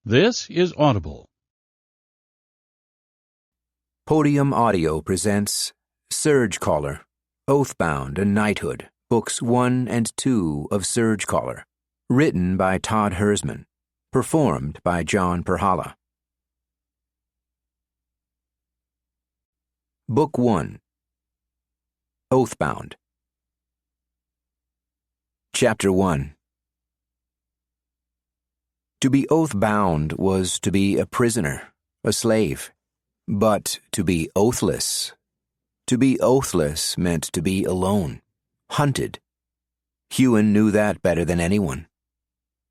This is Audible. Podium Audio presents Surgecaller, Oathbound and Knighthood, Books 1 and 2 of Surgecaller, written by Todd Herzman, performed by John Perhala. Book 1. Oathbound. Chapter 1. To be oathbound was to be a prisoner, a slave. But to be oathless meant to be alone, hunted. Huon knew that better than anyone.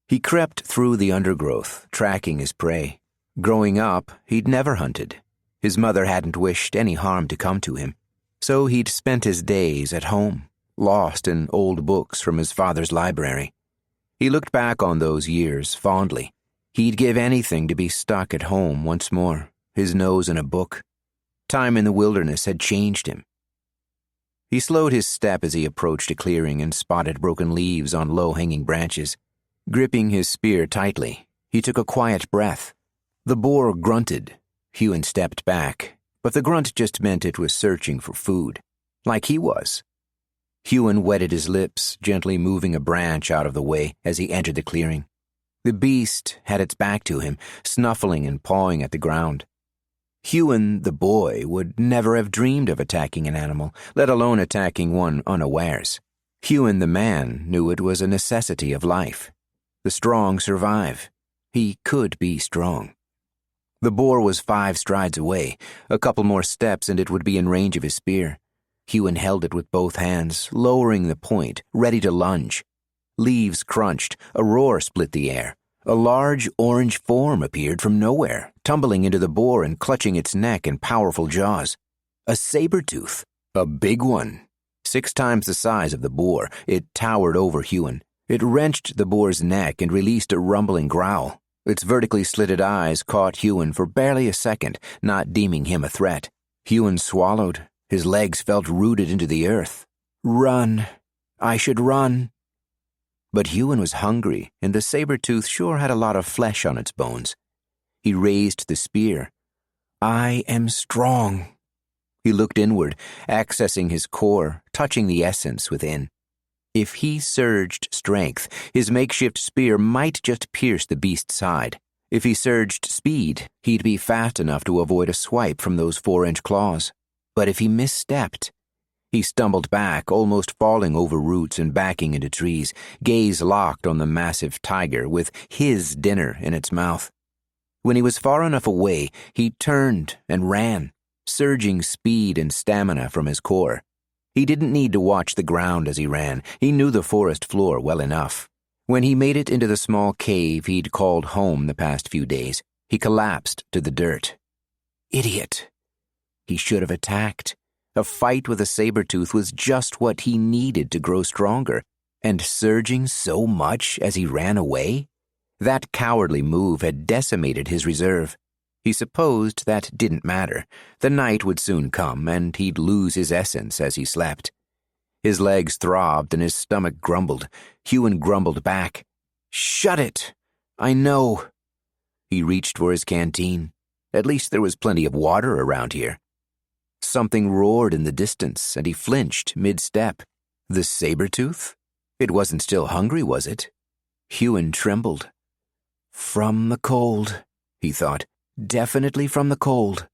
He crept through the undergrowth, tracking his prey. Growing up, he'd never hunted. His mother hadn't wished any harm to come to him, so he'd spent his days at home, lost in old books from his father's library. He looked back on those years fondly. He'd give anything to be stuck at home once more, his nose in a book. Time in the wilderness had changed him. He slowed his step as he approached a clearing and spotted broken leaves on low-hanging branches. Gripping his spear tightly, he took a quiet breath. The boar grunted. Huon stepped back, but the grunt just meant it was searching for food, like he was. Huon wetted his lips, gently moving a branch out of the way as he entered the clearing. The beast had its back to him, snuffling and pawing at the ground. Huon, the boy, would never have dreamed of attacking an animal, let alone attacking one unawares. Huon, the man, knew it was a necessity of life. The strong survive. He could be strong. The boar was 5 strides away. A couple more steps and it would be in range of his spear. Huon held it with both hands, lowering the point, ready to lunge. Leaves crunched, a roar split the air. A large orange form appeared from nowhere, tumbling into the boar and clutching its neck in powerful jaws. A saber-tooth, a big one. 6 times the size of the boar, it towered over Huon. It wrenched the boar's neck and released a rumbling growl. Its vertically slitted eyes caught Huon for barely a second, not deeming him a threat. Huon swallowed. His legs felt rooted into the earth. Run. I should run. But Huon was hungry, and the saber-tooth sure had a lot of flesh on its bones. He raised the spear. I am strong. He looked inward, accessing his core, touching the essence within. If he surged strength, his makeshift spear might just pierce the beast's side. If he surged speed, he'd be fast enough to avoid a swipe from those 4-inch claws. But if he misstepped, he stumbled back, almost falling over roots and backing into trees, gaze locked on the massive tiger with his dinner in its mouth. When he was far enough away, he turned and ran, surging speed and stamina from his core. He didn't need to watch the ground as he ran. He knew the forest floor well enough. When he made it into the small cave he'd called home the past few days, he collapsed to the dirt. Idiot. He should have attacked. A fight with a saber-tooth was just what he needed to grow stronger, and surging so much as he ran away? That cowardly move had decimated his reserve. He supposed that didn't matter. The night would soon come, and he'd lose his essence as he slept. His legs throbbed and his stomach grumbled. Huon grumbled back. Shut it! I know. He reached for his canteen. At least there was plenty of water around here. Something roared in the distance, and he flinched mid-step. The saber-tooth? It wasn't still hungry, was it? Huon trembled. From the cold, he thought. Definitely from the cold.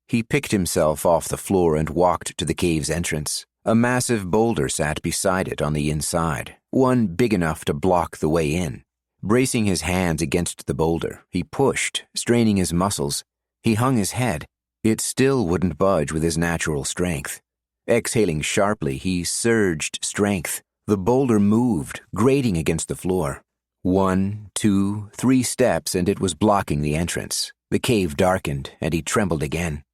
He picked himself off the floor and walked to the cave's entrance. A massive boulder sat beside it on the inside, one big enough to block the way in. Bracing his hands against the boulder, he pushed, straining his muscles. He hung his head. It still wouldn't budge with his natural strength. Exhaling sharply, he surged strength. The boulder moved, grating against the floor. 1, 2, 3 steps, and it was blocking the entrance. The cave darkened, and he trembled again.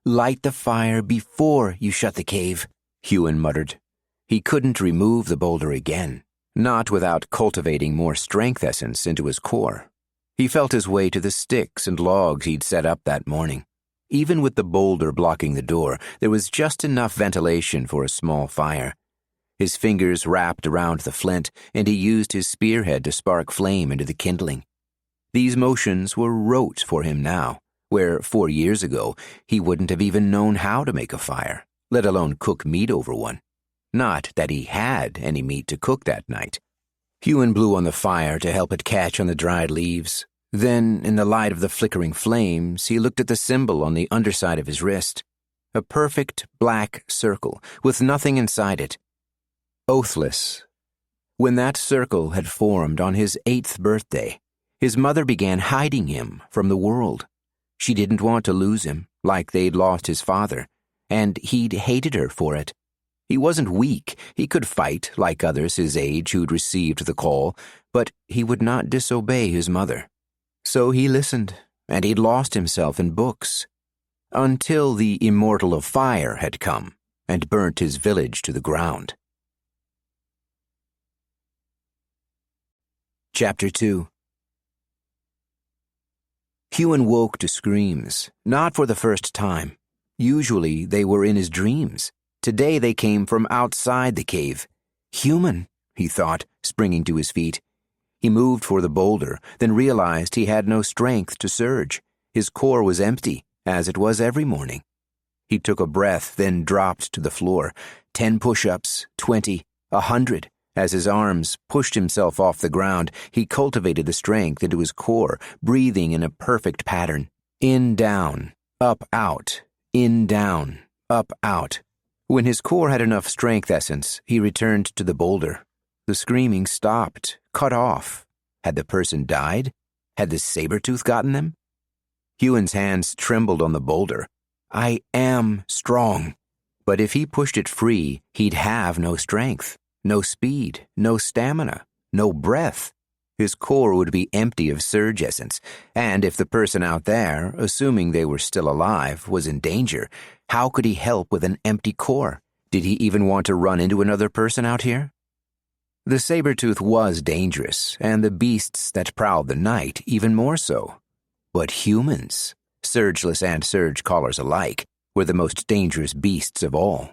Light the fire before you shut the cave, Huon muttered. He couldn't remove the boulder again, not without cultivating more strength essence into his core. He felt his way to the sticks and logs he'd set up that morning. Even with the boulder blocking the door, there was just enough ventilation for a small fire. His fingers wrapped around the flint, and he used his spearhead to spark flame into the kindling. These motions were rote for him now, where 4 years ago he wouldn't have even known how to make a fire, let alone cook meat over one. Not that he had any meat to cook that night. Huon blew on the fire to help it catch on the dried leaves. Then, in the light of the flickering flames, he looked at the symbol on the underside of his wrist. A perfect black circle, with nothing inside it. Oathless. When that circle had formed on his 8th birthday, his mother began hiding him from the world. She didn't want to lose him, like they'd lost his father, and he'd hated her for it. He wasn't weak. He could fight, like others his age who'd received the call, but he would not disobey his mother. So he listened, and he'd lost himself in books, until the Immortal of Fire had come and burnt his village to the ground. Chapter 2. Huon woke to screams, not for the first time. Usually they were in his dreams. Today they came from outside the cave. Human, he thought, springing to his feet. He moved for the boulder, then realized he had no strength to surge. His core was empty, as it was every morning. He took a breath, then dropped to the floor. 10 push-ups, 20, 100. As his arms pushed himself off the ground, he cultivated the strength into his core, breathing in a perfect pattern. In, down, up, out, in, down, up, out. When his core had enough strength essence, he returned to the boulder. The screaming stopped, cut off. Had the person died? Had the saber-tooth gotten them? Huon's hands trembled on the boulder. I am strong. But if he pushed it free, he'd have no strength, no speed, no stamina, no breath. His core would be empty of surge essence, and if the person out there, assuming they were still alive, was in danger, how could he help with an empty core? Did he even want to run into another person out here? The saber-tooth was dangerous, and the beasts that prowled the night even more so. But humans, surgeless and surgecallers alike, were the most dangerous beasts of all.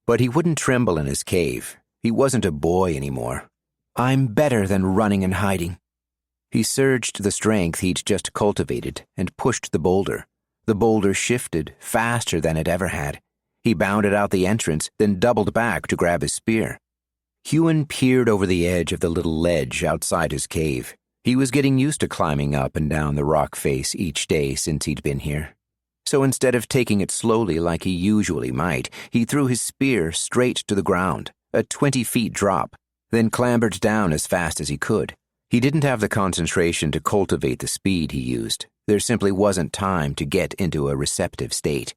But he wouldn't tremble in his cave. He wasn't a boy anymore. I'm better than running and hiding. He surged the strength he'd just cultivated and pushed the boulder. The boulder shifted faster than it ever had. He bounded out the entrance, then doubled back to grab his spear. Huon peered over the edge of the little ledge outside his cave. He was getting used to climbing up and down the rock face each day since he'd been here. So instead of taking it slowly like he usually might, he threw his spear straight to the ground, a 20-feet drop, then clambered down as fast as he could. He didn't have the concentration to cultivate the speed he used. There simply wasn't time to get into a receptive state.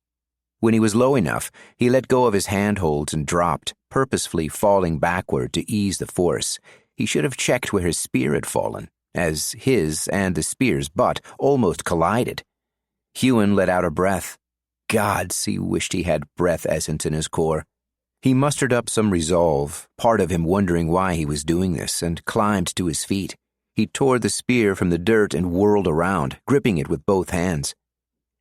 When he was low enough, he let go of his handholds and dropped, purposefully falling backward to ease the force. He should have checked where his spear had fallen, as his and the spear's butt almost collided. Huon let out a breath. Gods, he wished he had breath essence in his core. He mustered up some resolve, part of him wondering why he was doing this, and climbed to his feet. He tore the spear from the dirt and whirled around, gripping it with both hands.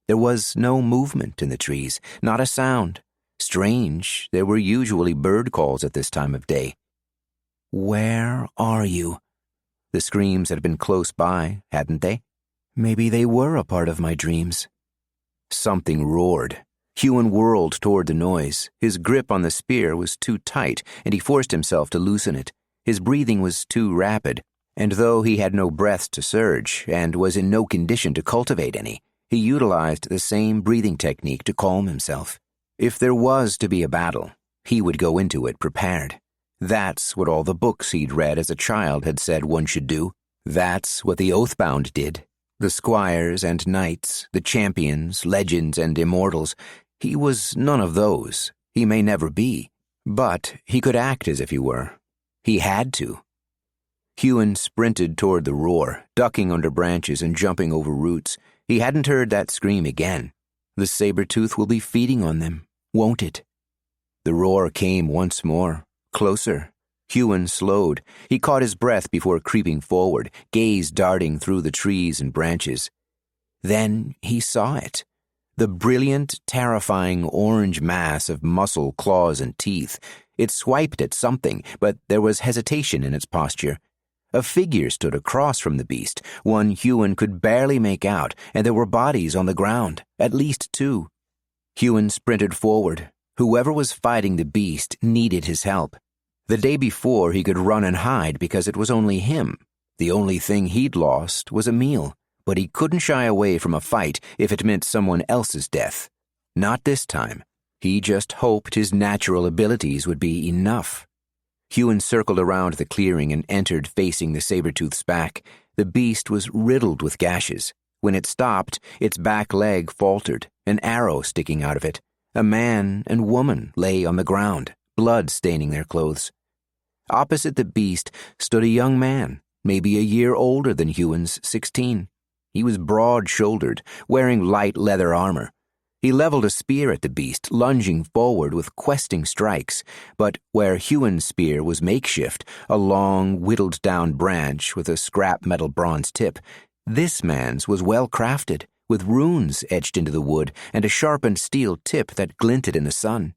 There was no movement in the trees, not a sound. Strange, there were usually bird calls at this time of day. Where are you? The screams had been close by, hadn't they? Maybe they were a part of my dreams. Something roared. Huon whirled toward the noise. His grip on the spear was too tight, and he forced himself to loosen it. His breathing was too rapid, and though he had no breath to surge, and was in no condition to cultivate any, he utilized the same breathing technique to calm himself. If there was to be a battle, he would go into it prepared. That's what all the books he'd read as a child had said one should do. That's what the Oathbound did. The squires and knights, the champions, legends, and immortals. He was none of those. He may never be. But he could act as if he were. He had to. Huon sprinted toward the roar, ducking under branches and jumping over roots. He hadn't heard that scream again. The saber-tooth will be feeding on them, won't it? The roar came once more, closer. Huon slowed. He caught his breath before creeping forward, gaze darting through the trees and branches. Then he saw it. The brilliant, terrifying orange mass of muscle, claws, and teeth. It swiped at something, but there was hesitation in its posture. A figure stood across from the beast, one Huon could barely make out, and there were bodies on the ground, at least 2. Huon sprinted forward. Whoever was fighting the beast needed his help. The day before he could run and hide because it was only him. The only thing he'd lost was a meal, but he couldn't shy away from a fight if it meant someone else's death. Not this time. He just hoped his natural abilities would be enough. Huon circled around the clearing and entered facing the saber-tooth's back. The beast was riddled with gashes. When it stopped, its back leg faltered, an arrow sticking out of it. A man and woman lay on the ground, blood staining their clothes. Opposite the beast stood a young man, maybe a year older than Huon's 16. He was broad-shouldered, wearing light leather armor. He leveled a spear at the beast, lunging forward with questing strikes, but where Huon's spear was makeshift, a long, whittled-down branch with a scrap metal bronze tip, this man's was well-crafted, with runes etched into the wood and a sharpened steel tip that glinted in the sun.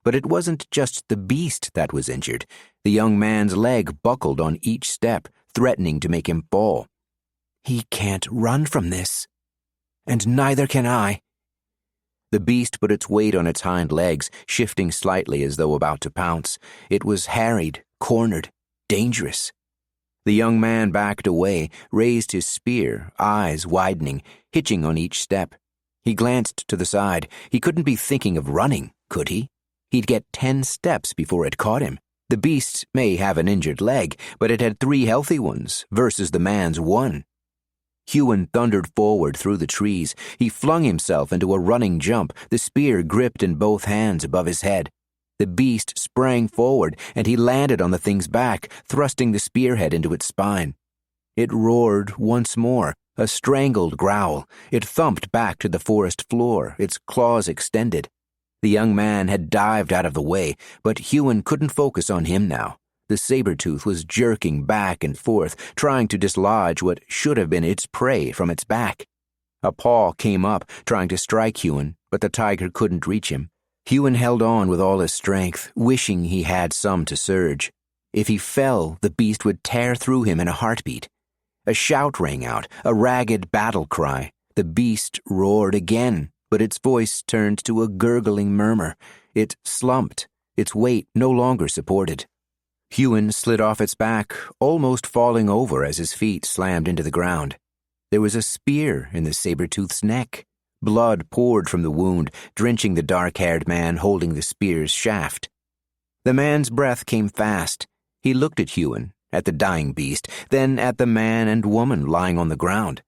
But it wasn't just the beast that was injured. The young man's leg buckled on each step, threatening to make him fall. "He can't run from this. And neither can I." The beast put its weight on its hind legs, shifting slightly as though about to pounce. It was harried, cornered, dangerous. The young man backed away, raised his spear, eyes widening, hitching on each step. He glanced to the side. He couldn't be thinking of running, could he? He'd get 10 steps before it caught him. The beast may have an injured leg, but it had 3 healthy ones versus the man's 1. Huon thundered forward through the trees. He flung himself into a running jump, the spear gripped in both hands above his head. The beast sprang forward, and he landed on the thing's back, thrusting the spearhead into its spine. It roared once more, a strangled growl. It thumped back to the forest floor, its claws extended. The young man had dived out of the way, but Huon couldn't focus on him now. The saber-tooth was jerking back and forth, trying to dislodge what should have been its prey from its back. A paw came up, trying to strike Huon, but the tiger couldn't reach him. Huon held on with all his strength, wishing he had some to surge. If he fell, the beast would tear through him in a heartbeat. A shout rang out, a ragged battle cry. The beast roared again, but its voice turned to a gurgling murmur. It slumped, its weight no longer supported. Huon slid off its back, almost falling over as his feet slammed into the ground. There was a spear in the saber-tooth's neck. Blood poured from the wound, drenching the dark-haired man holding the spear's shaft. The man's breath came fast. He looked at Huon, at the dying beast, then at the man and woman lying on the ground.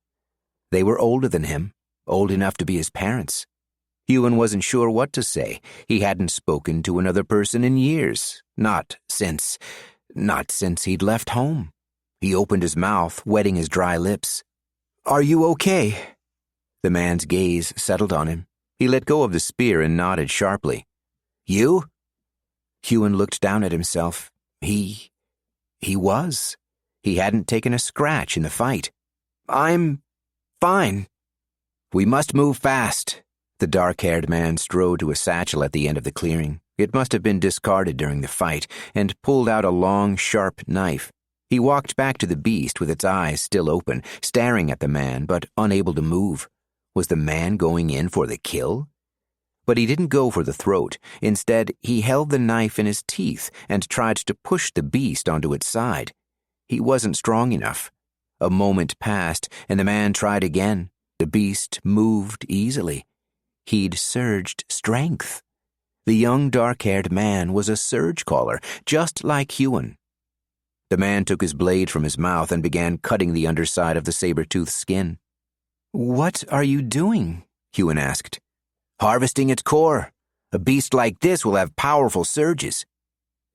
They were older than him, old enough to be his parents. Huon wasn't sure what to say. He hadn't spoken to another person in years, not since he'd left home. He opened his mouth, wetting his dry lips. "Are you okay?" The man's gaze settled on him. He let go of the spear and nodded sharply. "You?" Huon looked down at himself. He was. He hadn't taken a scratch in the fight. "I'm fine." "We must move fast." The dark-haired man strode to a satchel at the end of the clearing. It must have been discarded during the fight, and pulled out a long, sharp knife. He walked back to the beast with its eyes still open, staring at the man, but unable to move. Was the man going in for the kill? But he didn't go for the throat. Instead, he held the knife in his teeth and tried to push the beast onto its side. He wasn't strong enough. A moment passed, and the man tried again. The beast moved easily. He'd surged strength. The young dark-haired man was a surgecaller, just like Huon. The man took his blade from his mouth and began cutting the underside of the saber-toothed skin. "What are you doing?" Huon asked. "Harvesting its core. A beast like this will have powerful surges."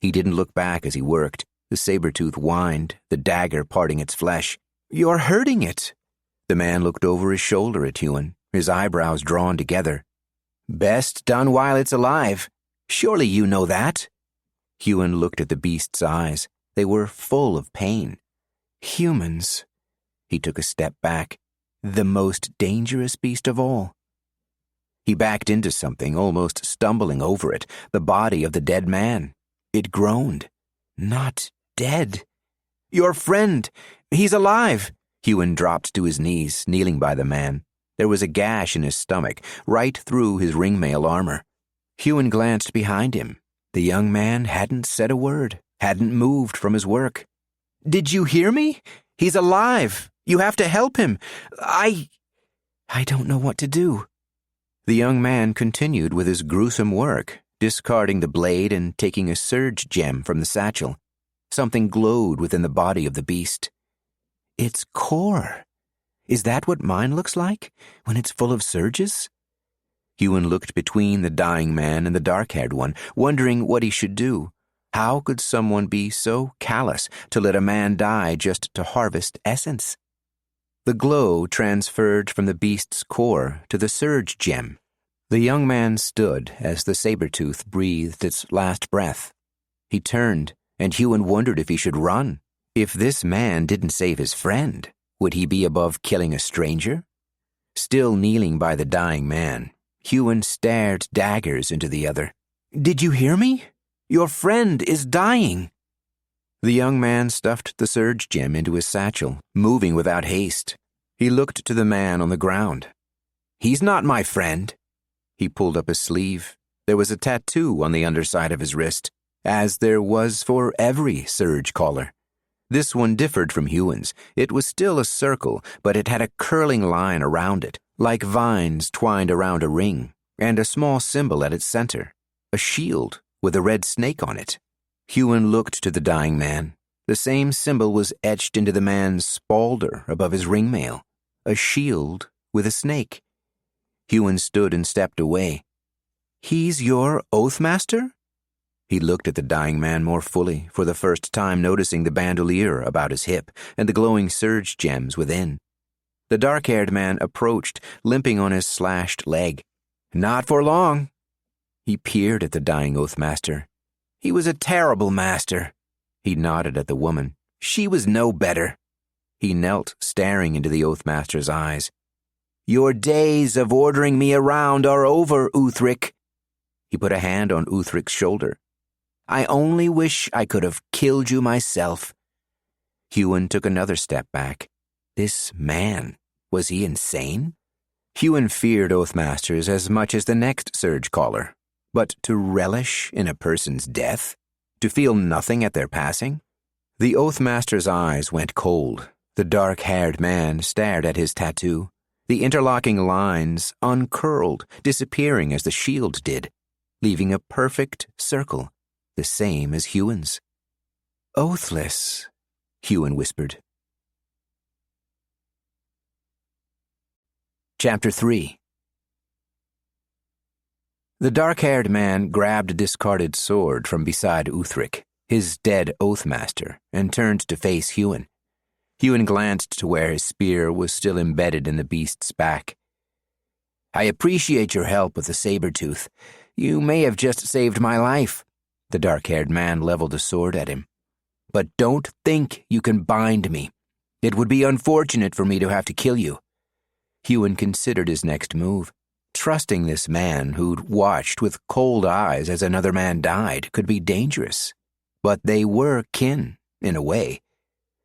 He didn't look back as he worked. The saber-tooth whined, the dagger parting its flesh. "You're hurting it." The man looked over his shoulder at Huon, his eyebrows drawn together. "Best done while it's alive. Surely you know that." Huon looked at the beast's eyes. They were full of pain. "Humans." He took a step back. "The most dangerous beast of all." He backed into something, almost stumbling over it, the body of the dead man. It groaned. Not dead. Your friend! He's alive!" Huon dropped to his knees, kneeling by the man. There was a gash in his stomach, right through his ringmail armor. Huon glanced behind him. The young man hadn't said a word, hadn't moved from his work. "Did you hear me? He's alive! You have to help him! I don't know what to do." The young man continued with his gruesome work, discarding the blade and taking a surge gem from the satchel. Something glowed within the body of the beast. Its core. Is that what mine looks like, when it's full of surges? Huon looked between the dying man and the dark-haired one, wondering what he should do. How could someone be so callous to let a man die just to harvest essence? The glow transferred from the beast's core to the surge gem. The young man stood as the saber-tooth breathed its last breath. He turned, and Huon wondered if he should run. If this man didn't save his friend, would he be above killing a stranger? Still kneeling by the dying man, Huon stared daggers into the other. "Did you hear me? Your friend is dying." The young man stuffed the surge gem into his satchel, moving without haste. He looked to the man on the ground. "He's not my friend." He pulled up his sleeve. There was a tattoo on the underside of his wrist, as there was for every surgecaller. This one differed from Huon's. It was still a circle, but it had a curling line around it, like vines twined around a ring, and a small symbol at its center, a shield with a red snake on it. Huon looked to the dying man. The same symbol was etched into the man's spalder above his ringmail, a shield with a snake. Huon stood and stepped away. "He's your Oathmaster?" He looked at the dying man more fully, for the first time noticing the bandolier about his hip and the glowing surge gems within. The dark-haired man approached, limping on his slashed leg. "Not for long." He peered at the dying Oathmaster. "He was a terrible master." He nodded at the woman. "She was no better." He knelt, staring into the Oathmaster's eyes. "Your days of ordering me around are over, Uthric." He put a hand on Uthric's shoulder. "I only wish I could have killed you myself." Huon took another step back. This man, was he insane? Huon feared Oathmasters as much as the next surgecaller, but to relish in a person's death? To feel nothing at their passing? The Oathmaster's eyes went cold. The dark-haired man stared at his tattoo. The interlocking lines uncurled, disappearing as the shield did, leaving a perfect circle, the same as Huon's. "Oathless," Huon whispered. Chapter 3. The dark-haired man grabbed a discarded sword from beside Uthric, his dead Oathmaster, and turned to face Huon. Huon glanced to where his spear was still embedded in the beast's back. "I appreciate your help with the saber-tooth. You may have just saved my life." The dark-haired man leveled a sword at him. "But don't think you can bind me. It would be unfortunate for me to have to kill you." Huon considered his next move. Trusting this man who'd watched with cold eyes as another man died could be dangerous. But they were kin, in a way.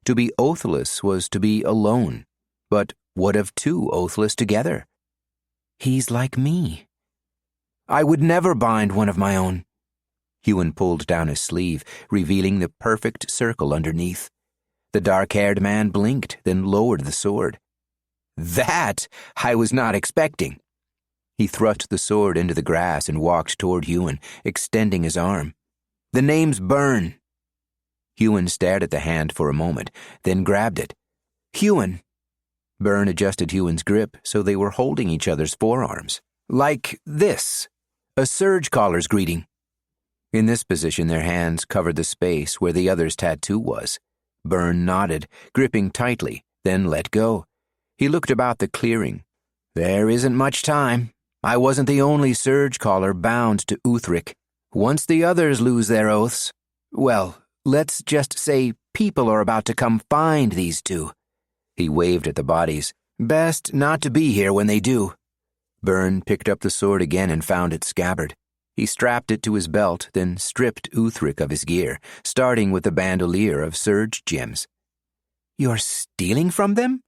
To be oathless was to be alone. But what of two oathless together? "He's like me." "I would never bind one of my own." Huon pulled down his sleeve, revealing the perfect circle underneath. The dark-haired man blinked, then lowered the sword. "That I was not expecting." He thrust the sword into the grass and walked toward Huon, extending his arm. "The name's Burn." Huon stared at the hand for a moment, then grabbed it. "Huon." Burn adjusted Huon's grip so they were holding each other's forearms. "Like this. A surgecaller's greeting." In this position, their hands covered the space where the other's tattoo was. Burn nodded, gripping tightly, then let go. He looked about the clearing. "There isn't much time. I wasn't the only surgecaller bound to Uthric. Once the others lose their oaths, well, let's just say people are about to come find these two." He waved at the bodies. "Best not to be here when they do." Burn picked up the sword again and found its scabbard. He strapped it to his belt, then stripped Uthric of his gear, starting with the bandolier of surge gems. You're stealing from them?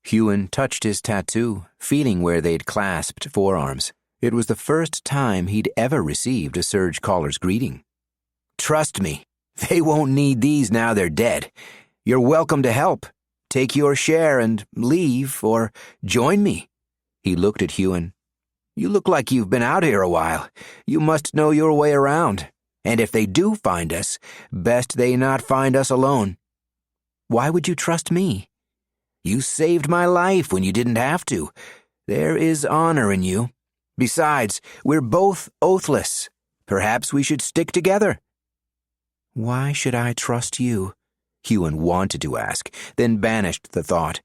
Huon touched his tattoo, feeling where they'd clasped forearms. It was the first time he'd ever received a Surgecaller's greeting. Trust me, they won't need these now they're dead. You're welcome to help. Take your share and leave, or join me. He looked at Huon. You look like you've been out here a while. You must know your way around. And if they do find us, best they not find us alone. Why would you trust me? You saved my life when you didn't have to. There is honor in you. Besides, we're both oathless. Perhaps we should stick together. Why should I trust you? Huon wanted to ask, then banished the thought.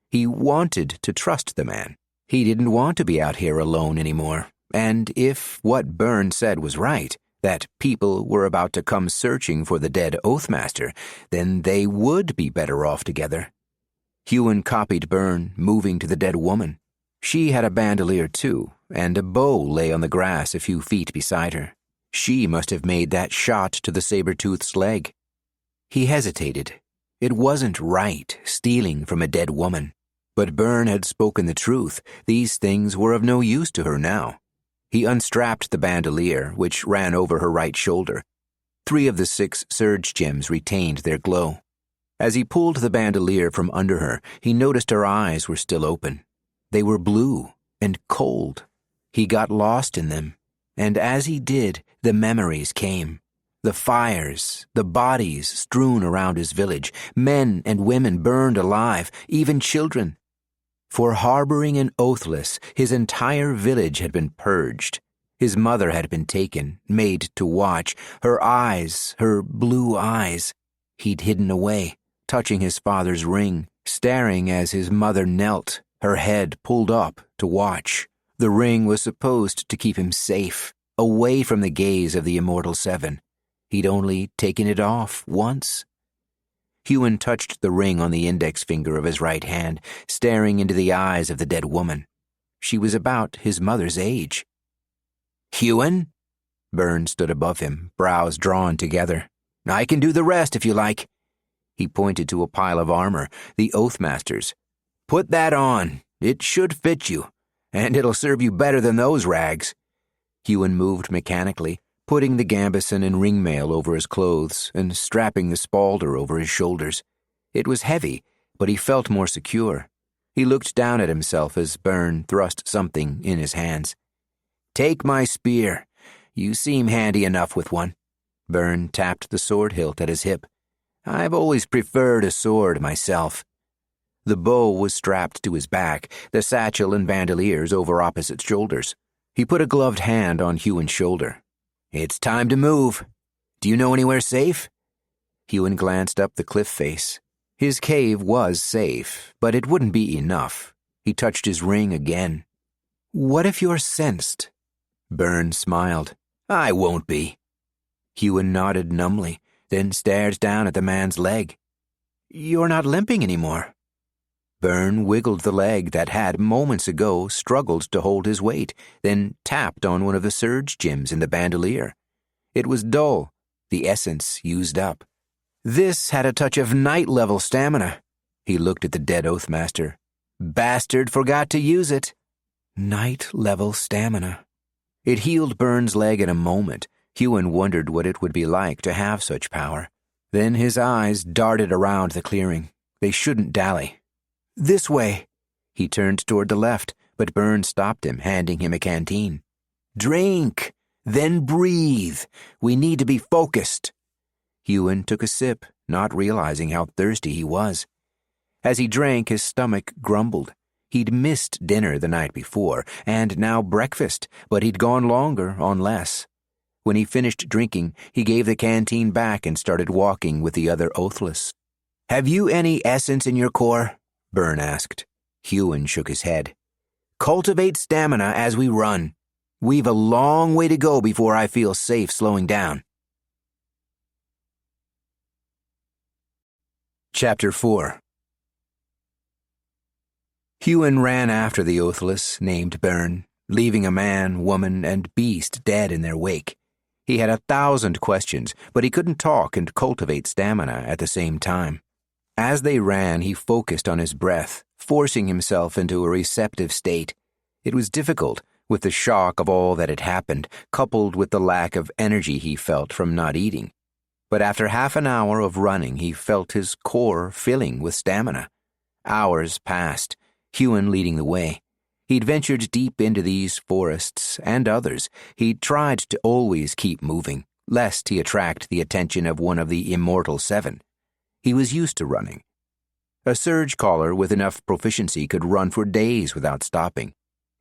He wanted to trust the man. He didn't want to be out here alone anymore. And if what Byrne said was right, that people were about to come searching for the dead Oathmaster, then they would be better off together. Huon copied Byrne, moving to the dead woman. She had a bandolier too, and a bow lay on the grass a few feet beside her. She must have made that shot to the saber-tooth's leg. He hesitated. It wasn't right, stealing from a dead woman. But Byrne had spoken the truth. These things were of no use to her now. He unstrapped the bandolier, which ran over her right shoulder. 3 of the 6 surge gems retained their glow. As he pulled the bandolier from under her, he noticed her eyes were still open. They were blue and cold. He got lost in them, and as he did, the memories came. The fires, the bodies strewn around his village, men and women burned alive, even children. For harboring an Oathless, his entire village had been purged. His mother had been taken, made to watch, her eyes, her blue eyes. He'd hidden away, touching his father's ring, staring as his mother knelt, her head pulled up to watch. The ring was supposed to keep him safe, away from the gaze of the Immortal 7. He'd only taken it off once. Huon touched the ring on the index finger of his right hand, staring into the eyes of the dead woman. She was about his mother's age. Huon? Byrne stood above him, brows drawn together. I can do the rest if you like. He pointed to a pile of armor, the Oathmaster's. Put that on. It should fit you, and it'll serve you better than those rags. Huon moved mechanically, putting the gambeson and ringmail over his clothes and strapping the spalder over his shoulders. It was heavy, but he felt more secure. He looked down at himself as Byrne thrust something in his hands. Take my spear. You seem handy enough with one. Byrne tapped the sword hilt at his hip. I've always preferred a sword myself. The bow was strapped to his back, the satchel and bandoliers over opposite shoulders. He put a gloved hand on Huon's shoulder. It's time to move. Do you know anywhere safe? Huon glanced up the cliff face. His cave was safe, but it wouldn't be enough. He touched his ring again. What if you're sensed? Byrne smiled. I won't be. Huon nodded numbly, then stared down at the man's leg. You're not limping anymore. Byrne wiggled the leg that had, moments ago, struggled to hold his weight, then tapped on one of the surge gems in the bandolier. It was dull, the essence used up. This had a touch of night-level stamina. He looked at the dead Oathmaster. Bastard forgot to use it. Night-level stamina. It healed Byrne's leg in a moment. Huon wondered what it would be like to have such power. Then his eyes darted around the clearing. They shouldn't dally. This way. He turned toward the left, but Byrne stopped him, handing him a canteen. Drink, then breathe. We need to be focused. Huon took a sip, not realizing how thirsty he was. As he drank, his stomach grumbled. He'd missed dinner the night before, and now breakfast, but he'd gone longer on less. When he finished drinking, he gave the canteen back and started walking with the other Oathless. Have you any essence in your core? Byrne asked. Huon shook his head. Cultivate stamina as we run. We've a long way to go before I feel safe slowing down. Chapter 4. Huon ran after the Oathless, named Byrne, leaving a man, woman, and beast dead in their wake. He had 1,000 questions, but he couldn't talk and cultivate stamina at the same time. As they ran, he focused on his breath, forcing himself into a receptive state. It was difficult, with the shock of all that had happened, coupled with the lack of energy he felt from not eating. But after half an hour of running, he felt his core filling with stamina. Hours passed, Huon leading the way. He'd ventured deep into these forests and others. He'd tried to always keep moving, lest he attract the attention of one of the Immortal Seven. He was used to running. A surgecaller with enough proficiency could run for days without stopping.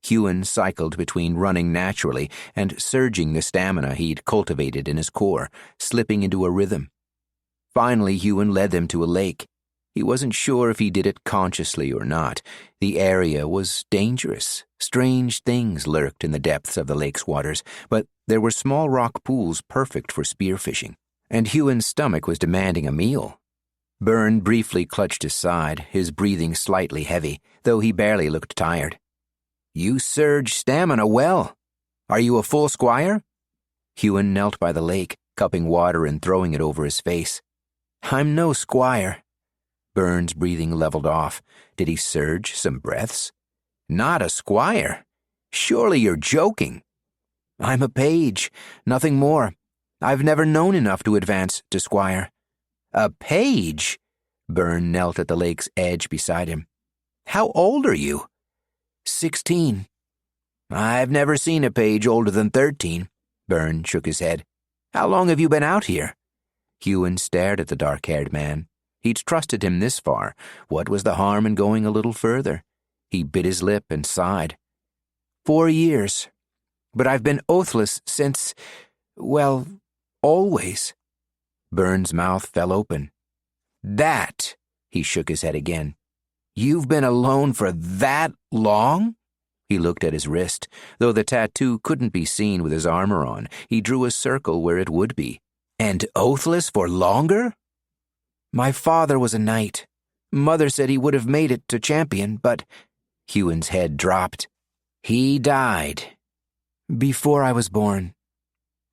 Huon cycled between running naturally and surging the stamina he'd cultivated in his core, slipping into a rhythm. Finally, Huon led them to a lake. He wasn't sure if he did it consciously or not. The area was dangerous. Strange things lurked in the depths of the lake's waters, but there were small rock pools perfect for spearfishing, and Huon's stomach was demanding a meal. Byrne briefly clutched his side, his breathing slightly heavy, though he barely looked tired. "You surge stamina well. Are you a full squire?" Huon knelt by the lake, cupping water and throwing it over his face. "I'm no squire." Byrne's breathing leveled off. Did he surge some breaths? "Not a squire? Surely you're joking." "I'm a page, nothing more. I've never known enough to advance to squire." "A page?" Byrne knelt at the lake's edge beside him. "How old are you?" 16. "I've never seen a page older than 13. Byrne shook his head. "How long have you been out here?" Huon stared at the dark-haired man. He'd trusted him this far. What was the harm in going a little further? He bit his lip and sighed. 4 years. But I've been oathless since, well, always." Byrne's mouth fell open. "That," he shook his head again. "You've been alone for that long?" He looked at his wrist. Though the tattoo couldn't be seen with his armor on, he drew a circle where it would be. "And oathless for longer?" "My father was a knight. Mother said he would have made it to champion, but—" Huon's head dropped. "He died." "Before I was born."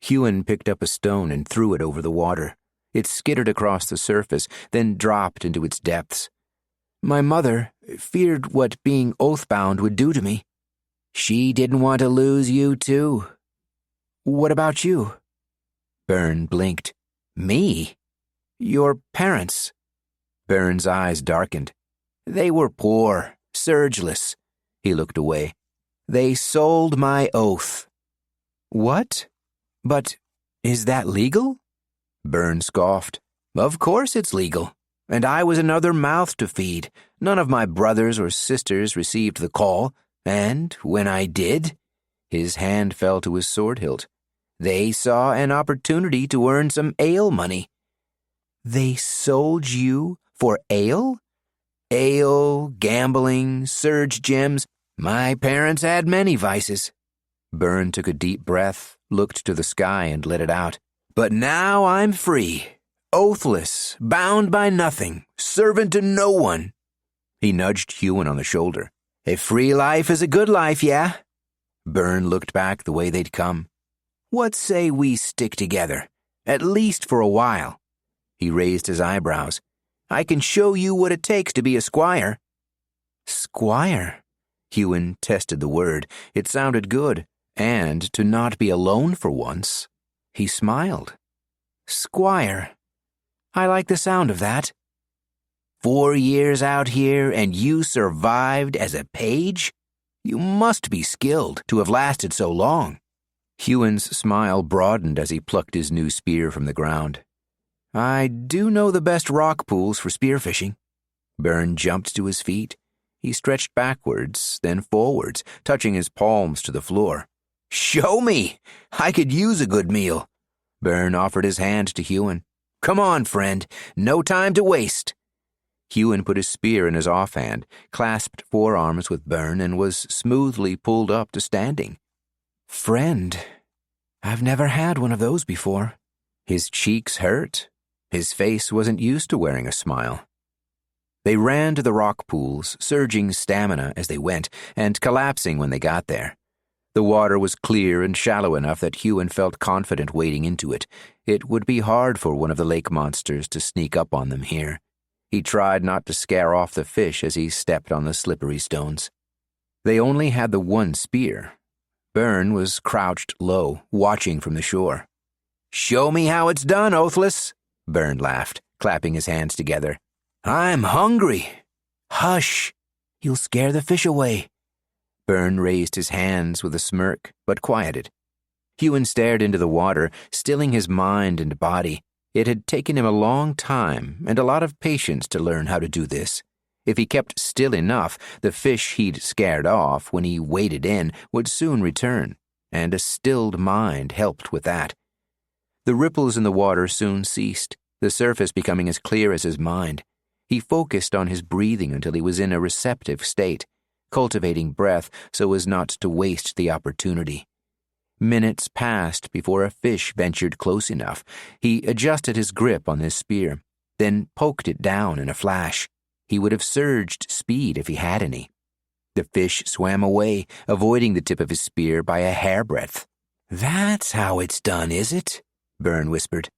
Huon picked up a stone and threw it over the water. It skittered across the surface, then dropped into its depths. "My mother feared what being oathbound would do to me." "She didn't want to lose you, too." "What about you?" Byrne blinked. "Me?" "Your parents." Byrne's eyes darkened. "They were poor, surgeless." He looked away. "They sold my oath." "What? But is that legal?" Byrne scoffed. "Of course it's legal. And I was another mouth to feed. None of my brothers or sisters received the call, and when I did," his hand fell to his sword hilt, "they saw an opportunity to earn some ale money." "They sold you for ale?" "Ale, gambling, surge gems. My parents had many vices." Byrne took a deep breath, looked to the sky and let it out. "But now I'm free. Oathless, bound by nothing, servant to no one." He nudged Huon on the shoulder. "A free life is a good life, yeah?" Byrne looked back the way they'd come. "What say we stick together, at least for a while?" He raised his eyebrows. "I can show you what it takes to be a squire." "Squire?" Huon tested the word. It sounded good, and to not be alone for once. He smiled. "Squire. I like the sound of that." 4 years out here and you survived as a page? You must be skilled to have lasted so long." Huon's smile broadened as he plucked his new spear from the ground. "I do know the best rock pools for spearfishing." Byrne jumped to his feet. He stretched backwards, then forwards, touching his palms to the floor. "Show me! I could use a good meal." Byrne offered his hand to Huon. "Come on, friend. No time to waste." Huon put his spear in his offhand, clasped forearms with Byrne, and was smoothly pulled up to standing. "Friend? I've never had one of those before." His cheeks hurt. His face wasn't used to wearing a smile. They ran to the rock pools, surging stamina as they went, and collapsing when they got there. The water was clear and shallow enough that Huon felt confident wading into it. It would be hard for one of the lake monsters to sneak up on them here. He tried not to scare off the fish as he stepped on the slippery stones. They only had the one spear. Byrne was crouched low, watching from the shore. "Show me how it's done, Oathless," Byrne laughed, clapping his hands together. "I'm hungry." "Hush! You'll scare the fish away." Byrne raised his hands with a smirk, but quieted. Huon stared into the water, stilling his mind and body. It had taken him a long time and a lot of patience to learn how to do this. If he kept still enough, the fish he'd scared off when he waded in would soon return, and a stilled mind helped with that. The ripples in the water soon ceased, the surface becoming as clear as his mind. He focused on his breathing until he was in a receptive state, cultivating breath so as not to waste the opportunity. Minutes passed before a fish ventured close enough. He adjusted his grip on his spear, then poked it down in a flash. He would have surged speed if he had any. The fish swam away, avoiding the tip of his spear by a hairbreadth. "That's how it's done, is it?" Byrne whispered.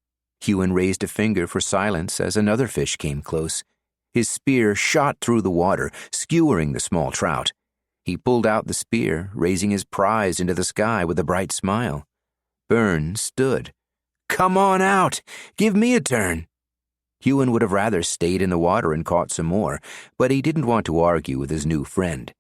Huon raised a finger for silence as another fish came close. His spear shot through the water, skewering the small trout. He pulled out the spear, raising his prize into the sky with a bright smile. Byrne stood. "Come on out! Give me a turn!" Huon would have rather stayed in the water and caught some more, but he didn't want to argue with his new friend.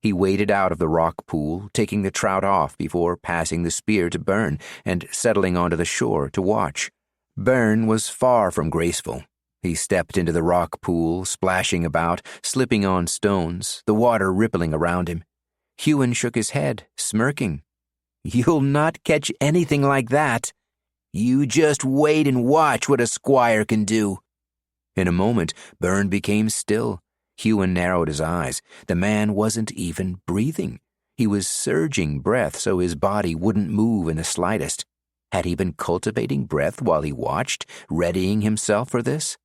He waded out of the rock pool, taking the trout off before passing the spear to Byrne and settling onto the shore to watch. Byrne was far from graceful. He stepped into the rock pool, splashing about, slipping on stones, the water rippling around him. Huon shook his head, smirking. "You'll not catch anything like that. You just wait and watch what a squire can do." In a moment, Byrne became still. Huon narrowed his eyes. The man wasn't even breathing. He was surging breath so his body wouldn't move in the slightest. Had he been cultivating breath while he watched, readying himself for this?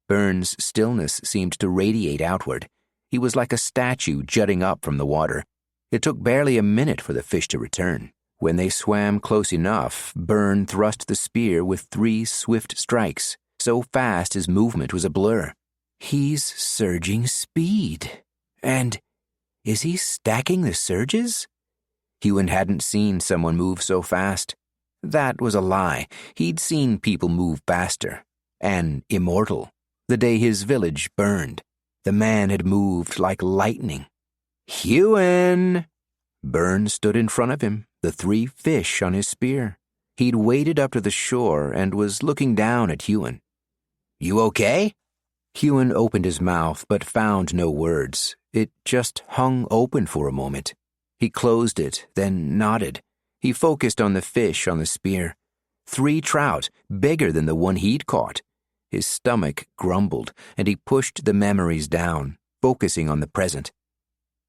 Byrne's stillness seemed to radiate outward. He was like a statue jutting up from the water. It took barely a minute for the fish to return. When they swam close enough, Byrne thrust the spear with 3 swift strikes, so fast his movement was a blur. He's surging speed. And is he stacking the surges? Huon hadn't seen someone move so fast. That was a lie. He'd seen people move faster. And immortal. The day his village burned. The man had moved like lightning. "Huon!" Byrne stood in front of him, the 3 fish on his spear. He'd waded up to the shore and was looking down at Huon. "You okay?" Huon opened his mouth but found no words. It just hung open for a moment. He closed it, then nodded. He focused on the fish on the spear. 3 trout, bigger than the one he'd caught. His stomach grumbled, and he pushed the memories down, focusing on the present.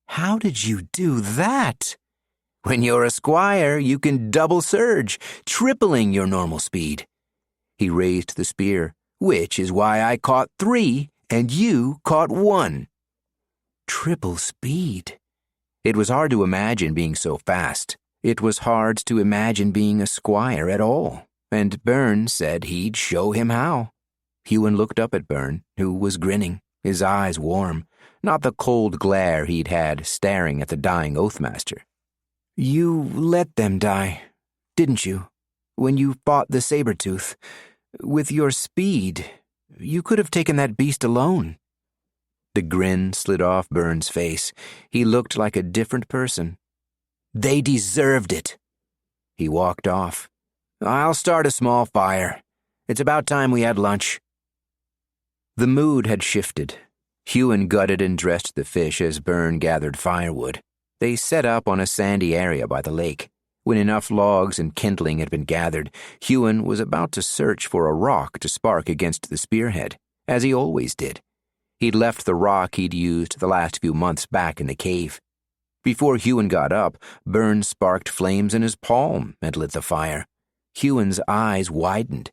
"How did you do that?" "When you're a squire, you can double surge, tripling your normal speed." He raised the spear, "Which is why I caught 3, and you caught 1. Triple speed. It was hard to imagine being so fast. It was hard to imagine being a squire at all, and Byrne said he'd show him how. Huon looked up at Byrne, who was grinning, his eyes warm, not the cold glare he'd had staring at the dying Oathmaster. "You let them die, didn't you? When you fought the saber-tooth. With your speed, you could have taken that beast alone." The grin slid off Byrne's face. He looked like a different person. "They deserved it." He walked off. "I'll start a small fire. It's about time we had lunch." The mood had shifted. Huon gutted and dressed the fish as Byrne gathered firewood. They set up on a sandy area by the lake. When enough logs and kindling had been gathered, Huon was about to search for a rock to spark against the spearhead, as he always did. He'd left the rock he'd used the last few months back in the cave. Before Huon got up, Byrne sparked flames in his palm and lit the fire. Huon's eyes widened.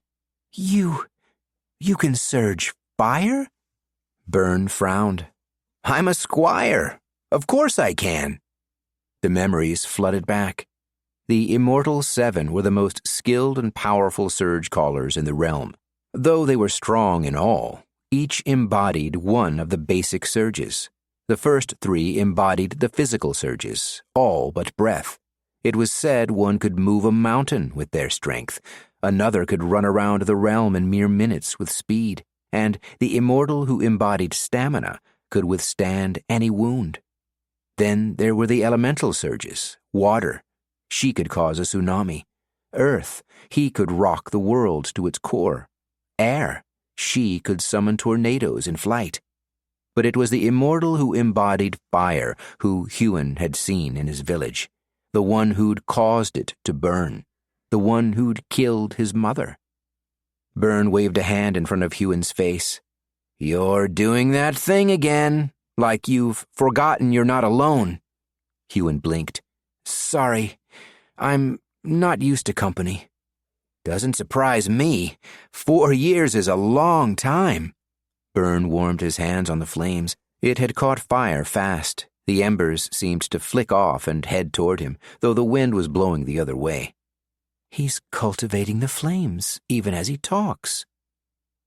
You can surge fire?" Byrne frowned. "I'm a squire. Of course I can." The memories flooded back. The Immortal 7 were the most skilled and powerful surgecallers in the realm. Though they were strong in all, Each embodied one of the basic surges. The first three embodied the physical surges, all but breath. It was said one could move a mountain with their strength, another could run around the realm in mere minutes with speed, and the immortal who embodied stamina could withstand any wound. Then there were the elemental surges. Water, she could cause a tsunami. Earth, he could rock the world to its core. Air, she could summon tornadoes in flight. But it was the immortal who embodied fire who Huon had seen in his village, the one who'd caused it to burn, the one who'd killed his mother. Byrne waved a hand in front of Huon's face. "You're doing that thing again, like you've forgotten you're not alone." Huon blinked. "Sorry, I'm not used to company." "Doesn't surprise me. 4 years is a long time." Byrne warmed his hands on the flames. It had caught fire fast. The embers seemed to flick off and head toward him, though the wind was blowing the other way. "He's cultivating the flames, even as he talks."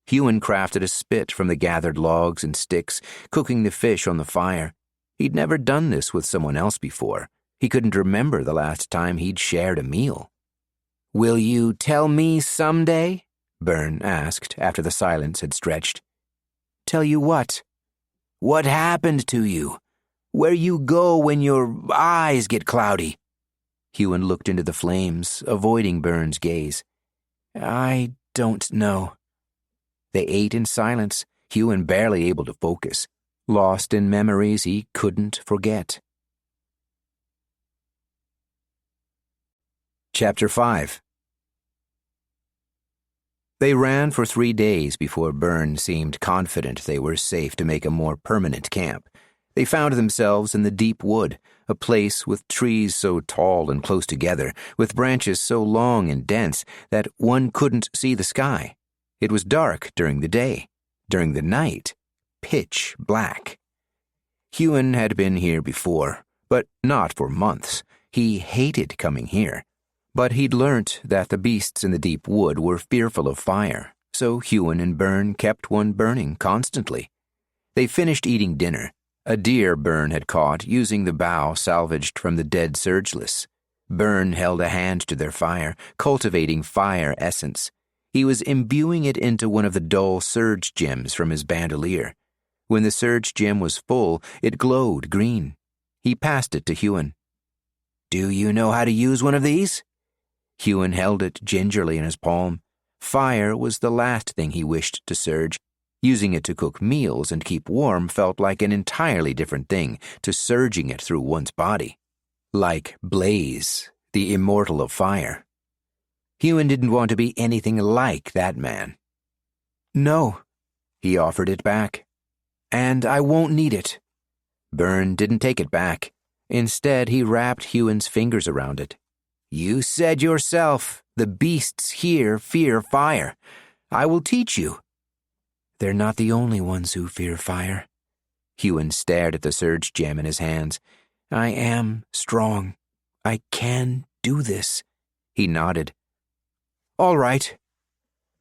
Huon crafted a spit from the gathered logs and sticks, cooking the fish on the fire. He'd never done this with someone else before. He couldn't remember the last time he'd shared a meal. "Will you tell me someday?" Byrne asked after the silence had stretched. "Tell you what?" "What happened to you? Where you go when your eyes get cloudy?" Huon looked into the flames, avoiding Byrne's gaze. "I don't know." They ate in silence, Huon barely able to focus, lost in memories he couldn't forget. Chapter 5. They ran for 3 days before Byrne seemed confident they were safe to make a more permanent camp. They found themselves in the deep wood, a place with trees so tall and close together, with branches so long and dense that one couldn't see the sky. It was dark during the day. During the night, pitch black. Huon had been here before, but not for months. He hated coming here. But he'd learnt that the beasts in the deep wood were fearful of fire, so Huon and Byrne kept one burning constantly. They finished eating dinner, a deer Byrne had caught using the bough salvaged from the dead surgeless. Byrne held a hand to their fire, cultivating fire essence. He was imbuing it into one of the dull surge gems from his bandolier. When the surge gem was full, it glowed green. He passed it to Huon. "Do you know how to use one of these?" Huon held it gingerly in his palm. Fire was the last thing he wished to surge. Using it to cook meals and keep warm felt like an entirely different thing to surging it through one's body. Like Blaze, the Immortal of Fire. Huon didn't want to be anything like that man. "No." He offered it back. "And I won't need it." Byrne didn't take it back. Instead, he wrapped Huon's fingers around it. "You said yourself, the beasts here fear fire. I will teach you." "They're not the only ones who fear fire." Huon stared at the surge gem in his hands. "I am strong. I can do this." He nodded. "All right."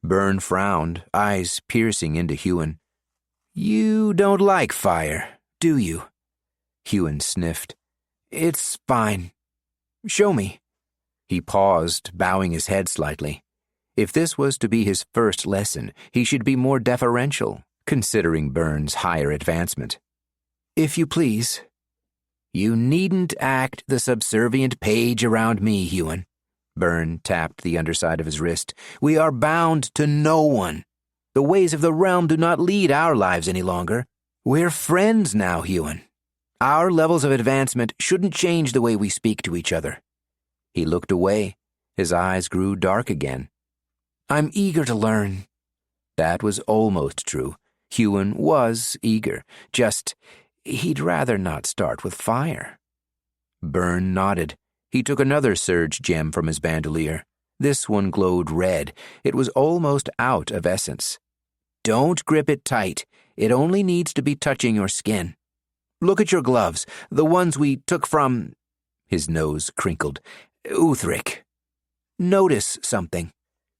Byrne frowned, eyes piercing into Huon. "You don't like fire, do you?" Huon sniffed. "It's fine. Show me." He paused, bowing his head slightly. If this was to be his first lesson, he should be more deferential, considering Byrne's higher advancement. "If you please." "You needn't act the subservient page around me, Huon." Byrne tapped the underside of his wrist. "We are bound to no one. The ways of the realm do not lead our lives any longer. We're friends now, Huon. Our levels of advancement shouldn't change the way we speak to each other." He looked away. His eyes grew dark again. "I'm eager to learn." That was almost true. Huon was eager. Just, he'd rather not start with fire. Byrne nodded. He took another surge gem from his bandolier. This one glowed red. It was almost out of essence. "Don't grip it tight. It only needs to be touching your skin. Look at your gloves, the ones we took from—" His nose crinkled. "Uthric. Notice something."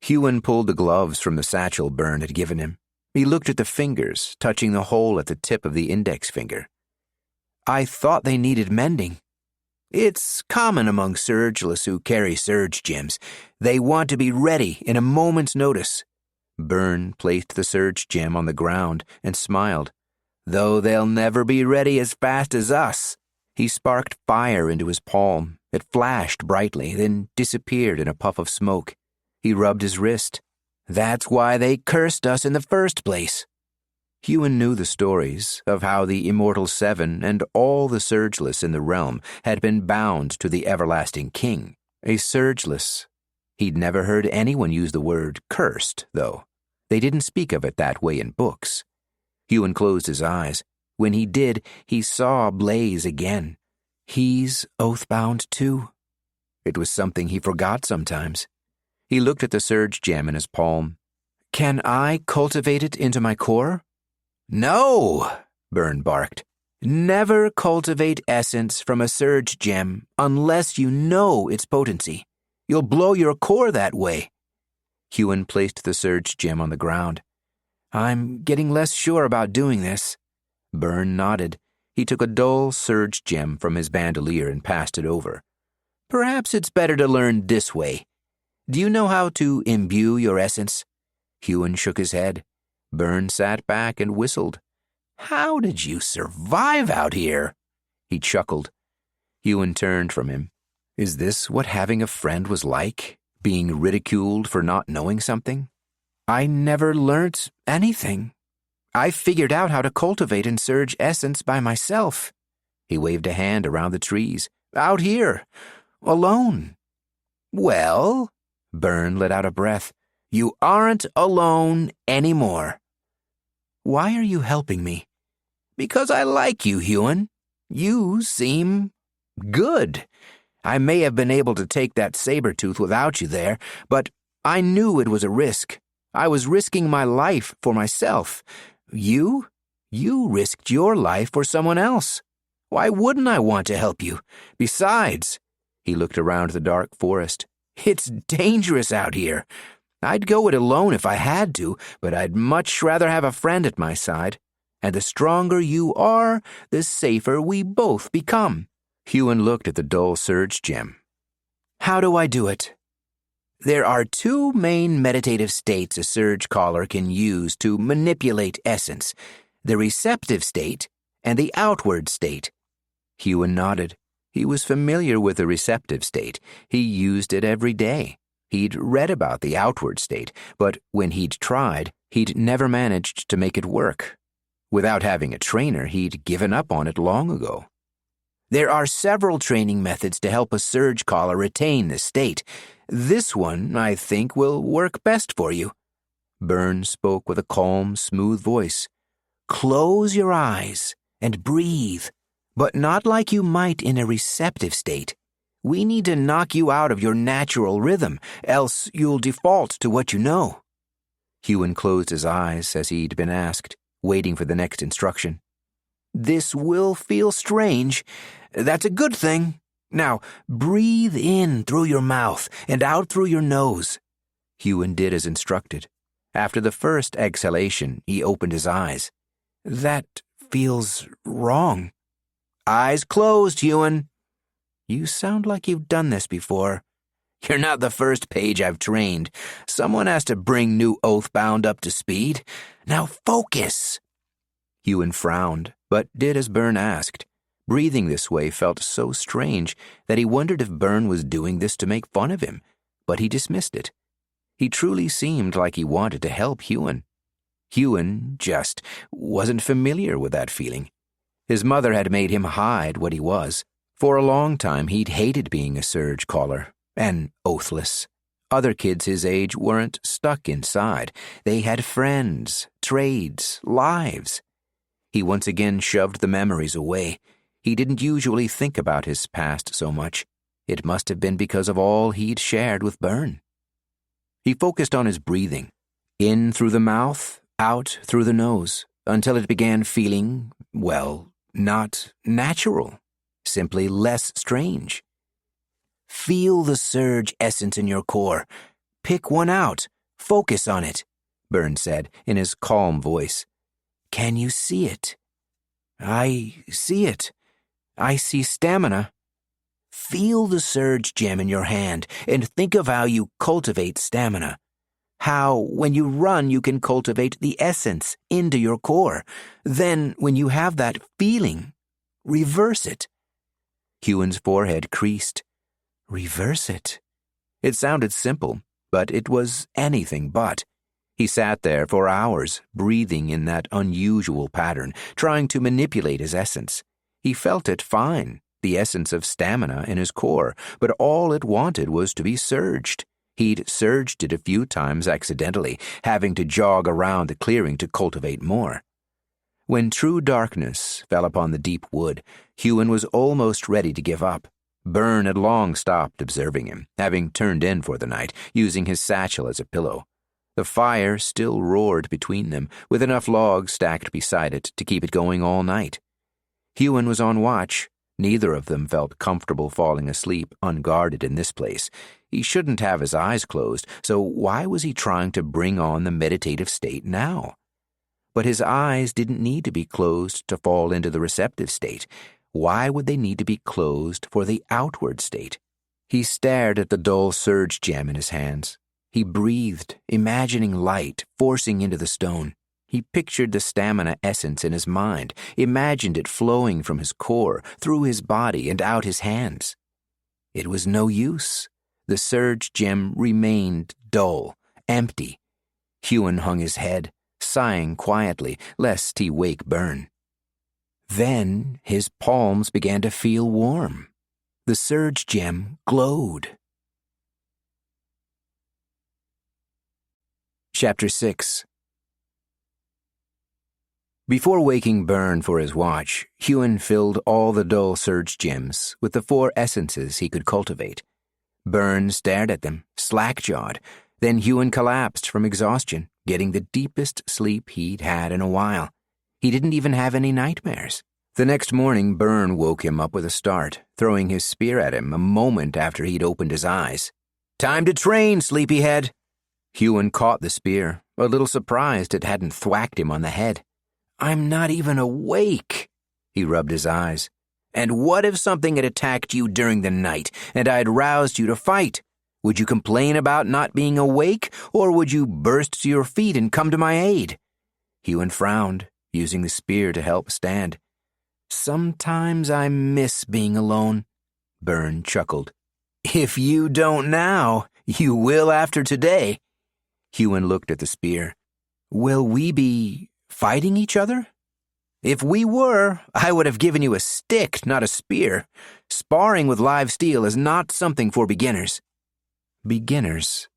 Huon pulled the gloves from the satchel Byrne had given him. He looked at the fingers, touching the hole at the tip of the index finger. I thought they needed mending. It's common among surgeless who carry surge gems. They want to be ready in a moment's notice. Byrne placed the surge gem on the ground and smiled. Though they'll never be ready as fast as us. He sparked fire into his palm. It flashed brightly, then disappeared in a puff of smoke. He rubbed his wrist. That's why they cursed us in the first place. Huon knew the stories of how the Immortal Seven and all the surgeless in the realm had been bound to the everlasting king, a surgeless. He'd never heard anyone use the word cursed, though. They didn't speak of it that way in books. Huon closed his eyes. When he did, he saw Blaze again. He's oathbound too. It was something he forgot sometimes. He looked at the surge gem in his palm. Can I cultivate it into my core? No, Byrne barked. Never cultivate essence from a surge gem unless you know its potency. You'll blow your core that way. Huon placed the surge gem on the ground. I'm getting less sure about doing this. Byrne nodded. He took a dull surge gem from his bandolier and passed it over. Perhaps it's better to learn this way. Do you know how to imbue your essence? Huon shook his head. Byrne sat back and whistled. How did you survive out here? He chuckled. Huon turned from him. Is this what having a friend was like? Being ridiculed for not knowing something? I never learnt anything. I figured out how to cultivate and surge essence by myself. He waved a hand around the trees. Out here. Alone. Well, Byrne let out a breath. You aren't alone anymore. Why are you helping me? Because I like you, Huon. You seem good. I may have been able to take that saber tooth without you there, but I knew it was a risk. I was risking my life for myself. You risked your life for someone else. Why wouldn't I want to help you? Besides, he looked around the dark forest. It's dangerous out here. I'd go it alone if I had to, but I'd much rather have a friend at my side. And the stronger you are, the safer we both become. Huon looked at the dull surge gem. How do I do it? There are two main meditative states a surgecaller can use to manipulate essence, the receptive state and the outward state. Huon nodded. He was familiar with the receptive state. He used it every day. He'd read about the outward state, but when he'd tried, he'd never managed to make it work. Without having a trainer, he'd given up on it long ago. There are several training methods to help a surgecaller retain the state. This one, I think, will work best for you. Byrne spoke with a calm, smooth voice. Close your eyes and breathe, but not like you might in a receptive state. We need to knock you out of your natural rhythm, else you'll default to what you know. Huon closed his eyes as he'd been asked, waiting for the next instruction. This will feel strange. That's a good thing. Now, breathe in through your mouth and out through your nose. Huon did as instructed. After the first exhalation, he opened his eyes. That feels wrong. Eyes closed, Huon. You sound like you've done this before. You're not the first page I've trained. Someone has to bring new Oathbound up to speed. Now focus. Huon frowned, but did as Byrne asked. Breathing this way felt so strange that he wondered if Byrne was doing this to make fun of him, but he dismissed it. He truly seemed like he wanted to help Huon. Huon just wasn't familiar with that feeling. His mother had made him hide what he was. For a long time, he'd hated being a surgecaller, and Oathless. Other kids his age weren't stuck inside. They had friends, trades, lives. He once again shoved the memories away. He didn't usually think about his past so much. It must have been because of all he'd shared with Byrne. He focused on his breathing, in through the mouth, out through the nose, until it began feeling, well, not natural. Simply less strange. Feel the surge essence in your core. Pick one out. Focus on it. Byrne said in his calm voice. "Can you see it?" "I see it. I see stamina." "Feel the surge gem in your hand and think of how you cultivate stamina. How, when you run, you can cultivate the essence into your core. Then, when you have that feeling, reverse it." Huon's forehead creased. Reverse it? It sounded simple, but it was anything but. He sat there for hours, breathing in that unusual pattern, trying to manipulate his essence. He felt it fine, the essence of stamina in his core, but all it wanted was to be surged. He'd surged it a few times accidentally, having to jog around the clearing to cultivate more. When true darkness fell upon the deep wood, Huon was almost ready to give up. Byrne had long stopped observing him, having turned in for the night, using his satchel as a pillow. The fire still roared between them, with enough logs stacked beside it to keep it going all night. Huon was on watch. Neither of them felt comfortable falling asleep unguarded in this place. He shouldn't have his eyes closed, so why was he trying to bring on the meditative state now? But his eyes didn't need to be closed to fall into the receptive state. Why would they need to be closed for the outward state? He stared at the dull surge gem in his hands. He breathed, imagining light forcing into the stone. He pictured the stamina essence in his mind, imagined it flowing from his core, through his body and out his hands. It was no use. The surge gem remained dull, empty. Huon hung his head, sighing quietly, lest he wake Byrne. Then his palms began to feel warm. The surge gem glowed. Chapter 6. Before waking Byrne for his watch, Huon filled all the dull surge gems with the 4 essences he could cultivate. Byrne stared at them, slack-jawed. Then Huon collapsed from exhaustion, getting the deepest sleep he'd had in a while. He didn't even have any nightmares. The next morning, Byrne woke him up with a start, throwing his spear at him a moment after he'd opened his eyes. "Time to train, sleepyhead!" Huon caught the spear, a little surprised it hadn't thwacked him on the head. "I'm not even awake." He rubbed his eyes. "And what if something had attacked you during the night, and I'd roused you to fight? Would you complain about not being awake, or would you burst to your feet and come to my aid?" Huon frowned, using the spear to help stand. "Sometimes I miss being alone," Byrne chuckled. "If you don't now, you will after today." Huon looked at the spear. "Will we be fighting each other?" "If we were, I would have given you a stick, not a spear. Sparring with live steel is not something for beginners." Beginners.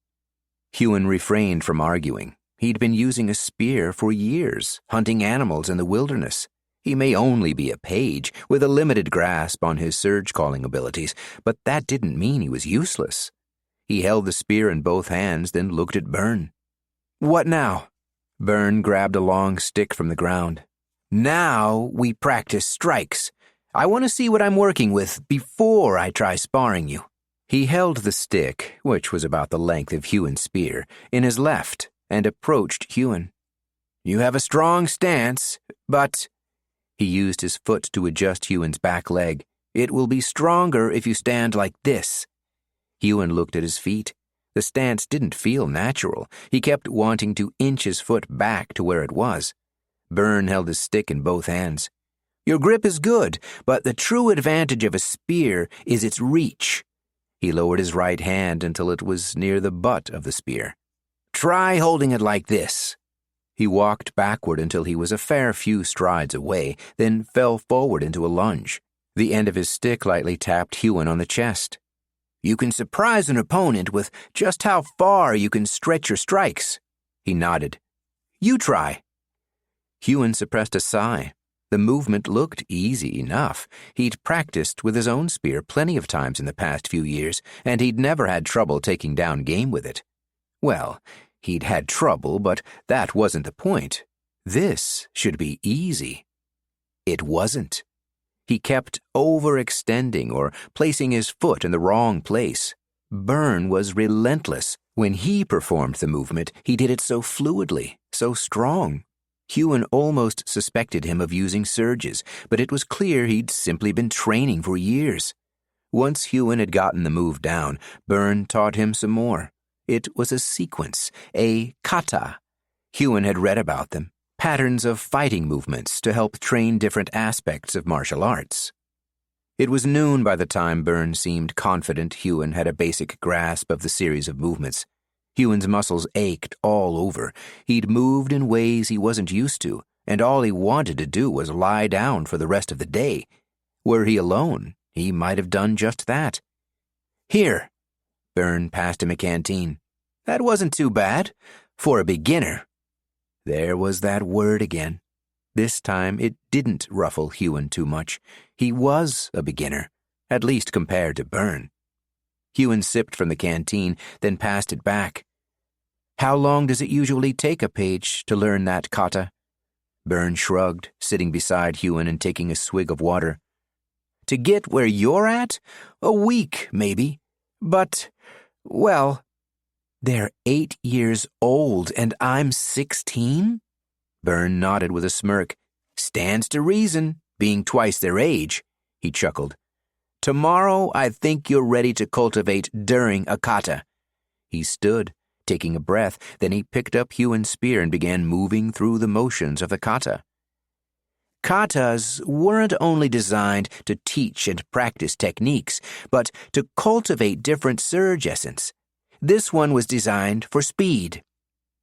Huon refrained from arguing. He'd been using a spear for years, hunting animals in the wilderness. He may only be a page, with a limited grasp on his surge-calling abilities, but that didn't mean he was useless. He held the spear in both hands, then looked at Byrne. "What now?" Byrne grabbed a long stick from the ground. "Now we practice strikes. I want to see what I'm working with before I try sparring you." He held the stick, which was about the length of Huon's spear, in his left and approached Huon. "You have a strong stance, but—" He used his foot to adjust Huon's back leg. "It will be stronger if you stand like this." Huon looked at his feet. The stance didn't feel natural. He kept wanting to inch his foot back to where it was. Byrne held his stick in both hands. "Your grip is good, but the true advantage of a spear is its reach." He lowered his right hand until it was near the butt of the spear. "Try holding it like this." He walked backward until he was a fair few strides away, then fell forward into a lunge. The end of his stick lightly tapped Huon on the chest. "You can surprise an opponent with just how far you can stretch your strikes." He nodded. "You try." Huon suppressed a sigh. The movement looked easy enough. He'd practiced with his own spear plenty of times in the past few years, and he'd never had trouble taking down game with it. Well, he'd had trouble, but that wasn't the point. This should be easy. It wasn't. He kept overextending or placing his foot in the wrong place. Byrne was relentless. When he performed the movement, he did it so fluidly, so strong. Huon almost suspected him of using surges, but it was clear he'd simply been training for years. Once Huon had gotten the move down, Byrne taught him some more. It was a sequence, a kata. Huon had read about them, patterns of fighting movements to help train different aspects of martial arts. It was noon by the time Byrne seemed confident Huon had a basic grasp of the series of movements. Huon's muscles ached all over. He'd moved in ways he wasn't used to, and all he wanted to do was lie down for the rest of the day. Were he alone, he might have done just that. "Here." Byrne passed him a canteen. "That wasn't too bad. For a beginner." There was that word again. This time it didn't ruffle Huon too much. He was a beginner, at least compared to Byrne. Huon sipped from the canteen, then passed it back. "How long does it usually take a page to learn that kata?" Byrne shrugged, sitting beside Huon and taking a swig of water. "To get where you're at? A week, maybe. But, well, they're 8 years old and I'm 16? Byrne nodded with a smirk. "Stands to reason, being twice their age," he chuckled. "Tomorrow I think you're ready to cultivate during a kata." He stood, taking a breath, then he picked up Huon's spear and began moving through the motions of the kata. Katas weren't only designed to teach and practice techniques, but to cultivate different surge essence. This one was designed for speed.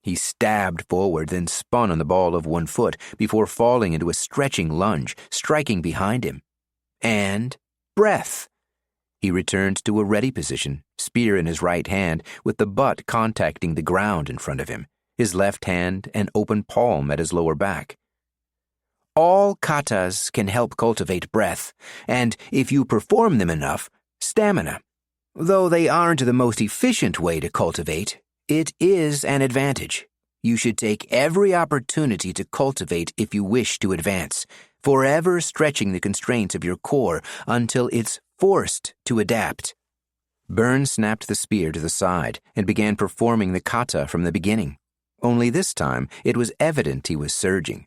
He stabbed forward, then spun on the ball of one foot before falling into a stretching lunge, striking behind him. And breath. He returned to a ready position, spear in his right hand, with the butt contacting the ground in front of him, his left hand an open palm at his lower back. All katas can help cultivate breath, and if you perform them enough, stamina. Though they aren't the most efficient way to cultivate, it is an advantage. You should take every opportunity to cultivate if you wish to advance, forever stretching the constraints of your core until it's forced to adapt. Byrne snapped the spear to the side and began performing the kata from the beginning. Only this time it was evident he was surging.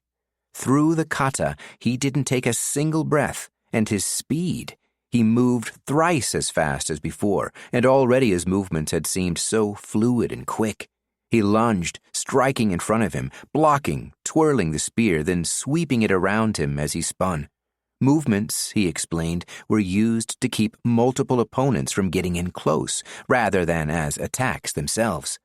Through the kata, he didn't take a single breath, and his speed. He moved thrice as fast as before, and already his movements had seemed so fluid and quick. He lunged, striking in front of him, blocking, twirling the spear, then sweeping it around him as he spun. Movements, he explained, were used to keep multiple opponents from getting in close, rather than as attacks themselves.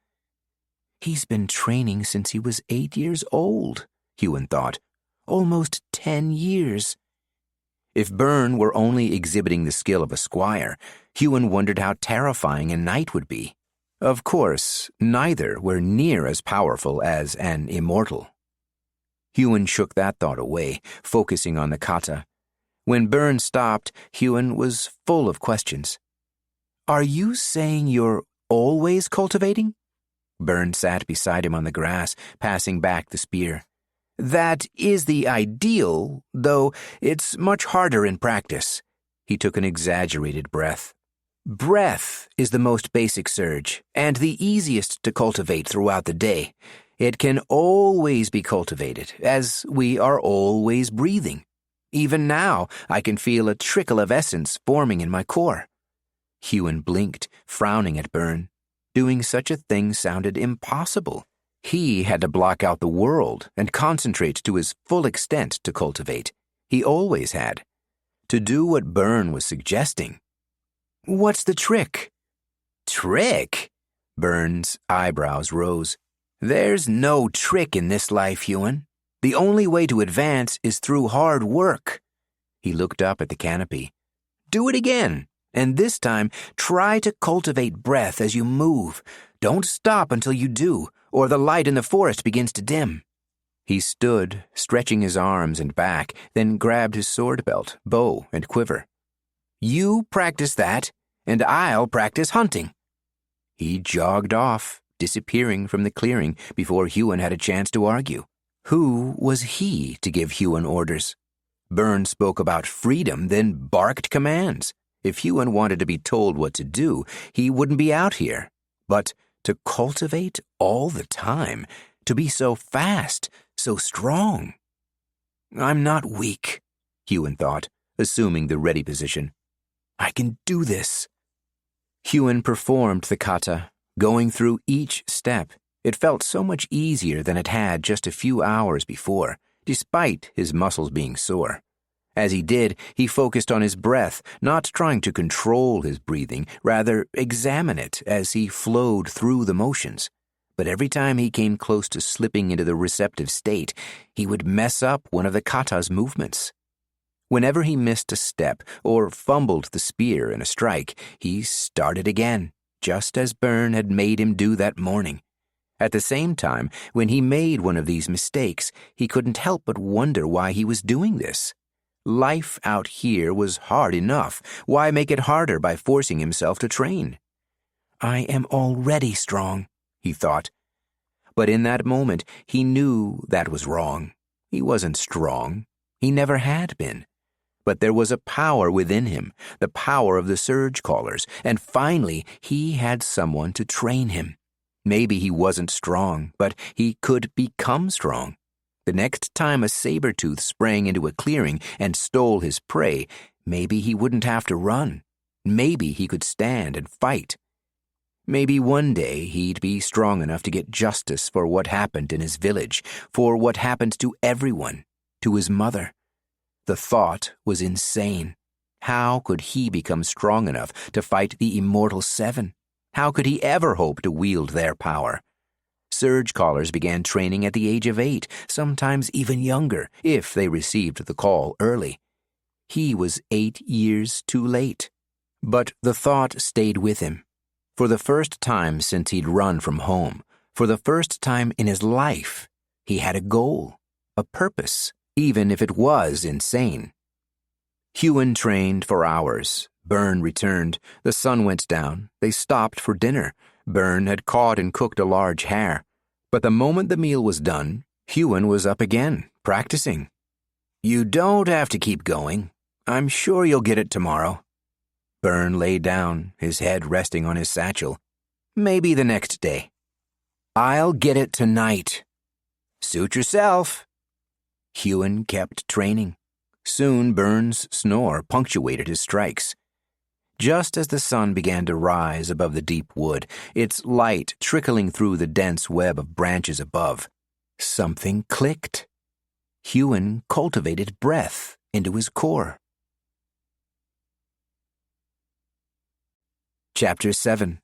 He's been training since he was 8 years old, Huon thought. Almost 10 years. If Byrne were only exhibiting the skill of a squire, Huon wondered how terrifying a knight would be. Of course, neither were near as powerful as an immortal. Huon shook that thought away, focusing on the kata. When Byrne stopped, Huon was full of questions. "Are you saying you're always cultivating?" Byrne sat beside him on the grass, passing back the spear. "That is the ideal, though it's much harder in practice." He took an exaggerated breath. "Breath is the most basic surge, and the easiest to cultivate throughout the day. It can always be cultivated, as we are always breathing. Even now, I can feel a trickle of essence forming in my core." Huon blinked, frowning at Byrne. Doing such a thing sounded impossible. He had to block out the world and concentrate to his full extent to cultivate. He always had. To do what Byrne was suggesting. "What's the trick?" "Trick?" Byrne's eyebrows rose. "There's no trick in this life, Huon. The only way to advance is through hard work." He looked up at the canopy. "Do it again, and this time try to cultivate breath as you move. Don't stop until you do, or the light in the forest begins to dim." He stood, stretching his arms and back, then grabbed his sword belt, bow, and quiver. "You practice that, and I'll practice hunting." He jogged off, disappearing from the clearing before Huon had a chance to argue. Who was he to give Huon orders? Byrne spoke about freedom, then barked commands. If Huon wanted to be told what to do, he wouldn't be out here. But to cultivate all the time, to be so fast, so strong. I'm not weak, Huon thought, assuming the ready position. I can do this. Huon performed the kata, going through each step. It felt so much easier than it had just a few hours before, despite his muscles being sore. As he did, he focused on his breath, not trying to control his breathing, rather examine it as he flowed through the motions. But every time he came close to slipping into the receptive state, he would mess up one of the kata's movements. Whenever he missed a step or fumbled the spear in a strike, he started again, just as Byrne had made him do that morning. At the same time, when he made one of these mistakes, he couldn't help but wonder why he was doing this. Life out here was hard enough. Why make it harder by forcing himself to train? I am already strong, he thought. But in that moment, he knew that was wrong. He wasn't strong. He never had been. But there was a power within him, the power of the Surgecallers, and finally he had someone to train him. Maybe he wasn't strong, but he could become strong. The next time a saber-tooth sprang into a clearing and stole his prey, maybe he wouldn't have to run. Maybe he could stand and fight. Maybe one day he'd be strong enough to get justice for what happened in his village, for what happened to everyone, to his mother. The thought was insane. How could he become strong enough to fight the Immortal Seven? How could he ever hope to wield their power? Surgecallers began training at the age of 8, sometimes even younger, if they received the call early. He was 8 years too late. But the thought stayed with him. For the first time since he'd run from home, for the first time in his life, he had a goal, a purpose, even if it was insane. Huon trained for hours. Byrne returned. The sun went down. They stopped for dinner. Byrne had caught and cooked a large hare. But the moment the meal was done, Huon was up again, practicing. You don't have to keep going. I'm sure you'll get it tomorrow. Byrne lay down, his head resting on his satchel. Maybe the next day. I'll get it tonight. Suit yourself. Huon kept training. Soon Byrne's snore punctuated his strikes. Just as the sun began to rise above the deep wood, its light trickling through the dense web of branches above, something clicked. Huon cultivated breath into his core. Chapter 7.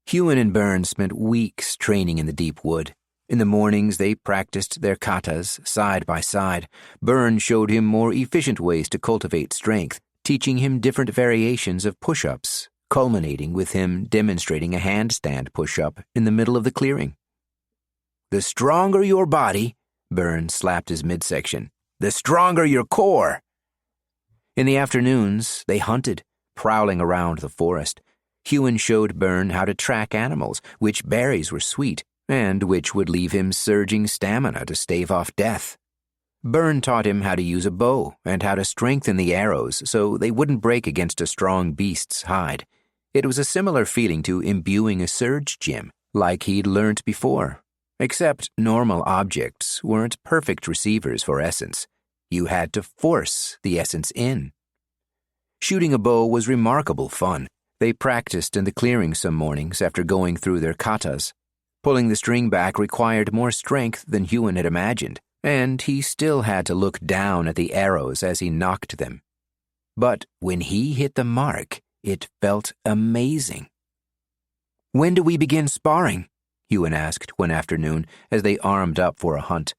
Huon and Byrne spent weeks training in the deep wood. In the mornings, they practiced their katas side by side. Byrne showed him more efficient ways to cultivate strength, teaching him different variations of push-ups, culminating with him demonstrating a handstand push-up in the middle of the clearing. The stronger your body, Byrne slapped his midsection, the stronger your core. In the afternoons, they hunted, prowling around the forest. Huon showed Byrne how to track animals, which berries were sweet, and which would leave him surging stamina to stave off death. Byrne taught him how to use a bow and how to strengthen the arrows so they wouldn't break against a strong beast's hide. It was a similar feeling to imbuing a surge gem, like he'd learnt before. Except normal objects weren't perfect receivers for essence. You had to force the essence in. Shooting a bow was remarkable fun. They practiced in the clearing some mornings after going through their katas. Pulling the string back required more strength than Huon had imagined, and he still had to look down at the arrows as he nocked them. But when he hit the mark, it felt amazing. When do we begin sparring? Huon asked one afternoon as they armed up for a hunt.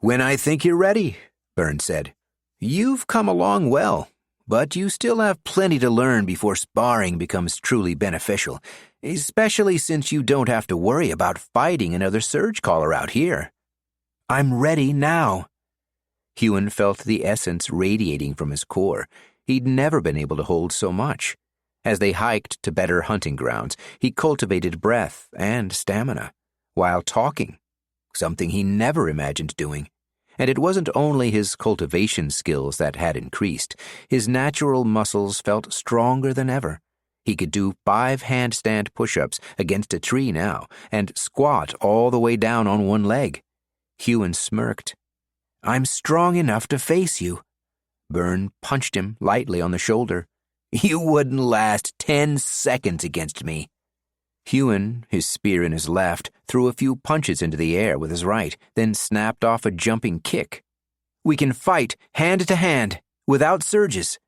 When I think you're ready, Byrne said. You've come along well, but you still have plenty to learn before sparring becomes truly beneficial, especially since you don't have to worry about fighting another Surgecaller out here. I'm ready now. Huon felt the essence radiating from his core. He'd never been able to hold so much. As they hiked to better hunting grounds, he cultivated breath and stamina, while talking, something he never imagined doing. And it wasn't only his cultivation skills that had increased. His natural muscles felt stronger than ever. He could do 5 handstand push-ups against a tree now and squat all the way down on one leg. Huon smirked. "I'm strong enough to face you." Byrne punched him lightly on the shoulder. "You wouldn't last 10 seconds against me." Huon, his spear in his left, threw a few punches into the air with his right, then snapped off a jumping kick. "We can fight hand to hand, without surges."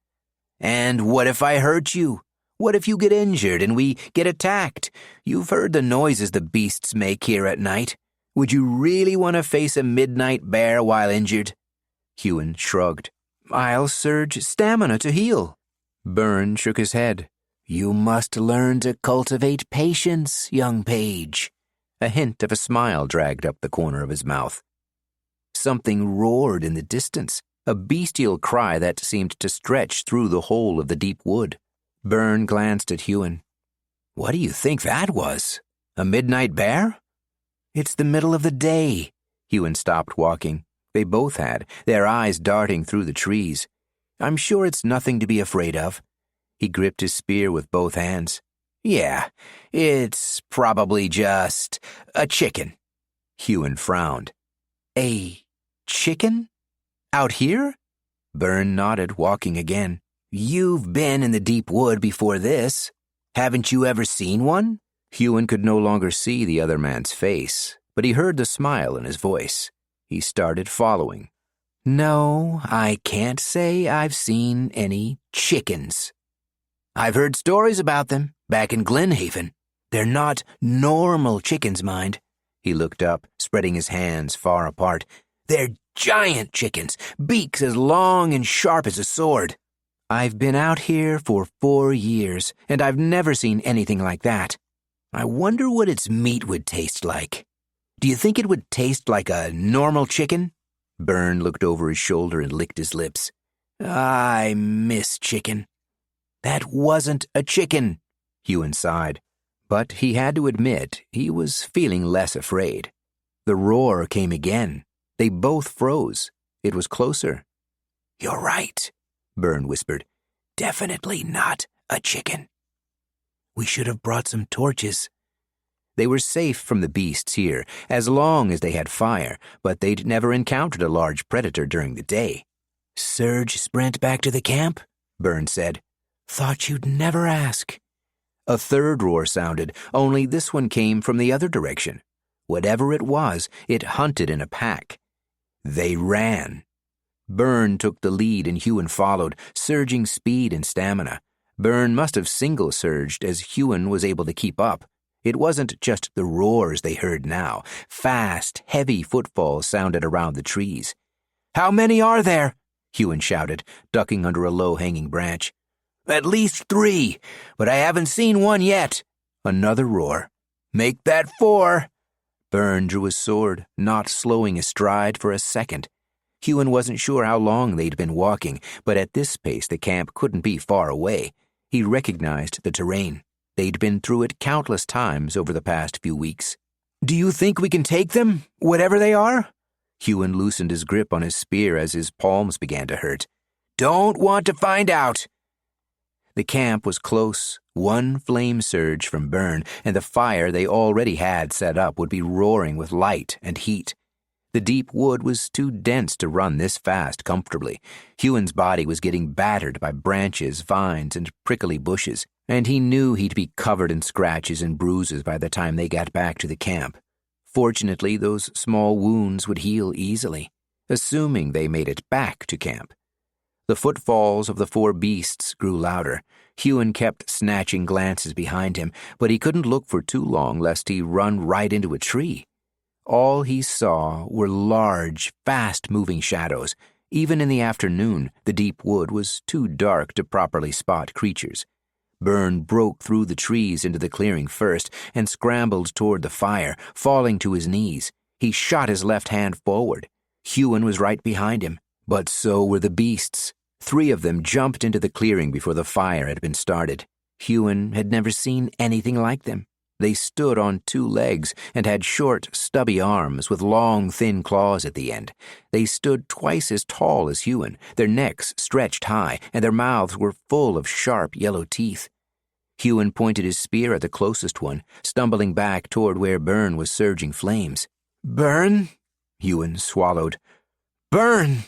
"And what if I hurt you? What if you get injured and we get attacked? You've heard the noises the beasts make here at night. Would you really want to face a midnight bear while injured?" Huon shrugged. "I'll surge stamina to heal." Byrne shook his head. "You must learn to cultivate patience, young page." A hint of a smile dragged up the corner of his mouth. Something roared in the distance, a bestial cry that seemed to stretch through the whole of the deep wood. Byrne glanced at Huon. "What do you think that was? A midnight bear?" "It's the middle of the day." Huon stopped walking. They both had, their eyes darting through the trees. "I'm sure it's nothing to be afraid of." He gripped his spear with both hands. "Yeah, it's probably just a chicken." Huon frowned. "A chicken? Out here?" Byrne nodded, walking again. "You've been in the deep wood before this. Haven't you ever seen one?" Huon could no longer see the other man's face, but he heard the smile in his voice. He started following. "No, I can't say I've seen any chickens. I've heard stories about them back in Glenhaven. They're not normal chickens, mind." He looked up, spreading his hands far apart. "They're giant chickens, beaks as long and sharp as a sword. I've been out here for 4 years, and I've never seen anything like that. I wonder what its meat would taste like. Do you think it would taste like a normal chicken?" Byrne looked over his shoulder and licked his lips. "I miss chicken." "That wasn't a chicken," Huon sighed. But he had to admit he was feeling less afraid. The roar came again. They both froze. It was closer. "You're right," Byrne whispered. "Definitely not a chicken. We should have brought some torches." They were safe from the beasts here, as long as they had fire, but they'd never encountered a large predator during the day. "Surge sprint back to the camp?" Byrne said. "Thought you'd never ask." A third roar sounded, only this one came from the other direction. Whatever it was, it hunted in a pack. They ran. Byrne took the lead and Huon followed, surging speed and stamina. Byrne must have single-surged as Huon was able to keep up. It wasn't just the roars they heard now. Fast, heavy footfalls sounded around the trees. "How many are there?" Huon shouted, ducking under a low-hanging branch. "At least 3, but I haven't seen one yet." Another roar. "Make that 4. Byrne drew his sword, not slowing his stride for a second. Huon wasn't sure how long they'd been walking, but at this pace the camp couldn't be far away. He recognized the terrain. They'd been through it countless times over the past few weeks. "Do you think we can take them, whatever they are?" Huon loosened his grip on his spear as his palms began to hurt. "Don't want to find out." The camp was close, one flame surge from Byrne, and the fire they already had set up would be roaring with light and heat. The deep wood was too dense to run this fast comfortably. Huon's body was getting battered by branches, vines, and prickly bushes, and he knew he'd be covered in scratches and bruises by the time they got back to the camp. Fortunately, those small wounds would heal easily, assuming they made it back to camp. The footfalls of the 4 beasts grew louder. Huon kept snatching glances behind him, but he couldn't look for too long lest he run right into a tree. All he saw were large, fast-moving shadows. Even in the afternoon, the deep wood was too dark to properly spot creatures. Byrne broke through the trees into the clearing first and scrambled toward the fire, falling to his knees. He shot his left hand forward. Huon was right behind him, but so were the beasts. 3 of them jumped into the clearing before the fire had been started. Huon had never seen anything like them. They stood on two legs and had short, stubby arms with long, thin claws at the end. They stood twice as tall as Huon, their necks stretched high, and their mouths were full of sharp yellow teeth. Huon pointed his spear at the closest one, stumbling back toward where Byrne was surging flames. "Byrne?" Huon swallowed. "Byrne!"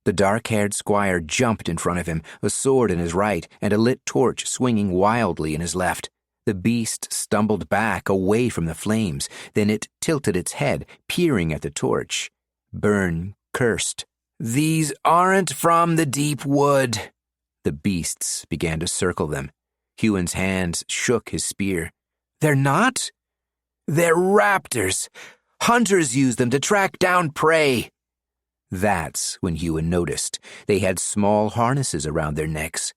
The dark-haired squire jumped in front of him, a sword in his right and a lit torch swinging wildly in his left. The beast stumbled back away from the flames, then it tilted its head, peering at the torch. Byrne cursed. "These aren't from the deep wood." The beasts began to circle them. Huon's hands shook his spear. "They're not? They're raptors. Hunters use them to track down prey." That's when Huon noticed. They had small harnesses around their necks.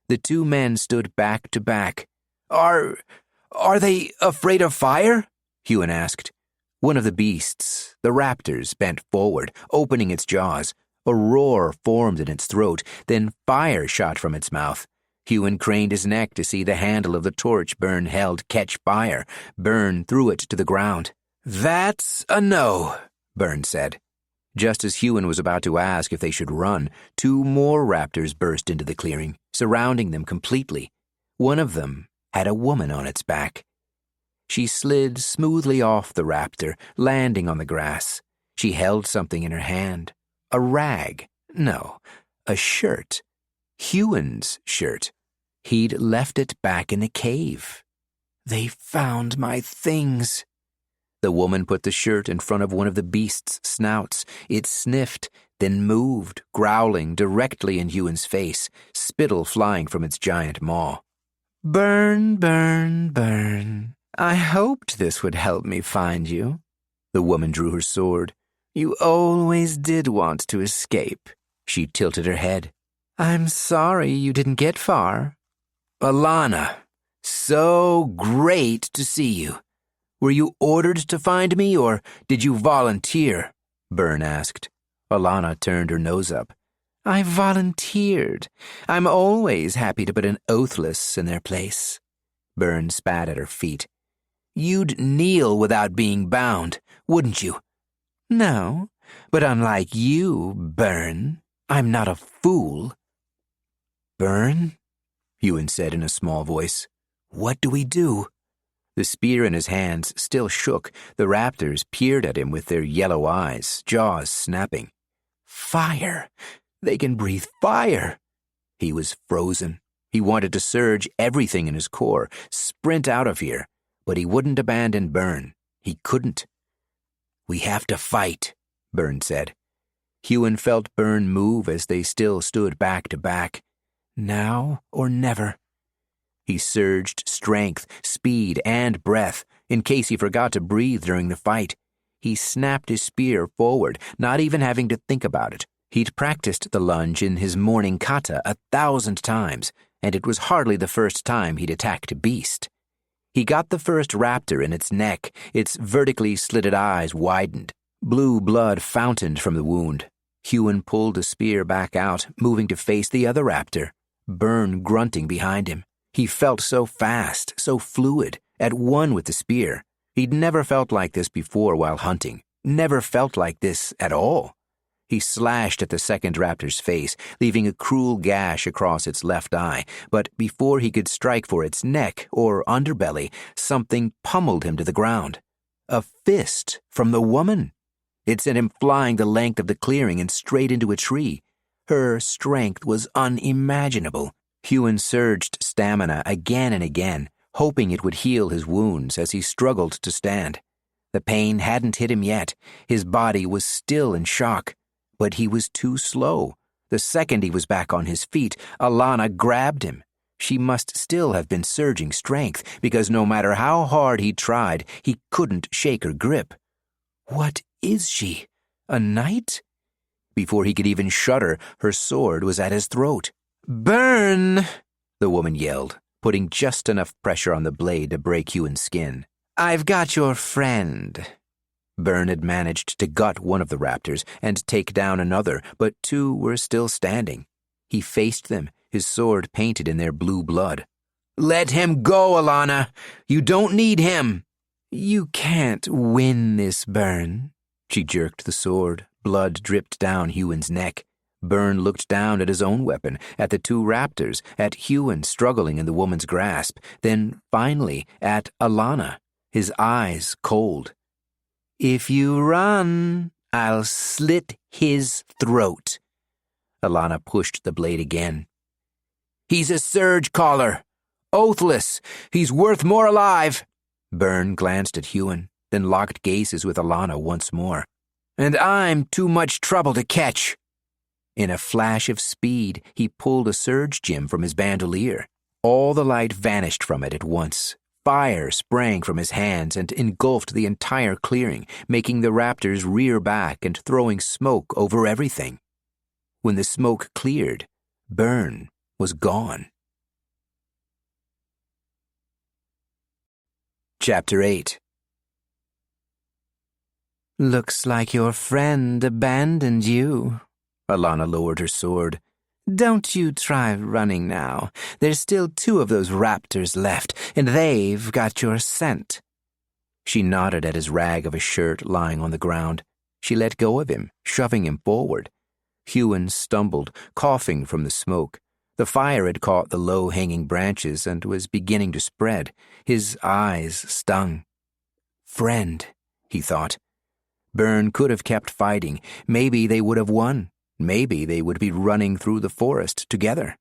The two men stood back to back. Are they afraid of fire?" Huon asked. One of the beasts, the raptors, bent forward, opening its jaws. A roar formed in its throat, then fire shot from its mouth. Huon craned his neck to see the handle of the torch Byrne held catch fire. Byrne threw it to the ground. "That's a no," Byrne said. Just as Huon was about to ask if they should run, two more raptors burst into the clearing, surrounding them completely. One of them had a woman on its back. She slid smoothly off the raptor, landing on the grass. She held something in her hand. A rag. No, a shirt. Huon's shirt. He'd left it back in the cave. "They found my things." The woman put the shirt in front of one of the beast's snouts. It sniffed, then moved, growling directly in Huon's face, spittle flying from its giant maw. "Byrne, Byrne, Byrne. I hoped this would help me find you." The woman drew her sword. "You always did want to escape." She tilted her head. "I'm sorry you didn't get far." "Alana, so great to see you. Were you ordered to find me, or did you volunteer?" Byrne asked. Alana turned her nose up. "I volunteered. I'm always happy to put an Oathless in their place." Byrne spat at her feet. "You'd kneel without being bound, wouldn't you?" "No, but unlike you, Byrne, I'm not a fool." "Byrne?" Huon said in a small voice. "What do we do?" The spear in his hands still shook. The raptors peered at him with their yellow eyes, jaws snapping. "Fire! They can breathe fire!" He was frozen. He wanted to surge everything in his core, sprint out of here, but he wouldn't abandon Byrne. He couldn't. "We have to fight," Byrne said. Huon felt Byrne move as they still stood back to back. Now or never. He surged strength, speed, and breath, in case he forgot to breathe during the fight. He snapped his spear forward, not even having to think about it. He'd practiced the lunge in his morning kata 1,000 times, and it was hardly the first time he'd attacked a beast. He got the first raptor in its neck, its vertically slitted eyes widened. Blue blood fountained from the wound. Huon pulled a spear back out, moving to face the other raptor, Byrne grunting behind him. He felt so fast, so fluid, at one with the spear. He'd never felt like this before while hunting, never felt like this at all. He slashed at the second raptor's face, leaving a cruel gash across its left eye, but before he could strike for its neck or underbelly, something pummeled him to the ground. A fist from the woman. It sent him flying the length of the clearing and straight into a tree. Her strength was unimaginable. Huon surged stamina again and again, hoping it would heal his wounds as he struggled to stand. The pain hadn't hit him yet. His body was still in shock. But he was too slow. The second he was back on his feet, Alana grabbed him. She must still have been surging strength, because no matter how hard he tried, he couldn't shake her grip. What is she? A knight? Before he could even shudder, her sword was at his throat. "Byrne!" the woman yelled, putting just enough pressure on the blade to break Huon's skin. "I've got your friend." Byrne had managed to gut one of the raptors and take down another, but two were still standing. He faced them, his sword painted in their blue blood. Let him go, Alana. You don't need him. You can't win this, Byrne. She jerked the sword. Blood dripped down Huon's neck. Byrne looked down at his own weapon, at the two raptors, at Huon struggling in the woman's grasp, then finally at Alana, his eyes cold. If you run, I'll slit his throat. Alana pushed the blade again. He's a Surgecaller. Oathless. He's worth more alive. Byrne glanced at Huon, then locked gazes with Alana once more. And I'm too much trouble to catch. In a flash of speed, he pulled a surge gem from his bandolier. All the light vanished from it at once. Fire sprang from his hands and engulfed the entire clearing, making the raptors rear back and throwing smoke over everything. When the smoke cleared, Byrne was gone. Chapter 8. Looks like your friend abandoned you. Alana lowered her sword. Don't you try running now. There's still 2 of those raptors left, and they've got your scent. She nodded at his rag of a shirt lying on the ground. She let go of him, shoving him forward. Huon stumbled, coughing from the smoke. The fire had caught the low-hanging branches and was beginning to spread. His eyes stung. Friend, he thought. Byrne could have kept fighting. Maybe they would have won. Maybe they would be running through the forest together.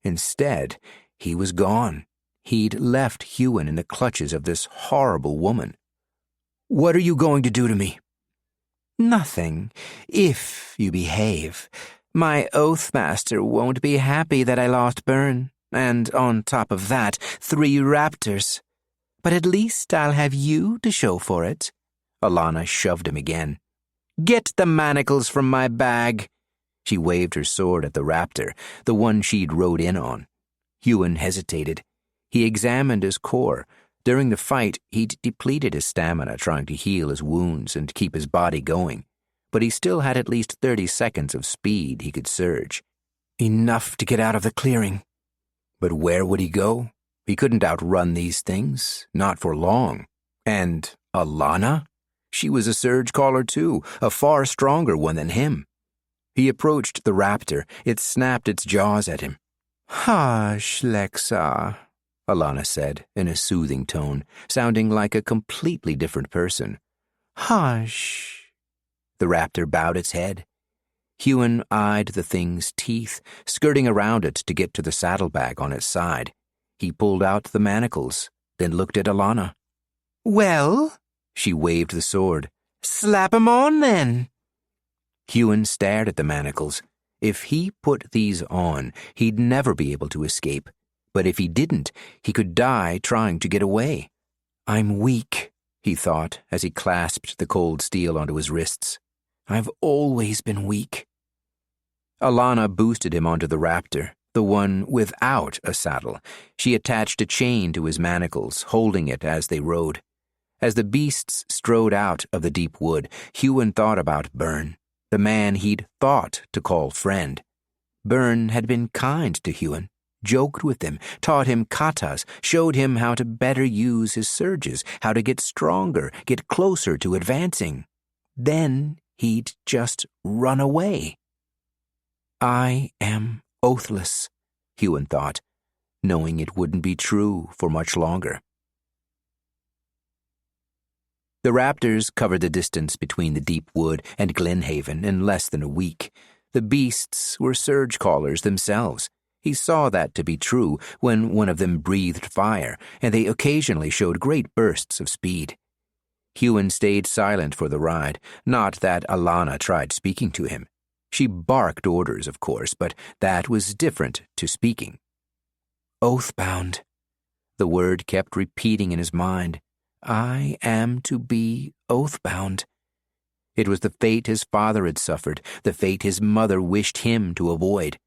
Instead, he was gone. He'd left Huon in the clutches of this horrible woman. What are you going to do to me? Nothing, if you behave. My Oathmaster won't be happy that I lost Byrne, and on top of that, 3 raptors. But at least I'll have you to show for it. Alana shoved him again. Get the manacles from my bag. She waved her sword at the raptor, the one she'd rode in on. Huon hesitated. He examined his core. During the fight, he'd depleted his stamina trying to heal his wounds and keep his body going. But he still had at least 30 seconds of speed he could surge. Enough to get out of the clearing. But where would he go? He couldn't outrun these things, not for long. And Alana? She was a Surgecaller too, a far stronger one than him. He approached the raptor. It snapped its jaws at him. Hush, Lexa, Alana said in a soothing tone, sounding like a completely different person. Hush. The raptor bowed its head. Huon eyed the thing's teeth, skirting around it to get to the saddlebag on its side. He pulled out the manacles, then looked at Alana. Well? She waved the sword. Slap 'em on, then. Huon stared at the manacles. If he put these on, he'd never be able to escape. But if he didn't, he could die trying to get away. I'm weak, he thought as he clasped the cold steel onto his wrists. I've always been weak. Alana boosted him onto the raptor, the one without a saddle. She attached a chain to his manacles, holding it as they rode. As the beasts strode out of the deep wood, Huon thought about Byrne, the man he'd thought to call friend. Byrne had been kind to Huon, joked with him, taught him katas, showed him how to better use his surges, how to get stronger, get closer to advancing. Then he'd just run away. I am Oathless, Huon thought, knowing it wouldn't be true for much longer. The raptors covered the distance between the deep wood and Glenhaven in less than a week. The beasts were Surgecallers themselves. He saw that to be true when one of them breathed fire, and they occasionally showed great bursts of speed. Huon stayed silent for the ride, not that Alana tried speaking to him. She barked orders, of course, but that was different to speaking. Oathbound. The word kept repeating in his mind. I am to be oathbound. It was the fate his father had suffered, the fate his mother wished him to avoid.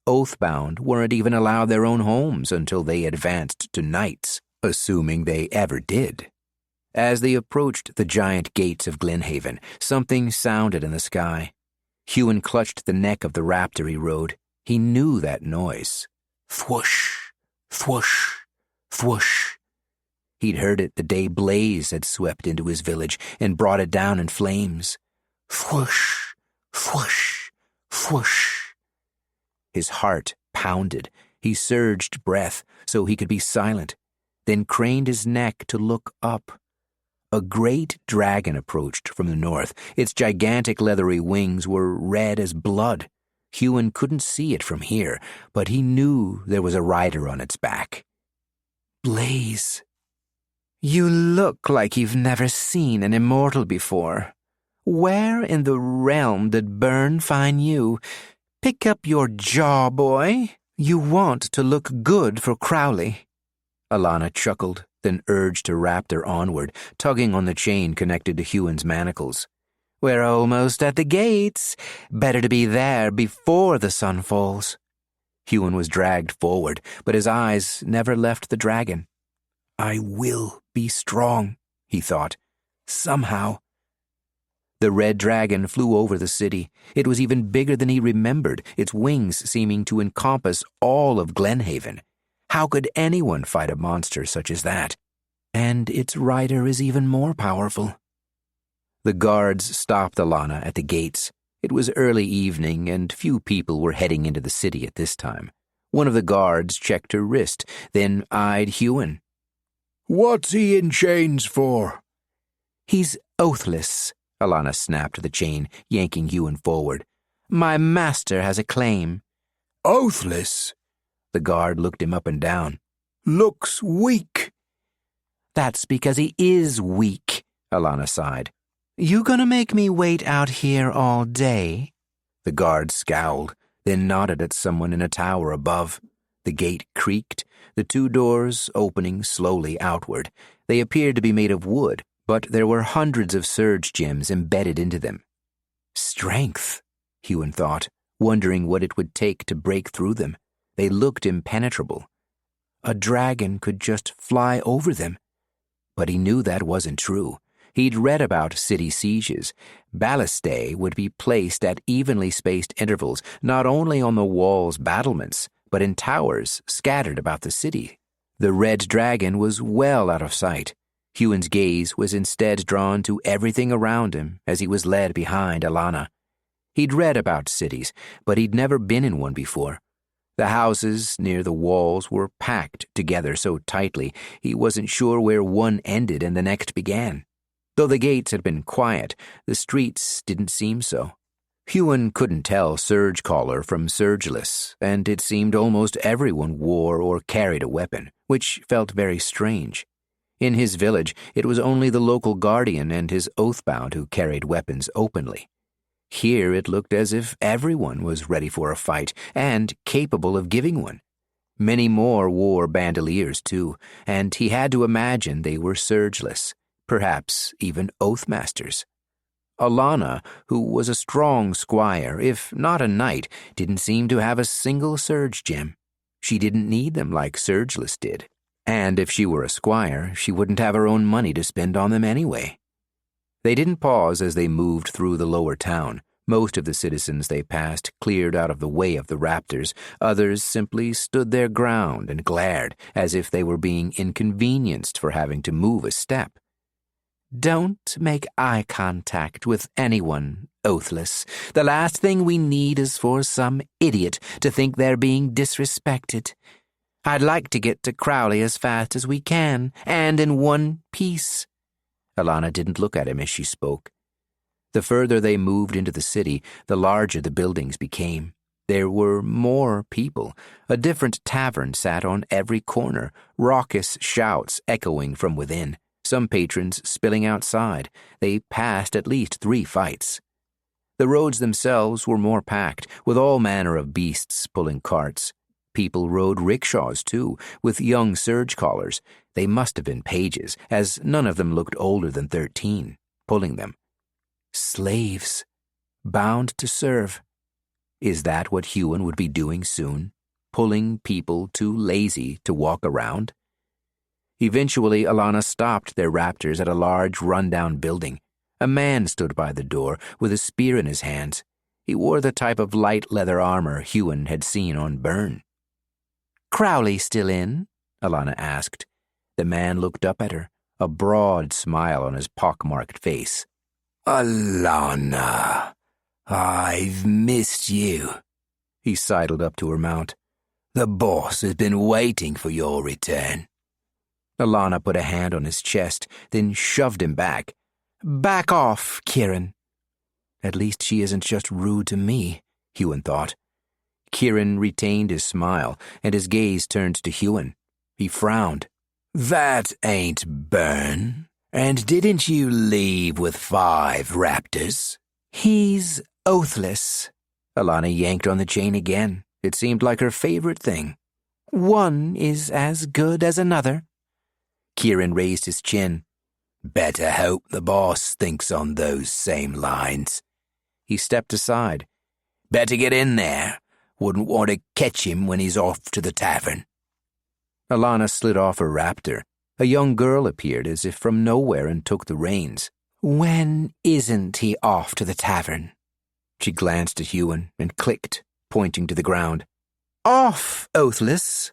Oathbound weren't even allowed their own homes until they advanced to knights, assuming they ever did. As they approached the giant gates of Glenhaven, something sounded in the sky. Huon clutched the neck of the raptor he rode. He knew that noise. Thwoosh, thwoosh. Thwoosh! He'd heard it the day Blaze had swept into his village and brought it down in flames. Thwoosh! Thwoosh! Thwoosh! His heart pounded. He surged breath so he could be silent, then craned his neck to look up. A great dragon approached from the north. Its gigantic leathery wings were red as blood. Huon couldn't see it from here, but he knew there was a rider on its back. Blaze. You look like you've never seen an immortal before. Where in the realm did Byrne find you? Pick up your jaw, boy. You want to look good for Crowley. Alana chuckled, then urged her raptor onward, tugging on the chain connected to Huon's manacles. We're almost at the gates. Better to be there before the sun falls. Huon was dragged forward, but his eyes never left the dragon. I will be strong, he thought. Somehow. The red dragon flew over the city. It was even bigger than he remembered, its wings seeming to encompass all of Glenhaven. How could anyone fight a monster such as that? And its rider is even more powerful. The guards stopped Alana at the gates. It was early evening, and few people were heading into the city at this time. One of the guards checked her wrist, then eyed Huon. What's he in chains for? He's Oathless, Alana snapped the chain, yanking Huon forward. My master has a claim. Oathless? The guard looked him up and down. Looks weak. That's because he is weak, Alana sighed. You gonna make me wait out here all day? The guard scowled, then nodded at someone in a tower above. The gate creaked, the two doors opening slowly outward. They appeared to be made of wood, but there were hundreds of surge gems embedded into them. Strength, Huon thought, wondering what it would take to break through them. They looked impenetrable. A dragon could just fly over them. But he knew that wasn't true. He'd read about city sieges. Ballistae would be placed at evenly spaced intervals, not only on the walls' battlements, but in towers scattered about the city. The red dragon was well out of sight. Huon's gaze was instead drawn to everything around him as he was led behind Alana. He'd read about cities, but he'd never been in one before. The houses near the walls were packed together so tightly he wasn't sure where one ended and the next began. Though the gates had been quiet, the streets didn't seem so. Huon couldn't tell Surgecaller from Surgeless, and it seemed almost everyone wore or carried a weapon, which felt very strange. In his village, it was only the local guardian and his Oathbound who carried weapons openly. Here it looked as if everyone was ready for a fight and capable of giving one. Many more wore bandoliers too, and he had to imagine they were Surgeless, perhaps even Oathmasters. Alana, who was a strong squire, if not a knight, didn't seem to have a single surge gem. She didn't need them like Surgeless did. And if she were a squire, she wouldn't have her own money to spend on them anyway. They didn't pause as they moved through the lower town. Most of the citizens they passed cleared out of the way of the raptors. Others simply stood their ground and glared, as if they were being inconvenienced for having to move a step. Don't make eye contact with anyone, Oathless. The last thing we need is for some idiot to think they're being disrespected. I'd like to get to Crowley as fast as we can, and in one piece. Alana didn't look at him as she spoke. The further they moved into the city, the larger the buildings became. There were more people. A different tavern sat on every corner, raucous shouts echoing from within, some patrons spilling outside. They passed at least 3 fights. The roads themselves were more packed, with all manner of beasts pulling carts. People rode rickshaws, too, with young surgecallers. They must have been pages, as none of them looked older than 13, pulling them. Slaves, bound to serve. Is that what Huon would be doing soon? Pulling people too lazy to walk around? Eventually, Alana stopped their raptors at a large, run-down building. A man stood by the door with a spear in his hands. He wore the type of light leather armor Huon had seen on Byrne. Crowley still in? Alana asked. The man looked up at her, a broad smile on his pockmarked face. Alana, I've missed you. He sidled up to her mount. The boss has been waiting for your return. Alana put a hand on his chest, then shoved him back. Back off, Kieran. At least she isn't just rude to me, Huon thought. Kieran retained his smile, and his gaze turned to Huon. He frowned. That ain't Burn. And didn't you leave with 5 raptors? He's Oathless. Alana yanked on the chain again. It seemed like her favorite thing. One is as good as another. Kieran raised his chin. Better hope the boss thinks on those same lines. He stepped aside. Better get in there. Wouldn't want to catch him when he's off to the tavern. Alana slid off her raptor. A young girl appeared as if from nowhere and took the reins. When isn't he off to the tavern? She glanced at Huon and clicked, pointing to the ground. Off, Oathless.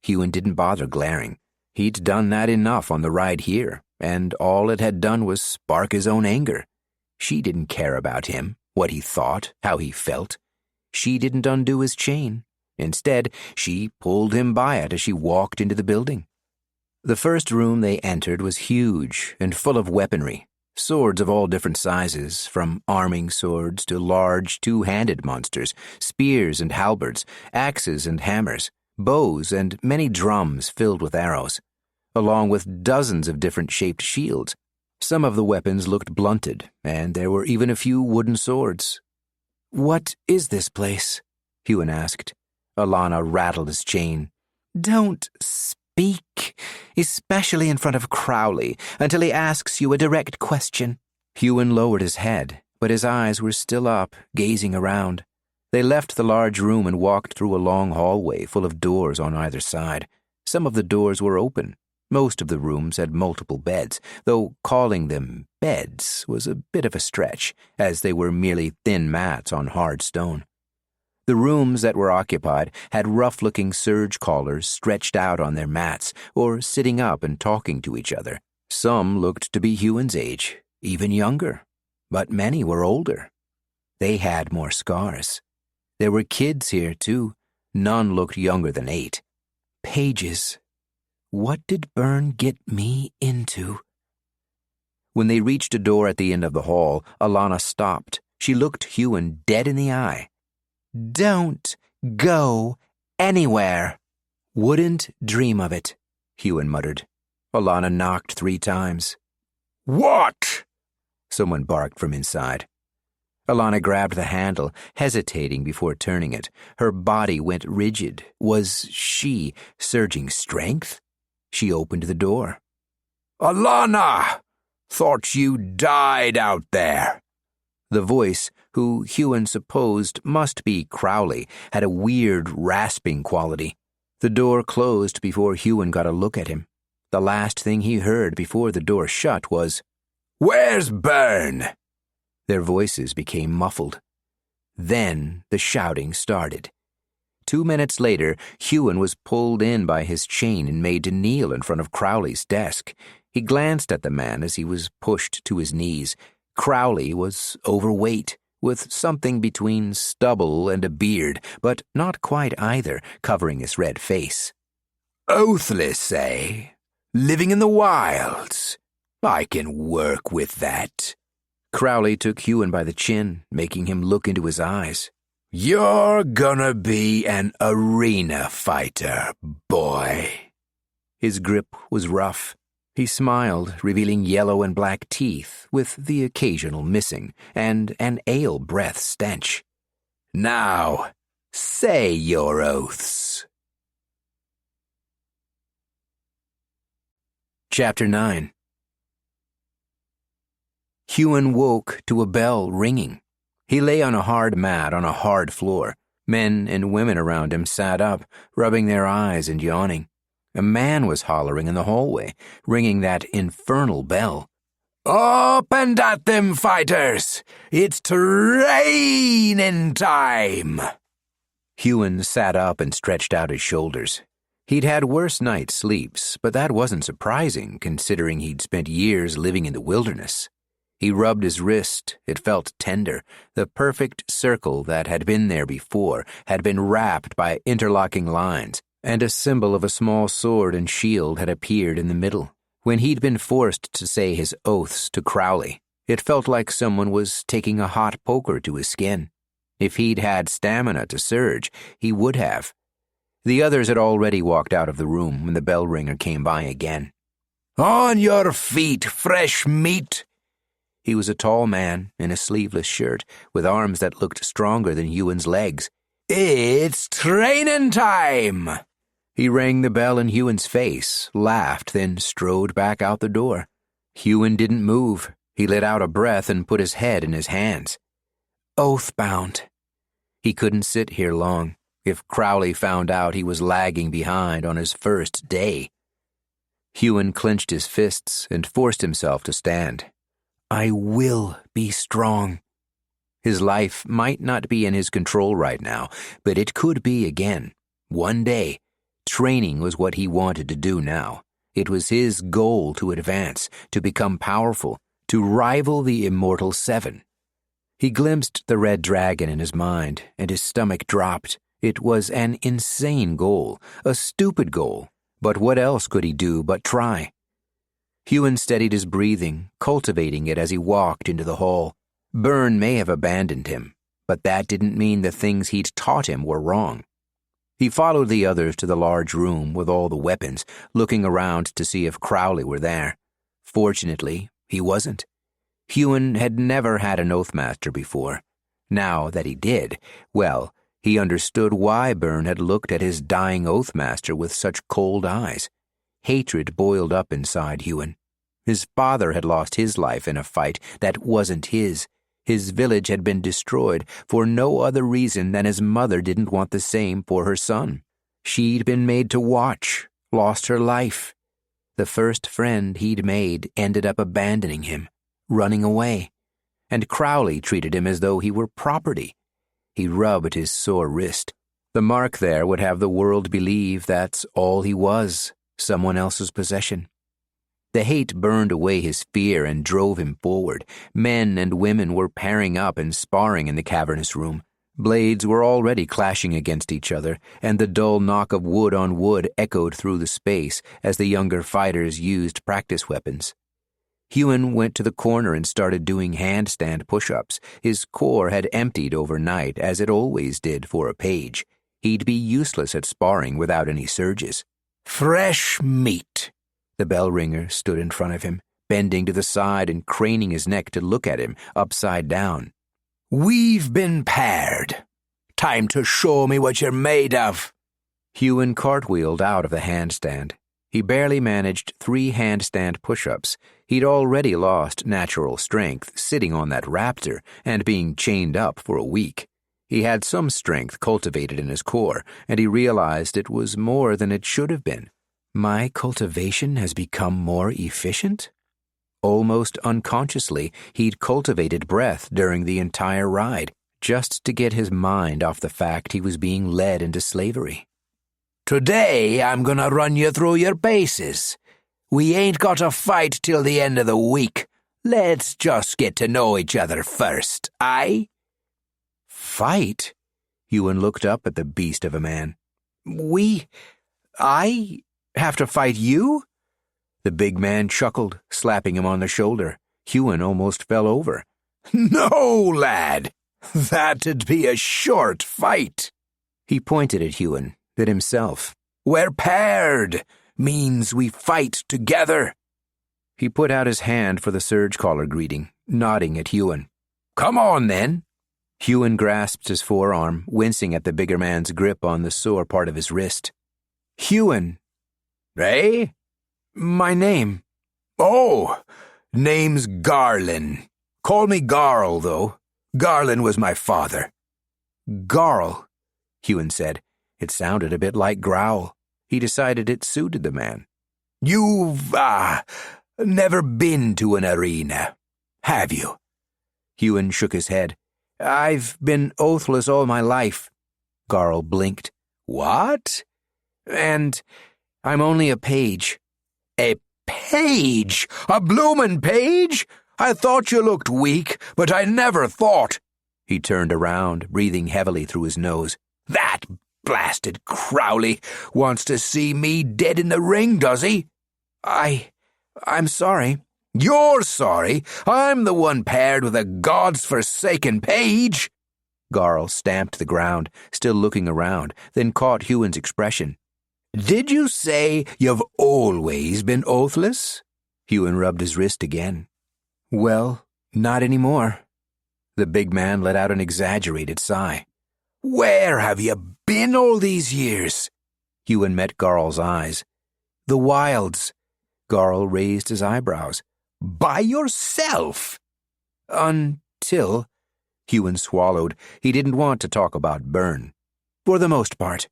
Huon didn't bother glaring. He'd done that enough on the ride here, and all it had done was spark his own anger. She didn't care about him, what he thought, how he felt. She didn't undo his chain. Instead, she pulled him by it as she walked into the building. The first room they entered was huge and full of weaponry, swords of all different sizes, from arming swords to large two-handed monsters, spears and halberds, axes and hammers, bows and many drums filled with arrows, along with dozens of different shaped shields. Some of the weapons looked blunted, and there were even a few wooden swords. What is this place? Huon asked. Alana rattled his chain. Don't speak, especially in front of Crowley, until he asks you a direct question. Huon lowered his head, but his eyes were still up, gazing around. They left the large room and walked through a long hallway full of doors on either side. Some of the doors were open. Most of the rooms had multiple beds, though calling them beds was a bit of a stretch, as they were merely thin mats on hard stone. The rooms that were occupied had rough-looking surgecallers stretched out on their mats or sitting up and talking to each other. Some looked to be Huon's age, even younger, but many were older. They had more scars. There were kids here, too. None looked younger than 8. Pages. What did Burn get me into? When they reached a door at the end of the hall, Alana stopped. She looked Huon dead in the eye. Don't go anywhere. Wouldn't dream of it, Huon muttered. Alana knocked 3 times. What? Someone barked from inside. Alana grabbed the handle, hesitating before turning it. Her body went rigid. Was she surging strength? She opened the door. Alana! Thought you died out there. The voice, who Huon supposed must be Crowley, had a weird, rasping quality. The door closed before Huon got a look at him. The last thing he heard before the door shut was, Where's Burn? Their voices became muffled. Then the shouting started. 2 minutes later, Huon was pulled in by his chain and made to kneel in front of Crowley's desk. He glanced at the man as he was pushed to his knees. Crowley was overweight, with something between stubble and a beard, but not quite either, covering his red face. Oathless, eh? Living in the wilds. I can work with that. Crowley took Huon by the chin, making him look into his eyes. You're gonna be an arena fighter, boy. His grip was rough. He smiled, revealing yellow and black teeth, with the occasional missing, and an ale breath stench. Now, say your oaths. Chapter 9. Huon woke to a bell ringing. He lay on a hard mat on a hard floor. Men and women around him sat up, rubbing their eyes and yawning. A man was hollering in the hallway, ringing that infernal bell. Open at them, fighters! It's training time! Huon sat up and stretched out his shoulders. He'd had worse night sleeps, but that wasn't surprising considering he'd spent years living in the wilderness. He rubbed his wrist. It felt tender. The perfect circle that had been there before had been wrapped by interlocking lines, and a symbol of a small sword and shield had appeared in the middle. When he'd been forced to say his oaths to Crowley, it felt like someone was taking a hot poker to his skin. If he'd had stamina to surge, he would have. The others had already walked out of the room when the bell ringer came by again. "On your feet, fresh meat!" He was a tall man in a sleeveless shirt, with arms that looked stronger than Huon's legs. "It's training time!" He rang the bell in Huon's face, laughed, then strode back out the door. Huon didn't move. He let out a breath and put his head in his hands. Oathbound. He couldn't sit here long. If Crowley found out he was lagging behind on his first day. Huon clenched his fists and forced himself to stand. "I will be strong." His life might not be in his control right now, but it could be again. One day. Training was what he wanted to do now. It was his goal to advance, to become powerful, to rival the Immortal Seven. He glimpsed the red dragon in his mind, and his stomach dropped. It was an insane goal, a stupid goal, but what else could he do but try? Huon steadied his breathing, cultivating it as he walked into the hall. Byrne may have abandoned him, but that didn't mean the things he'd taught him were wrong. He followed the others to the large room with all the weapons, looking around to see if Crowley were there. Fortunately, he wasn't. Huon had never had an Oathmaster before. Now that he did, well, he understood why Byrne had looked at his dying Oathmaster with such cold eyes. Hatred boiled up inside Huon. His father had lost his life in a fight that wasn't his. His village had been destroyed for no other reason than his mother didn't want the same for her son. She'd been made to watch, lost her life. The first friend he'd made ended up abandoning him, running away. And Crowley treated him as though he were property. He rubbed his sore wrist. The mark there would have the world believe that's all he was, someone else's possession. The hate burned away his fear and drove him forward. Men and women were pairing up and sparring in the cavernous room. Blades were already clashing against each other, and the dull knock of wood on wood echoed through the space as the younger fighters used practice weapons. Huon went to the corner and started doing handstand push-ups. His core had emptied overnight, as it always did for a page. He'd be useless at sparring without any surges. "Fresh meat." The bell ringer stood in front of him, bending to the side and craning his neck to look at him, upside down. "We've been paired. Time to show me what you're made of." Huon cartwheeled out of the handstand. He barely managed 3 handstand push-ups. He'd already lost natural strength sitting on that raptor and being chained up for a week. He had some strength cultivated in his core, and he realized it was more than it should have been. My cultivation has become more efficient? Almost unconsciously, he'd cultivated breath during the entire ride, just to get his mind off the fact he was being led into slavery. "Today I'm gonna run you through your paces. We ain't got to fight till the end of the week. Let's just get to know each other first, aye?" "Fight?" Huon looked up at the beast of a man. I have to fight you?" The big man chuckled, slapping him on the shoulder. Huon almost fell over. "No, lad. That'd be a short fight." He pointed at Huon, then himself. "We're paired. Means we fight together." He put out his hand for the Surgecaller greeting, nodding at Huon. "Come on, then." Huon grasped his forearm, wincing at the bigger man's grip on the sore part of his wrist. "Huon." "Eh?" "My name." "Oh, name's Garlin. Call me Garl, though. Garlin was my father." "Garl," Huon said. It sounded a bit like growl. He decided it suited the man. "You've, never been to an arena, have you?" Huon shook his head. "I've been oathless all my life." Garl blinked. "What?" And I'm only a page. A page? A bloomin' page? I thought you looked weak, but I never thought. He turned around, breathing heavily through his nose. That blasted Crowley wants to see me dead in the ring, does he? I'm sorry. You're sorry? I'm the one paired with a God's forsaken page. Garl stamped the ground, still looking around, then caught Huon's expression. Did you say you've always been oathless? Huon rubbed his wrist again. Well, not anymore. The big man let out an exaggerated sigh. Where have you been all these years? Huon met Garl's eyes. The wilds. Garl raised his eyebrows. By yourself? Until... Huon swallowed. He didn't want to talk about Byrne. For the most part.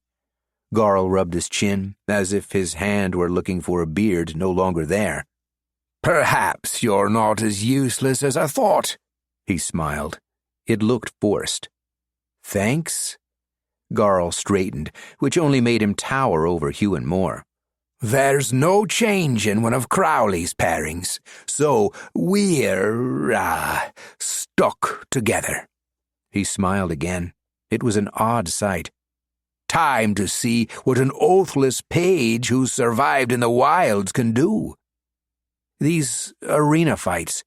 Garl rubbed his chin, as if his hand were looking for a beard no longer there. Perhaps you're not as useless as I thought, he smiled. It looked forced. Thanks? Garl straightened, which only made him tower over Huon more. There's no change in one of Crowley's pairings, so we're, stuck together. He smiled again. It was an odd sight. Time to see what an oathless page who survived in the wilds can do. These arena fights,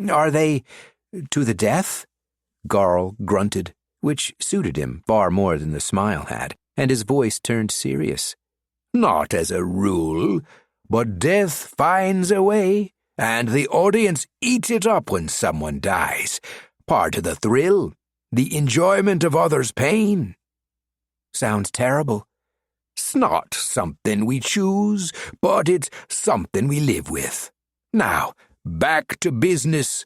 are they to the death? Garl grunted, which suited him far more than the smile had, and his voice turned serious. Not as a rule, but death finds a way, and the audience eats it up when someone dies. Part of the thrill, the enjoyment of others' pain. Sounds terrible. It's not something we choose, but it's something we live with. Now, back to business.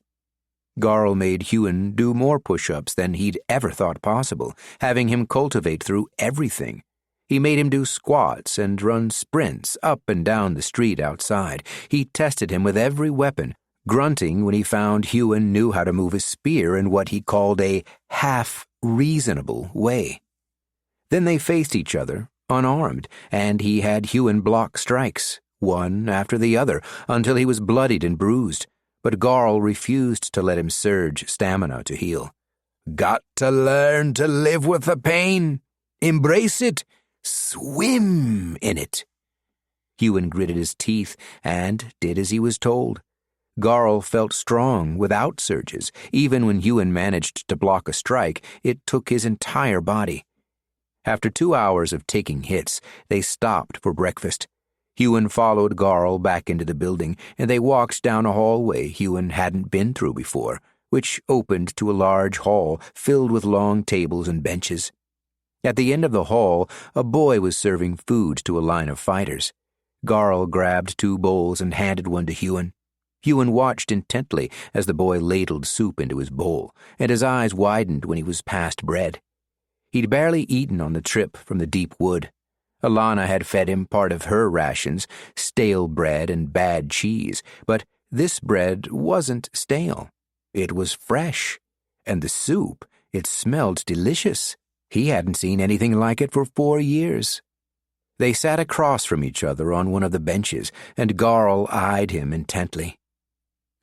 Garl made Huon do more push-ups than he'd ever thought possible, having him cultivate through everything. He made him do squats and run sprints up and down the street outside. He tested him with every weapon, grunting when he found Huon knew how to move a spear in what he called a half-reasonable way. Then they faced each other, unarmed, and he had Huon block strikes, one after the other, until he was bloodied and bruised. But Garl refused to let him surge stamina to heal. Got to learn to live with the pain. Embrace it. Swim in it. Huon gritted his teeth and did as he was told. Garl felt strong without surges. Even when Huon managed to block a strike, it took his entire body. After 2 hours of taking hits, they stopped for breakfast. Huon followed Garl back into the building, and they walked down a hallway Huon hadn't been through before, which opened to a large hall filled with long tables and benches. At the end of the hall, a boy was serving food to a line of fighters. Garl grabbed 2 bowls and handed one to Huon. Huon watched intently as the boy ladled soup into his bowl, and his eyes widened when he was past bread. He'd barely eaten on the trip from the deep wood. Liona had fed him part of her rations, stale bread and bad cheese, but this bread wasn't stale. It was fresh, and the soup, it smelled delicious. He hadn't seen anything like it for 4 years. They sat across from each other on one of the benches, and Garl eyed him intently.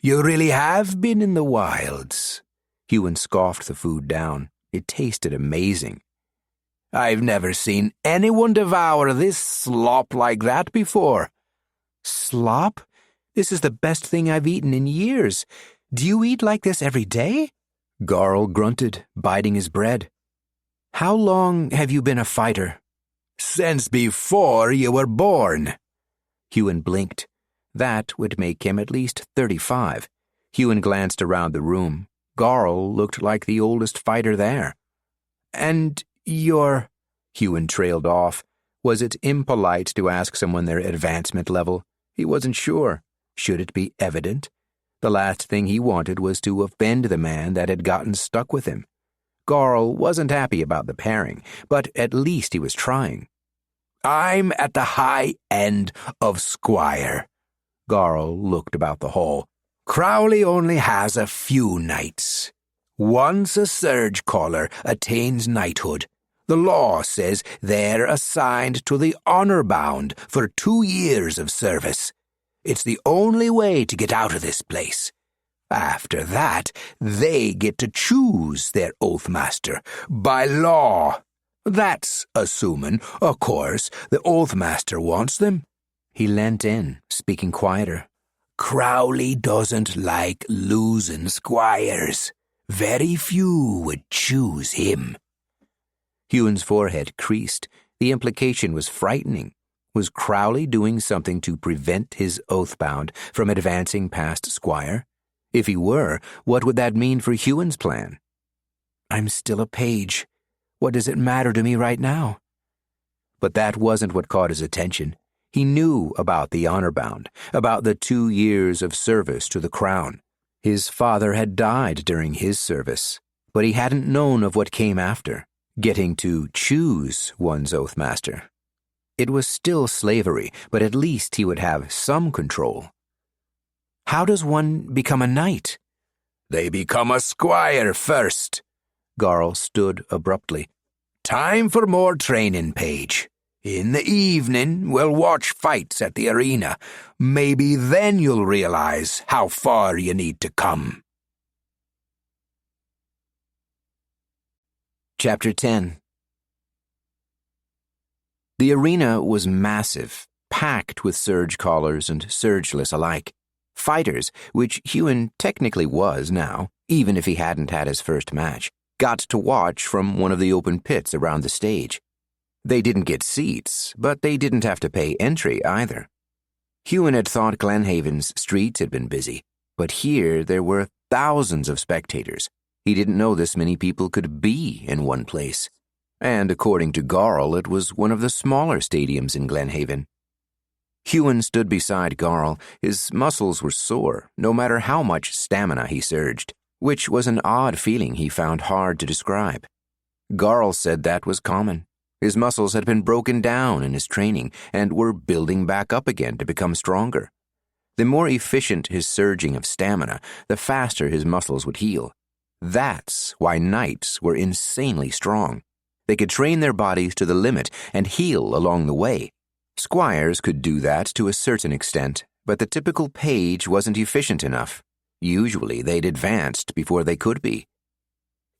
You really have been in the wilds. Huon scoffed the food down. It tasted amazing. I've never seen anyone devour this slop like that before. Slop? This is the best thing I've eaten in years. Do you eat like this every day? Garl grunted, biting his bread. How long have you been a fighter? Since before you were born. Huon blinked. That would make him at least 35. Huon glanced around the room. Garl looked like the oldest fighter there. And you're... Huon trailed off. Was it impolite to ask someone their advancement level? He wasn't sure. Should it be evident? The last thing he wanted was to offend the man that had gotten stuck with him. Garl wasn't happy about the pairing, but at least he was trying. I'm at the high end of Squire. Garl looked about the hall. Crowley only has a few knights. Once a Surgecaller attains knighthood, The law says they're assigned to the honor-bound for 2 years of service. It's the only way to get out of this place. After that, they get to choose their Oathmaster by law. That's assuming, of course, the Oathmaster wants them." He leant in, speaking quieter. "Crowley doesn't like losing squires. Very few would choose him." Huon's forehead creased. The implication was frightening. Was Crowley doing something to prevent his Oathbound from advancing past Squire? If he were, what would that mean for Huon's plan? "I'm still a page. What does it matter to me right now?" But that wasn't what caught his attention. He knew about the honor-bound, about the 2 years of service to the crown. His father had died during his service, but he hadn't known of what came after, getting to choose one's Oathmaster. It was still slavery, but at least he would have some control. How does one become a knight? "They become a squire first." Garl stood abruptly. "Time for more training, page. In the evening, we'll watch fights at the arena. Maybe then you'll realize how far you need to come." Chapter 10. The arena was massive, packed with surgecallers and surgeless alike. Fighters, which Huon technically was now, even if he hadn't had his first match, got to watch from one of the open pits around the stage. They didn't get seats, but they didn't have to pay entry either. Huon had thought Glenhaven's streets had been busy, but here there were thousands of spectators. He didn't know this many people could be in one place. And according to Garl, it was one of the smaller stadiums in Glenhaven. Huon stood beside Garl. His muscles were sore, no matter how much stamina he surged, which was an odd feeling he found hard to describe. Garl said that was common. His muscles had been broken down in his training and were building back up again to become stronger. The more efficient his surging of stamina, the faster his muscles would heal. That's why knights were insanely strong. They could train their bodies to the limit and heal along the way. Squires could do that to a certain extent, but the typical page wasn't efficient enough. Usually they'd advanced before they could be.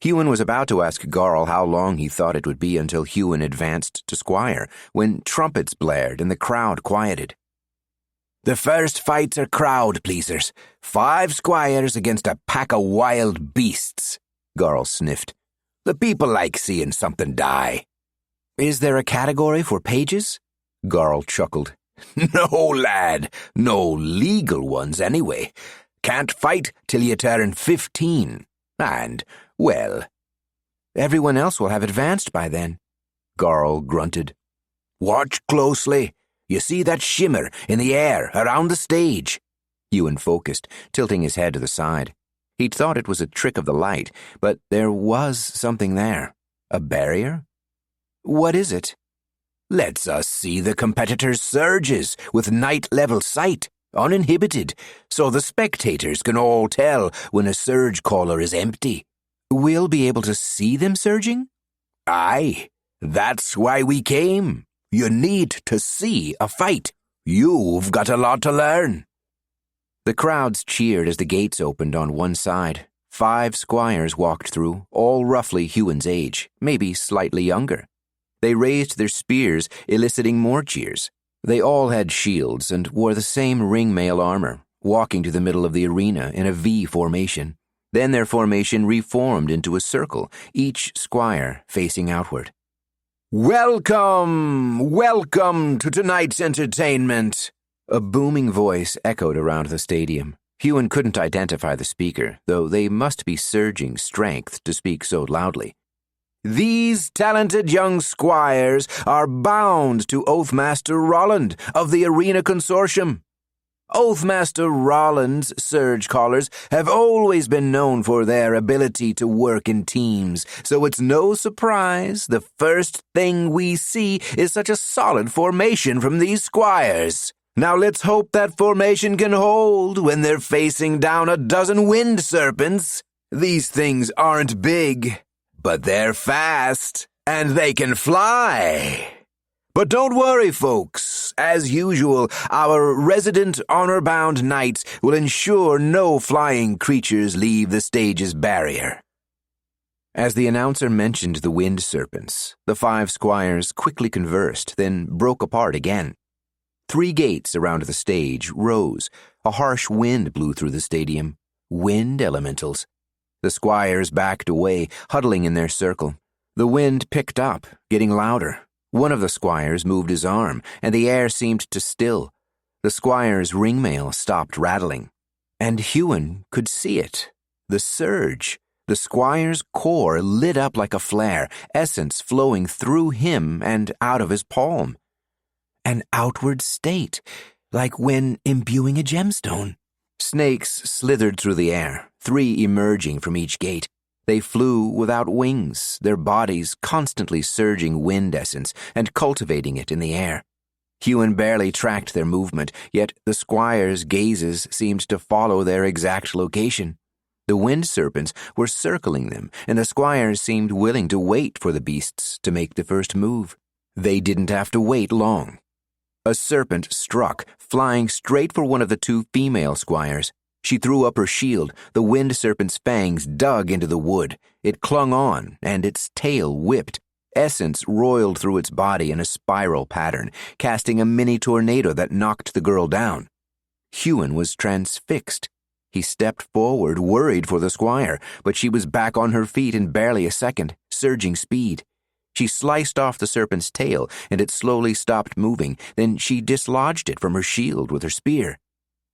Huon was about to ask Garl how long he thought it would be until Huon advanced to Squire, when trumpets blared and the crowd quieted. "The first fights are crowd pleasers. 5 squires against a pack of wild beasts," Garl sniffed. "The people like seeing something die." "Is there a category for pages?" Garl chuckled. "No, lad. No legal ones, anyway. Can't fight till you turn 15. And, well..." "Everyone else will have advanced by then." Garl grunted. "Watch closely. You see that shimmer in the air around the stage?" Huon focused, tilting his head to the side. He'd thought it was a trick of the light, but there was something there. A barrier? What is it? "Lets us see the competitors' surges with night-level sight, uninhibited, so the spectators can all tell when a surgecaller is empty." "We'll be able to see them surging?" "Aye, that's why we came. You need to see a fight. You've got a lot to learn." The crowds cheered as the gates opened on one side. 5 squires walked through, all roughly Huon's age, maybe slightly younger. They raised their spears, eliciting more cheers. They all had shields and wore the same ringmail armor, walking to the middle of the arena in a V formation. Then their formation reformed into a circle, each squire facing outward. "Welcome, welcome to tonight's entertainment." A booming voice echoed around the stadium. Huon couldn't identify the speaker, though they must be surging strength to speak so loudly. "These talented young squires are bound to Oathmaster Rolland of the Arena Consortium. Oathmaster Rolland's surgecallers have always been known for their ability to work in teams, so it's no surprise the first thing we see is such a solid formation from these squires. Now let's hope that formation can hold when they're facing down a dozen wind serpents. These things aren't big, but they're fast, And they can fly. But don't worry, folks. As usual, our resident honor-bound knights will ensure no flying creatures leave the stage's barrier. As the announcer mentioned the wind serpents, the 5 squires quickly conversed, then broke apart again. 3 gates around the stage rose. A harsh wind blew through the stadium. Wind elementals. The squires backed away, huddling in their circle. The wind picked up, getting louder. One of the squires moved his arm, and the air seemed to still. The squire's ringmail stopped rattling. And Huon could see it. The surge. The squire's core lit up like a flare, essence flowing through him and out of his palm. An outward state, like when imbuing a gemstone. Snakes slithered through the air, 3 emerging from each gate. They flew without wings, their bodies constantly surging wind essence and cultivating it in the air. Huon barely tracked their movement, yet the squires' gazes seemed to follow their exact location. The wind serpents were circling them, and the squires seemed willing to wait for the beasts to make the first move. They didn't have to wait long. A serpent struck, flying straight for one of the 2 female squires. She threw up her shield. The wind serpent's fangs dug into the wood. It clung on, and its tail whipped. Essence roiled through its body in a spiral pattern, casting a mini tornado that knocked the girl down. Huon was transfixed. He stepped forward, worried for the squire, but she was back on her feet in barely a second, surging speed. She sliced off the serpent's tail, and it slowly stopped moving. Then she dislodged it from her shield with her spear.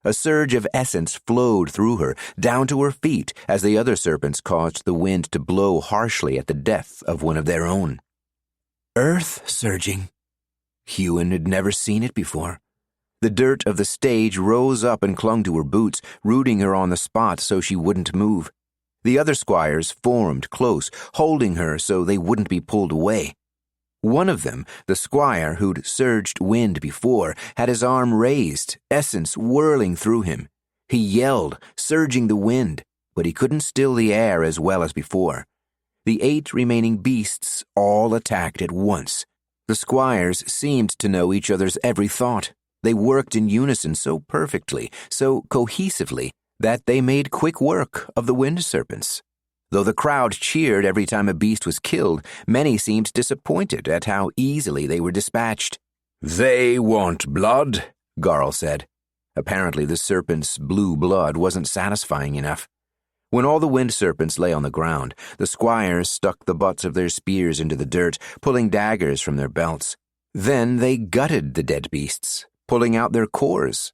A surge of essence flowed through her, down to her feet, as the other serpents caused the wind to blow harshly at the death of one of their own. Earth surging. Huon had never seen it before. The dirt of the stage rose up and clung to her boots, rooting her on the spot so she wouldn't move. The other squires formed close, holding her so they wouldn't be pulled away. One of them, the squire who'd surged wind before, had his arm raised, essence whirling through him. He yelled, surging the wind, but he couldn't still the air as well as before. The 8 remaining beasts all attacked at once. The squires seemed to know each other's every thought. They worked in unison so perfectly, so cohesively, that they made quick work of the wind serpents. Though the crowd cheered every time a beast was killed, many seemed disappointed at how easily they were dispatched. They want blood, Garl said. Apparently the serpent's blue blood wasn't satisfying enough. When all the wind serpents lay on the ground, the squires stuck the butts of their spears into the dirt, pulling daggers from their belts. Then they gutted the dead beasts, pulling out their cores.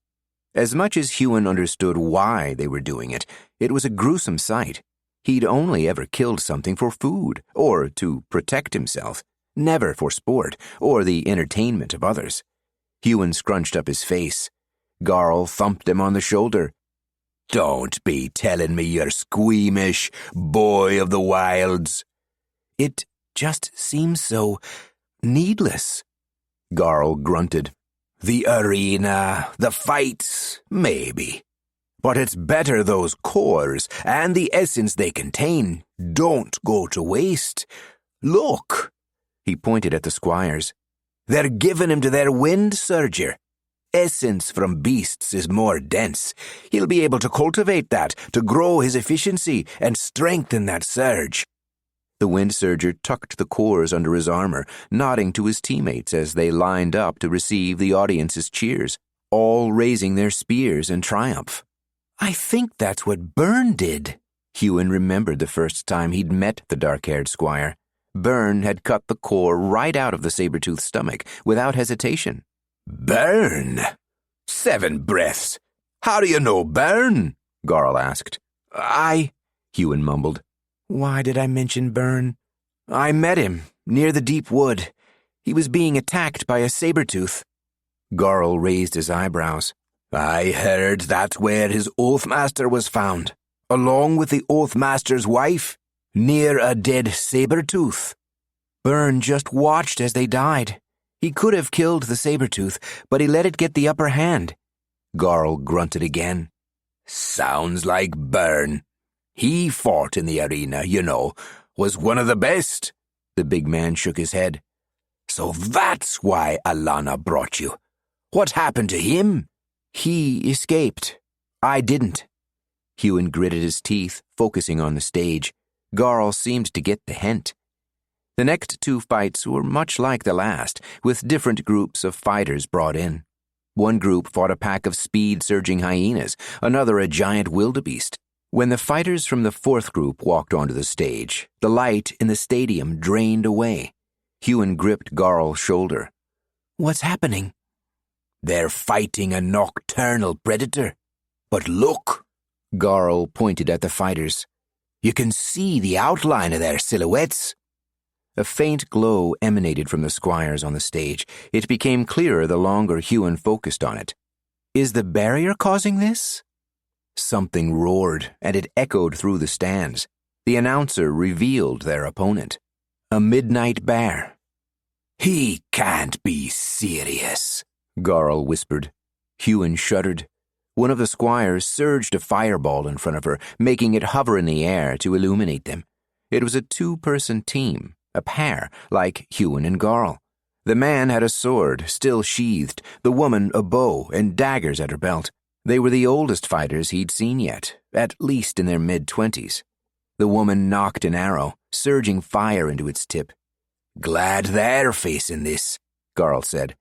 As much as Huon understood why they were doing it, it was a gruesome sight. He'd only ever killed something for food, or to protect himself, never for sport, or the entertainment of others. Huon scrunched up his face. Garl thumped him on the shoulder. Don't be telling me you're squeamish, boy of the wilds. It just seems so needless, Garl grunted. The arena, the fights, maybe. But it's better those cores and the essence they contain don't go to waste. Look, he pointed at the squires. They're giving him to their wind surger. Essence from beasts is more dense. He'll be able to cultivate that, to grow his efficiency and strengthen that surge. The wind surger tucked the cores under his armor, nodding to his teammates as they lined up to receive the audience's cheers, all raising their spears in triumph. I think that's what Byrne did. Huon remembered the first time he'd met the dark-haired squire. Byrne had cut the core right out of the saber-toothed stomach, without hesitation. Byrne? 7 breaths. How do you know Byrne? Garl asked. Huon mumbled. Why did I mention Byrne? I met him, near the deep wood. He was being attacked by a saber-tooth. Garl raised his eyebrows. I heard that's where his Oathmaster was found, along with the Oathmaster's wife, near a dead saber-tooth. Byrne just watched as they died. He could have killed the saber-tooth, but he let it get the upper hand. Garl grunted again. Sounds like Byrne. He fought in the arena, you know, was one of the best. The big man shook his head. So that's why Alana brought you. What happened to him? He escaped. I didn't. Huon gritted his teeth, focusing on the stage. Garl seemed to get the hint. The next two fights were much like the last, with different groups of fighters brought in. One group fought a pack of speed-surging hyenas, another a giant wildebeest. When the fighters from the fourth group walked onto the stage, the light in the stadium drained away. Huon gripped Garl's shoulder. What's happening? They're fighting a nocturnal predator. But look! Garl pointed at the fighters. You can see the outline of their silhouettes. A faint glow emanated from the squires on the stage. It became clearer the longer Huon focused on it. Is the barrier causing this? Something roared, and it echoed through the stands. The announcer revealed their opponent. A midnight bear. He can't be serious, Garl whispered. Huon shuddered. One of the squires surged a fireball in front of her, making it hover in the air to illuminate them. It was a two-person team, a pair, like Huon and Garl. The man had a sword, still sheathed, the woman a bow and daggers at her belt. They were the oldest fighters he'd seen yet, at least in their mid-20s. The woman knocked an arrow, surging fire into its tip. Glad they're facing this, Garl said.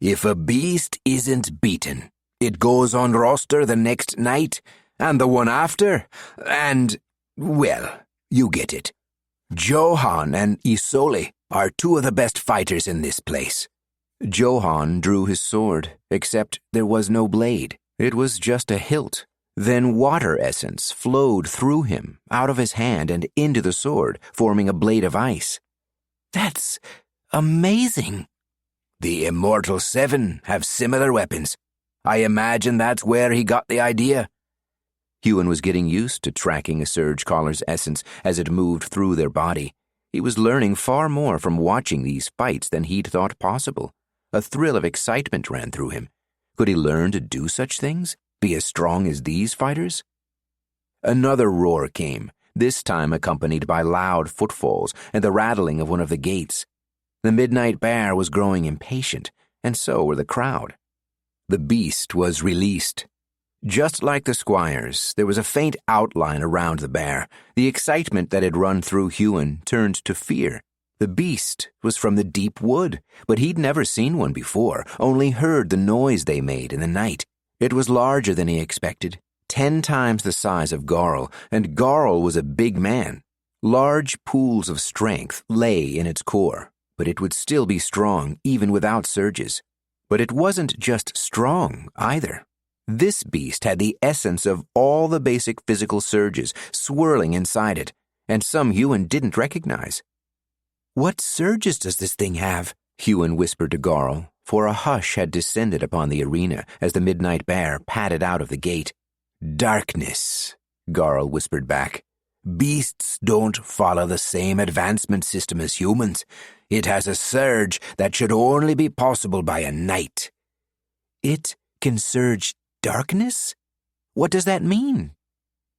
If a beast isn't beaten, it goes on roster the next night, and the one after, and, well, you get it. Johan and Isole are two of the best fighters in this place. Johan drew his sword, except there was no blade. It was just a hilt. Then water essence flowed through him, out of his hand and into the sword, forming a blade of ice. That's amazing. The Immortal Seven have similar weapons. I imagine that's where he got the idea. Huon was getting used to tracking a surgecaller's essence as it moved through their body. He was learning far more from watching these fights than he'd thought possible. A thrill of excitement ran through him. Could he learn to do such things? Be as strong as these fighters? Another roar came, this time accompanied by loud footfalls and the rattling of one of the gates. The midnight bear was growing impatient, and so were the crowd. The beast was released. Just like the squires, there was a faint outline around the bear. The excitement that had run through Huon turned to fear. The beast was from the deep wood, but he'd never seen one before, only heard the noise they made in the night. It was larger than he expected, 10 times the size of Garl, and Garl was a big man. Large pools of strength lay in its core, but it would still be strong even without surges. But it wasn't just strong, either. This beast had the essence of all the basic physical surges swirling inside it, and some Huon didn't recognize. What surges does this thing have? Huon whispered to Garl, for a hush had descended upon the arena as the midnight bear padded out of the gate. Darkness, Garl whispered back. Beasts don't follow the same advancement system as humans. It has a surge that should only be possible by a knight. It can surge darkness? What does that mean?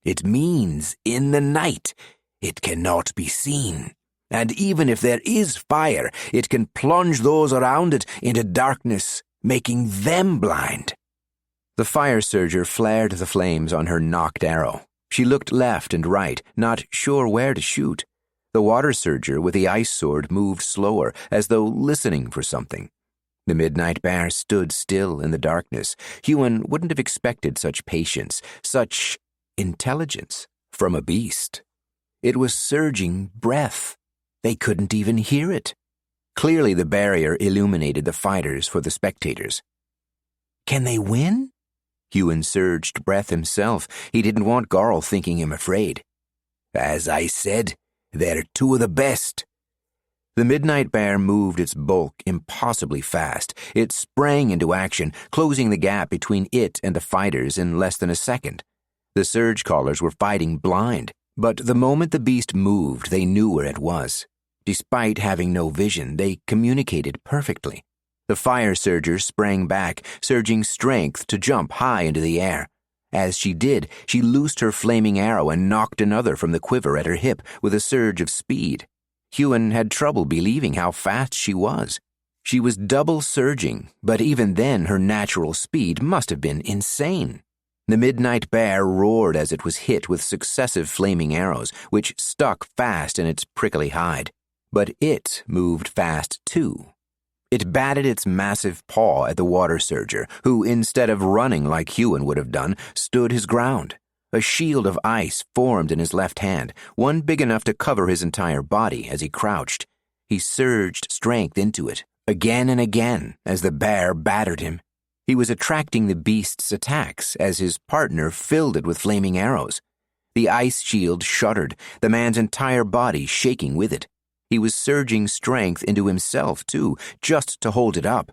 It means in the night it cannot be seen. And even if there is fire, it can plunge those around it into darkness, making them blind. The fire surger flared the flames on her knocked arrow. She looked left and right, not sure where to shoot. The water surger with the ice sword moved slower, as though listening for something. The midnight bear stood still in the darkness. Huon wouldn't have expected such patience, such intelligence from a beast. It was surging breath. They couldn't even hear it. Clearly the barrier illuminated the fighters for the spectators. Can they win? Huon surged breath himself. He didn't want Garl thinking him afraid. As I said, they're two of the best. The midnight bear moved its bulk impossibly fast. It sprang into action, closing the gap between it and the fighters in less than a second. The surgecallers were fighting blind, but the moment the beast moved, they knew where it was. Despite having no vision, they communicated perfectly. The fire surger sprang back, surging strength to jump high into the air. As she did, she loosed her flaming arrow and knocked another from the quiver at her hip with a surge of speed. Huon had trouble believing how fast she was. She was double surging, but even then her natural speed must have been insane. The midnight bear roared as it was hit with successive flaming arrows, which stuck fast in its prickly hide. But it moved fast too. It batted its massive paw at the water surger, who, instead of running like Huon would have done, stood his ground. A shield of ice formed in his left hand, one big enough to cover his entire body as he crouched. He surged strength into it, again and again, as the bear battered him. He was attracting the beast's attacks as his partner filled it with flaming arrows. The ice shield shuddered, the man's entire body shaking with it. He was surging strength into himself, too, just to hold it up.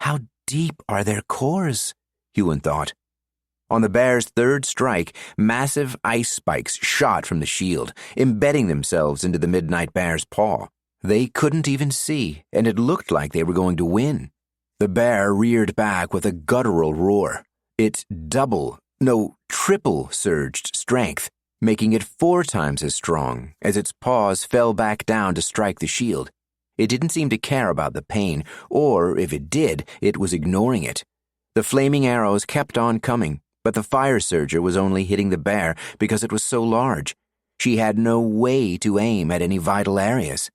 How deep are their cores? Huon thought. On the bear's third strike, massive ice spikes shot from the shield, embedding themselves into the midnight bear's paw. They couldn't even see, and it looked like they were going to win. The bear reared back with a guttural roar. It triple surged strength, making it 4 times as strong as its paws fell back down to strike the shield. It didn't seem to care about the pain, or if it did, it was ignoring it. The flaming arrows kept on coming, but the fire surger was only hitting the bear because it was so large. She had no way to aim at any vital areas.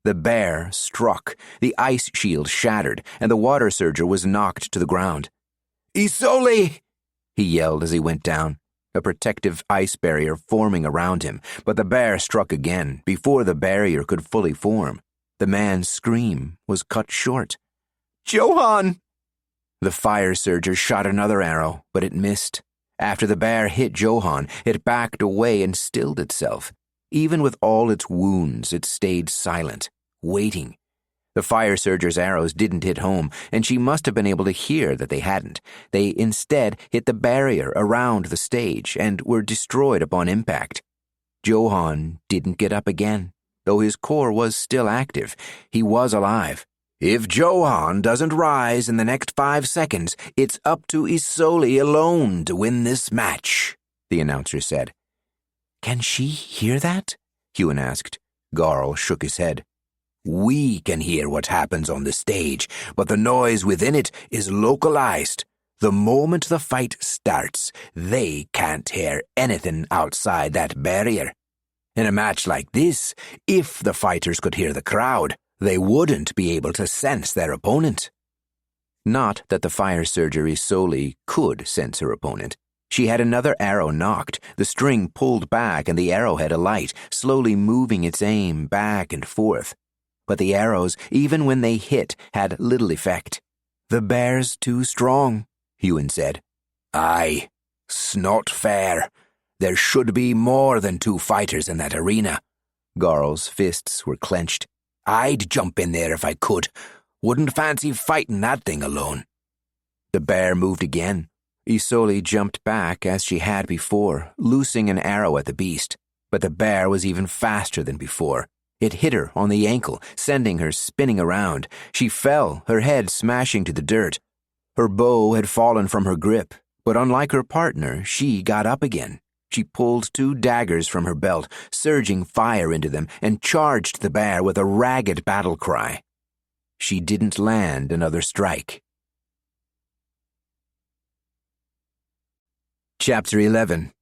The bear struck, the ice shield shattered, and the water surger was knocked to the ground. "Isoli!" he yelled as he went down, a protective ice barrier forming around him, but the bear struck again before the barrier could fully form. The man's scream was cut short. "Johan!" The fire surger shot another arrow, but it missed. After the bear hit Johan, it backed away and stilled itself. Even with all its wounds, it stayed silent, waiting. The fire surger's arrows didn't hit home, and she must have been able to hear that they hadn't. They instead hit the barrier around the stage and were destroyed upon impact. Johan didn't get up again, though his core was still active. He was alive. "If Johan doesn't rise in the next 5 seconds, it's up to Isoli alone to win this match," the announcer said. "Can she hear that?" Huon asked. Garl shook his head. "We can hear what happens on the stage, but the noise within it is localized. The moment the fight starts, they can't hear anything outside that barrier. In a match like this, if the fighters could hear the crowd, they wouldn't be able to sense their opponent." Not that the fire surger Isoli could sense her opponent. She had another arrow knocked, the string pulled back and the arrowhead alight, slowly moving its aim back and forth. But the arrows, even when they hit, had little effect. "The bear's too strong," Huon said. "Aye, 'snot fair. There should be more than 2 fighters in that arena." Garl's fists were clenched. "I'd jump in there if I could. Wouldn't fancy fighting that thing alone." The bear moved again. Isoli jumped back as she had before, loosing an arrow at the beast. But the bear was even faster than before. It hit her on the ankle, sending her spinning around. She fell, her head smashing to the dirt. Her bow had fallen from her grip, but unlike her partner, she got up again. She pulled 2 daggers from her belt, surging fire into them, and charged the bear with a ragged battle cry. She didn't land another strike. Chapter 11.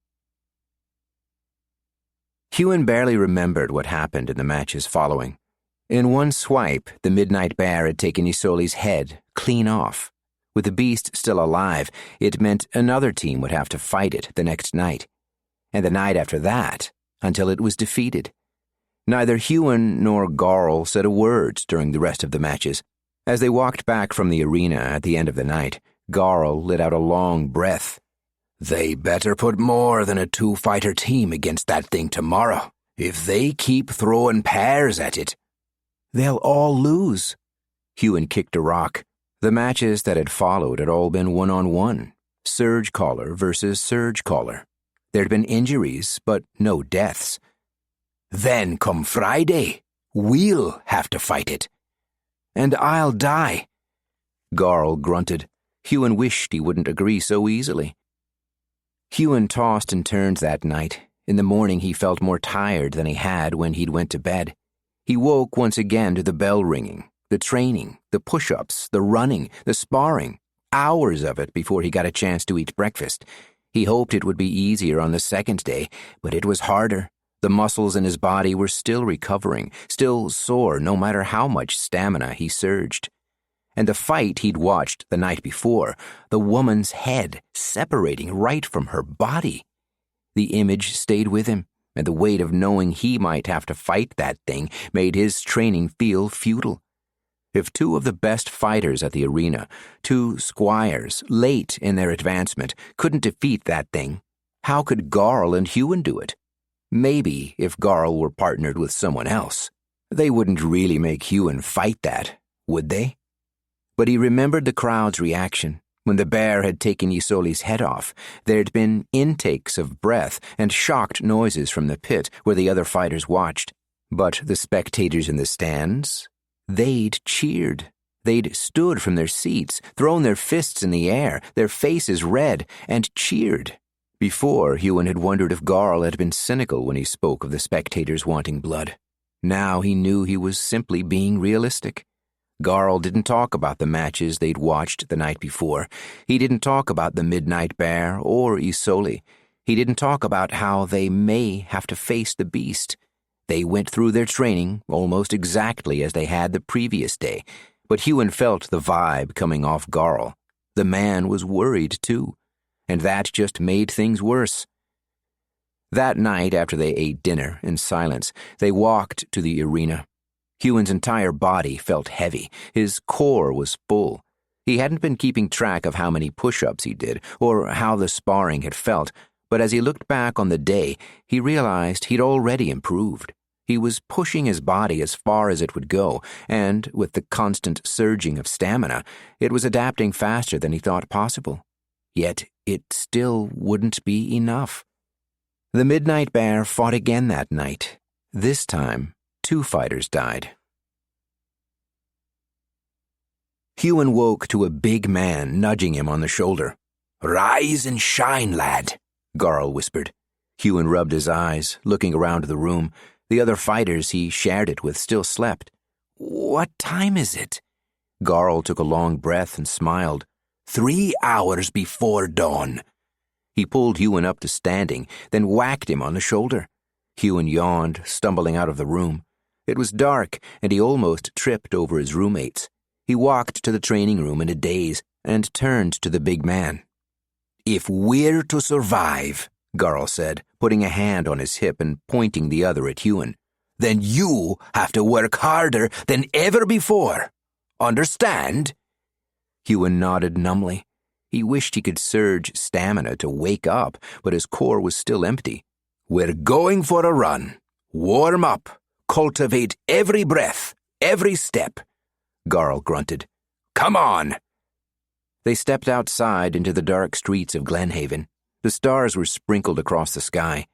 Huon barely remembered what happened in the matches following. In one swipe, the midnight bear had taken Isoli's head clean off. With the beast still alive, it meant another team would have to fight it the next night. And the night after that, until it was defeated. Neither Huon nor Garl said a word during the rest of the matches. As they walked back from the arena at the end of the night, Garl let out a long breath. "They better put more than a 2-fighter team against that thing tomorrow. If they keep throwing pairs at it, they'll all lose." Huon kicked a rock. The matches that had followed had all been one-on-one, Surgecaller versus Surgecaller. There'd been injuries, but no deaths. "Then come Friday, we'll have to fight it." "And I'll die." Garl grunted. Huon wished he wouldn't agree so easily. Huon tossed and turned that night. In the morning he felt more tired than he had when he'd went to bed. He woke once again to the bell ringing, the training, the push-ups, the running, the sparring, hours of it before he got a chance to eat breakfast. He hoped it would be easier on the second day, but it was harder. The muscles in his body were still recovering, still sore no matter how much stamina he surged. And the fight he'd watched the night before, the woman's head separating right from her body. The image stayed with him, and the weight of knowing he might have to fight that thing made his training feel futile. If two of the best fighters at the arena, two squires late in their advancement, couldn't defeat that thing, how could Garl and Huon do it? Maybe if Garl were partnered with someone else. They wouldn't really make Huon fight that, would they? But he remembered the crowd's reaction. When the bear had taken Isoli's head off, there'd been intakes of breath and shocked noises from the pit where the other fighters watched. But the spectators in the stands, they'd cheered. They'd stood from their seats, thrown their fists in the air, their faces red, and cheered. Before, Huon had wondered if Garl had been cynical when he spoke of the spectators wanting blood. Now he knew he was simply being realistic. Garl didn't talk about the matches they'd watched the night before. He didn't talk about the Midnight Bear or Isoli. He didn't talk about how they may have to face the beast. They went through their training almost exactly as they had the previous day, but Huon felt the vibe coming off Garl. The man was worried too, and that just made things worse. That night, after they ate dinner in silence, they walked to the arena. Huon's entire body felt heavy. His core was full. He hadn't been keeping track of how many push-ups he did or how the sparring had felt, but as he looked back on the day, he realized he'd already improved. He was pushing his body as far as it would go, and with the constant surging of stamina, it was adapting faster than he thought possible. Yet it still wouldn't be enough. The Midnight Bear fought again that night. This time, 2 fighters died. Huon woke to a big man nudging him on the shoulder. "Rise and shine, lad," Garl whispered. Huon rubbed his eyes, looking around the room. The other fighters he shared it with still slept. "What time is it?" Garl took a long breath and smiled. 3 hours before dawn." He pulled Huon up to standing, then whacked him on the shoulder. Huon yawned, stumbling out of the room. It was dark, and he almost tripped over his roommates. He walked to the training room in a daze and turned to the big man. "If we're to survive," Garl said, putting a hand on his hip and pointing the other at Huon, "then you have to work harder than ever before. Understand?" Huon nodded numbly. He wished he could surge stamina to wake up, but his core was still empty. "We're going for a run. Warm up. Cultivate every breath, every step," Garl grunted. "Come on!" They stepped outside into the dark streets of Glenhaven. The stars were sprinkled across the sky.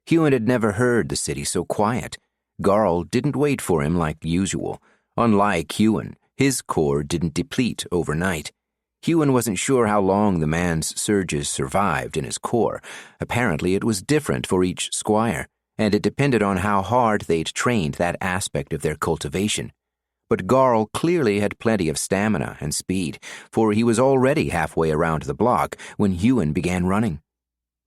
Huon had never heard the city so quiet. Garl didn't wait for him like usual. Unlike Huon, his core didn't deplete overnight. Huon wasn't sure how long the man's surges survived in his core. Apparently it was different for each squire, and it depended on how hard they'd trained that aspect of their cultivation. But Garl clearly had plenty of stamina and speed, for he was already halfway around the block when Huon began running.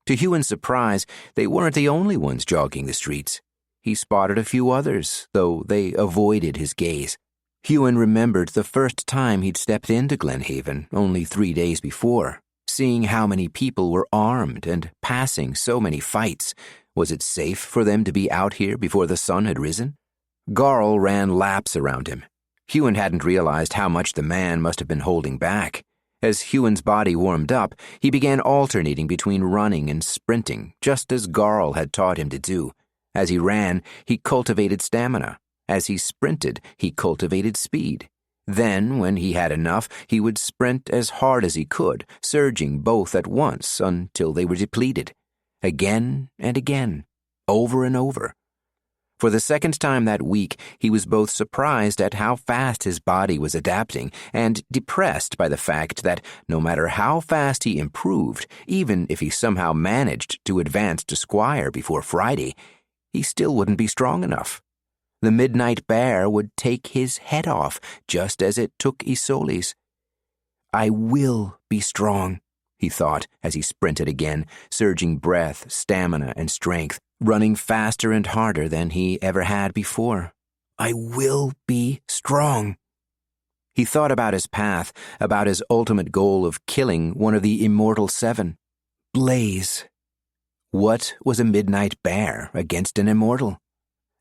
To Huon's surprise, they weren't the only ones jogging the streets. He spotted a few others, though they avoided his gaze. Huon remembered the first time he'd stepped into Glenhaven only 3 days before, seeing how many people were armed and passing so many fights. Was it safe for them to be out here before the sun had risen? Garl ran laps around him. Huon hadn't realized how much the man must have been holding back. As Huon's body warmed up, he began alternating between running and sprinting, just as Garl had taught him to do. As he ran, he cultivated stamina. As he sprinted, he cultivated speed. Then, when he had enough, he would sprint as hard as he could, surging both at once until they were depleted. Again and again, over and over. For the second time that week, he was both surprised at how fast his body was adapting and depressed by the fact that no matter how fast he improved, even if he somehow managed to advance to Squire before Friday, he still wouldn't be strong enough. The midnight bear would take his head off, just as it took Isole's. I will be strong, he thought as he sprinted again, surging breath, stamina, and strength, running faster and harder than he ever had before. I will be strong. He thought about his path, about his ultimate goal of killing one of the Immortal Seven. Blaze. What was a midnight bear against an immortal?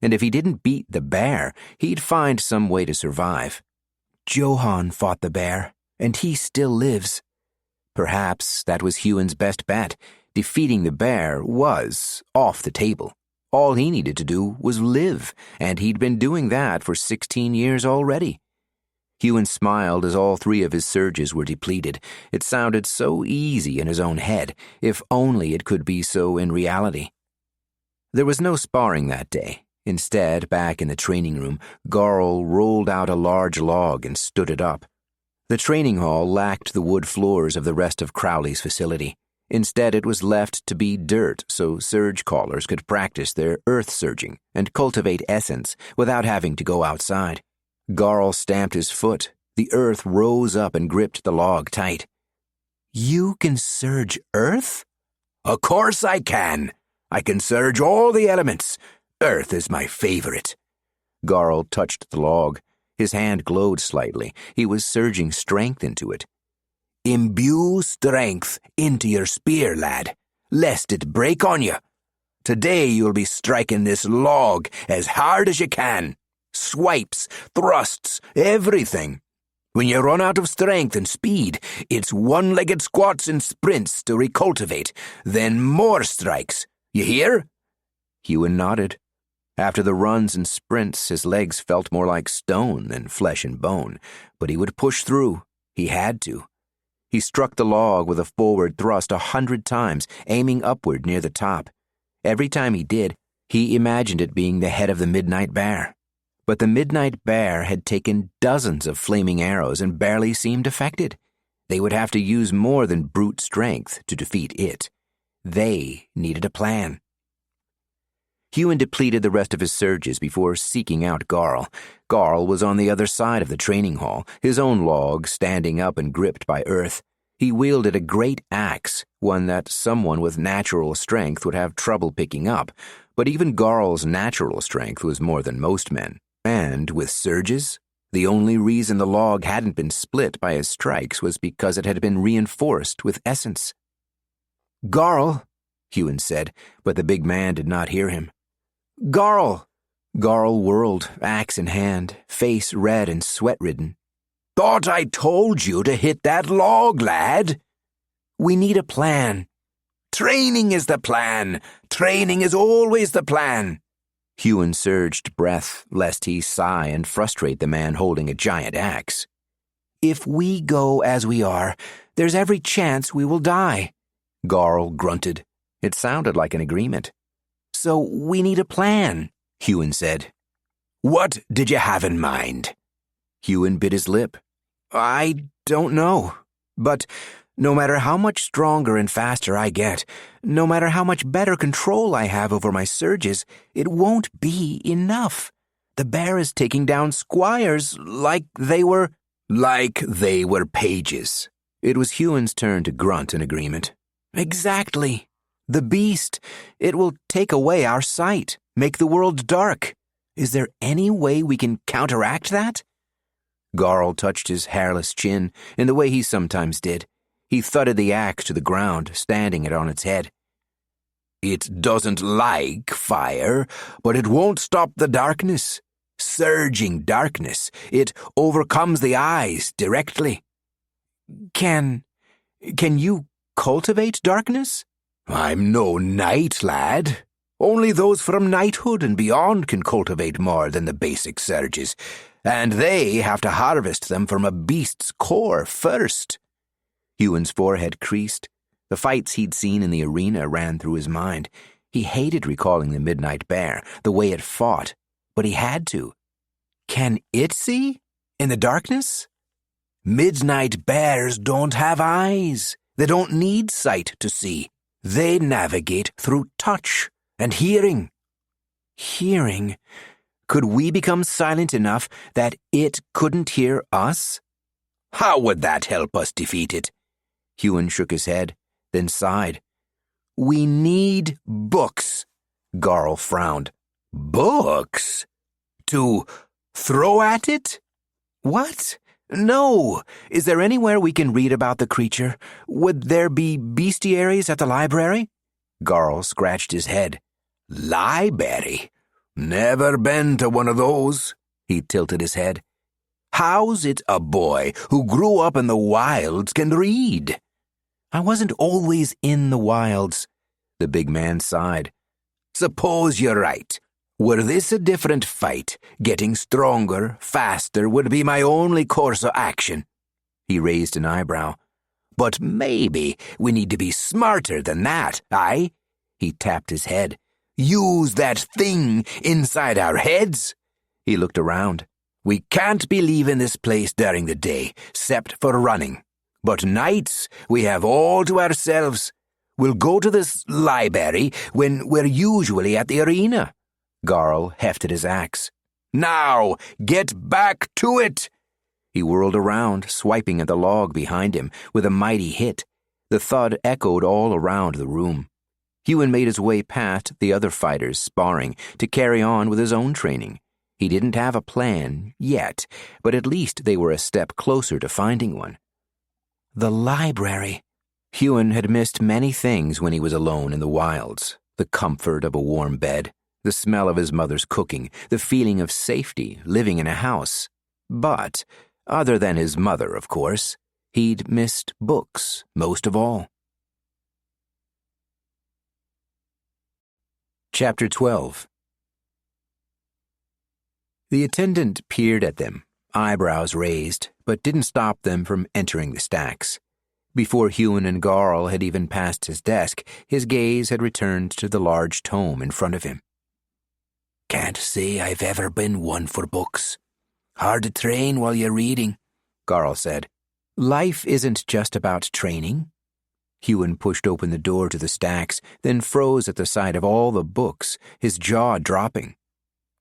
And if he didn't beat the bear, he'd find some way to survive. Johan fought the bear, and he still lives. Perhaps that was Huon's best bet. Defeating the bear was off the table. All he needed to do was live, and he'd been doing that for 16 years already. Huon smiled as all 3 of his surges were depleted. It sounded so easy in his own head, if only it could be so in reality. There was no sparring that day. Instead, back in the training room, Garl rolled out a large log and stood it up. The training hall lacked the wood floors of the rest of Crowley's facility. Instead, it was left to be dirt so surgecallers could practice their earth surging and cultivate essence without having to go outside. Garl stamped his foot. The earth rose up and gripped the log tight. You can surge earth? Of course I can. I can surge all the elements. Earth is my favorite. Garl touched the log. His hand glowed slightly. He was surging strength into it. Imbue strength into your spear, lad, lest it break on you. Today you'll be striking this log as hard as you can. Swipes, thrusts, everything. When you run out of strength and speed, it's one-legged squats and sprints to recultivate, then more strikes. You hear? Huon nodded. After the runs and sprints, his legs felt more like stone than flesh and bone, but he would push through. He had to. He struck the log with a forward thrust 100 times, aiming upward near the top. Every time he did, he imagined it being the head of the midnight bear. But the midnight bear had taken dozens of flaming arrows and barely seemed affected. They would have to use more than brute strength to defeat it. They needed a plan. Huon depleted the rest of his surges before seeking out Garl. Garl was on the other side of the training hall, his own log standing up and gripped by earth. He wielded a great axe, one that someone with natural strength would have trouble picking up, but even Garl's natural strength was more than most men. And with surges, the only reason the log hadn't been split by his strikes was because it had been reinforced with essence. Garl, Huon said, but the big man did not hear him. Garl! Garl whirled, axe in hand, face red and sweat-ridden. Thought I told you to hit that log, lad. We need a plan. Training is the plan. Training is always the plan. Huon surged breath, lest he sigh and frustrate the man holding a giant axe. If we go as we are, there's every chance we will die. Garl grunted. It sounded like an agreement. So we need a plan, Huon said. What did you have in mind? Huon bit his lip. I don't know. But no matter how much stronger and faster I get, no matter how much better control I have over my surges, it won't be enough. The bear is taking down squires like they were pages. It was Huon's turn to grunt in agreement. Exactly. The beast. It will take away our sight, make the world dark. Is there any way we can counteract that? Garl touched his hairless chin in the way he sometimes did. He thudded the axe to the ground, standing it on its head. It doesn't like fire, but it won't stop the darkness. Surging darkness. It overcomes the eyes directly. Can you cultivate darkness? I'm no knight, lad. Only those from knighthood and beyond can cultivate more than the basic surges, and they have to harvest them from a beast's core first. Huon's forehead creased. The fights he'd seen in the arena ran through his mind. He hated recalling the midnight bear, the way it fought, but he had to. Can it see? In the darkness? Midnight bears don't have eyes. They don't need sight to see. They navigate through touch and hearing. Hearing? Could we become silent enough that it couldn't hear us? How would that help us defeat it? Huon shook his head, then sighed. We need books. Garl frowned. Books? To throw at it? What? No. Is there anywhere we can read about the creature? Would there be bestiaries at the library? Garl scratched his head. Library? Never been to one of those. He tilted his head. How's it a boy who grew up in the wilds can read? I wasn't always in the wilds. The big man sighed. Suppose you're right. Were this a different fight, getting stronger, faster would be my only course of action. He raised an eyebrow. But maybe we need to be smarter than that, aye? He tapped his head. Use that thing inside our heads? He looked around. We can't be leaving this place during the day, except for running. But nights we have all to ourselves. We'll go to this library when we're usually at the arena. Garl hefted his axe. Now, get back to it! He whirled around, swiping at the log behind him with a mighty hit. The thud echoed all around the room. Huon made his way past the other fighters sparring to carry on with his own training. He didn't have a plan yet, but at least they were a step closer to finding one. The library. Huon had missed many things when he was alone in the wilds. The comfort of a warm bed, the smell of his mother's cooking, the feeling of safety living in a house. But, other than his mother, of course, he'd missed books most of all. Chapter 12. The attendant peered at them, eyebrows raised, but didn't stop them from entering the stacks. Before Huon and Garl had even passed his desk, his gaze had returned to the large tome in front of him. Can't say I've ever been one for books. Hard to train while you're reading, Garl said. Life isn't just about training. Huon pushed open the door to the stacks, then froze at the sight of all the books, his jaw dropping.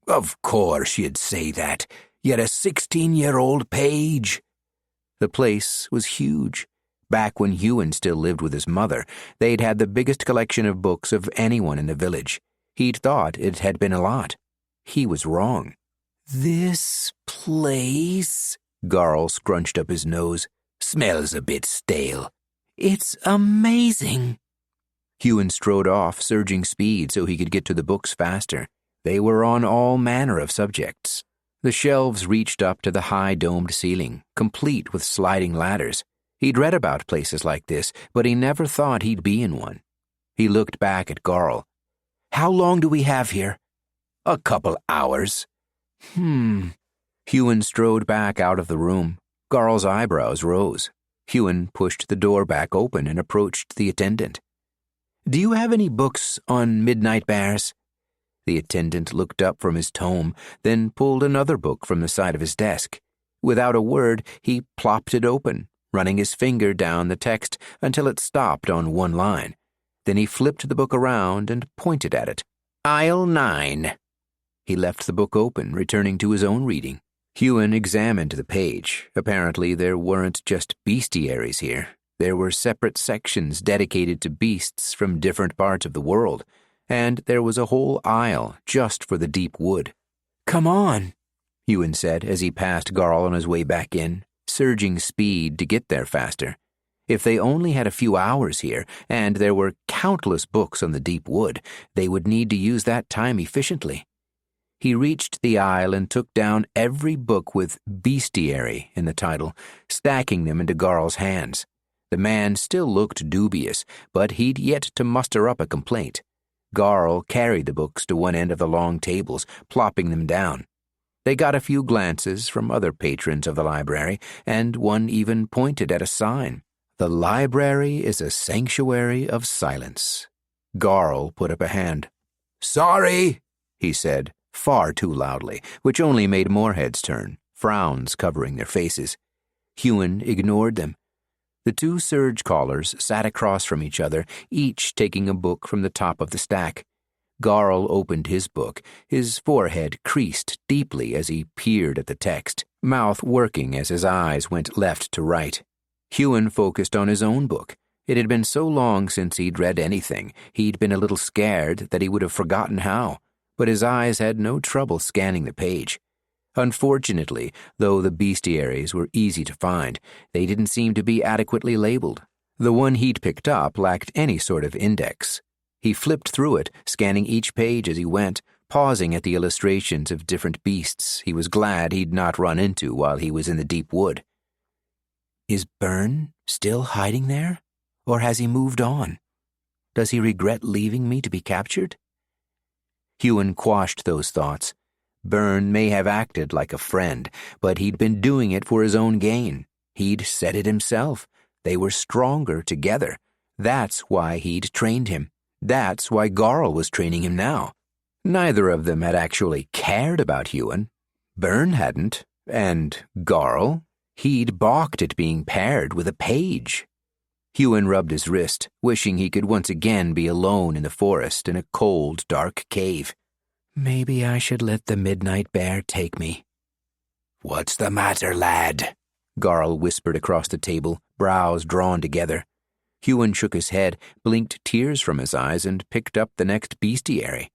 Of course you'd say that. You're a 16-year-old page. The place was huge. Back when Huon still lived with his mother, they'd had the biggest collection of books of anyone in the village. He'd thought it had been a lot. He was wrong. This place, Garl scrunched up his nose, smells a bit stale. It's amazing. Huon strode off, surging speed so he could get to the books faster. They were on all manner of subjects. The shelves reached up to the high domed ceiling, complete with sliding ladders. He'd read about places like this, but he never thought he'd be in one. He looked back at Garl. How long do we have here? A couple hours. Huon strode back out of the room. Garl's eyebrows rose. Huon pushed the door back open and approached the attendant. Do you have any books on midnight bears? The attendant looked up from his tome, then pulled another book from the side of his desk. Without a word, he plopped it open, running his finger down the text until it stopped on one line. Then he flipped the book around and pointed at it. Aisle 9. He left the book open, returning to his own reading. Huon examined the page. Apparently there weren't just bestiaries here. There were separate sections dedicated to beasts from different parts of the world, and there was a whole aisle just for the deep wood. Come on, Huon said as he passed Garl on his way back in, surging speed to get there faster. If they only had a few hours here, and there were countless books on the deep wood, they would need to use that time efficiently. He reached the aisle and took down every book with bestiary in the title, stacking them into Garl's hands. The man still looked dubious, but he'd yet to muster up a complaint. Garl carried the books to one end of the long tables, plopping them down. They got a few glances from other patrons of the library, and one even pointed at a sign. The library is a sanctuary of silence. Garl put up a hand. Sorry, he said, far too loudly, which only made more heads turn, frowns covering their faces. Huon ignored them. The two surgecallers sat across from each other, each taking a book from the top of the stack. Garl opened his book, his forehead creased deeply as he peered at the text, mouth working as his eyes went left to right. Huon focused on his own book. It had been so long since he'd read anything, he'd been a little scared that he would have forgotten how, but his eyes had no trouble scanning the page. Unfortunately, though the bestiaries were easy to find, they didn't seem to be adequately labeled. The one he'd picked up lacked any sort of index. He flipped through it, scanning each page as he went, pausing at the illustrations of different beasts he was glad he'd not run into while he was in the deep wood. Is Byrne still hiding there? Or has he moved on? Does he regret leaving me to be captured? Huon quashed those thoughts. Byrne may have acted like a friend, but he'd been doing it for his own gain. He'd said it himself. They were stronger together. That's why he'd trained him. That's why Garl was training him now. Neither of them had actually cared about Huon. Byrne hadn't, and Garl, he'd balked at being paired with a page. Huon rubbed his wrist, wishing he could once again be alone in the forest in a cold, dark cave. Maybe I should let the midnight bear take me. What's the matter, lad? Garl whispered across the table, brows drawn together. Huon shook his head, blinked tears from his eyes, and picked up the next bestiary.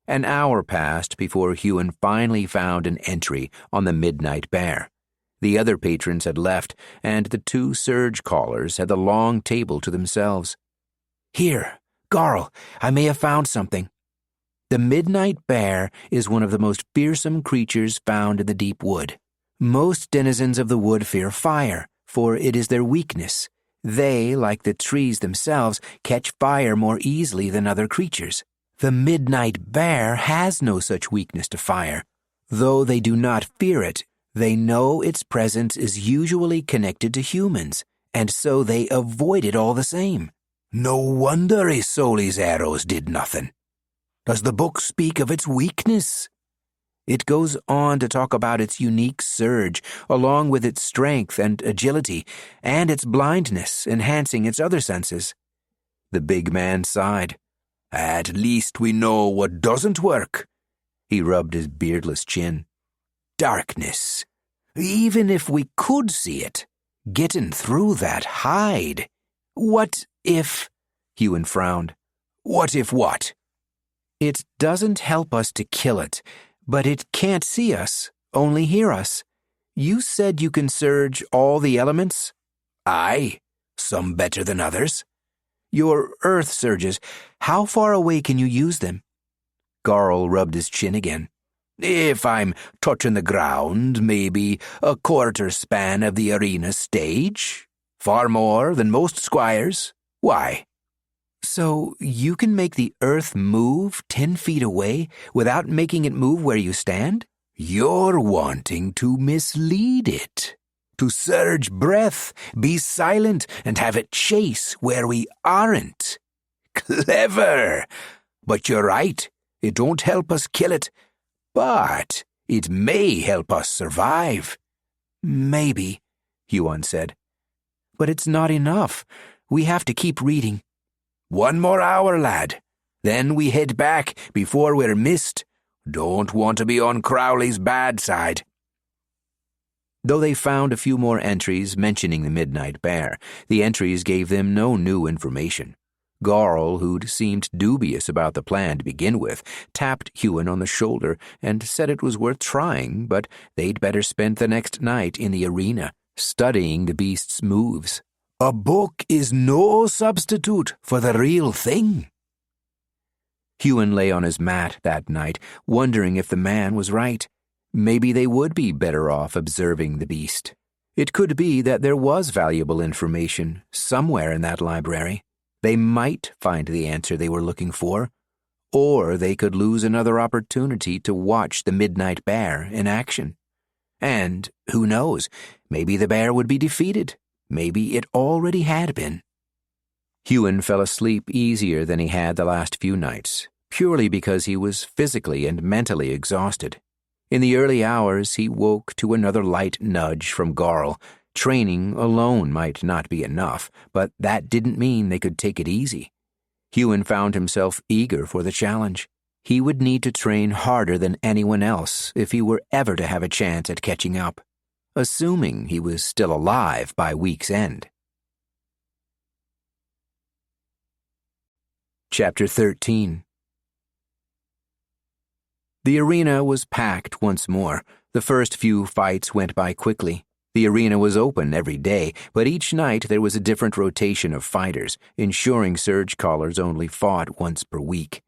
An hour passed before Huon finally found an entry on the Midnight Bear. The other patrons had left, and the two Surgecallers had the long table to themselves. Here, Garl, I may have found something. The Midnight Bear is one of the most fearsome creatures found in the deep wood. Most denizens of the wood fear fire, for it is their weakness. They, like the trees themselves, catch fire more easily than other creatures. The Midnight Bear has no such weakness to fire. Though they do not fear it, they know its presence is usually connected to humans, and so they avoid it all the same. No wonder Isoli's arrows did nothing. Does the book speak of its weakness? It goes on to talk about its unique surge, along with its strength and agility, and its blindness, enhancing its other senses. The big man sighed. At least we know what doesn't work. He rubbed his beardless chin. Darkness. Even if we could see it, getting through that hide. What if... Huon frowned. What if what? It doesn't help us to kill it, but it can't see us, only hear us. You said you can surge all the elements? Aye, some better than others. Your earth surges, how far away can you use them? Garl rubbed his chin again. If I'm touching the ground, maybe a quarter span of the arena stage. Far more than most squires. Why? So you can make the earth move 10 feet away without making it move where you stand? You're wanting to mislead it. To surge breath, be silent, and have it chase where we aren't. Clever! But you're right. It don't help us kill it. But it may help us survive. Maybe, Huon said. But it's not enough. We have to keep reading. 1 more hour, lad. Then we head back before we're missed. Don't want to be on Crowley's bad side. Though they found a few more entries mentioning the Midnight Bear, the entries gave them no new information. Garl, who'd seemed dubious about the plan to begin with, tapped Huon on the shoulder and said it was worth trying, but they'd better spend the next night in the arena, studying the beast's moves. A book is no substitute for the real thing. Huon lay on his mat that night, wondering if the man was right. Maybe they would be better off observing the beast. It could be that there was valuable information somewhere in that library. They might find the answer they were looking for, or they could lose another opportunity to watch the Midnight Bear in action. And, who knows, maybe the bear would be defeated. Maybe it already had been. Huon fell asleep easier than he had the last few nights, purely because he was physically and mentally exhausted. In the early hours, he woke to another light nudge from Garl. Training alone might not be enough, but that didn't mean they could take it easy. Huon found himself eager for the challenge. He would need to train harder than anyone else if he were ever to have a chance at catching up, assuming he was still alive by week's end. Chapter 13. The arena was packed once more. The first few fights went by quickly. The arena was open every day, but each night there was a different rotation of fighters, ensuring surgecallers only fought once per week.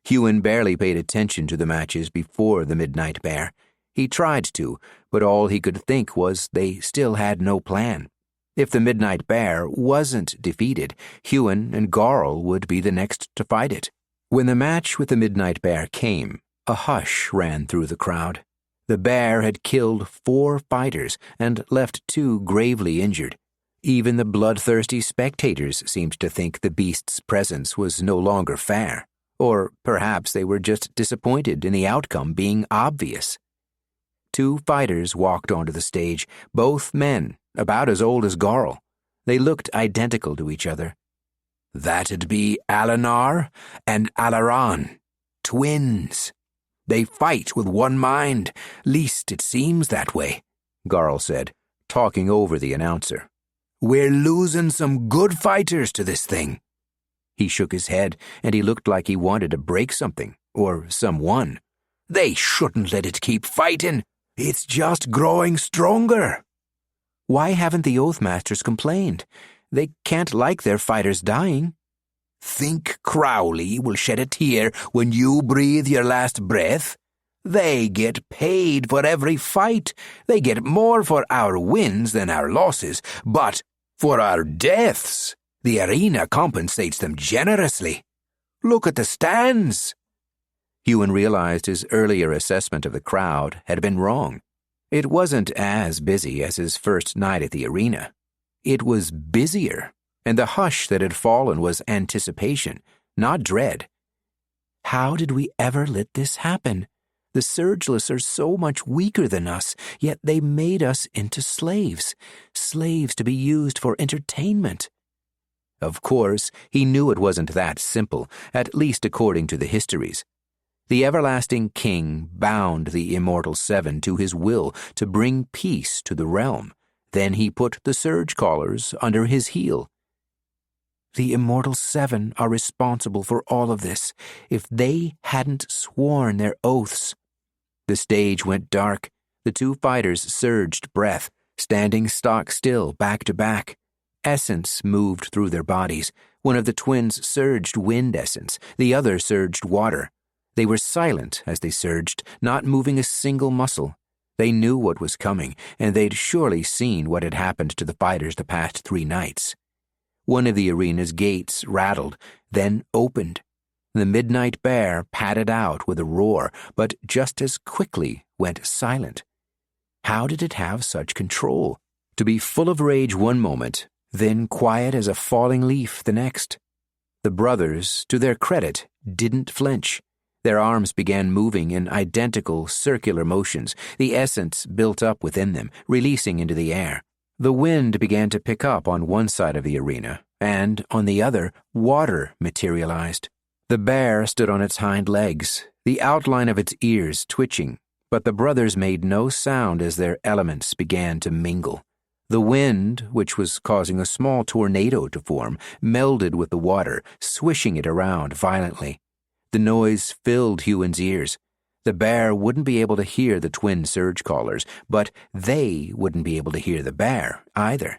Huon barely paid attention to the matches before the Midnight Bear. He tried to, but all he could think was they still had no plan. If the Midnight Bear wasn't defeated, Huon and Garl would be the next to fight it. When the match with the Midnight Bear came, a hush ran through the crowd. The bear had killed 4 fighters and left 2 gravely injured. Even the bloodthirsty spectators seemed to think the beast's presence was no longer fair. Or perhaps they were just disappointed in the outcome being obvious. 2 fighters walked onto the stage, both men, about as old as Garl. They looked identical to each other. That'd be Alinar and Alaran, twins. They fight with one mind, least it seems that way, Garl said, talking over the announcer. We're losing some good fighters to this thing. He shook his head, and he looked like he wanted to break something, or someone. They shouldn't let it keep fighting. It's just growing stronger. Why haven't the Oathmasters complained? They can't like their fighters dying. Think Crowley will shed a tear when you breathe your last breath? They get paid for every fight. They get more for our wins than our losses, but for our deaths, the arena compensates them generously. Look at the stands. Huon realized his earlier assessment of the crowd had been wrong. It wasn't as busy as his first night at the arena. It was busier, and the hush that had fallen was anticipation, not dread. How did we ever let this happen? The Surgeless are so much weaker than us, yet they made us into slaves to be used for entertainment. Of course, he knew it wasn't that simple, at least according to the histories. The everlasting king bound the Immortal Seven to his will to bring peace to the realm. Then he put the Surgecallers under his heel. The Immortal Seven are responsible for all of this. If they hadn't sworn their oaths. The stage went dark. The 2 fighters surged breath, standing stock still, back to back. Essence moved through their bodies. One of the twins surged wind essence, the other surged water. They were silent as they surged, not moving a single muscle. They knew what was coming, and they'd surely seen what had happened to the fighters the past 3 nights. One of the arena's gates rattled, then opened. The Midnight Bear padded out with a roar, but just as quickly went silent. How did it have such control? To be full of rage one moment, then quiet as a falling leaf the next. The brothers, to their credit, didn't flinch. Their arms began moving in identical circular motions, the essence built up within them, releasing into the air. The wind began to pick up on one side of the arena, and on the other, water materialized. The bear stood on its hind legs, the outline of its ears twitching, but the brothers made no sound as their elements began to mingle. The wind, which was causing a small tornado to form, melded with the water, swishing it around violently. The noise filled Huon's ears. The bear wouldn't be able to hear the twin surgecallers, but they wouldn't be able to hear the bear either.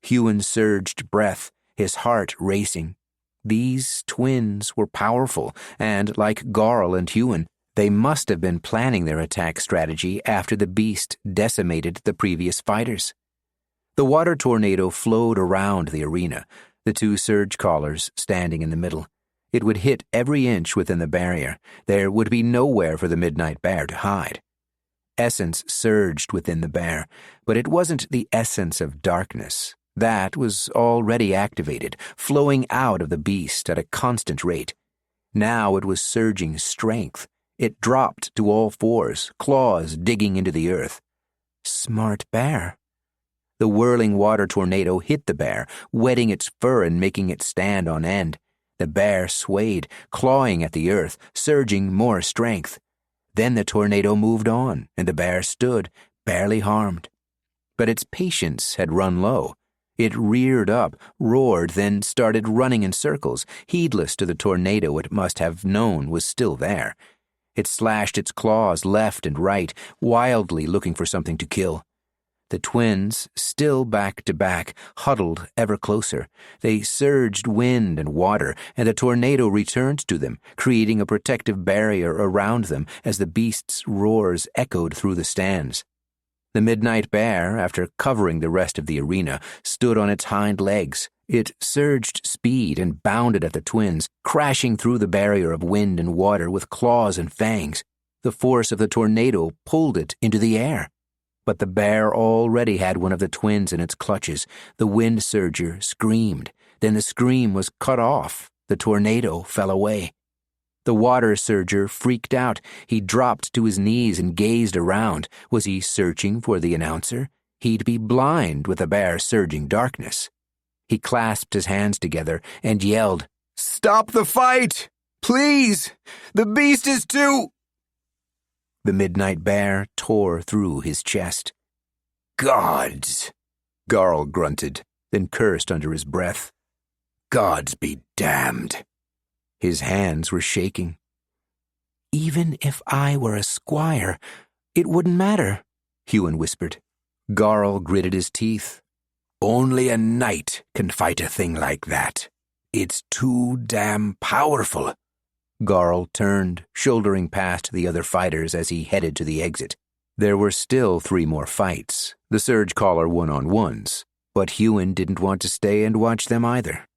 Huon surged breath, his heart racing. These twins were powerful, and like Garl and Huon, they must have been planning their attack strategy after the beast decimated the previous fighters. The water tornado flowed around the arena, the 2 surgecallers standing in the middle. It would hit every inch within the barrier. There would be nowhere for the Midnight Bear to hide. Essence surged within the bear, but it wasn't the essence of darkness. That was already activated, flowing out of the beast at a constant rate. Now it was surging strength. It dropped to all 4s, claws digging into the earth. Smart bear. The whirling water tornado hit the bear, wetting its fur and making it stand on end. The bear swayed, clawing at the earth, surging more strength. Then the tornado moved on, and the bear stood, barely harmed. But its patience had run low. It reared up, roared, then started running in circles, heedless to the tornado it must have known was still there. It slashed its claws left and right, wildly looking for something to kill. The twins, still back to back, huddled ever closer. They surged wind and water, and the tornado returned to them, creating a protective barrier around them as the beast's roars echoed through the stands. The midnight bear, after covering the rest of the arena, stood on its hind legs. It surged speed and bounded at the twins, crashing through the barrier of wind and water with claws and fangs. The force of the tornado pulled it into the air. But the bear already had one of the twins in its clutches. The wind surger screamed. Then the scream was cut off. The tornado fell away. The water surger freaked out. He dropped to his knees and gazed around. Was he searching for the announcer? He'd be blind with the bear surging darkness. He clasped his hands together and yelled, "Stop the fight! Please! The beast is too—" The midnight bear tore through his chest. "Gods!" Garl grunted, then cursed under his breath. "Gods be damned!" His hands were shaking. "Even if I were a squire, it wouldn't matter," Huon whispered. Garl gritted his teeth. "Only a knight can fight a thing like that. It's too damn powerful." Garl turned, shouldering past the other fighters as he headed to the exit. There were still 3 more fights, the Surgecaller one-on-ones, but Huon didn't want to stay and watch them either.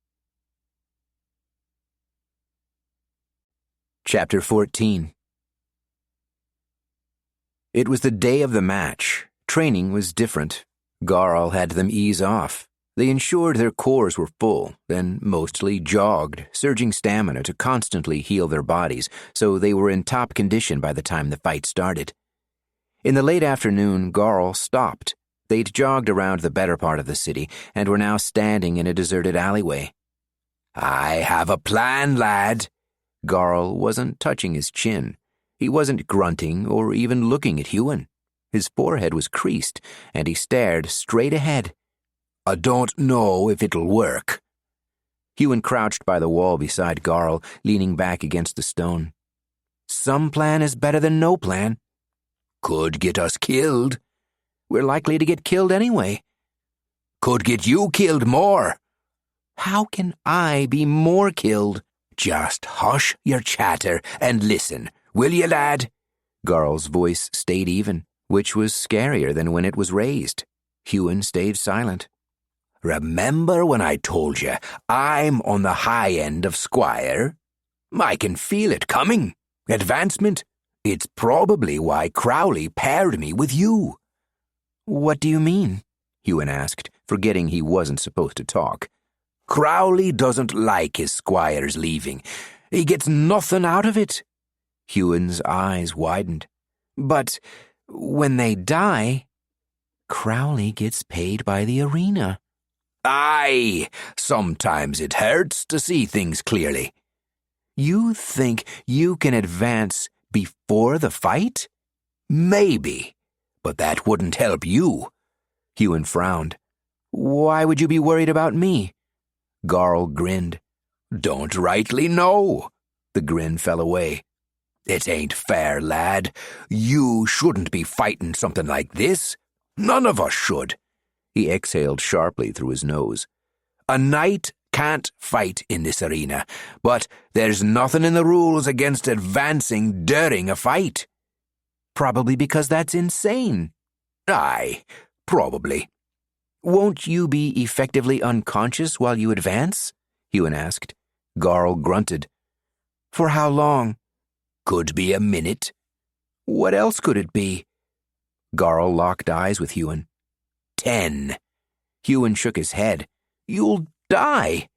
Chapter 14. It was the day of the match. Training was different. Garl had them ease off. They ensured their cores were full, then mostly jogged, surging stamina to constantly heal their bodies, so they were in top condition by the time the fight started. In the late afternoon, Garl stopped. They'd jogged around the better part of the city and were now standing in a deserted alleyway. "I have a plan, lad." Garl wasn't touching his chin. He wasn't grunting or even looking at Huon. His forehead was creased, and he stared straight ahead. "I don't know if it'll work." Huon crouched by the wall beside Garl, leaning back against the stone. "Some plan is better than no plan." "Could get us killed." "We're likely to get killed anyway." "Could get you killed more." "How can I be more killed?" "Just hush your chatter and listen, will you, lad?" Garl's voice stayed even, which was scarier than when it was raised. Huon stayed silent. "Remember when I told you I'm on the high end of Squire? I can feel it coming. Advancement. It's probably why Crowley paired me with you." "What do you mean?" Huon asked, forgetting he wasn't supposed to talk. "Crowley doesn't like his squires leaving. He gets nothing out of it." Huon's eyes widened. "But when they die, Crowley gets paid by the arena." "Aye, sometimes it hurts to see things clearly." "You think you can advance before the fight?" "Maybe, but that wouldn't help you." Huon frowned. "Why would you be worried about me?" Garl grinned. "Don't rightly know." The grin fell away. "It ain't fair, lad. You shouldn't be fighting something like this. None of us should." He exhaled sharply through his nose. "A knight can't fight in this arena, but there's nothing in the rules against advancing during a fight." "Probably because that's insane." "Aye, probably." "Won't you be effectively unconscious while you advance?" Huon asked. Garl grunted. "For how long?" "Could be a minute." "What else could it be?" Garl locked eyes with Huon. 10. Huon shook his head. "You'll die."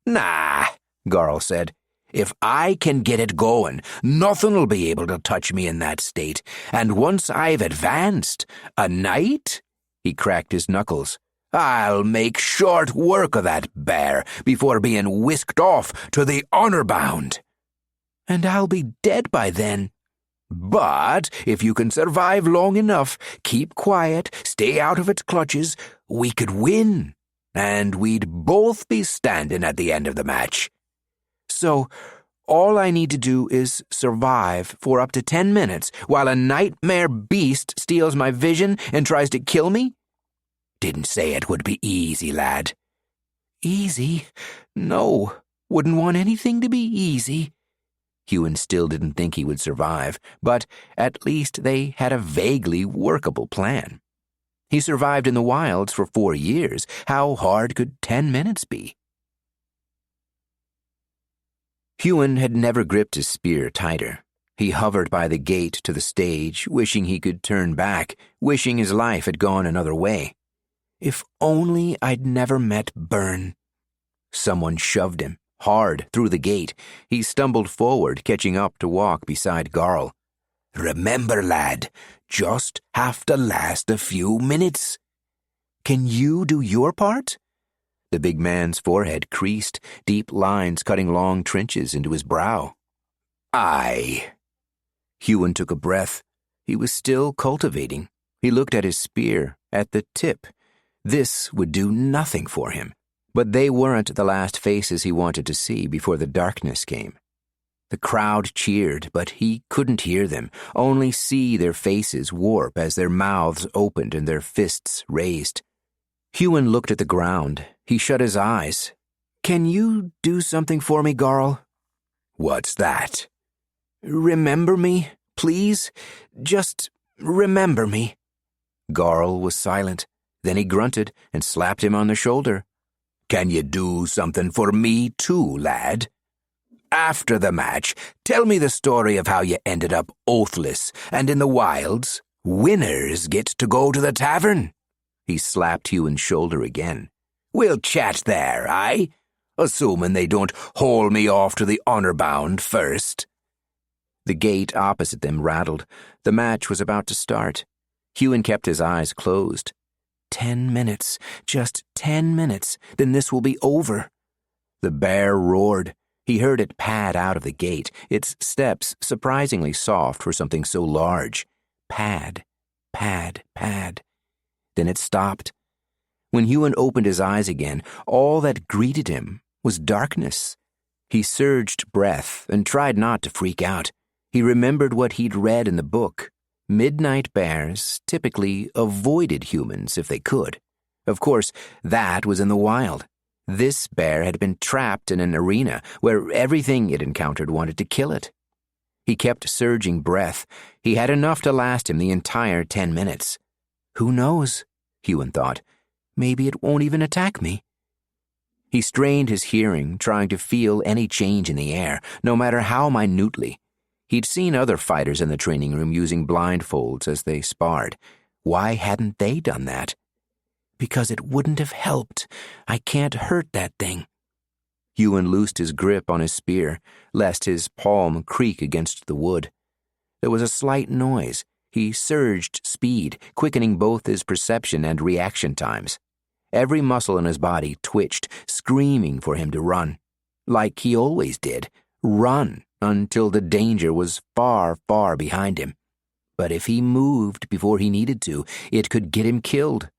"Nah," Garl said. "If I can get it going, nothing'll be able to touch me in that state. And once I've advanced, a knight?" He cracked his knuckles. I'll make short work of that bear before being whisked off to the honor-bound. And I'll be dead by then. But if you can survive long enough, keep quiet, stay out of its clutches, we could win, and we'd both be standing at the end of the match. So, all I need to do is survive for up to 10 minutes while a nightmare beast steals my vision and tries to kill me? Didn't say it would be easy, lad. Easy? No, wouldn't want anything to be easy. Huon still didn't think he would survive, but at least they had a vaguely workable plan. He survived in the wilds for 4 years. How hard could 10 minutes be? Huon had never gripped his spear tighter. He hovered by the gate to the stage, wishing he could turn back, wishing his life had gone another way. If only I'd never met Byrne. Someone shoved him hard through the gate. He stumbled forward, catching up to walk beside Garl. Remember, lad, just have to last a few minutes. Can you do your part? The big man's forehead creased, deep lines cutting long trenches into his brow. Aye. Huon took a breath. He was still cultivating. He looked at his spear, at the tip. This would do nothing for him. But they weren't the last faces he wanted to see before the darkness came. The crowd cheered, but he couldn't hear them, only see their faces warp as their mouths opened and their fists raised. Huon looked at the ground. He shut his eyes. Can you do something for me, Garl? What's that? Remember me, please? Just remember me. Garl was silent. Then he grunted and slapped him on the shoulder. Can you do something for me too, lad? After the match, tell me the story of how you ended up Oathless, and in the wilds, winners get to go to the tavern. He slapped Huon's shoulder again. We'll chat there, aye? Assuming they don't haul me off to the honor-bound first. The gate opposite them rattled. The match was about to start. Huon kept his eyes closed. 10 minutes, just 10 minutes, then this will be over. The bear roared. He heard it pad out of the gate, its steps surprisingly soft for something so large. Pad, pad, pad. Then it stopped. When Huon opened his eyes again, all that greeted him was darkness. He surged breath and tried not to freak out. He remembered what he'd read in the book. Midnight bears typically avoided humans if they could. Of course, that was in the wild. This bear had been trapped in an arena where everything it encountered wanted to kill it. He kept surging breath. He had enough to last him the entire 10 minutes. Who knows, Huon thought. Maybe it won't even attack me. He strained his hearing, trying to feel any change in the air, no matter how minutely. He'd seen other fighters in the training room using blindfolds as they sparred. Why hadn't they done that? Because it wouldn't have helped. I can't hurt that thing. Huon loosed his grip on his spear, lest his palm creak against the wood. There was a slight noise. He surged speed, quickening both his perception and reaction times. Every muscle in his body twitched, screaming for him to run. Like he always did. Run until the danger was far, far behind him. But if he moved before he needed to, it could get him killed.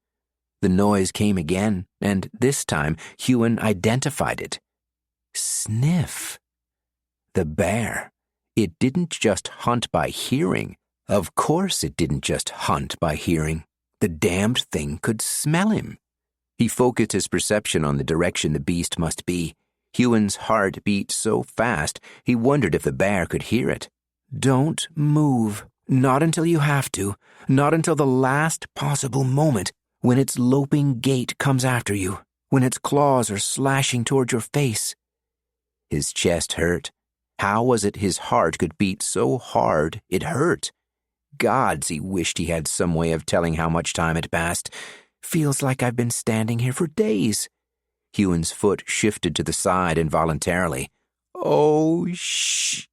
The noise came again, and this time Huon identified it. Sniff. The bear. It didn't just hunt by hearing. Of course it didn't just hunt by hearing. The damned thing could smell him. He focused his perception on the direction the beast must be. Huon's heart beat so fast, he wondered if the bear could hear it. Don't move. Not until you have to. Not until the last possible moment, when its loping gait comes after you, when its claws are slashing toward your face. His chest hurt. How was it his heart could beat so hard it hurt? Gods, he wished he had some way of telling how much time had passed. Feels like I've been standing here for days. Huon's foot shifted to the side involuntarily. Oh, shh!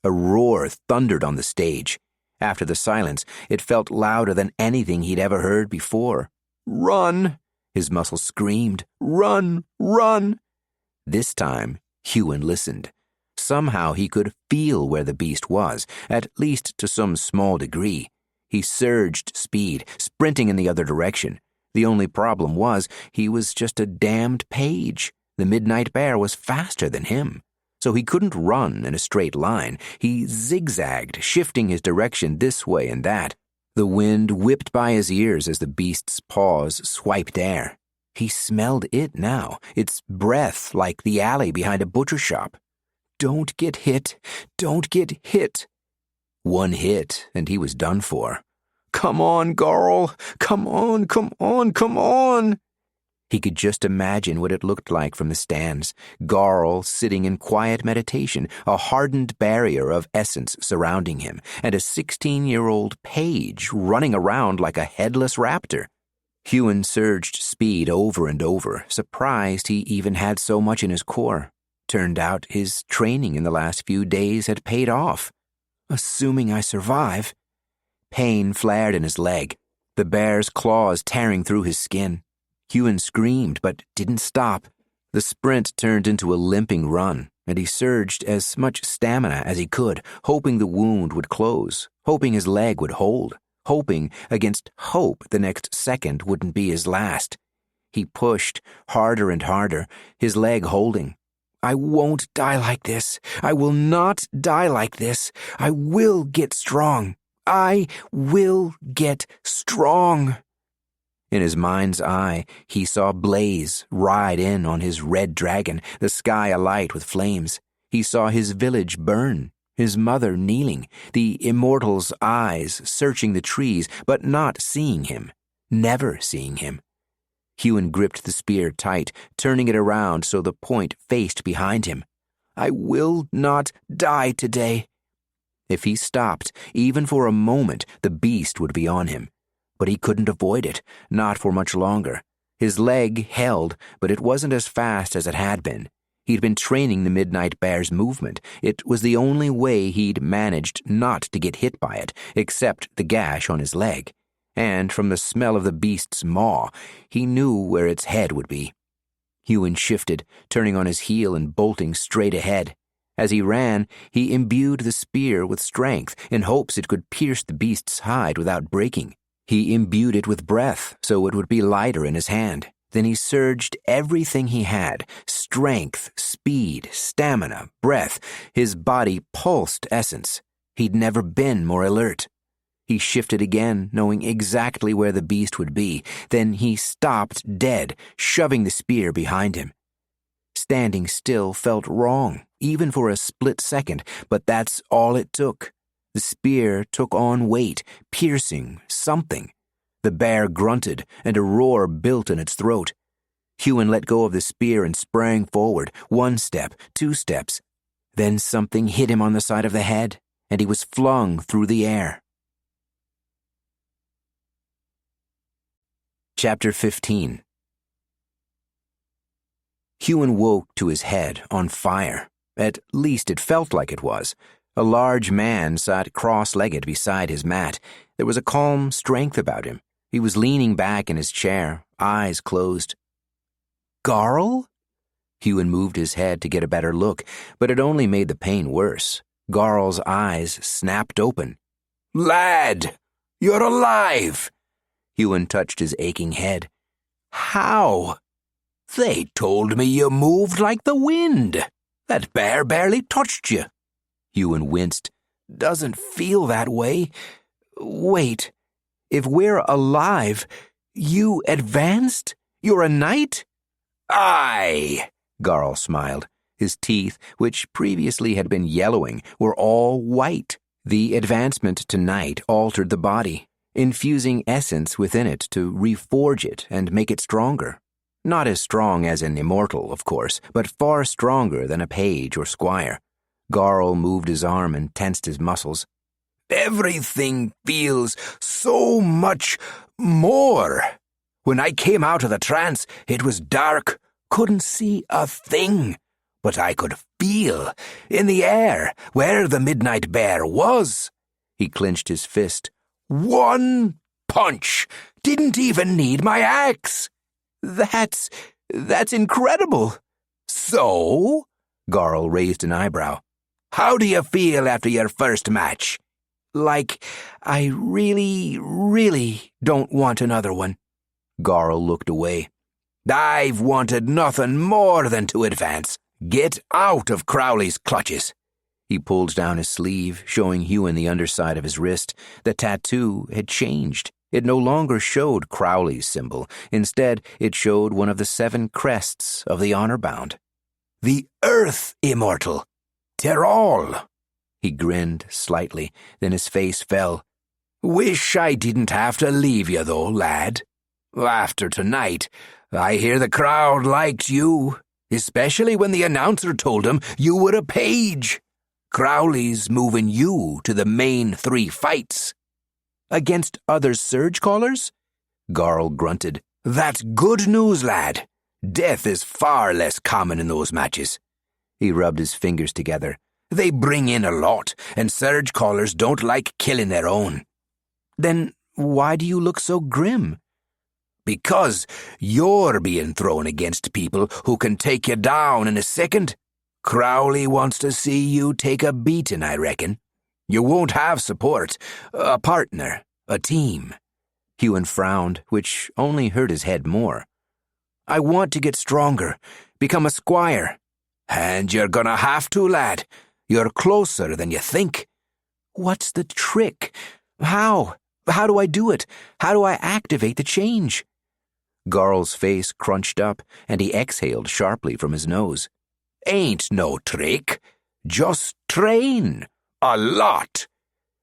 A roar thundered on the stage. After the silence, it felt louder than anything he'd ever heard before. Run! His muscles screamed, "Run! Run!" This time, Huon listened. Somehow he could feel where the beast was, at least to some small degree. He surged speed, sprinting in the other direction. The only problem was he was just a damned page. The midnight bear was faster than him. So he couldn't run in a straight line. He zigzagged, shifting his direction this way and that. The wind whipped by his ears as the beast's paws swiped air. He smelled it now, its breath like the alley behind a butcher shop. Don't get hit. Don't get hit. One hit, and he was done for. Come on, Garl. Come on, come on, come on. He could just imagine what it looked like from the stands. Garl sitting in quiet meditation, a hardened barrier of essence surrounding him, and a 16-year-old page running around like a headless raptor. Huon surged speed over and over, surprised he even had so much in his core. Turned out his training in the last few days had paid off. Assuming I survive. Pain flared in his leg, the bear's claws tearing through his skin. Huon screamed, but didn't stop. The sprint turned into a limping run, and he surged as much stamina as he could, hoping the wound would close, hoping his leg would hold, hoping against hope the next second wouldn't be his last. He pushed harder and harder, his leg holding. I won't die like this. I will not die like this. I will get strong. I will get strong. In his mind's eye, he saw Blaze ride in on his red dragon, the sky alight with flames. He saw his village burn, his mother kneeling, the immortal's eyes searching the trees, but not seeing him, never seeing him. Huon gripped the spear tight, turning it around so the point faced behind him. I will not die today. If he stopped, even for a moment, the beast would be on him. But he couldn't avoid it, not for much longer. His leg held, but it wasn't as fast as it had been. He'd been training the midnight bear's movement. It was the only way he'd managed not to get hit by it, except the gash on his leg. And from the smell of the beast's maw, he knew where its head would be. Huon shifted, turning on his heel and bolting straight ahead. As he ran, he imbued the spear with strength in hopes it could pierce the beast's hide without breaking. He imbued it with breath so it would be lighter in his hand. Then he surged everything he had, strength, speed, stamina, breath. His body pulsed essence. He'd never been more alert. He shifted again, knowing exactly where the beast would be. Then he stopped dead, shoving the spear behind him. Standing still felt wrong, even for a split second, but that's all it took. The spear took on weight, piercing something. The bear grunted, and a roar built in its throat. Huon let go of the spear and sprang forward, 1 step, 2 steps. Then something hit him on the side of the head, and he was flung through the air. Chapter 15. Huon woke to his head on fire. At least it felt like it was. A large man sat cross-legged beside his mat. There was a calm strength about him. He was leaning back in his chair, eyes closed. Garl? Huon moved his head to get a better look, but it only made the pain worse. Garl's eyes snapped open. Lad, you're alive! Huon touched his aching head. How? They told me you moved like the wind. That bear barely touched you. Huon winced. Doesn't feel that way. Wait, if we're alive, you advanced? You're a knight? Aye, Garl smiled. His teeth, which previously had been yellowing, were all white. The advancement to knight altered the body, infusing essence within it to reforge it and make it stronger. Not as strong as an immortal, of course, but far stronger than a page or squire. Garl moved his arm and tensed his muscles. Everything feels so much more. When I came out of the trance, it was dark, couldn't see a thing. But I could feel, in the air, where the midnight bear was. He clenched his fist. 1 punch! Didn't even need my axe! That's incredible. So? Garl raised an eyebrow. How do you feel after your first match? Like, I really, really don't want another one. Garl looked away. I've wanted nothing more than to advance. Get out of Crowley's clutches. He pulled down his sleeve, showing Huon the underside of his wrist. The tattoo had changed. It no longer showed Crowley's symbol. Instead, it showed one of the 7 crests of the honor-bound. The Earth Immortal. Terral. He grinned slightly, then his face fell. Wish I didn't have to leave you, though, lad. After tonight, I hear the crowd liked you, especially when the announcer told him you were a page. Crowley's moving you to the main 3 fights. Against other surgecallers? Garl grunted. That's good news, lad. Death is far less common in those matches. He rubbed his fingers together. They bring in a lot, and surgecallers don't like killing their own. Then why do you look so grim? Because you're being thrown against people who can take you down in a second. Crowley wants to see you take a beating, I reckon. You won't have support, a partner, a team. Huon frowned, which only hurt his head more. I want to get stronger, become a squire. And you're gonna have to, lad. You're closer than you think. What's the trick? How? How do I do it? How do I activate the change? Garl's face crunched up, and he exhaled sharply from his nose. Ain't no trick. Just train. A lot.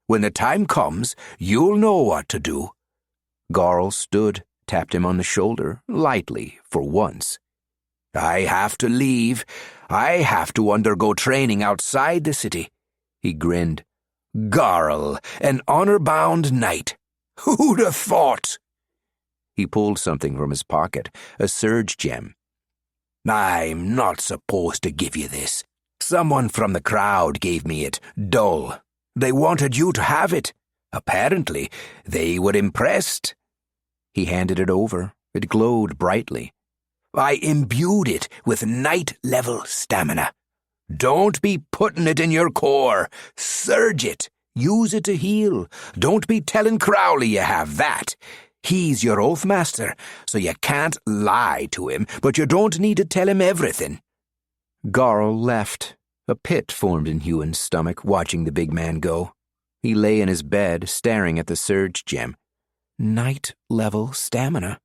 When the time comes, you'll know what to do. Garl stood, tapped him on the shoulder, lightly, for once. I have to leave. I have to undergo training outside the city. He grinned. Garl, an honor-bound knight. Who'd have thought? He pulled something from his pocket, a surge gem. I'm not supposed to give you this. Someone from the crowd gave me it, dull. They wanted you to have it. Apparently, they were impressed. He handed it over. It glowed brightly. I imbued it with knight-level stamina. Don't be putting it in your core. Surge it. Use it to heal. Don't be telling Crowley you have that. He's your Oathmaster, so you can't lie to him, but you don't need to tell him everything. Garl left. A pit formed in Huon's stomach, watching the big man go. He lay in his bed, staring at the surge gem. Knight-level stamina.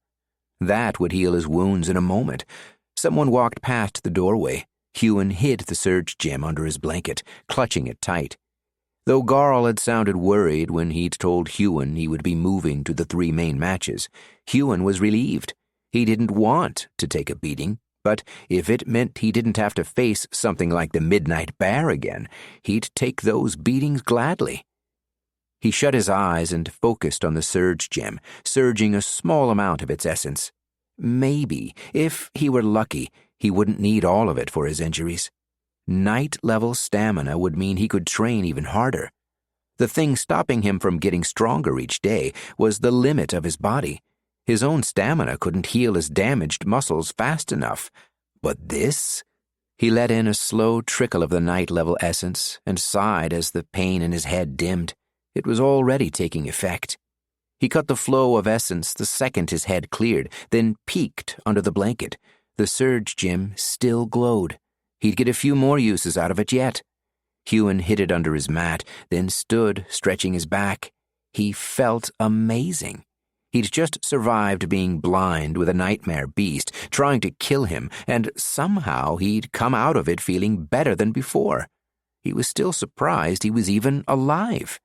That would heal his wounds in a moment. Someone walked past the doorway. Huon hid the surge gem under his blanket, clutching it tight. Though Garl had sounded worried when he'd told Huon he would be moving to the 3 main matches, Huon was relieved. He didn't want to take a beating, but if it meant he didn't have to face something like the Midnight Bear again, he'd take those beatings gladly. He shut his eyes and focused on the surge gem, surging a small amount of its essence. Maybe, if he were lucky, he wouldn't need all of it for his injuries. Knight-level stamina would mean he could train even harder. The thing stopping him from getting stronger each day was the limit of his body. His own stamina couldn't heal his damaged muscles fast enough. But this? He let in a slow trickle of the knight-level essence and sighed as the pain in his head dimmed. It was already taking effect. He cut the flow of essence the second his head cleared, then peeked under the blanket. The surge gem still glowed. He'd get a few more uses out of it yet. Huon hid it under his mat, then stood, stretching his back. He felt amazing. He'd just survived being blind with a nightmare beast trying to kill him, and somehow he'd come out of it feeling better than before. He was still surprised he was even alive.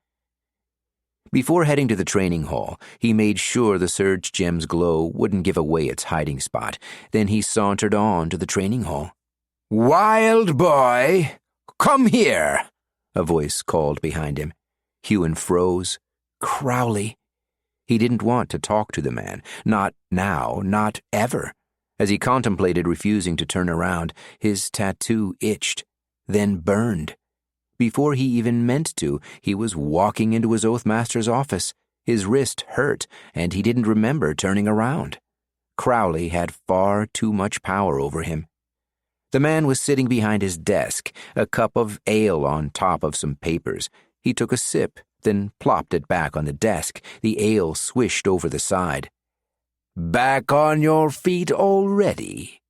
Before heading to the training hall, he made sure the surge gem's glow wouldn't give away its hiding spot. Then he sauntered on to the training hall. Wild boy, come here, a voice called behind him. Huon froze. Crowley. He didn't want to talk to the man. Not now, not ever. As he contemplated refusing to turn around, his tattoo itched, then burned. Before he even meant to, he was walking into his Oathmaster's office. His wrist hurt, and he didn't remember turning around. Crowley had far too much power over him. The man was sitting behind his desk, a cup of ale on top of some papers. He took a sip, then plopped it back on the desk. The ale swished over the side. "Back on your feet already?"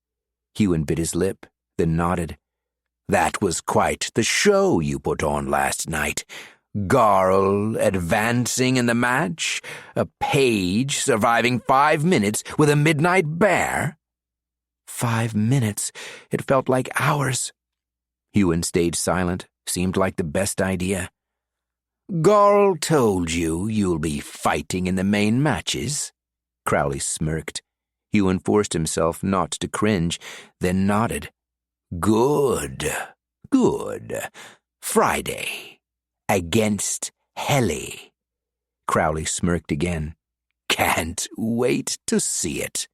Huon bit his lip, then nodded. "That was quite the show you put on last night. Garl advancing in the match, a page surviving 5 minutes with a midnight bear." 5 minutes. It felt like hours. Huon stayed silent. Seemed like the best idea. "Garl told you'll be fighting in the main matches?" Crowley smirked. Huon forced himself not to cringe, then nodded. Good. Friday. Against Helly." Crowley smirked again. "Can't wait to see it."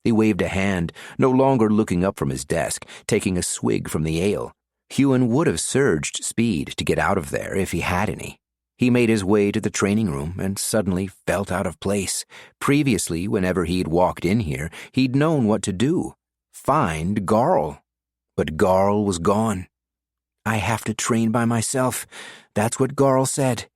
He waved a hand, no longer looking up from his desk, taking a swig from the ale. Huon would have surged speed to get out of there if he had any. He made his way to the training room and suddenly felt out of place. Previously, whenever he'd walked in here, he'd known what to do. Find Garl. But Garl was gone. "I have to train by myself. That's what Garl said."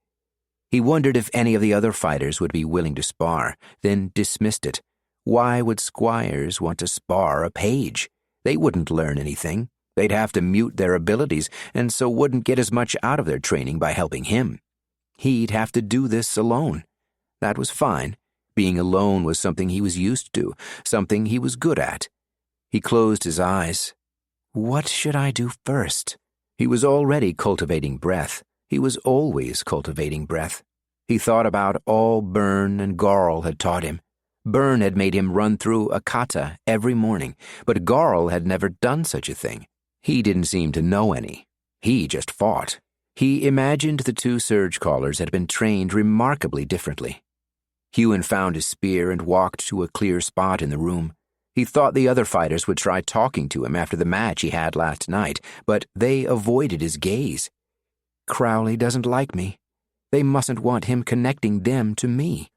He wondered if any of the other fighters would be willing to spar, then dismissed it. Why would squires want to spar a page? They wouldn't learn anything. They'd have to mute their abilities, and so wouldn't get as much out of their training by helping him. He'd have to do this alone. That was fine. Being alone was something he was used to, something he was good at. He closed his eyes. What should I do first? He was already cultivating breath. He was always cultivating breath. He thought about all Byrne and Garl had taught him. Byrne had made him run through a kata every morning, but Garl had never done such a thing. He didn't seem to know any. He just fought. He imagined the two surgecallers had been trained remarkably differently. Huon found his spear and walked to a clear spot in the room. He thought the other fighters would try talking to him after the match he had last night, but they avoided his gaze. Crowley doesn't like me. They mustn't want him connecting them to me.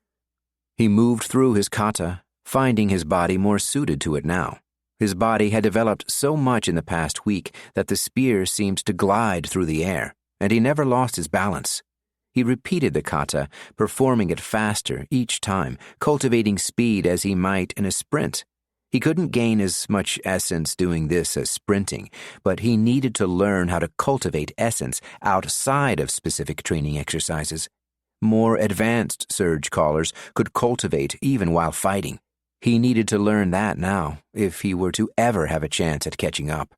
He moved through his kata, finding his body more suited to it now. His body had developed so much in the past week that the spear seemed to glide through the air, and he never lost his balance. He repeated the kata, performing it faster each time, cultivating speed as he might in a sprint. He couldn't gain as much essence doing this as sprinting, but he needed to learn how to cultivate essence outside of specific training exercises. More advanced surgecallers could cultivate even while fighting. He needed to learn that now, if he were to ever have a chance at catching up.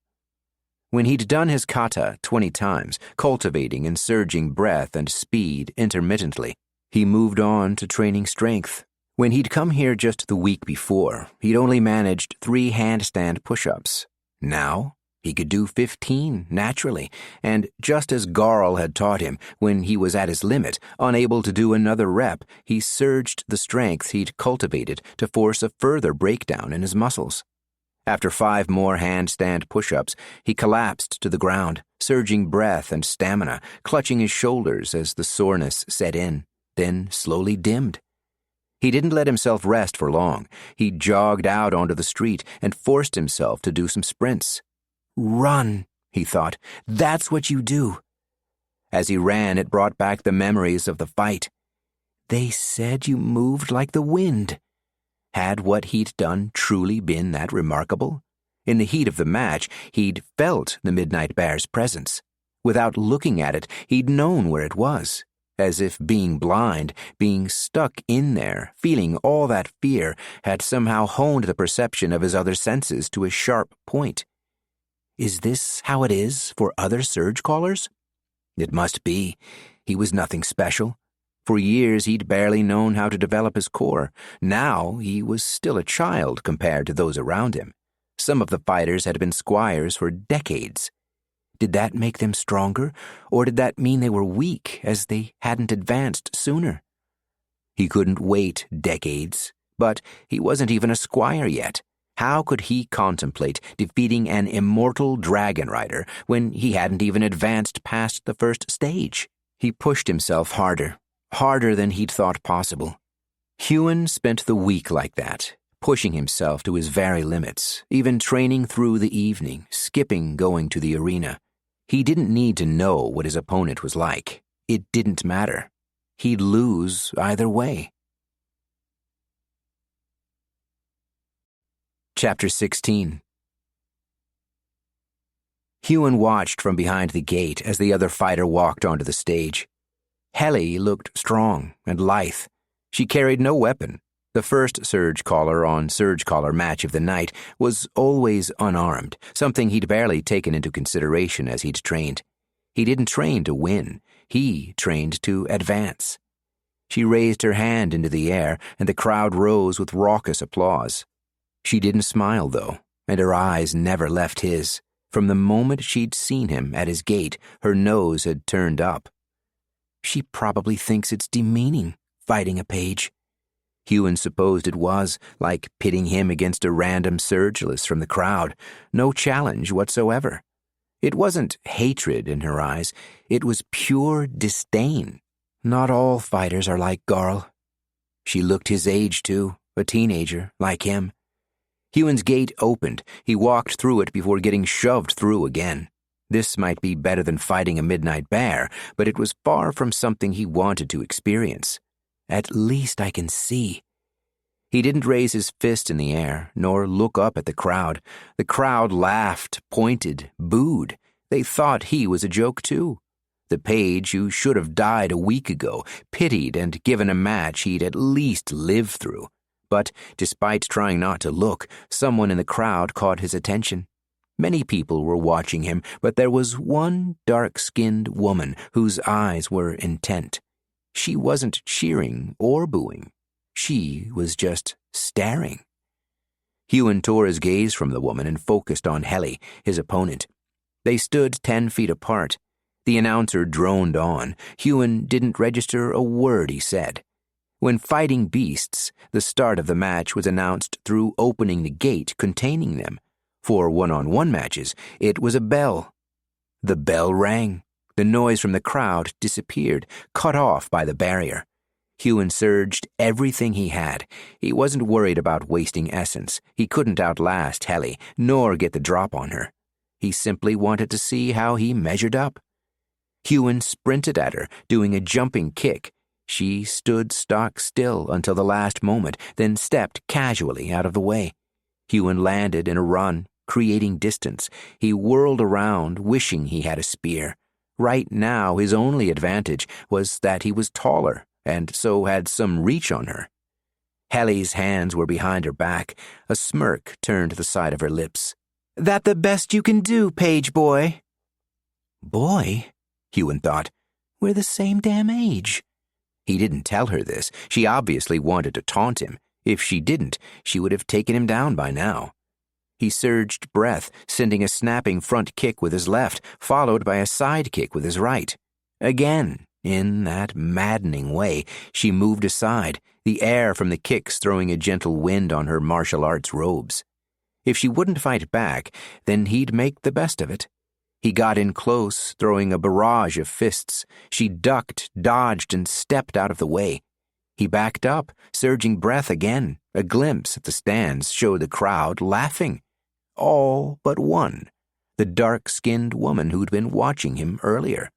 When he'd done his kata 20 times, cultivating and surging breath and speed intermittently, he moved on to training strength. When he'd come here just the week before, he'd only managed 3 handstand push-ups. Now, he could do 15 naturally, and just as Garl had taught him, when he was at his limit, unable to do another rep, he surged the strength he'd cultivated to force a further breakdown in his muscles. After 5 more handstand push-ups, he collapsed to the ground, surging breath and stamina, clutching his shoulders as the soreness set in, then slowly dimmed. He didn't let himself rest for long. He jogged out onto the street and forced himself to do some sprints. Run, he thought. That's what you do. As he ran, it brought back the memories of the fight. They said you moved like the wind. Had what he'd done truly been that remarkable? In the heat of the match, he'd felt the Midnight Bear's presence. Without looking at it, he'd known where it was. As if being blind, being stuck in there, feeling all that fear, had somehow honed the perception of his other senses to a sharp point. Is this how it is for other surgecallers? It must be. He was nothing special. For years he'd barely known how to develop his core. Now he was still a child compared to those around him. Some of the fighters had been squires for decades. Did that make them stronger, or did that mean they were weak as they hadn't advanced sooner? He couldn't wait decades, but he wasn't even a squire yet. How could he contemplate defeating an immortal dragon rider when he hadn't even advanced past the first stage? He pushed himself harder than he'd thought possible. Huon spent the week like that, pushing himself to his very limits, even training through the evening, skipping going to the arena. He didn't need to know what his opponent was like. It didn't matter. He'd lose either way. Chapter 16. Huon watched from behind the gate as the other fighter walked onto the stage. Helly looked strong and lithe. She carried no weapon. The first Surgecaller on Surgecaller match of the night was always unarmed, something he'd barely taken into consideration as he'd trained. He didn't train to win. He trained to advance. She raised her hand into the air, and the crowd rose with raucous applause. She didn't smile, though, and her eyes never left his. From the moment she'd seen him at his gate, her nose had turned up. She probably thinks it's demeaning, fighting a page. Huon supposed it was, like pitting him against a random surgeless from the crowd. No challenge whatsoever. It wasn't hatred in her eyes. It was pure disdain. Not all fighters are like Garl. She looked his age, too, a teenager, like him. Huon's gate opened. He walked through it before getting shoved through again. This might be better than fighting a midnight bear, but it was far from something he wanted to experience. At least I can see. He didn't raise his fist in the air, nor look up at the crowd. The crowd laughed, pointed, booed. They thought he was a joke, too. The page who should have died a week ago, pitied and given a match he'd at least lived through. But, despite trying not to look, someone in the crowd caught his attention. Many people were watching him, but there was one dark-skinned woman whose eyes were intent. She wasn't cheering or booing. She was just staring. Huon tore his gaze from the woman and focused on Helly, his opponent. They stood 10 feet apart. The announcer droned on. Huon didn't register a word he said. When fighting beasts, the start of the match was announced through opening the gate containing them. For one-on-one matches, it was a bell. The bell rang. The noise from the crowd disappeared, cut off by the barrier. Huon surged everything he had. He wasn't worried about wasting essence. He couldn't outlast Helly, nor get the drop on her. He simply wanted to see how he measured up. Huon sprinted at her, doing a jumping kick. She stood stock still until the last moment, then stepped casually out of the way. Huon landed in a run, creating distance. He whirled around, wishing he had a spear. Right now, his only advantage was that he was taller, and so had some reach on her. Helly's hands were behind her back. A smirk turned the side of her lips. "That the best you can do, page boy?" Boy? Huon thought. We're the same damn age. He didn't tell her this. She obviously wanted to taunt him. If she didn't, she would have taken him down by now. He surged breath, sending a snapping front kick with his left, followed by a side kick with his right. Again, in that maddening way, she moved aside, the air from the kicks throwing a gentle wind on her martial arts robes. If she wouldn't fight back, then he'd make the best of it. He got in close, throwing a barrage of fists. She ducked, dodged, and stepped out of the way. He backed up, surging breath again. A glimpse at the stands showed the crowd laughing. All but one, the dark-skinned woman who'd been watching him earlier.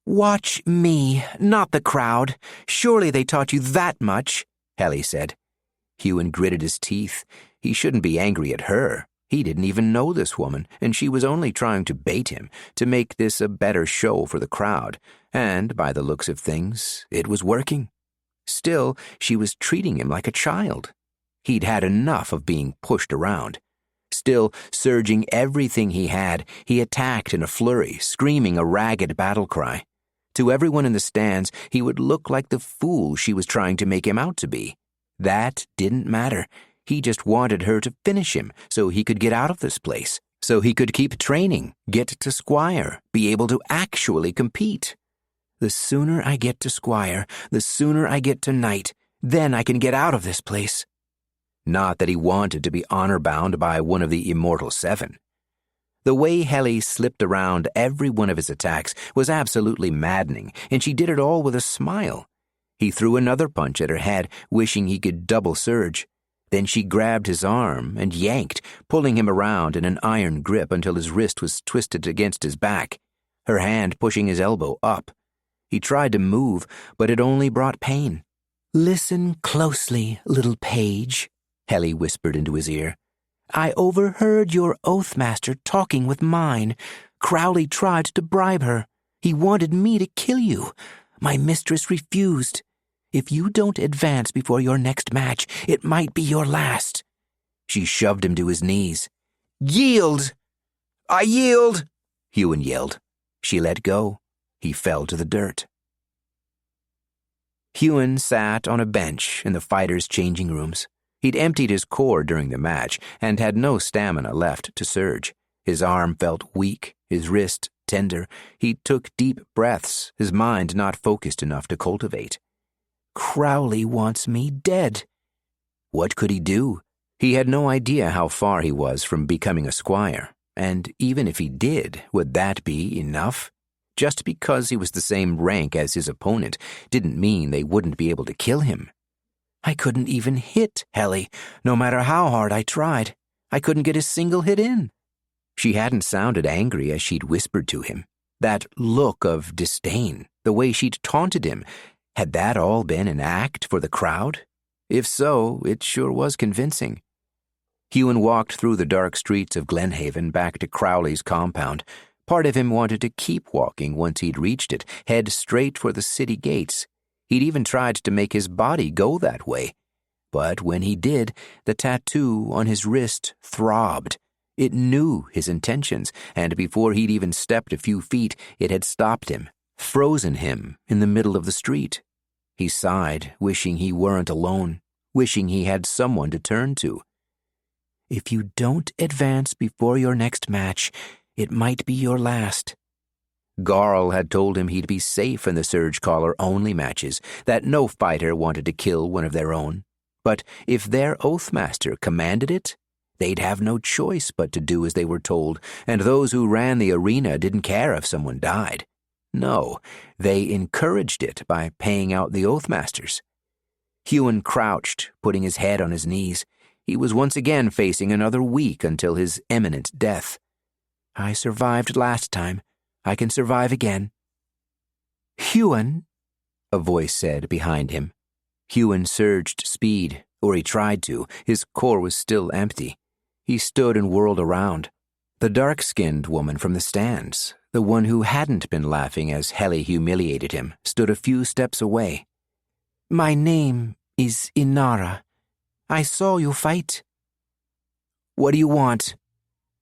"Watch me, not the crowd. Surely they taught you that much," Helly said. Huon gritted his teeth. He shouldn't be angry at her. He didn't even know this woman, and she was only trying to bait him, to make this a better show for the crowd, and, by the looks of things, it was working. Still, she was treating him like a child. He'd had enough of being pushed around. Still, surging everything he had, he attacked in a flurry, screaming a ragged battle cry. To everyone in the stands, he would look like the fool she was trying to make him out to be. That didn't matter. He just wanted her to finish him so he could get out of this place, so he could keep training, get to Squire, be able to actually compete. The sooner I get to Squire, the sooner I get to Knight, then I can get out of this place. Not that he wanted to be honor-bound by one of the Immortal 7. The way Helly slipped around every one of his attacks was absolutely maddening, and she did it all with a smile. He threw another punch at her head, wishing he could double surge. Then she grabbed his arm and yanked, pulling him around in an iron grip until his wrist was twisted against his back, her hand pushing his elbow up. He tried to move, but it only brought pain. "Listen closely, little page," Helly whispered into his ear. "I overheard your Oathmaster talking with mine. Crowley tried to bribe her. He wanted me to kill you. My mistress refused. If you don't advance before your next match, it might be your last." She shoved him to his knees. "Yield! I yield!" Huon yelled. She let go. He fell to the dirt. Huon sat on a bench in the fighters' changing rooms. He'd emptied his core during the match and had no stamina left to surge. His arm felt weak, his wrist tender. He took deep breaths, his mind not focused enough to cultivate. "Crowley wants me dead." What could he do? He had no idea how far he was from becoming a squire, and even if he did, would that be enough? Just because he was the same rank as his opponent didn't mean they wouldn't be able to kill him. "I couldn't even hit Helly, no matter how hard I tried. I couldn't get a single hit in." She hadn't sounded angry as she'd whispered to him. That look of disdain, the way she'd taunted him, had that all been an act for the crowd? If so, it sure was convincing. Huon walked through the dark streets of Glenhaven back to Crowley's compound. Part of him wanted to keep walking once he'd reached it, head straight for the city gates. He'd even tried to make his body go that way. But when he did, the tattoo on his wrist throbbed. It knew his intentions, and before he'd even stepped a few feet, it had stopped him, frozen him in the middle of the street. He sighed, wishing he weren't alone, wishing he had someone to turn to. "If you don't advance before your next match, it might be your last." Garl had told him he'd be safe in the Surgecaller only matches, that no fighter wanted to kill one of their own. But if their Oathmaster commanded it, they'd have no choice but to do as they were told, and those who ran the arena didn't care if someone died. No, they encouraged it by paying out the Oathmasters. Huon crouched, putting his head on his knees. He was once again facing another week until his imminent death. "I survived last time. I can survive again." "Huon," a voice said behind him. Huon surged speed, or he tried to. His core was still empty. He stood and whirled around. The dark-skinned woman from the stands, the one who hadn't been laughing as Helly humiliated him, stood a few steps away. "My name is Inara. I saw you fight." "What do you want?"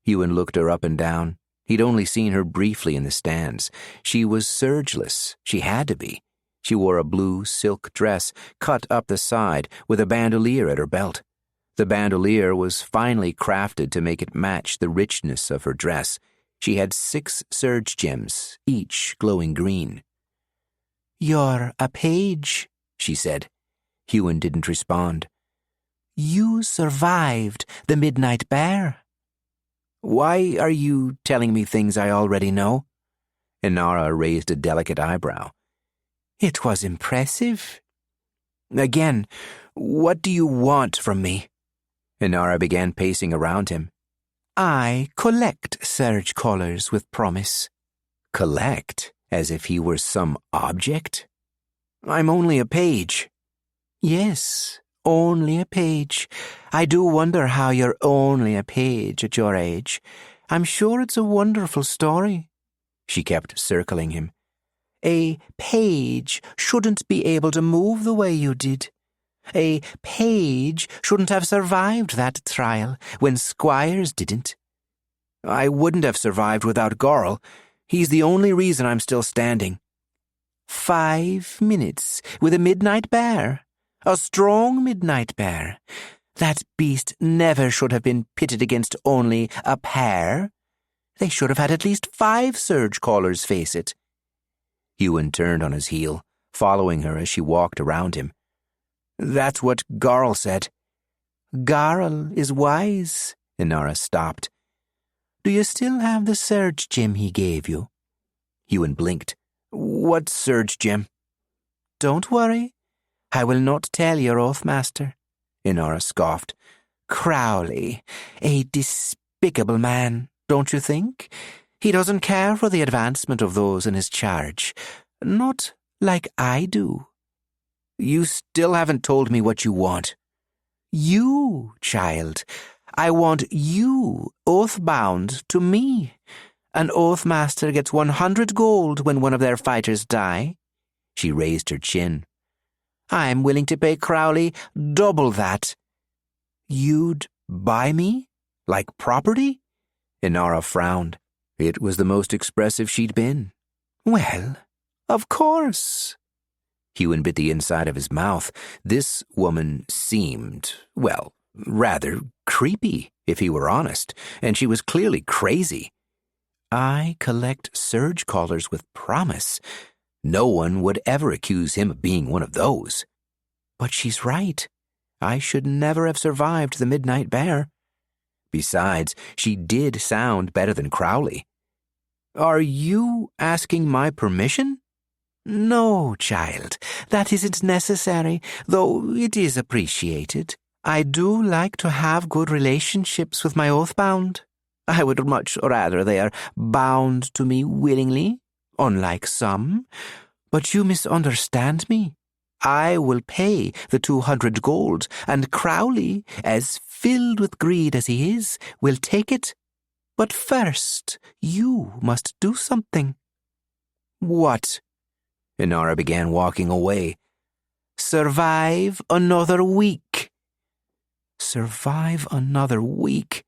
Huon looked her up and down. He'd only seen her briefly in the stands. She was surgeless. She had to be. She wore a blue silk dress cut up the side with a bandolier at her belt. The bandolier was finely crafted to make it match the richness of her dress. She had 6 surge gems, each glowing green. "You're a page," she said. Huon didn't respond. "You survived the Midnight Bear." "Why are you telling me things I already know?" Inara raised a delicate eyebrow. "It was impressive." "Again, what do you want from me?" Inara began pacing around him. "I collect Surgecallers with promise." Collect? As if he were some object? "I'm only a page." "Yes, only a page. I do wonder how you're only a page at your age. I'm sure it's a wonderful story." She kept circling him. "A page shouldn't be able to move the way you did. A page shouldn't have survived that trial when squires didn't." "I wouldn't have survived without Garl. He's the only reason I'm still standing." 5 minutes with a midnight bear. A strong midnight bear. That beast never should have been pitted against only a pair. They should have had at least 5 Surgecallers face it." Huon turned on his heel, following her as she walked around him. "That's what Garl said." "Garl is wise." Inara stopped. "Do you still have the surge gem he gave you?" Huon blinked. "What surge gem?" "Don't worry. I will not tell your Oathmaster." Inara scoffed. Crowley, a despicable man, don't you think? He doesn't care for the advancement of those in his charge. Not like I do. You still haven't told me what you want. You, child. I want you, Oathbound, to me. An Oathmaster gets 100 gold when one of their fighters die. She raised her chin. I'm willing to pay Crowley double that. You'd buy me? Like property? Inara frowned. It was the most expressive she'd been. Well, of course. Huon bit the inside of his mouth. This woman seemed, well, rather creepy, if he were honest, and she was clearly crazy. I collect surgecallers with promise. No one would ever accuse him of being one of those. But she's right. I should never have survived the Midnight Bear. Besides, she did sound better than Crowley. Are you asking my permission? No, child, that isn't necessary, though it is appreciated. I do like to have good relationships with my Oathbound. I would much rather they are bound to me willingly, unlike some. But you misunderstand me. I will pay the 200 gold, and Crowley, as filled with greed as he is, will take it. But first, you must do something. What? Inara began walking away. Survive another week. Survive another week.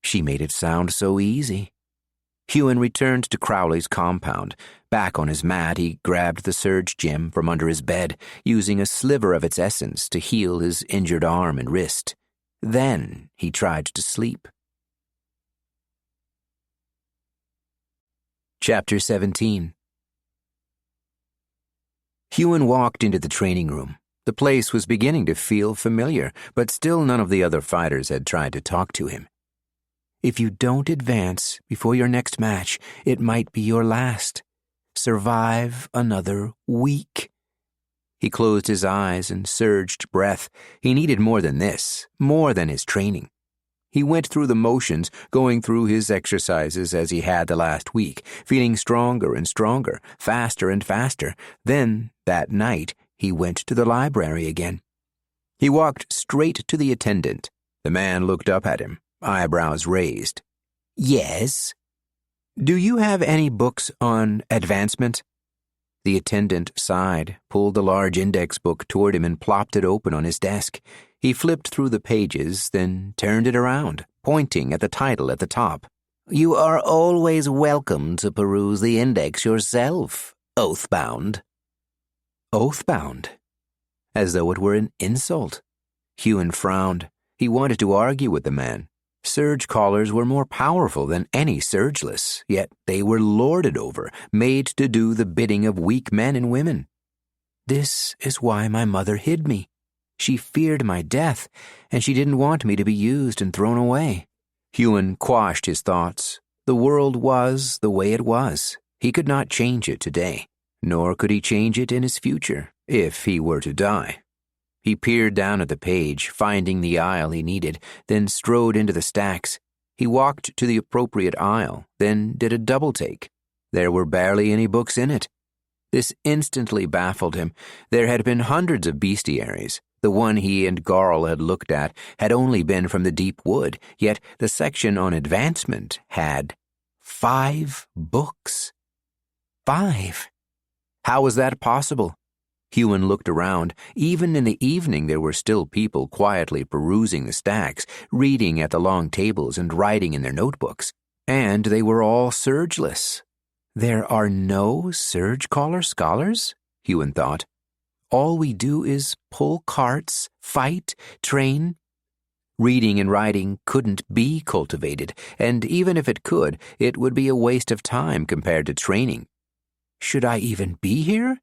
She made it sound so easy. Huon returned to Crowley's compound. Back on his mat, he grabbed the surge gem from under his bed, using a sliver of its essence to heal his injured arm and wrist. Then he tried to sleep. Chapter 17. Huon walked into the training room. The place was beginning to feel familiar, but still none of the other fighters had tried to talk to him. If you don't advance before your next match, it might be your last. Survive another week. He closed his eyes and surged breath. He needed more than this, more than his training. He went through the motions, going through his exercises as he had the last week, feeling stronger and stronger, faster and faster. Then, that night, he went to the library again. He walked straight to the attendant. The man looked up at him, eyebrows raised. Yes? Do you have any books on advancement? The attendant sighed, pulled the large index book toward him and plopped it open on his desk. He flipped through the pages, then turned it around, pointing at the title at the top. You are always welcome to peruse the index yourself, Oathbound. Oathbound? As though it were an insult. Huon frowned. He wanted to argue with the man. Surgecallers were more powerful than any surgeless, yet they were lorded over, made to do the bidding of weak men and women. This is why my mother hid me. She feared my death, and she didn't want me to be used and thrown away. Huon quashed his thoughts. The world was the way it was. He could not change it today, nor could he change it in his future, if he were to die. He peered down at the page, finding the aisle he needed, then strode into the stacks. He walked to the appropriate aisle, then did a double-take. There were barely any books in it. This instantly baffled him. There had been hundreds of bestiaries. The one he and Garl had looked at had only been from the deep wood, yet the section on advancement had 5 books. 5. How was that possible? Huon looked around. Even in the evening there were still people quietly perusing the stacks, reading at the long tables and writing in their notebooks. And they were all surgeless. There are no surgecaller scholars? Huon thought. All we do is pull carts, fight, train. Reading and writing couldn't be cultivated, and even if it could, it would be a waste of time compared to training. Should I even be here?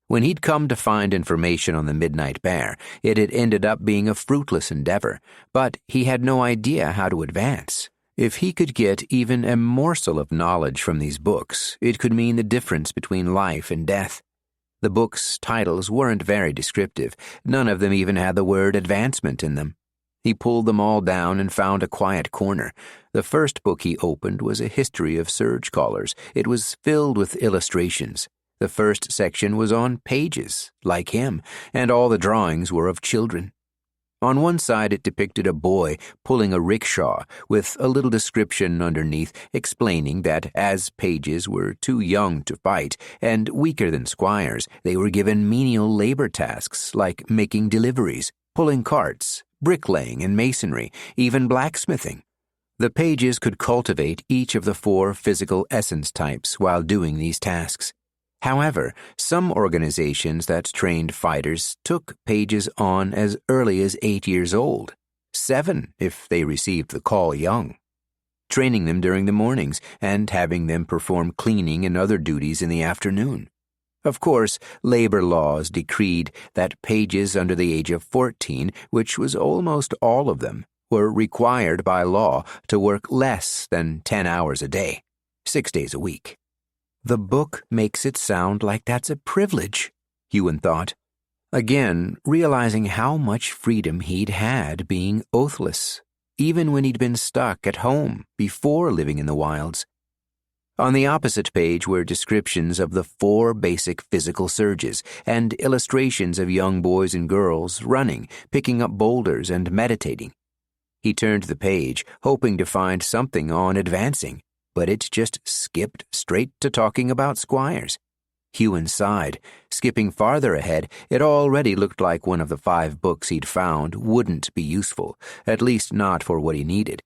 When he'd come to find information on the Midnight Bear, it had ended up being a fruitless endeavor, but he had no idea how to advance. If he could get even a morsel of knowledge from these books, it could mean the difference between life and death. The book's titles weren't very descriptive. None of them even had the word advancement in them. He pulled them all down and found a quiet corner. The first book he opened was a history of surgecallers. It was filled with illustrations. The first section was on pages, like him, and all the drawings were of children. On one side it depicted a boy pulling a rickshaw, with a little description underneath explaining that as pages were too young to fight and weaker than squires, they were given menial labor tasks like making deliveries, pulling carts, bricklaying and masonry, even blacksmithing. The pages could cultivate each of the 4 physical essence types while doing these tasks. However, some organizations that trained fighters took pages on as early as 8 years old, 7 if they received the call young, training them during the mornings and having them perform cleaning and other duties in the afternoon. Of course, labor laws decreed that pages under the age of 14, which was almost all of them, were required by law to work less than 10 hours a day, 6 days a week. The book makes it sound like that's a privilege, Huon thought, again realizing how much freedom he'd had being oathless, even when he'd been stuck at home before living in the wilds. On the opposite page were descriptions of the 4 basic physical surges and illustrations of young boys and girls running, picking up boulders, and meditating. He turned the page, hoping to find something on advancing, but it just skipped straight to talking about squires. Huon sighed. Skipping farther ahead, it already looked like one of the 5 books he'd found wouldn't be useful, at least not for what he needed.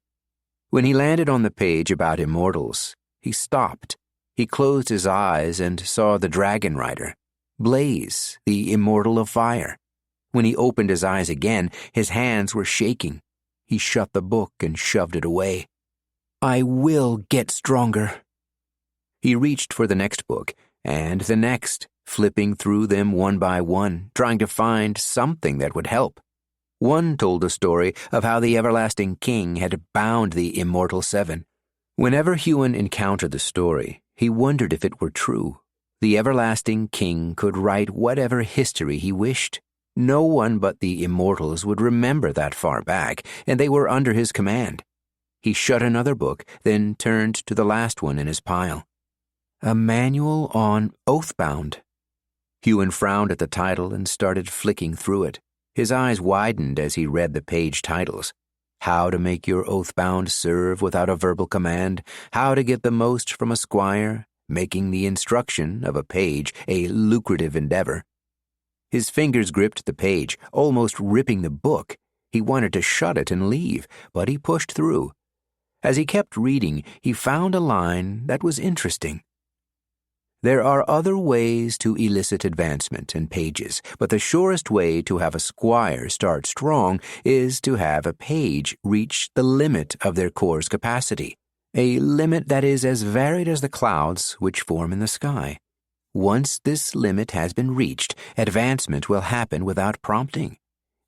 When he landed on the page about immortals, he stopped. He closed his eyes and saw the dragon rider, Blaze, the Immortal of Fire. When he opened his eyes again, his hands were shaking. He shut the book and shoved it away. I will get stronger. He reached for the next book, and the next, flipping through them one by one, trying to find something that would help. One told a story of how the Everlasting King had bound the Immortal 7. Whenever Huon encountered the story, he wondered if it were true. The Everlasting King could write whatever history he wished. No one but the Immortals would remember that far back, and they were under his command. He shut another book, then turned to the last one in his pile. A manual on Oathbound. Huon frowned at the title and started flicking through it. His eyes widened as he read the page titles. How to make your Oathbound serve without a verbal command, how to get the most from a squire, making the instruction of a page a lucrative endeavor. His fingers gripped the page, almost ripping the book. He wanted to shut it and leave, but he pushed through. As he kept reading, he found a line that was interesting. There are other ways to elicit advancement in pages, but the surest way to have a squire start strong is to have a page reach the limit of their core's capacity, a limit that is as varied as the clouds which form in the sky. Once this limit has been reached, advancement will happen without prompting.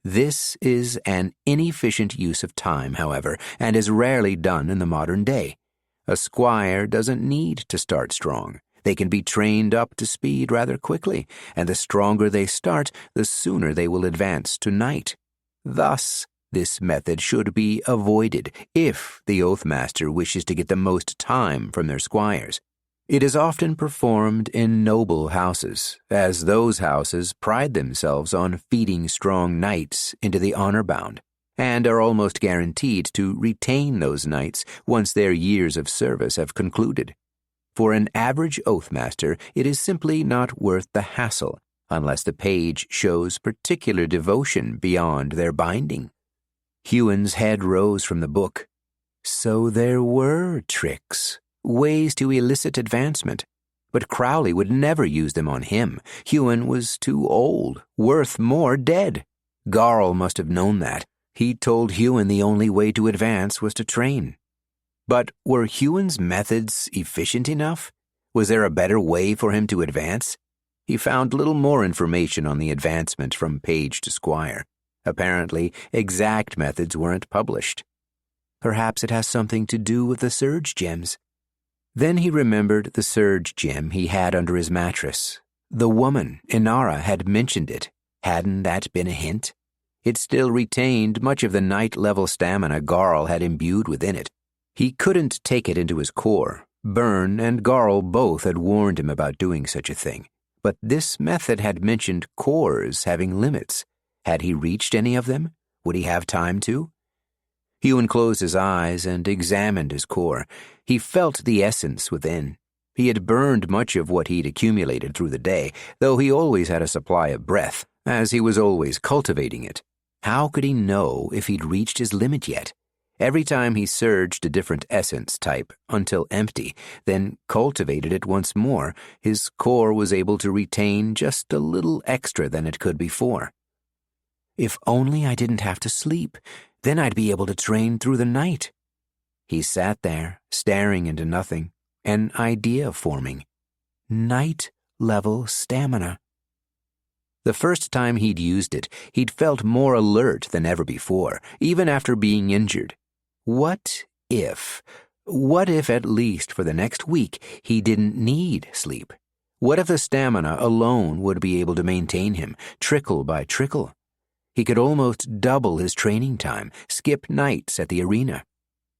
This is an inefficient use of time, however, and is rarely done in the modern day. A squire doesn't need to start strong. They can be trained up to speed rather quickly, and the stronger they start, the sooner they will advance to knight. Thus, this method should be avoided if the Oathmaster wishes to get the most time from their squires. It is often performed in noble houses, as those houses pride themselves on feeding strong knights into the honor bound, and are almost guaranteed to retain those knights once their years of service have concluded. For an average Oathmaster, it is simply not worth the hassle, unless the page shows particular devotion beyond their binding. Huon's head rose from the book. So there were tricks, ways to elicit advancement, but Crowley would never use them on him. Huon was too old, worth more dead. Garl must have known that. He told Huon the only way to advance was to train. But were Huon's methods efficient enough? Was there a better way for him to advance? He found little more information on the advancement from page to squire. Apparently, exact methods weren't published. Perhaps it has something to do with the surge gems. Then he remembered the surge gem he had under his mattress. The woman, Inara, had mentioned it. Hadn't that been a hint? It still retained much of the knight-level stamina Garl had imbued within it. He couldn't take it into his core. Byrne and Garl both had warned him about doing such a thing. But this method had mentioned cores having limits. Had he reached any of them? Would he have time to? Huon closed his eyes and examined his core. He felt the essence within. He had burned much of what he'd accumulated through the day, though he always had a supply of breath, as he was always cultivating it. How could he know if he'd reached his limit yet? Every time he surged a different essence type until empty, then cultivated it once more, his core was able to retain just a little extra than it could before. If only I didn't have to sleep, then I'd be able to train through the night. He sat there, staring into nothing, an idea forming. Night-level stamina. The first time he'd used it, he'd felt more alert than ever before, even after being injured. What if at least for the next week he didn't need sleep? What if the stamina alone would be able to maintain him, trickle by trickle? He could almost double his training time, skip nights at the arena.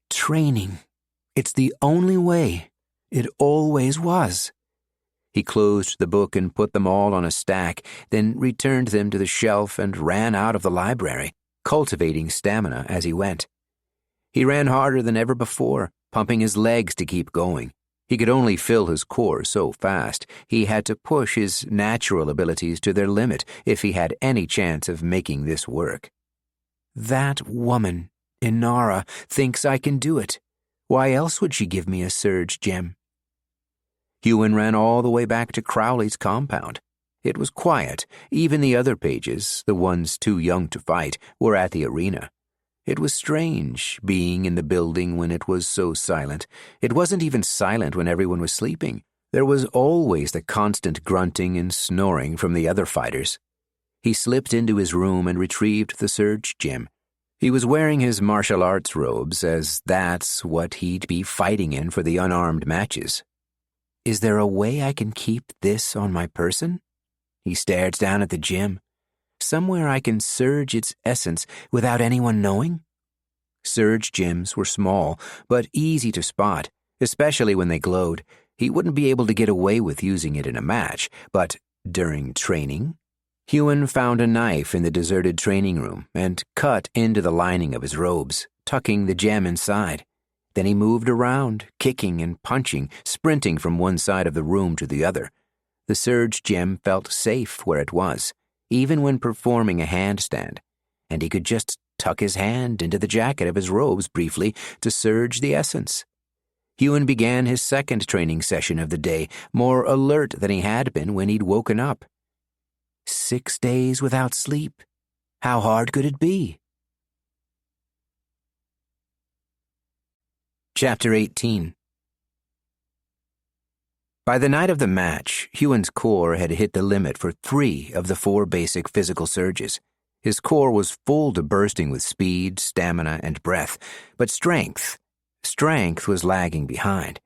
Training. It's the only way. It always was. He closed the book and put them all on a stack, then returned them to the shelf and ran out of the library, cultivating stamina as he went. He ran harder than ever before, pumping his legs to keep going. He could only fill his core so fast, he had to push his natural abilities to their limit if he had any chance of making this work. That woman, Inara, thinks I can do it. Why else would she give me a surge gem? Huon ran all the way back to Crowley's compound. It was quiet. Even the other pages, the ones too young to fight, were at the arena. It was strange, being in the building when it was so silent. It wasn't even silent when everyone was sleeping. There was always the constant grunting and snoring from the other fighters. He slipped into his room and retrieved the surge gem. He was wearing his martial arts robes, as that's what he'd be fighting in for the unarmed matches. Is there a way I can keep this on my person? He stared down at the gem. Somewhere I can surge its essence without anyone knowing? Surge gems were small, but easy to spot, especially when they glowed. He wouldn't be able to get away with using it in a match, but during training? Huon found a knife in the deserted training room and cut into the lining of his robes, tucking the gem inside. Then he moved around, kicking and punching, sprinting from one side of the room to the other. The surge gem felt safe where it was, even when performing a handstand, and he could just tuck his hand into the jacket of his robes briefly to surge the essence. Huon began his second training session of the day, more alert than he had been when he'd woken up. 6 days without sleep. How hard could it be? Chapter 18. By the night of the match, Huon's core had hit the limit for 3 of the 4 basic physical surges. His core was full to bursting with speed, stamina, and breath, but strength was lagging behind.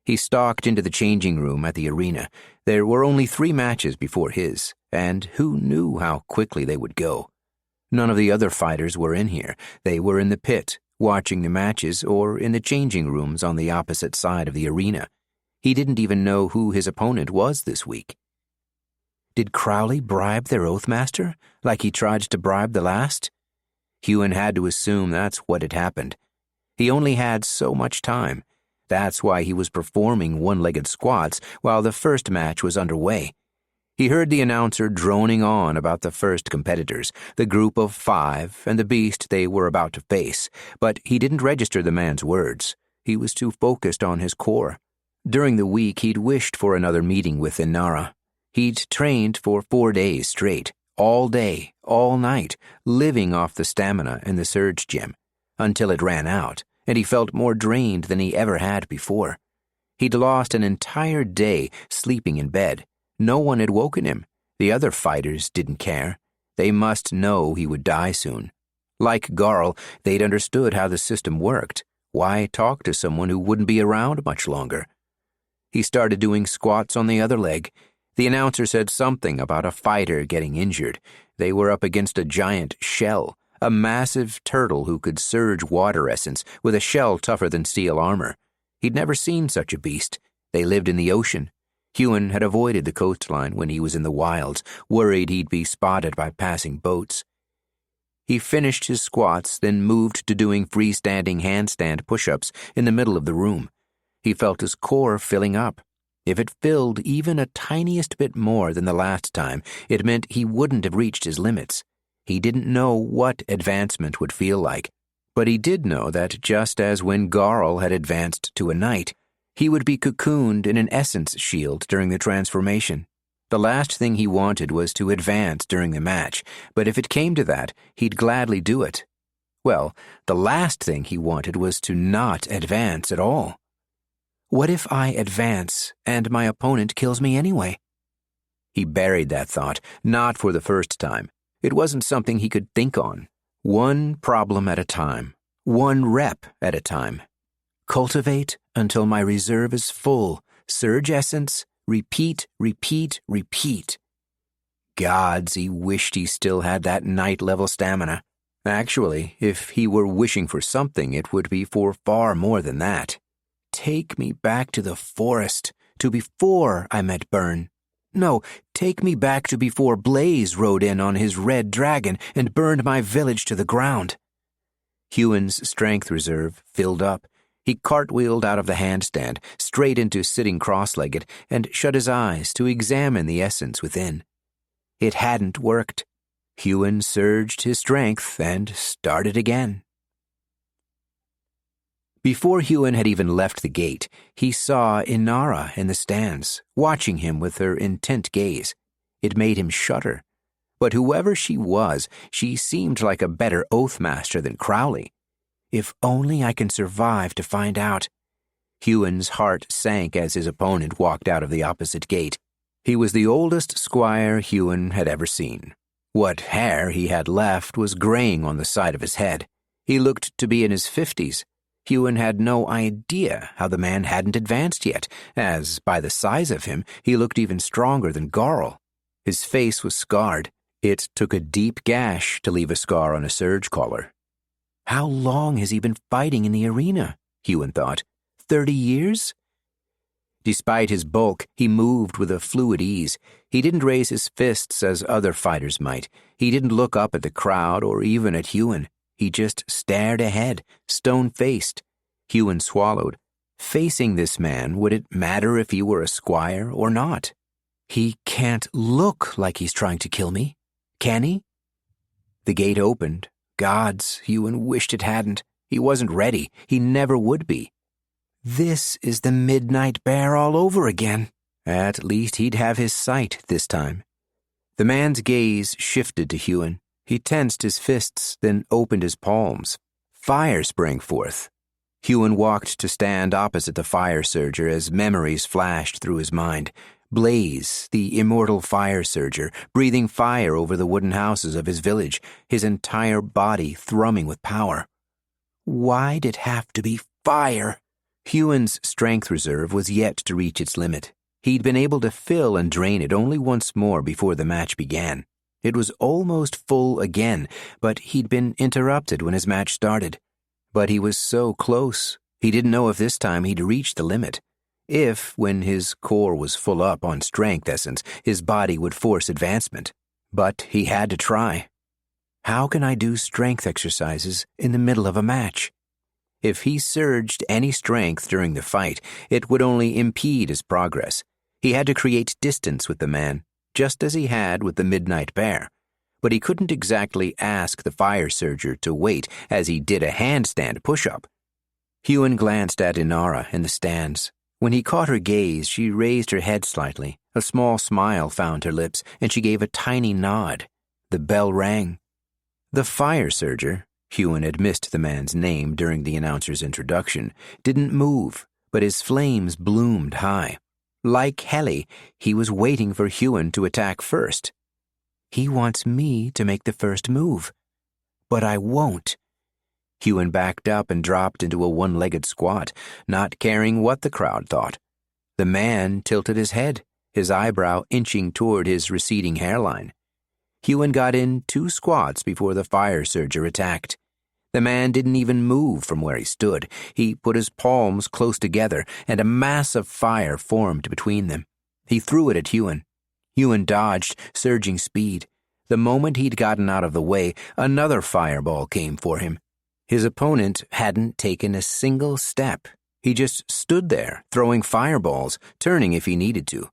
He stalked into the changing room at the arena. There were only 3 matches before his, and who knew how quickly they would go? None of the other fighters were in here. They were in the pit, watching the matches, or in the changing rooms on the opposite side of the arena. He didn't even know who his opponent was this week. Did Crowley bribe their Oathmaster, like he tried to bribe the last? Huon had to assume that's what had happened. He only had so much time. That's why he was performing one-legged squats while the first match was underway. He heard the announcer droning on about the first competitors, the group of 5, and the beast they were about to face, but he didn't register the man's words. He was too focused on his core. During the week, he'd wished for another meeting with Inara. He'd trained for 4 days straight, all day, all night, living off the stamina and the surge gem, until it ran out, and he felt more drained than he ever had before. He'd lost an entire day sleeping in bed. No one had woken him. The other fighters didn't care. They must know he would die soon. Like Garl, they'd understood how the system worked. Why talk to someone who wouldn't be around much longer? He started doing squats on the other leg. The announcer said something about a fighter getting injured. They were up against a giant shell, a massive turtle who could surge water essence with a shell tougher than steel armor. He'd never seen such a beast. They lived in the ocean. Huon had avoided the coastline when he was in the wilds, worried he'd be spotted by passing boats. He finished his squats, then moved to doing freestanding handstand push-ups in the middle of the room. He felt his core filling up. If it filled even a tiniest bit more than the last time, it meant he wouldn't have reached his limits. He didn't know what advancement would feel like, but he did know that just as when Garl had advanced to a knight, he would be cocooned in an essence shield during the transformation. The last thing he wanted was to advance during the match, but if it came to that, he'd gladly do it. Well, the last thing he wanted was to not advance at all. What if I advance and my opponent kills me anyway? He buried that thought, not for the first time. It wasn't something he could think on. One problem at a time, one rep at a time. Cultivate until my reserve is full. Surge essence. Repeat, repeat, repeat. Gods, he wished he still had that knight-level stamina. Actually, if he were wishing for something, it would be for far more than that. Take me back to the forest, to before I met Burn. No, take me back to before Blaze rode in on his red dragon and burned my village to the ground. Huon's strength reserve filled up. He cartwheeled out of the handstand, straight into sitting cross-legged, and shut his eyes to examine the essence within. It hadn't worked. Huon surged his strength and started again. Before Huon had even left the gate, he saw Inara in the stands, watching him with her intent gaze. It made him shudder. But whoever she was, she seemed like a better Oathmaster than Crowley. If only I can survive to find out. Huon's heart sank as his opponent walked out of the opposite gate. He was the oldest squire Huon had ever seen. What hair he had left was graying on the side of his head. He looked to be in his 50s. Huon had no idea how the man hadn't advanced yet, as, by the size of him, he looked even stronger than Garl. His face was scarred. It took a deep gash to leave a scar on a Surgecaller. How long has he been fighting in the arena? Huon thought. 30 years? Despite his bulk, he moved with a fluid ease. He didn't raise his fists as other fighters might. He didn't look up at the crowd or even at Huon. He just stared ahead, stone-faced. Huon swallowed. Facing this man, would it matter if he were a squire or not? He can't look like he's trying to kill me, can he? The gate opened. Gods, Huon wished it hadn't. He wasn't ready. He never would be. This is the Midnight Bear all over again. At least he'd have his sight this time. The man's gaze shifted to Huon. He tensed his fists, then opened his palms. Fire sprang forth. Huon walked to stand opposite the fire surger as memories flashed through his mind. Blaze, the Immortal Fire surger, breathing fire over the wooden houses of his village, his entire body thrumming with power. Why'd it have to be fire? Huon's strength reserve was yet to reach its limit. He'd been able to fill and drain it only once more before the match began. It was almost full again, but he'd been interrupted when his match started. But he was so close, he didn't know if this time he'd reach the limit. If, when his core was full up on strength essence, his body would force advancement. But he had to try. How can I do strength exercises in the middle of a match? If he surged any strength during the fight, it would only impede his progress. He had to create distance with the man, just as he had with the Midnight Bear. But he couldn't exactly ask the fire surger to wait as he did a handstand push-up. Huon glanced at Inara in the stands. When he caught her gaze, she raised her head slightly. A small smile found her lips, and she gave a tiny nod. The bell rang. The fire surger, Huon had missed the man's name during the announcer's introduction, didn't move, but his flames bloomed high. Like Heli, he was waiting for Huon to attack first. He wants me to make the first move. But I won't. Huon backed up and dropped into a one-legged squat, not caring what the crowd thought. The man tilted his head. his eyebrow inching toward his receding hairline. Huon got in 2 squats before the fire surger attacked. The man didn't even move from where he stood. He put his palms close together, and a mass of fire formed between them. He threw it at Huon. Huon dodged, surging speed. The moment he'd gotten out of the way, another fireball came for him. His opponent hadn't taken a single step. He just stood there, throwing fireballs, turning if he needed to.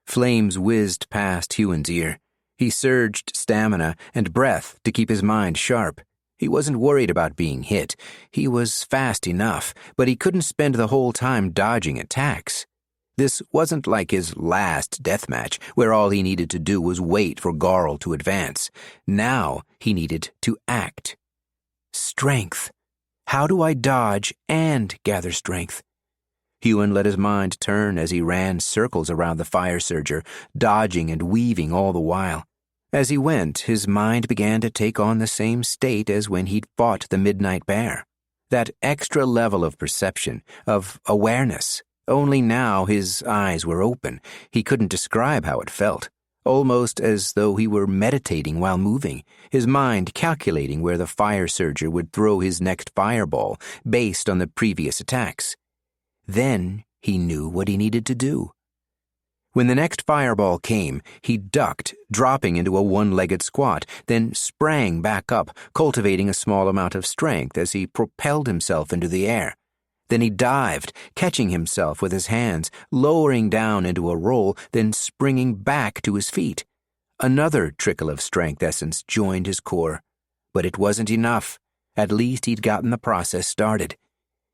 Flames whizzed past Huon's ear. He surged stamina and breath to keep his mind sharp. He wasn't worried about being hit. He was fast enough, but he couldn't spend the whole time dodging attacks. This wasn't like his last deathmatch, where all he needed to do was wait for Garl to advance. Now he needed to act. Strength. How do I dodge and gather strength? Huon let his mind turn as he ran circles around the fire surger, dodging and weaving all the while. As he went, his mind began to take on the same state as when he'd fought the Midnight Bear. That extra level of perception, of awareness. Only now his eyes were open. He couldn't describe how it felt. Almost as though he were meditating while moving, his mind calculating where the fire surger would throw his next fireball based on the previous attacks. Then he knew what he needed to do. When the next fireball came, he ducked, dropping into a one-legged squat, then sprang back up, cultivating a small amount of strength as he propelled himself into the air. Then he dived, catching himself with his hands, lowering down into a roll, then springing back to his feet. Another trickle of strength essence joined his core. But it wasn't enough. At least he'd gotten the process started.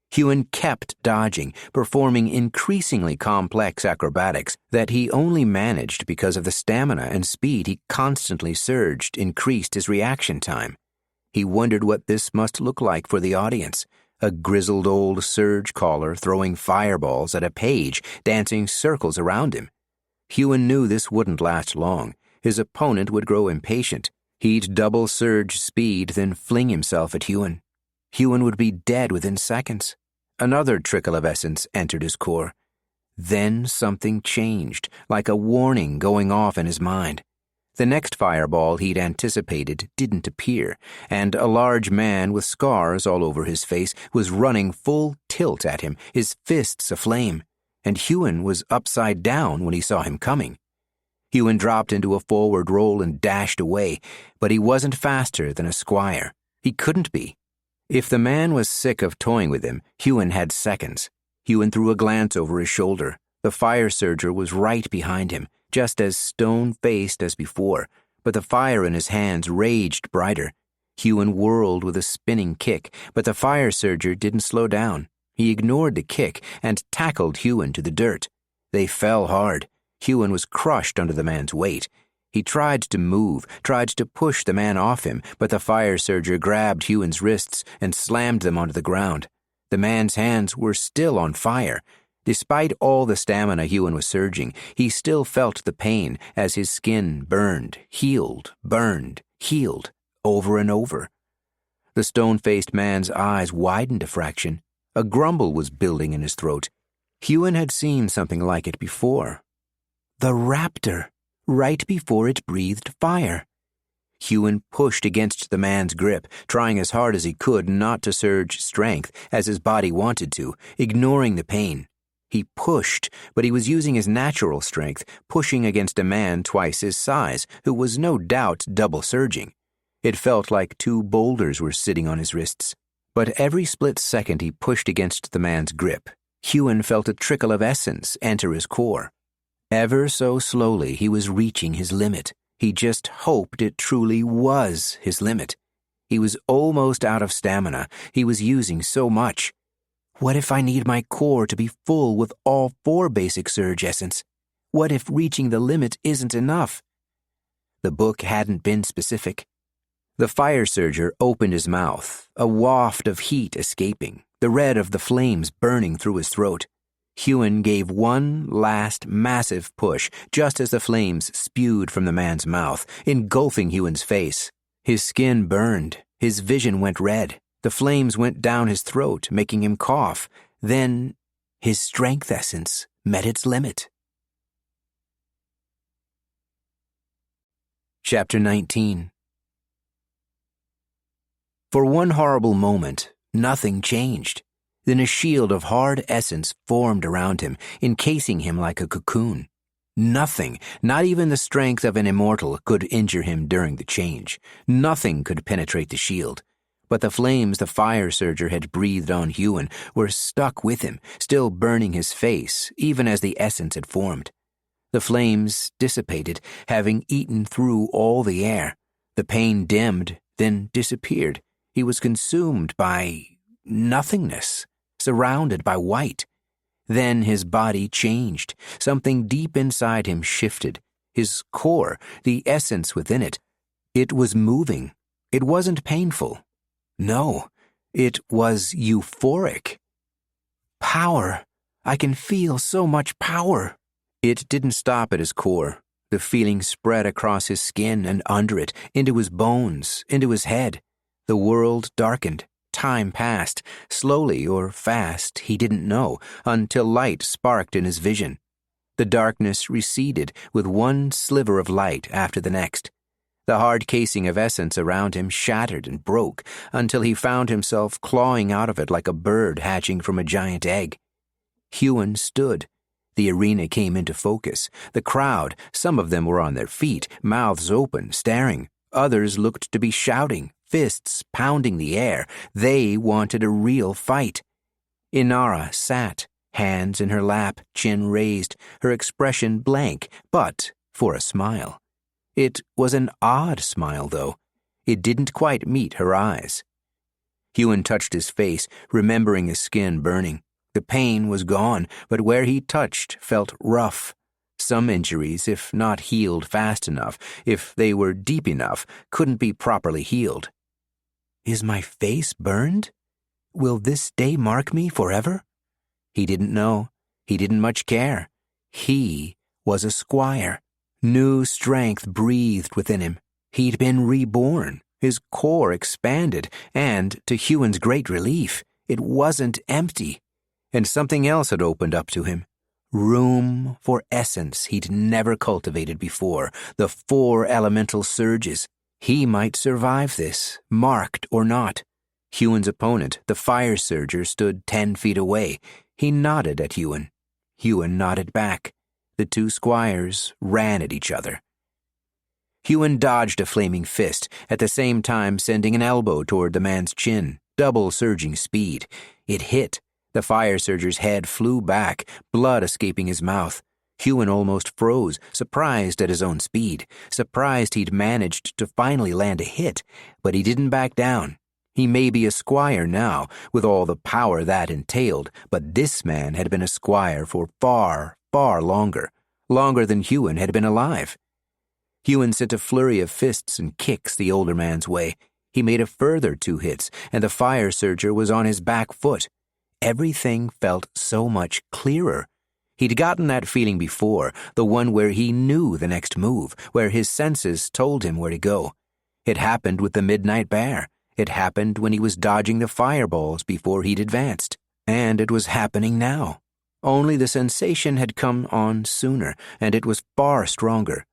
Huon kept dodging, performing increasingly complex acrobatics that he only managed because of the stamina and speed he constantly surged increased his reaction time. He wondered what this must look like for the audience. A grizzled old Surgecaller throwing fireballs at a page, dancing circles around him. Huon knew this wouldn't last long. His opponent would grow impatient. He'd double surge speed, then fling himself at Huon. Huon would be dead within seconds. Another trickle of essence entered his core. Then something changed, like a warning going off in his mind. The next fireball he'd anticipated didn't appear, and a large man with scars all over his face was running full tilt at him, his fists aflame, and Huon was upside down when he saw him coming. Huon dropped into a forward roll and dashed away, but he wasn't faster than a Squire. He couldn't be. If the man was sick of toying with him, Huon had seconds. Huon threw a glance over his shoulder. The fire surger was right behind him, just as stone-faced as before, but the fire in his hands raged brighter. Huon whirled with a spinning kick, but the fire surger didn't slow down. He ignored the kick and tackled Huon to the dirt. They fell hard. Huon was crushed under the man's weight. He tried to move, tried to push the man off him, but the fire surger grabbed Huon's wrists and slammed them onto the ground. The man's hands were still on fire. Despite all the stamina Huon was surging, he still felt the pain as his skin burned, healed, over and over. The stone-faced man's eyes widened a fraction. A grumble was building in his throat. Huon had seen something like it before. The raptor, right before it breathed fire. Huon pushed against the man's grip, trying as hard as he could not to surge strength as his body wanted to, ignoring the pain. He pushed, but he was using his natural strength, pushing against a man twice his size, who was no doubt double surging. It felt like 2 boulders were sitting on his wrists. But every split second he pushed against the man's grip, Huon felt a trickle of essence enter his core. Ever so slowly he was reaching his limit. He just hoped it truly was his limit. He was almost out of stamina. He was using so much. What if I need my core to be full with all 4 basic surge essence? What if reaching the limit isn't enough? The book hadn't been specific. The fire surger opened his mouth, a waft of heat escaping, the red of the flames burning through his throat. Huon gave one last massive push just as the flames spewed from the man's mouth, engulfing Huon's face. His skin burned. His vision went red. The flames went down his throat, making him cough. Then his strength essence met its limit. Chapter 19. For one horrible moment, nothing changed. Then a shield of hard essence formed around him, encasing him like a cocoon. Nothing, not even the strength of an immortal, could injure him during the change. Nothing could penetrate the shield. But the flames the fire surger had breathed on Huon were stuck with him, still burning his face, even as the essence had formed. The flames dissipated, having eaten through all the air. The pain dimmed, then disappeared. He was consumed by nothingness, surrounded by white. Then his body changed. Something deep inside him shifted. His core, the essence within it, it was moving. It wasn't painful. No, it was euphoric. Power. I can feel so much power. It didn't stop at his core. The feeling spread across his skin and under it, into his bones, into his head. The world darkened. Time passed, slowly or fast, he didn't know, until light sparked in his vision. The darkness receded with one sliver of light after the next. The hard casing of essence around him shattered and broke until he found himself clawing out of it like a bird hatching from a giant egg. Huon stood. The arena came into focus. The crowd, some of them were on their feet, mouths open, staring. Others looked to be shouting, fists pounding the air. They wanted a real fight. Inara sat, hands in her lap, chin raised, her expression blank, but for a smile. It was an odd smile, though. It didn't quite meet her eyes. Huon touched his face, remembering his skin burning. The pain was gone, but where he touched felt rough. Some injuries, if not healed fast enough, if they were deep enough, couldn't be properly healed. Is my face burned? Will this day mark me forever? He didn't know. He didn't much care. He was a squire. New strength breathed within him. He'd been reborn. His core expanded, and, to Huon's great relief, it wasn't empty. And something else had opened up to him. Room for essence he'd never cultivated before, the 4 elemental surges. He might survive this, marked or not. Huon's opponent, the fire surger, stood 10 feet away. He nodded at Huon. Huon nodded back. The 2 squires ran at each other. Huon dodged a flaming fist, at the same time sending an elbow toward the man's chin, double surging speed. It hit. The fire surger's head flew back, blood escaping his mouth. Huon almost froze, surprised at his own speed, surprised he'd managed to finally land a hit, but he didn't back down. He may be a squire now, with all the power that entailed, but this man had been a squire for far, far longer than Huon had been alive. Huon sent a flurry of fists and kicks the older man's way. He made a further 2 hits, and the fire surger was on his back foot. Everything felt so much clearer. He'd gotten that feeling before, the one where he knew the next move, where his senses told him where to go. It happened with the Midnight Bear. It happened when he was dodging the fireballs before he'd advanced. And it was happening now. Only the sensation had come on sooner, and it was far stronger.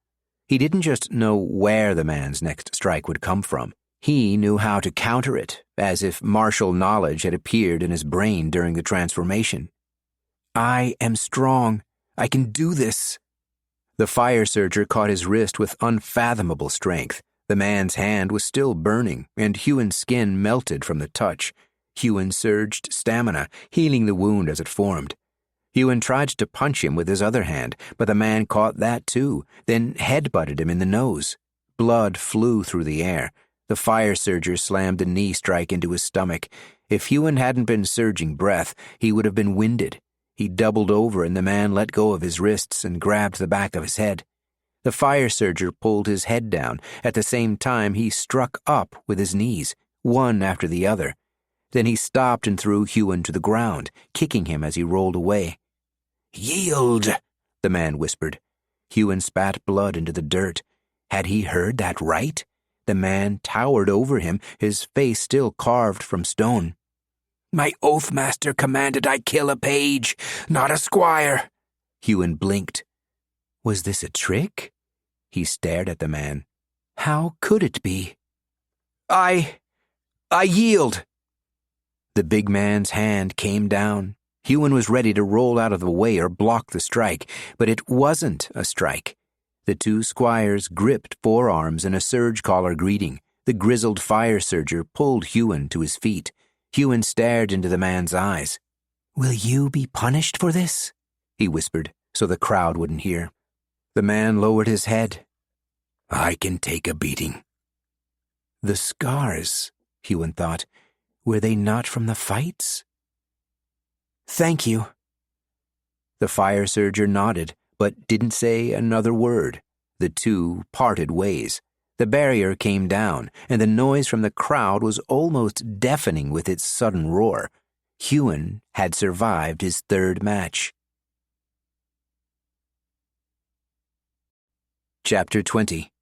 He didn't just know where the man's next strike would come from. He knew how to counter it, as if martial knowledge had appeared in his brain during the transformation. I am strong. I can do this. The fire surger caught his wrist with unfathomable strength. The man's hand was still burning, and Huon's skin melted from the touch. Huon surged stamina, healing the wound as it formed. Huon tried to punch him with his other hand, but the man caught that too, then headbutted him in the nose. Blood flew through the air. The fire surger slammed a knee strike into his stomach. If Huon hadn't been surging breath, he would have been winded. He doubled over and the man let go of his wrists and grabbed the back of his head. The fire surger pulled his head down. At the same time, he struck up with his knees, one after the other. Then he stopped and threw Huon to the ground, kicking him as he rolled away. Yield, the man whispered. Huon spat blood into the dirt. Had he heard that right? The man towered over him, his face still carved from stone. My Oathmaster commanded I kill a page, not a squire. Huon blinked. Was this a trick? He stared at the man. How could it be? I yield. The big man's hand came down. Huon was ready to roll out of the way or block the strike, but it wasn't a strike. The two squires gripped forearms in a surgecaller greeting. The grizzled fire surger pulled Huon to his feet. Huon stared into the man's eyes. "Will you be punished for this?" he whispered, so the crowd wouldn't hear. The man lowered his head. "I can take a beating." The scars, Huon thought, were they not from the fights? "Thank you." The fire surger nodded, but didn't say another word. The two parted ways. The barrier came down, and the noise from the crowd was almost deafening with its sudden roar. Huon had survived his third match. Chapter 20.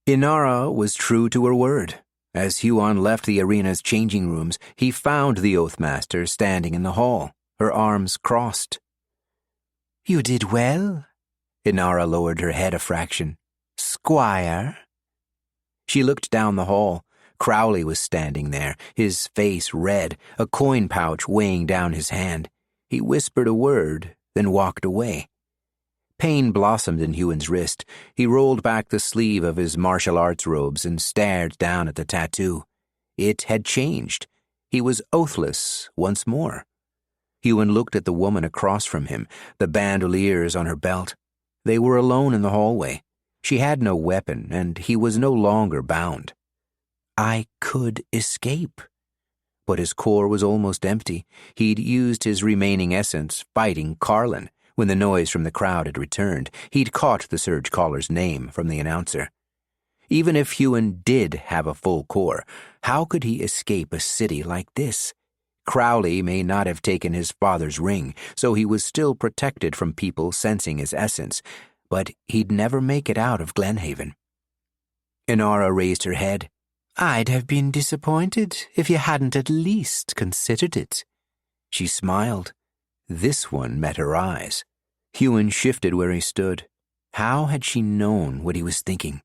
Inara was true to her word. As Huon left the arena's changing rooms, he found the Oathmaster standing in the hall, her arms crossed. "You did well." Inara lowered her head a fraction. "Squire." She looked down the hall. Crowley was standing there, his face red, a coin pouch weighing down his hand. He whispered a word, then walked away. Pain blossomed in Huon's wrist. He rolled back the sleeve of his martial arts robes and stared down at the tattoo. It had changed. He was Oathless once more. Huon looked at the woman across from him, the bandoliers on her belt. They were alone in the hallway. She had no weapon, and he was no longer bound. I could escape. But his core was almost empty. He'd used his remaining essence fighting Carlin. When the noise from the crowd had returned, he'd caught the surgecaller's name from the announcer. Even if Huon did have a full core, how could he escape a city like this? Crowley may not have taken his father's ring, so he was still protected from people sensing his essence, but he'd never make it out of Glenhaven. Inara raised her head. "I'd have been disappointed if you hadn't at least considered it." She smiled. This one met her eyes. Huon shifted where he stood. How had she known what he was thinking?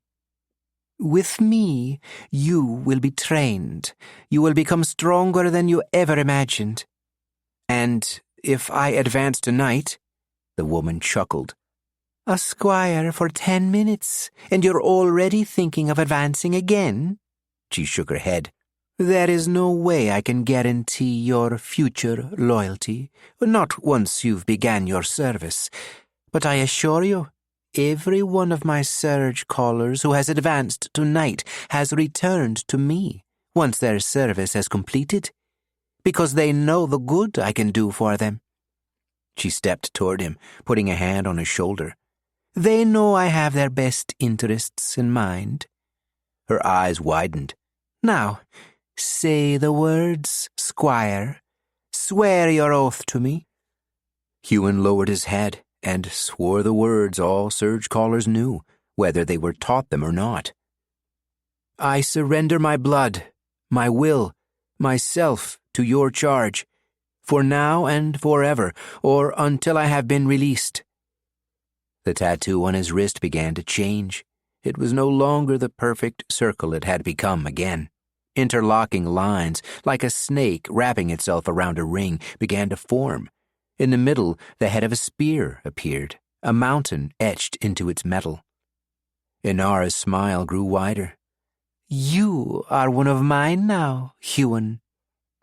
"With me, you will be trained. You will become stronger than you ever imagined." "And if I advance tonight?" The woman chuckled. "A squire for 10 minutes, and you're already thinking of advancing again?" She shook her head. "There is no way I can guarantee your future loyalty, not once you've begun your service. But I assure you, every one of my surgecallers who has advanced tonight has returned to me once their service has completed, because they know the good I can do for them." She stepped toward him, putting a hand on his shoulder. "They know I have their best interests in mind." Her eyes widened. "Now, say the words, Squire. Swear your oath to me." Huon lowered his head and swore the words all surgecallers knew, whether they were taught them or not. "I surrender my blood, my will, myself to your charge, for now and forever, or until I have been released." The tattoo on his wrist began to change. It was no longer the perfect circle it had become again. Interlocking lines, like a snake wrapping itself around a ring, began to form. In the middle, the head of a spear appeared, a mountain etched into its metal. Inara's smile grew wider. "You are one of mine now, Huon."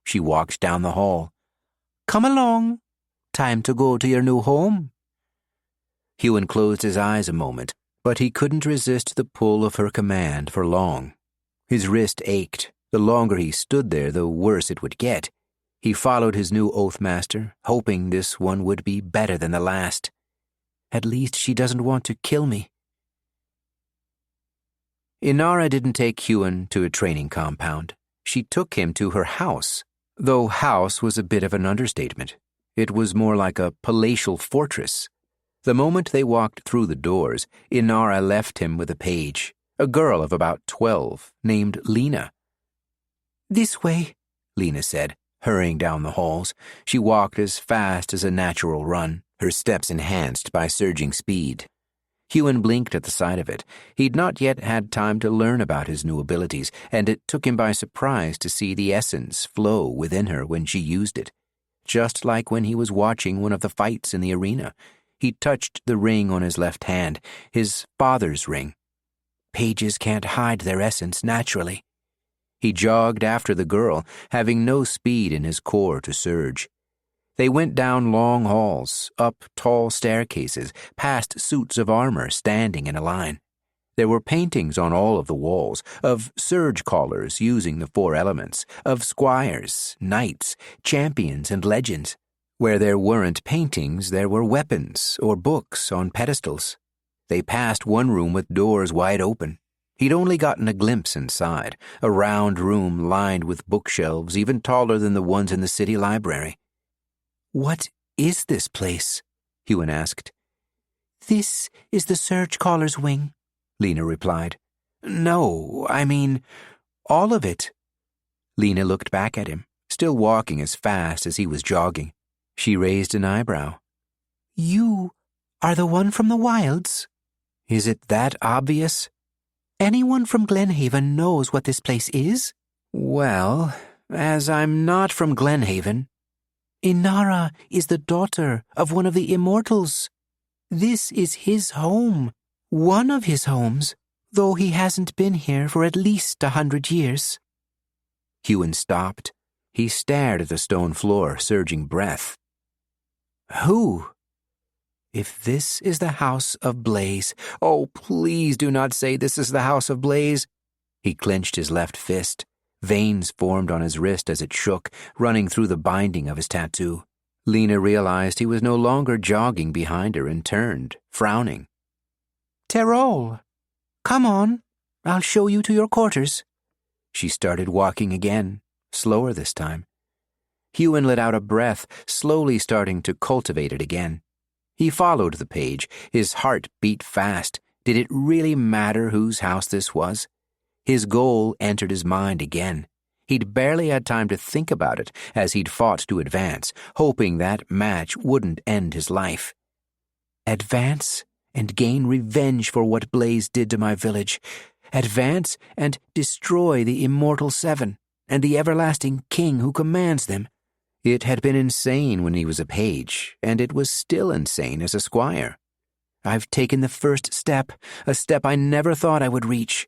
She walked down the hall. "Come along. Time to go to your new home." Huon closed his eyes a moment, but he couldn't resist the pull of her command for long. His wrist ached. The longer he stood there, the worse it would get. He followed his new Oathmaster, hoping this one would be better than the last. At least she doesn't want to kill me. Inara didn't take Huon to a training compound. She took him to her house, though house was a bit of an understatement. It was more like a palatial fortress. The moment they walked through the doors, Inara left him with a page, a girl of about 12, named Liona. "This way," Liona said, hurrying down the halls. She walked as fast as a natural run, her steps enhanced by surging speed. Huon blinked at the sight of it. He'd not yet had time to learn about his new abilities, and it took him by surprise to see the essence flow within her when she used it. Just like when he was watching one of the fights in the arena. He touched the ring on his left hand, his father's ring. Pages can't hide their essence naturally. He jogged after the girl, having no speed in his core to surge. They went down long halls, up tall staircases, past suits of armor standing in a line. There were paintings on all of the walls, of surgecallers using the 4 elements, of squires, knights, champions, and legends. Where there weren't paintings, there were weapons or books on pedestals. They passed one room with doors wide open. He'd only gotten a glimpse inside, a round room lined with bookshelves even taller than the ones in the city library. "What is this place?" Huon asked. "This is the Surgecaller's wing," Lena replied. "No, I mean, all of it." Lena looked back at him, still walking as fast as he was jogging. She raised an eyebrow. "You are the one from the wilds?" "Is it that obvious?" "Anyone from Glenhaven knows what this place is?" "Well, as I'm not from Glenhaven." "Inara is the daughter of one of the immortals. This is his home, one of his homes, though he hasn't been here for at least 100 years. Huon stopped. He stared at the stone floor, surging breath. "Who? If this is the House of Blaze, oh, please do not say this is the House of Blaze." He clenched his left fist. Veins formed on his wrist as it shook, running through the binding of his tattoo. Lena realized he was no longer jogging behind her and turned, frowning. "Terol, come on. I'll show you to your quarters." She started walking again, slower this time. Huon let out a breath, slowly starting to cultivate it again. He followed the page. His heart beat fast. Did it really matter whose house this was? His goal entered his mind again. He'd barely had time to think about it as he'd fought to advance, hoping that match wouldn't end his life. Advance and gain revenge for what Blaze did to my village. Advance and destroy the Immortal 7 and the everlasting king who commands them. It had been insane when he was a page, and it was still insane as a squire. I've taken the first step, a step I never thought I would reach.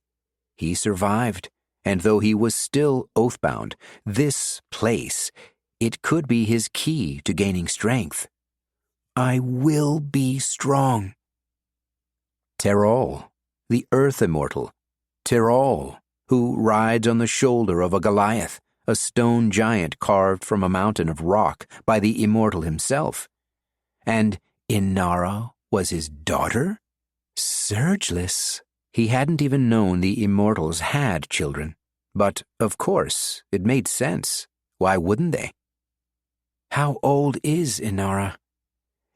He survived, and though he was still oathbound, this place, it could be his key to gaining strength. I will be strong. Terol, the Earth Immortal. Terol, who rides on the shoulder of a Goliath, a stone giant carved from a mountain of rock by the Immortal himself. And Inara was his daughter? Surgeless. He hadn't even known the Immortals had children. But, of course, it made sense. Why wouldn't they? How old is Inara?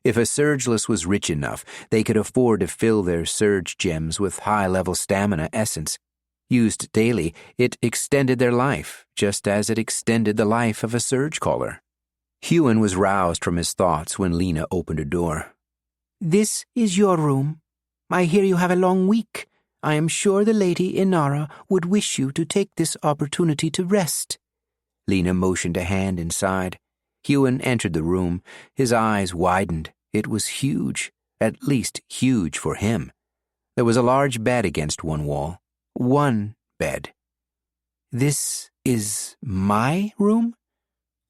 If a Surgeless was rich enough, they could afford to fill their Surge gems with high-level stamina essence. Used daily, it extended their life, just as it extended the life of a Surgecaller. Huon was roused from his thoughts when Lena opened a door. "This is your room. I hear you have a long week. I am sure the Lady Inara would wish you to take this opportunity to rest." Lena motioned a hand inside. Huon entered the room. His eyes widened. It was huge, at least huge for him. There was a large bed against one wall. One bed. "This is my room?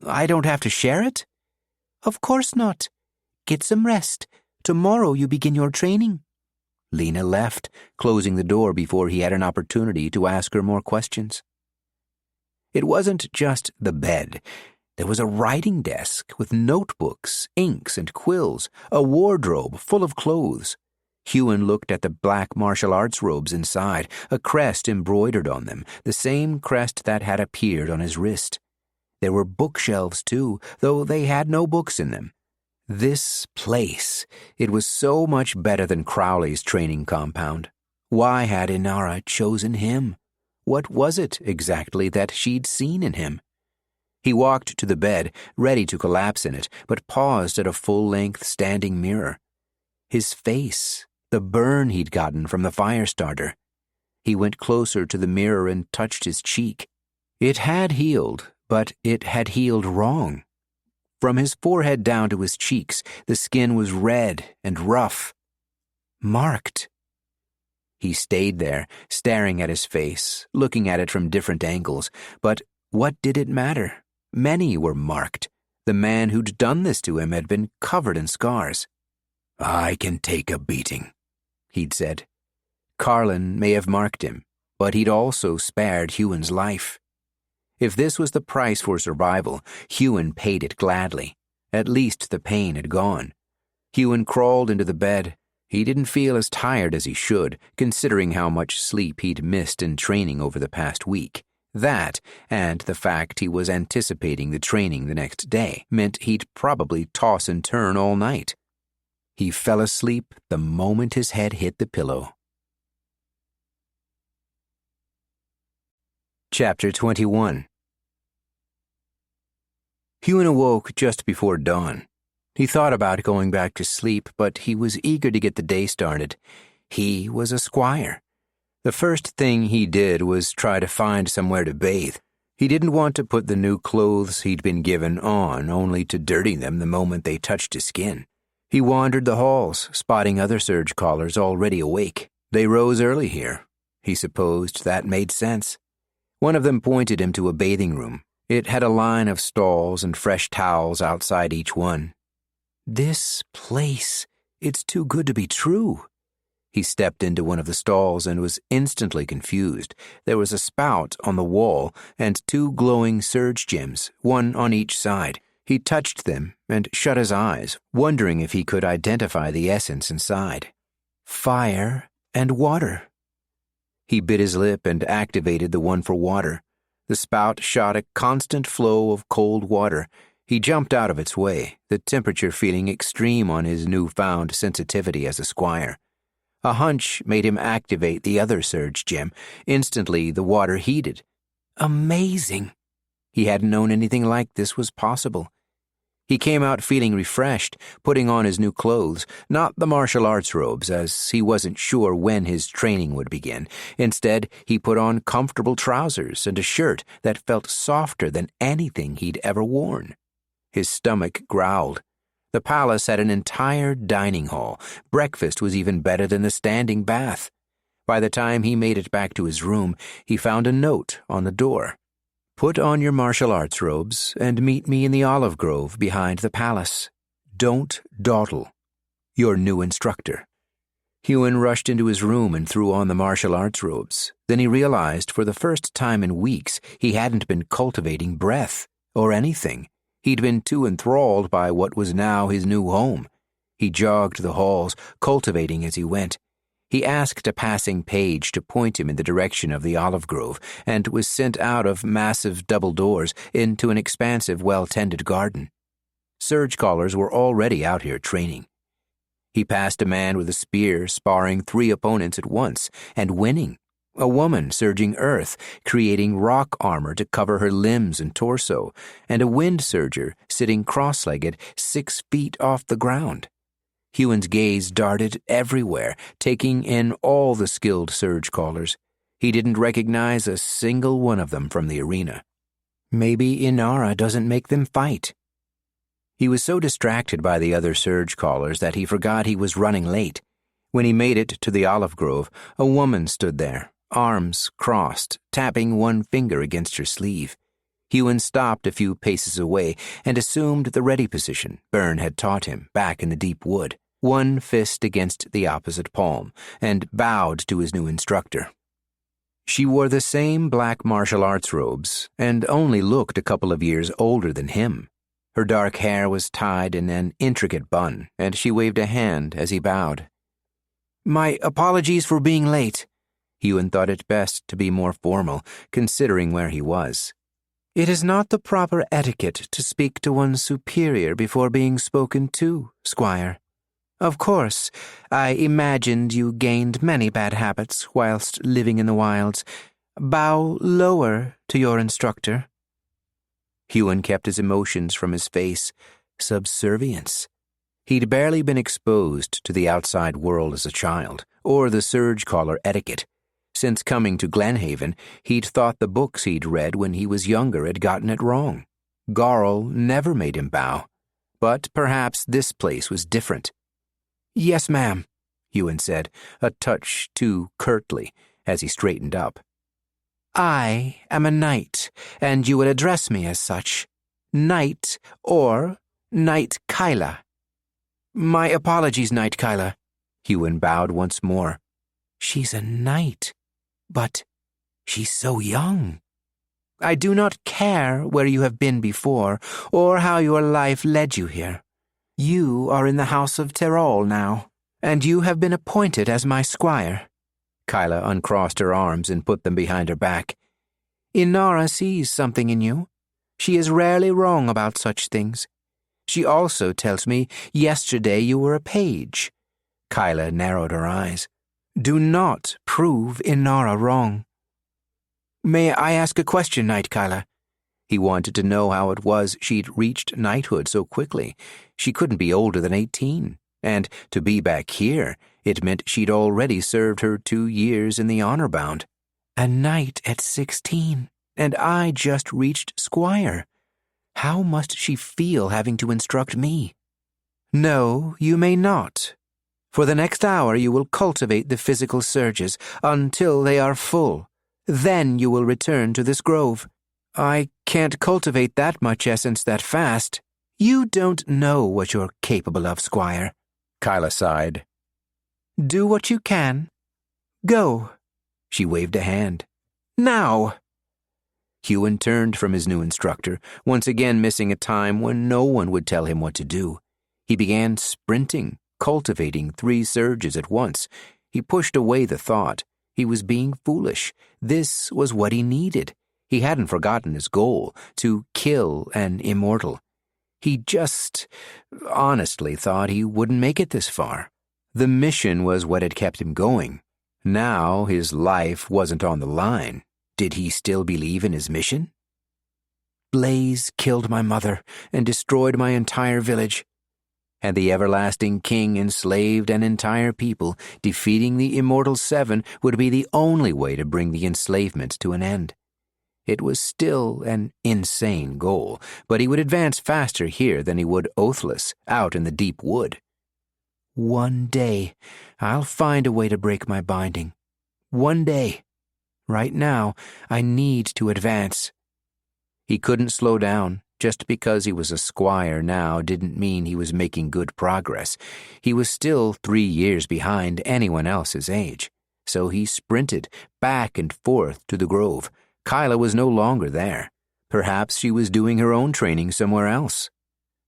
I don't have to share it?" "Of course not. Get some rest. Tomorrow you begin your training." Lena left, closing the door before he had an opportunity to ask her more questions. It wasn't just the bed. There was a writing desk with notebooks, inks, and quills, a wardrobe full of clothes. Huon looked at the black martial arts robes inside, a crest embroidered on them, the same crest that had appeared on his wrist. There were bookshelves, too, though they had no books in them. This place, it was so much better than Crowley's training compound. Why had Inara chosen him? What was it, exactly, that she'd seen in him? He walked to the bed, ready to collapse in it, but paused at a full-length standing mirror. His face, the burn he'd gotten from the fire starter. He went closer to the mirror and touched his cheek. It had healed, but it had healed wrong. From his forehead down to his cheeks, the skin was red and rough. Marked. He stayed there, staring at his face, looking at it from different angles. But what did it matter? Many were marked. The man who'd done this to him had been covered in scars. "I can take a beating," he'd said. Carlin may have marked him, but he'd also spared Huon's life. If this was the price for survival, Huon paid it gladly. At least the pain had gone. Huon crawled into the bed. He didn't feel as tired as he should, considering how much sleep he'd missed in training over the past week. That, and the fact he was anticipating the training the next day, meant he'd probably toss and turn all night. He fell asleep the moment his head hit the pillow. Chapter 21. Huon awoke just before dawn. He thought about going back to sleep, but he was eager to get the day started. He was a squire. The first thing he did was try to find somewhere to bathe. He didn't want to put the new clothes he'd been given on, only to dirty them the moment they touched his skin. He wandered the halls, spotting other surgecallers already awake. They rose early here. He supposed that made sense. One of them pointed him to a bathing room. It had a line of stalls and fresh towels outside each one. This place, it's too good to be true. He stepped into one of the stalls and was instantly confused. There was a spout on the wall and two glowing surge gems, one on each side. He touched them and shut his eyes, wondering if he could identify the essence inside. Fire and water. He bit his lip and activated the one for water. The spout shot a constant flow of cold water. He jumped out of its way, the temperature feeling extreme on his newfound sensitivity as a squire. A hunch made him activate the other surge gem. Instantly, the water heated. Amazing! He hadn't known anything like this was possible. He came out feeling refreshed, putting on his new clothes, not the martial arts robes, as he wasn't sure when his training would begin. Instead, he put on comfortable trousers and a shirt that felt softer than anything he'd ever worn. His stomach growled. The palace had an entire dining hall. Breakfast was even better than the standing bath. By the time he made it back to his room, he found a note on the door. "Put on your martial arts robes and meet me in the olive grove behind the palace. Don't dawdle. Your new instructor." Huon rushed into his room and threw on the martial arts robes. Then he realized for the first time in weeks he hadn't been cultivating breath or anything. He'd been too enthralled by what was now his new home. He jogged the halls, cultivating as he went. He asked a passing page to point him in the direction of the olive grove, and was sent out of massive double doors into an expansive, well-tended garden. Surgecallers were already out here training. He passed a man with a spear sparring 3 opponents at once, and winning. A woman surging earth, creating rock armor to cover her limbs and torso, and a wind surger sitting cross-legged 6 feet off the ground. Huon's gaze darted everywhere, taking in all the skilled surgecallers. He didn't recognize a single one of them from the arena. Maybe Inara doesn't make them fight. He was so distracted by the other surgecallers that he forgot he was running late. When he made it to the olive grove, a woman stood there, arms crossed, tapping one finger against her sleeve. Huon stopped a few paces away and assumed the ready position Byrne had taught him back in the deep wood, one fist against the opposite palm, and bowed to his new instructor. She wore the same black martial arts robes and only looked a couple of years older than him. Her dark hair was tied in an intricate bun, and she waved a hand as he bowed. "My apologies for being late." Huon thought it best to be more formal, considering where he was. "It is not the proper etiquette to speak to one's superior before being spoken to, Squire. Of course, I imagined you gained many bad habits whilst living in the wilds. Bow lower to your instructor." Huon kept his emotions from his face. Subservience. He'd barely been exposed to the outside world as a child, or the Surgecaller etiquette. Since coming to Glenhaven, he'd thought the books he'd read when he was younger had gotten it wrong. Garl never made him bow. But perhaps this place was different. "Yes, ma'am," Huon said, a touch too curtly, as he straightened up. "I am a knight, and you will address me as such. Knight or Knightkyla." "My apologies, Knightkyla." Huon bowed once more. "She's a knight, but she's so young." "I do not care where you have been before, or how your life led you here. You are in the House of Terol now, and you have been appointed as my squire." Kyla uncrossed her arms and put them behind her back. "Inara sees something in you. She is rarely wrong about such things. She also tells me yesterday you were a page." Kyla narrowed her eyes. "Do not prove Inara wrong." "May I ask a question, Knightkyla?" He wanted to know how it was she'd reached knighthood so quickly. She couldn't be older than 18, and to be back here, it meant she'd already served her 2 years in the honor bound. "A knight at 16, and I just reached squire. How must she feel having to instruct me?" "No, you may not. For the next hour you will cultivate the physical surges until they are full. Then you will return to this grove." "I can't cultivate that much essence that fast." "You don't know what you're capable of, Squire," Kyla sighed. "Do what you can. Go." She waved a hand. "Now." Huon turned from his new instructor, once again missing a time when no one would tell him what to do. He began sprinting, cultivating 3 surges at once. He pushed away the thought. He was being foolish. This was what he needed. He hadn't forgotten his goal, to kill an immortal. He just honestly thought he wouldn't make it this far. The mission was what had kept him going. Now his life wasn't on the line. Did he still believe in his mission? "Blaze killed my mother and destroyed my entire village. And the everlasting king enslaved an entire people. Defeating the Immortal 7 would be the only way to bring the enslavement to an end." It was still an insane goal, but he would advance faster here than he would Oathless, out in the deep wood. "One day, I'll find a way to break my binding. One day. Right now, I need to advance." He couldn't slow down. Just because he was a squire now didn't mean he was making good progress. He was still 3 years behind anyone else his age. So he sprinted back and forth to the grove. Kyla was no longer there. Perhaps she was doing her own training somewhere else.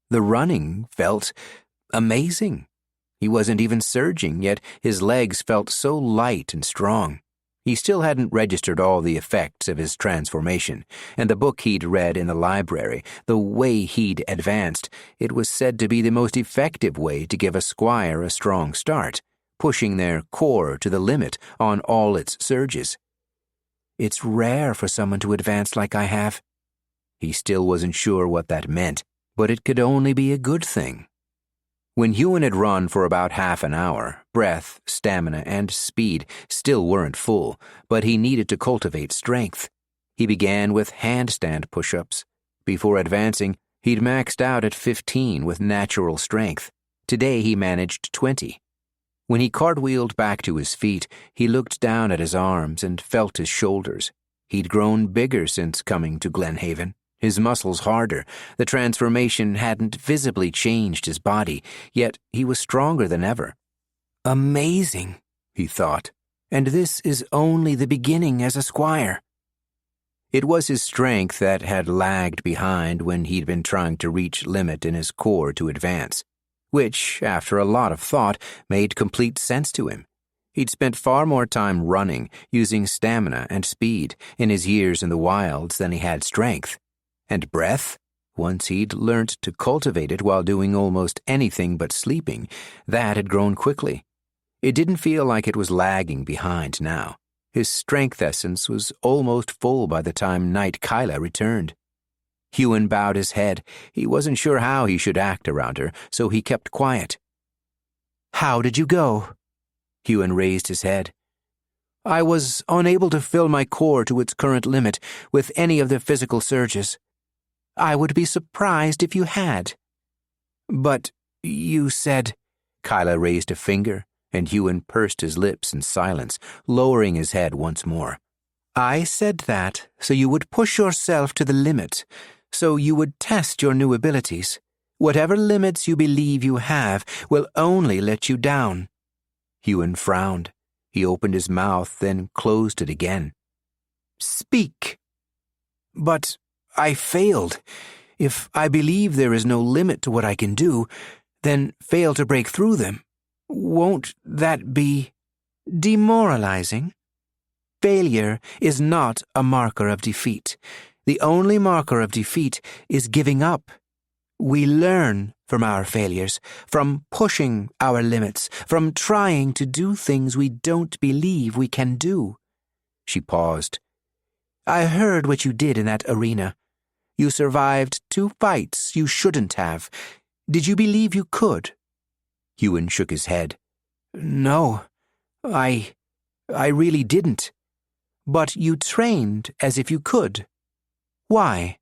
The running felt amazing. He wasn't even surging, yet his legs felt so light and strong. He still hadn't registered all the effects of his transformation, and the book he'd read in the library, the way he'd advanced, it was said to be the most effective way to give a squire a strong start, pushing their core to the limit on all its surges. "It's rare for someone to advance like I have." He still wasn't sure what that meant, but it could only be a good thing. When Huon had run for about half an hour, breath, stamina, and speed still weren't full, but he needed to cultivate strength. He began with handstand push-ups. Before advancing, he'd maxed out at 15 with natural strength. Today he managed 20. When he cartwheeled back to his feet, he looked down at his arms and felt his shoulders. He'd grown bigger since coming to Glenhaven. His muscles harder. The transformation hadn't visibly changed his body, yet he was stronger than ever. "Amazing," he thought, "and this is only the beginning as a squire." It was his strength that had lagged behind when he'd been trying to reach limit in his core to advance, which, after a lot of thought, made complete sense to him. He'd spent far more time running, using stamina and speed in his years in the wilds than he had strength. And breath? Once he'd learnt to cultivate it while doing almost anything but sleeping, that had grown quickly. It didn't feel like it was lagging behind now. His strength essence was almost full by the time Knightkyla returned. Huon bowed his head. He wasn't sure how he should act around her, so he kept quiet. How did you go? Huon raised his head. I was unable to fill my core to its current limit with any of the physical surges. I would be surprised if you had. But you said... Kyla raised a finger, and Huon pursed his lips in silence, lowering his head once more. I said that so you would push yourself to the limit, so you would test your new abilities. Whatever limits you believe you have will only let you down. Huon frowned. He opened his mouth, then closed it again. Speak. But I failed. If I believe there is no limit to what I can do, then fail to break through them. Won't that be demoralizing? Failure is not a marker of defeat. The only marker of defeat is giving up. We learn from our failures, from pushing our limits, from trying to do things we don't believe we can do. She paused. I heard what you did in that arena. You survived 2 fights you shouldn't have. Did you believe you could? Huon shook his head. No, I really didn't. But you trained as if you could. Why?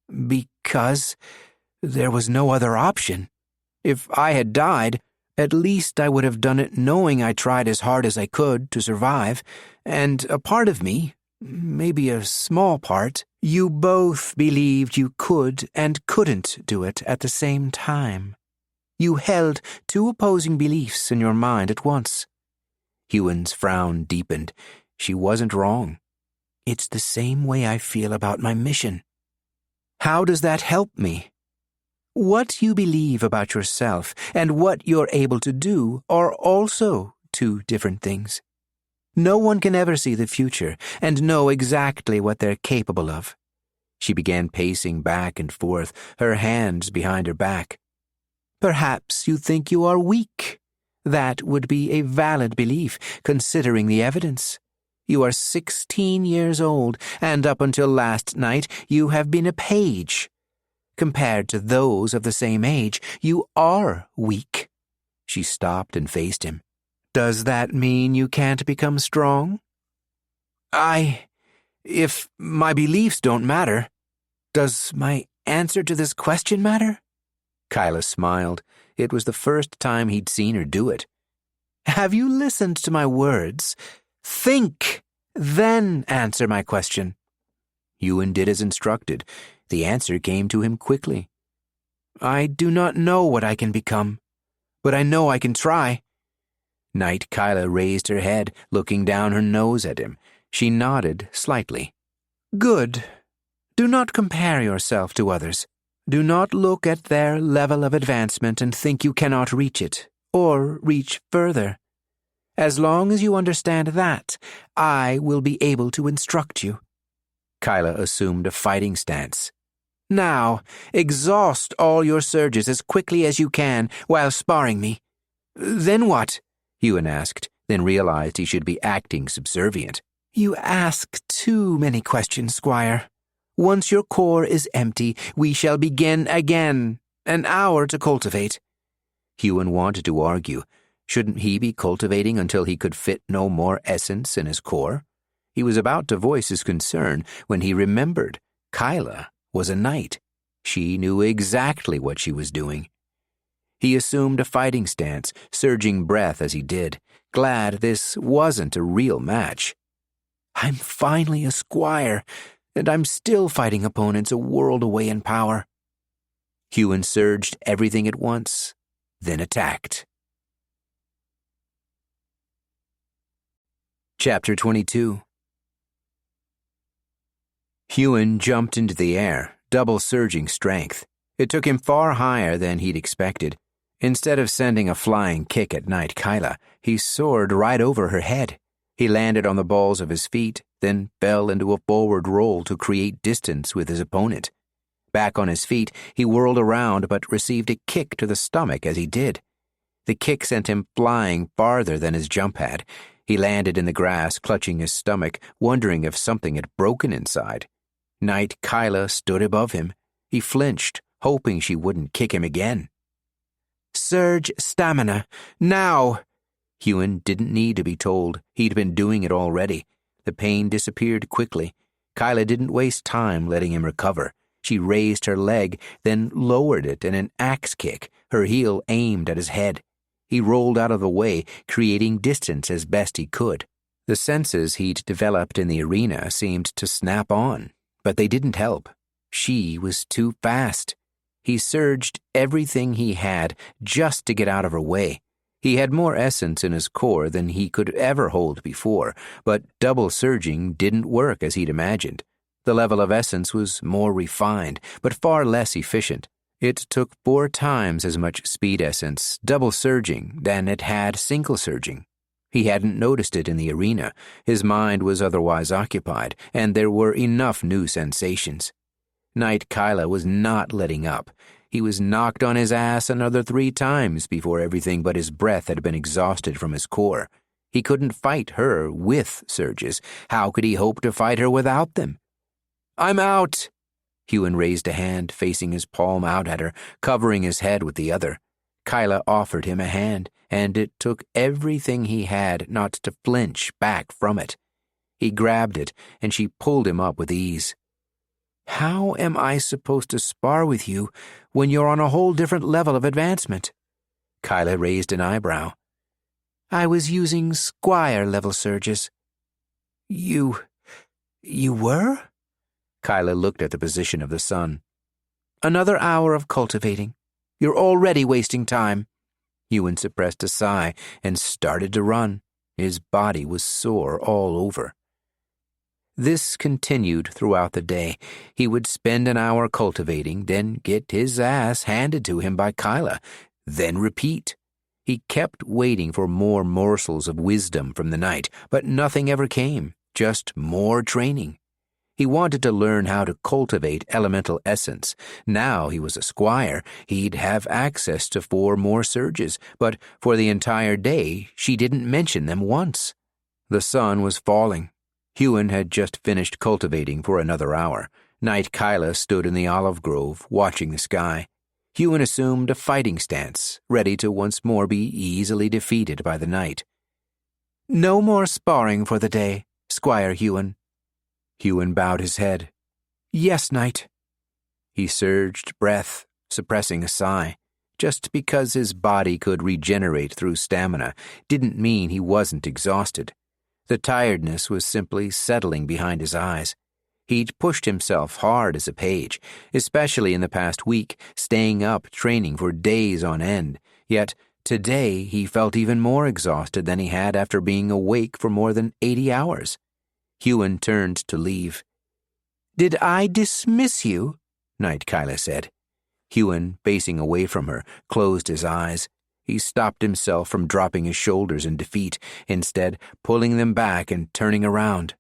Because there was no other option. If I had died, at least I would have done it knowing I tried as hard as I could to survive, and a part of me, maybe a small part... You both believed you could and couldn't do it at the same time. You held 2 opposing beliefs in your mind at once. Huon's frown deepened. She wasn't wrong. It's the same way I feel about my mission. How does that help me? What you believe about yourself and what you're able to do are also 2 different things. No one can ever see the future and know exactly what they're capable of. She began pacing back and forth, her hands behind her back. Perhaps you think you are weak. That would be a valid belief, considering the evidence. You are 16 years old, and up until last night you have been a page. Compared to those of the same age, you are weak. She stopped and faced him. Does that mean you can't become strong? If my beliefs don't matter. Does my answer to this question matter? Kyla smiled. It was the first time he'd seen her do it. Have you listened to my words? Think, then answer my question. Huon did as instructed. The answer came to him quickly. I do not know what I can become, but I know I can try. Knight Kyla raised her head, looking down her nose at him. She nodded slightly. Good. Do not compare yourself to others. Do not look at their level of advancement and think you cannot reach it, or reach further. As long as you understand that, I will be able to instruct you. Kyla assumed a fighting stance. Now, exhaust all your surges as quickly as you can while sparring me. Then what? Huon asked, then realized he should be acting subservient. You ask too many questions, Squire. Once your core is empty, we shall begin again. An hour to cultivate. Huon wanted to argue. Shouldn't he be cultivating until he could fit no more essence in his core? He was about to voice his concern when he remembered Kyla was a knight. She knew exactly what she was doing. He assumed a fighting stance, surging breath as he did, glad this wasn't a real match. I'm finally a squire, and I'm still fighting opponents a world away in power. Huon surged everything at once, then attacked. Chapter 22. Huon jumped into the air, double surging strength. It took him far higher than he'd expected. Instead of sending a flying kick at Knight Kyla, he soared right over her head. He landed on the balls of his feet, then fell into a forward roll to create distance with his opponent. Back on his feet, he whirled around but received a kick to the stomach as he did. The kick sent him flying farther than his jump had. He landed in the grass, clutching his stomach, wondering if something had broken inside. Knight Kyla stood above him. He flinched, hoping she wouldn't kick him again. Surge stamina, now! Huon didn't need to be told. He'd been doing it already. The pain disappeared quickly. Kyla didn't waste time letting him recover. She raised her leg, then lowered it in an axe kick, her heel aimed at his head. He rolled out of the way, creating distance as best he could. The senses he'd developed in the arena seemed to snap on, but they didn't help. She was too fast. He surged everything he had just to get out of her way. He had more essence in his core than he could ever hold before, but double surging didn't work as he'd imagined. The level of essence was more refined, but far less efficient. It took 4 times as much speed essence, double surging, than it had single surging. He hadn't noticed it in the arena. His mind was otherwise occupied, and there were enough new sensations. Knight Kyla was not letting up. He was knocked on his ass another 3 times before everything but his breath had been exhausted from his core. He couldn't fight her with surges. How could he hope to fight her without them? "I'm out!" Huon raised a hand, facing his palm out at her, covering his head with the other. Kyla offered him a hand, and it took everything he had not to flinch back from it. He grabbed it, and she pulled him up with ease. "How am I supposed to spar with you when you're on a whole different level of advancement?" Kyla raised an eyebrow. "I was using Squire level surges." You were?" Kyla looked at the position of the sun. "Another hour of cultivating. You're already wasting time." Huon suppressed a sigh and started to run. His body was sore all over. This continued throughout the day. He would spend an hour cultivating, then get his ass handed to him by Kyla, then repeat. He kept waiting for more morsels of wisdom from the night, but nothing ever came, just more training. He wanted to learn how to cultivate elemental essence. Now he was a squire. He'd have access to 4 more surges, but for the entire day, she didn't mention them once. The sun was falling. Huon had just finished cultivating for another hour. Knight Kyla stood in the olive grove, watching the sky. Huon assumed a fighting stance, ready to once more be easily defeated by the night. "No more sparring for the day, Squire Huon." Huon bowed his head. "Yes, Knight." He surged breath, suppressing a sigh. Just because his body could regenerate through stamina didn't mean he wasn't exhausted. The tiredness was simply settling behind his eyes. He'd pushed himself hard as a page, especially in the past week, staying up training for days on end. Yet today he felt even more exhausted than he had after being awake for more than 80 hours. Huon turned to leave. "Did I dismiss you?" Knight Kyla said. Huon, facing away from her, closed his eyes. He stopped himself from dropping his shoulders in defeat, instead pulling them back and turning around.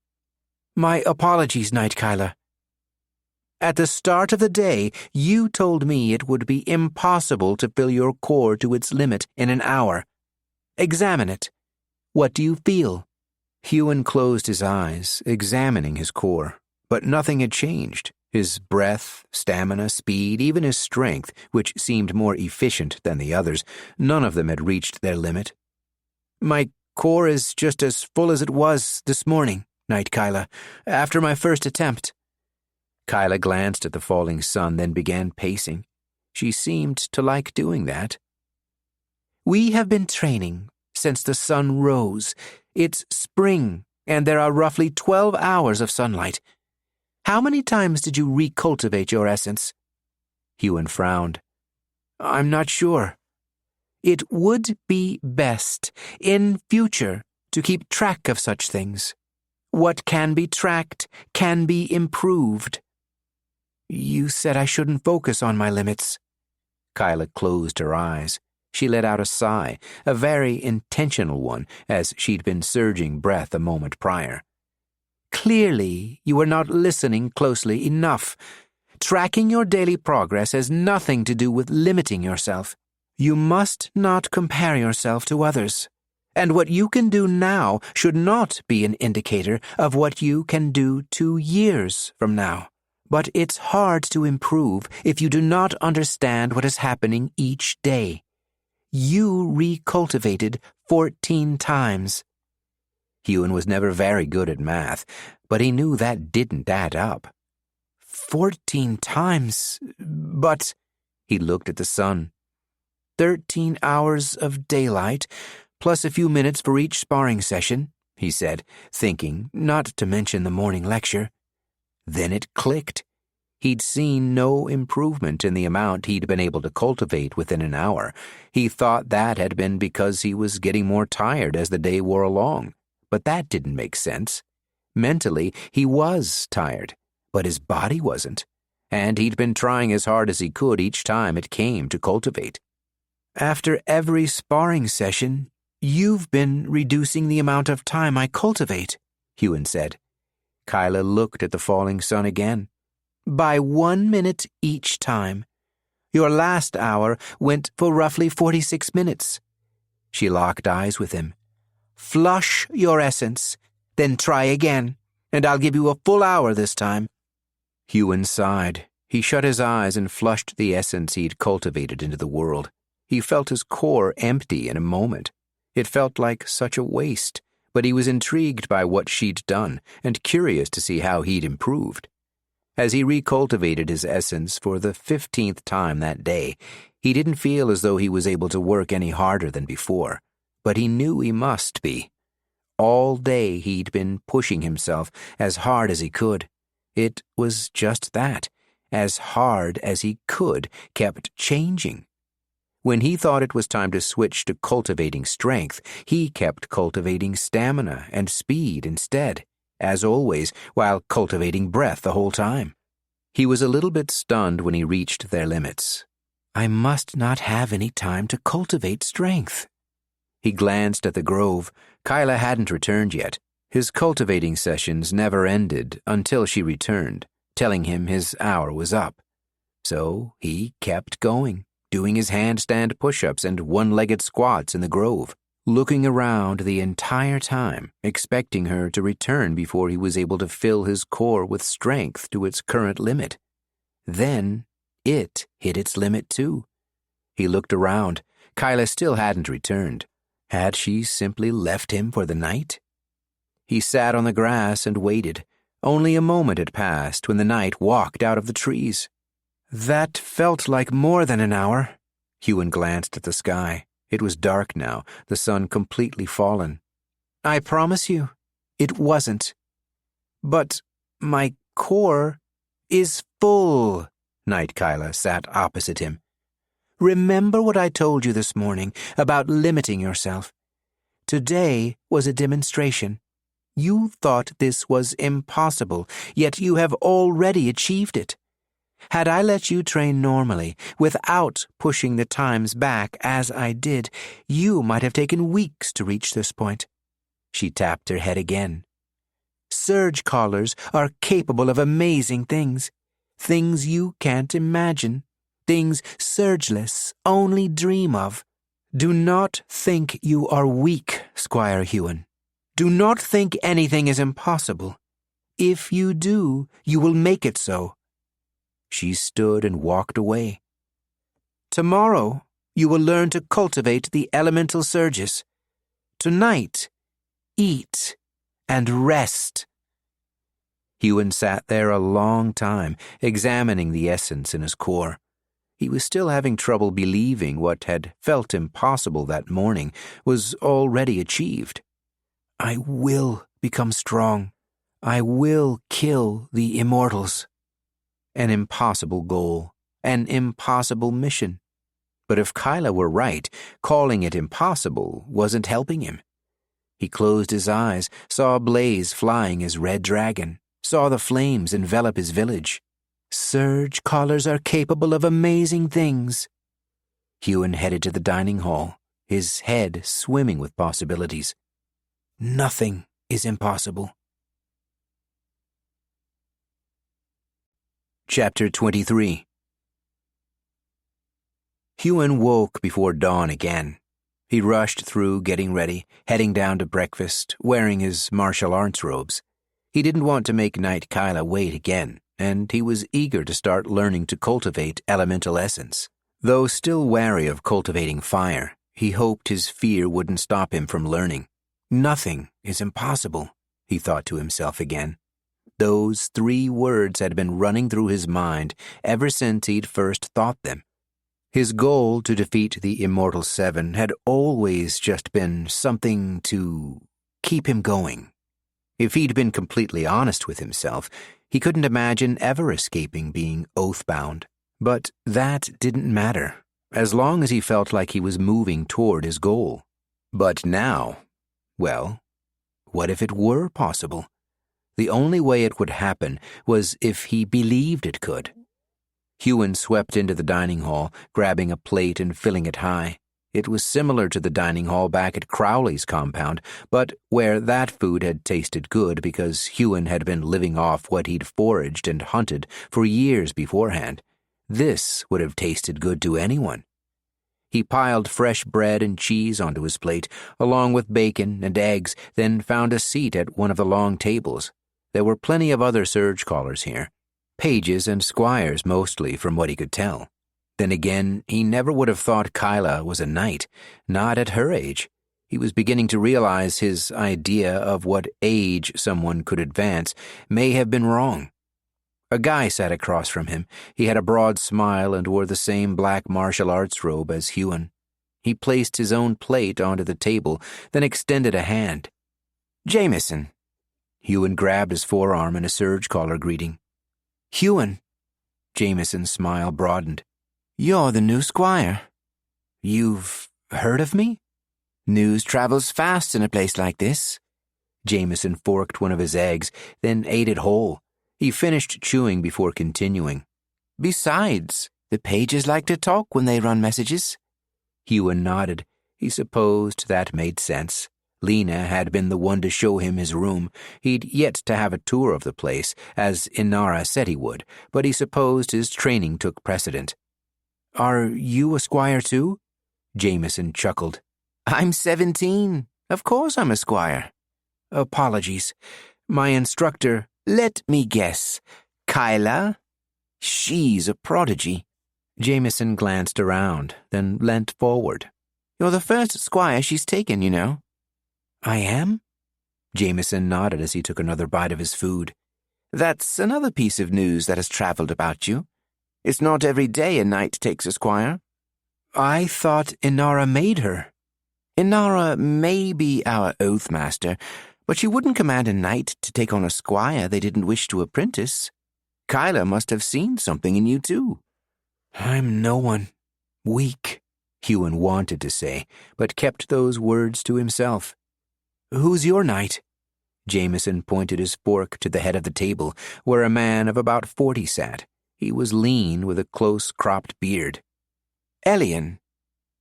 "My apologies, Knight Kyla. At the start of the day, you told me it would be impossible to fill your core to its limit in an hour. Examine it. What do you feel?" Huon closed his eyes, examining his core, but nothing had changed. His breath, stamina, speed, even his strength, which seemed more efficient than the others, none of them had reached their limit. "My core is just as full as it was this morning, Knight Kyla, after my first attempt." Kyla glanced at the falling sun, then began pacing. She seemed to like doing that. "We have been training since the sun rose. It's spring, and there are roughly 12 hours of sunlight. How many times did you recultivate your essence?" Huon frowned. "I'm not sure." "It would be best, in future, to keep track of such things. What can be tracked can be improved." "You said I shouldn't focus on my limits." Kyla closed her eyes. She let out a sigh, a very intentional one, as she'd been surging breath a moment prior. "Clearly, you were not listening closely enough. Tracking your daily progress has nothing to do with limiting yourself. You must not compare yourself to others. And what you can do now should not be an indicator of what you can do 2 years from now. But it's hard to improve if you do not understand what is happening each day. You recultivated 14 times. Huon was never very good at math, but he knew that didn't add up. 14 times, but he looked at the sun. 13 hours of daylight, plus a few minutes for each sparring session, he said, thinking not to mention the morning lecture. Then it clicked. He'd seen no improvement in the amount he'd been able to cultivate within an hour. He thought that had been because he was getting more tired as the day wore along. But that didn't make sense. Mentally, he was tired, but his body wasn't. And he'd been trying as hard as he could each time it came to cultivate. After every sparring session, you've been reducing the amount of time I cultivate, Huon said. Kyla looked at the falling sun again. By 1 minute each time. Your last hour went for roughly 46 minutes. She locked eyes with him. Flush your essence, then try again, and I'll give you a full hour this time. Huon sighed. He shut his eyes and flushed the essence he'd cultivated into the world. He felt his core empty in a moment. It felt like such a waste, but he was intrigued by what she'd done and curious to see how he'd improved. As he recultivated his essence for the 15th time that day, he didn't feel as though he was able to work any harder than before, but he knew he must be. All day he'd been pushing himself as hard as he could. It was just that, as hard as he could, kept changing. When he thought it was time to switch to cultivating strength, he kept cultivating stamina and speed instead, as always, while cultivating breath the whole time. He was a little bit stunned when he reached their limits. I must not have any time to cultivate strength. He glanced at the grove. Kyla hadn't returned yet. His cultivating sessions never ended until she returned, telling him his hour was up. So he kept going, doing his handstand push-ups and one-legged squats in the grove, looking around the entire time, expecting her to return before he was able to fill his core with strength to its current limit. Then it hit its limit too. He looked around. Kyla still hadn't returned. Had she simply left him for the night? He sat on the grass and waited. Only a moment had passed when the night walked out of the trees. That felt like more than an hour. Huon glanced at the sky. It was dark now, the sun completely fallen. I promise you, it wasn't. But my core is full. Night Kyla sat opposite him. Remember what I told you this morning about limiting yourself. Today was a demonstration. You thought this was impossible, yet you have already achieved it. Had I let you train normally, without pushing the times back as I did, you might have taken weeks to reach this point. She tapped her head again. Surgecallers are capable of amazing things you can't imagine, things Surgeless only dream of. Do not think you are weak, Squire Huon. Do not think anything is impossible. If you do, you will make it so. She stood and walked away. Tomorrow, you will learn to cultivate the elemental surges. Tonight, eat and rest. Huon sat there a long time, examining the essence in his core. He was still having trouble believing what had felt impossible that morning was already achieved. I will become strong. I will kill the immortals. An impossible goal, an impossible mission. But if Kyla were right, calling it impossible wasn't helping him. He closed his eyes, saw a blaze flying his red dragon, saw the flames envelop his village. Surgecallers are capable of amazing things. Huon headed to the dining hall, his head swimming with possibilities. Nothing is impossible. Chapter 23. Huon woke before dawn again. He rushed through getting ready, heading down to breakfast, wearing his martial arts robes. He didn't want to make Night Kyla wait again, and he was eager to start learning to cultivate elemental essence. Though still wary of cultivating fire, he hoped his fear wouldn't stop him from learning. Nothing is impossible, he thought to himself again. Those 3 words had been running through his mind ever since he'd first thought them. His goal to defeat the Immortal Seven had always just been something to keep him going. If he'd been completely honest with himself, he couldn't imagine ever escaping being oathbound. But that didn't matter, as long as he felt like he was moving toward his goal. But now, well, what if it were possible? The only way it would happen was if he believed it could. Huon swept into the dining hall, grabbing a plate and filling it high. It was similar to the dining hall back at Crowley's compound, but where that food had tasted good because Huon had been living off what he'd foraged and hunted for years beforehand, this would have tasted good to anyone. He piled fresh bread and cheese onto his plate, along with bacon and eggs, then found a seat at one of the long tables. There were plenty of other surgecallers here. Pages and squires mostly, from what he could tell. Then again, he never would have thought Kyla was a knight, not at her age. He was beginning to realize his idea of what age someone could advance may have been wrong. A guy sat across from him. He had a broad smile and wore the same black martial arts robe as Huon. He placed his own plate onto the table, then extended a hand. "Jameson." Huon grabbed his forearm in a surgecaller greeting. "Huon." Jameson's smile broadened. "You're the new squire. You've heard of me? News travels fast in a place like this." Jameson forked one of his eggs, then ate it whole. He finished chewing before continuing. "Besides, the pages like to talk when they run messages." Huon nodded. He supposed that made sense. Lena had been the one to show him his room. He'd yet to have a tour of the place, as Inara said he would, but he supposed his training took precedent. "Are you a squire too?" Jameson chuckled. "I'm 17. Of course I'm a squire." "Apologies. My instructor—" "Let me guess. Kyla? She's a prodigy." Jameson glanced around, then leant forward. "You're the first squire she's taken, you know." "I am?" Jameson nodded as he took another bite of his food. "That's another piece of news that has traveled about you. It's not every day a knight takes a squire." "I thought Inara made her." "Inara may be our oathmaster, but she wouldn't command a knight to take on a squire they didn't wish to apprentice. Kyla must have seen something in you too." "I'm no one. Weak," Huon wanted to say, but kept those words to himself. "Who's your knight?" Jameson pointed his fork to the head of the table, where a man of about 40 sat. He was lean with a close-cropped beard. "Elian.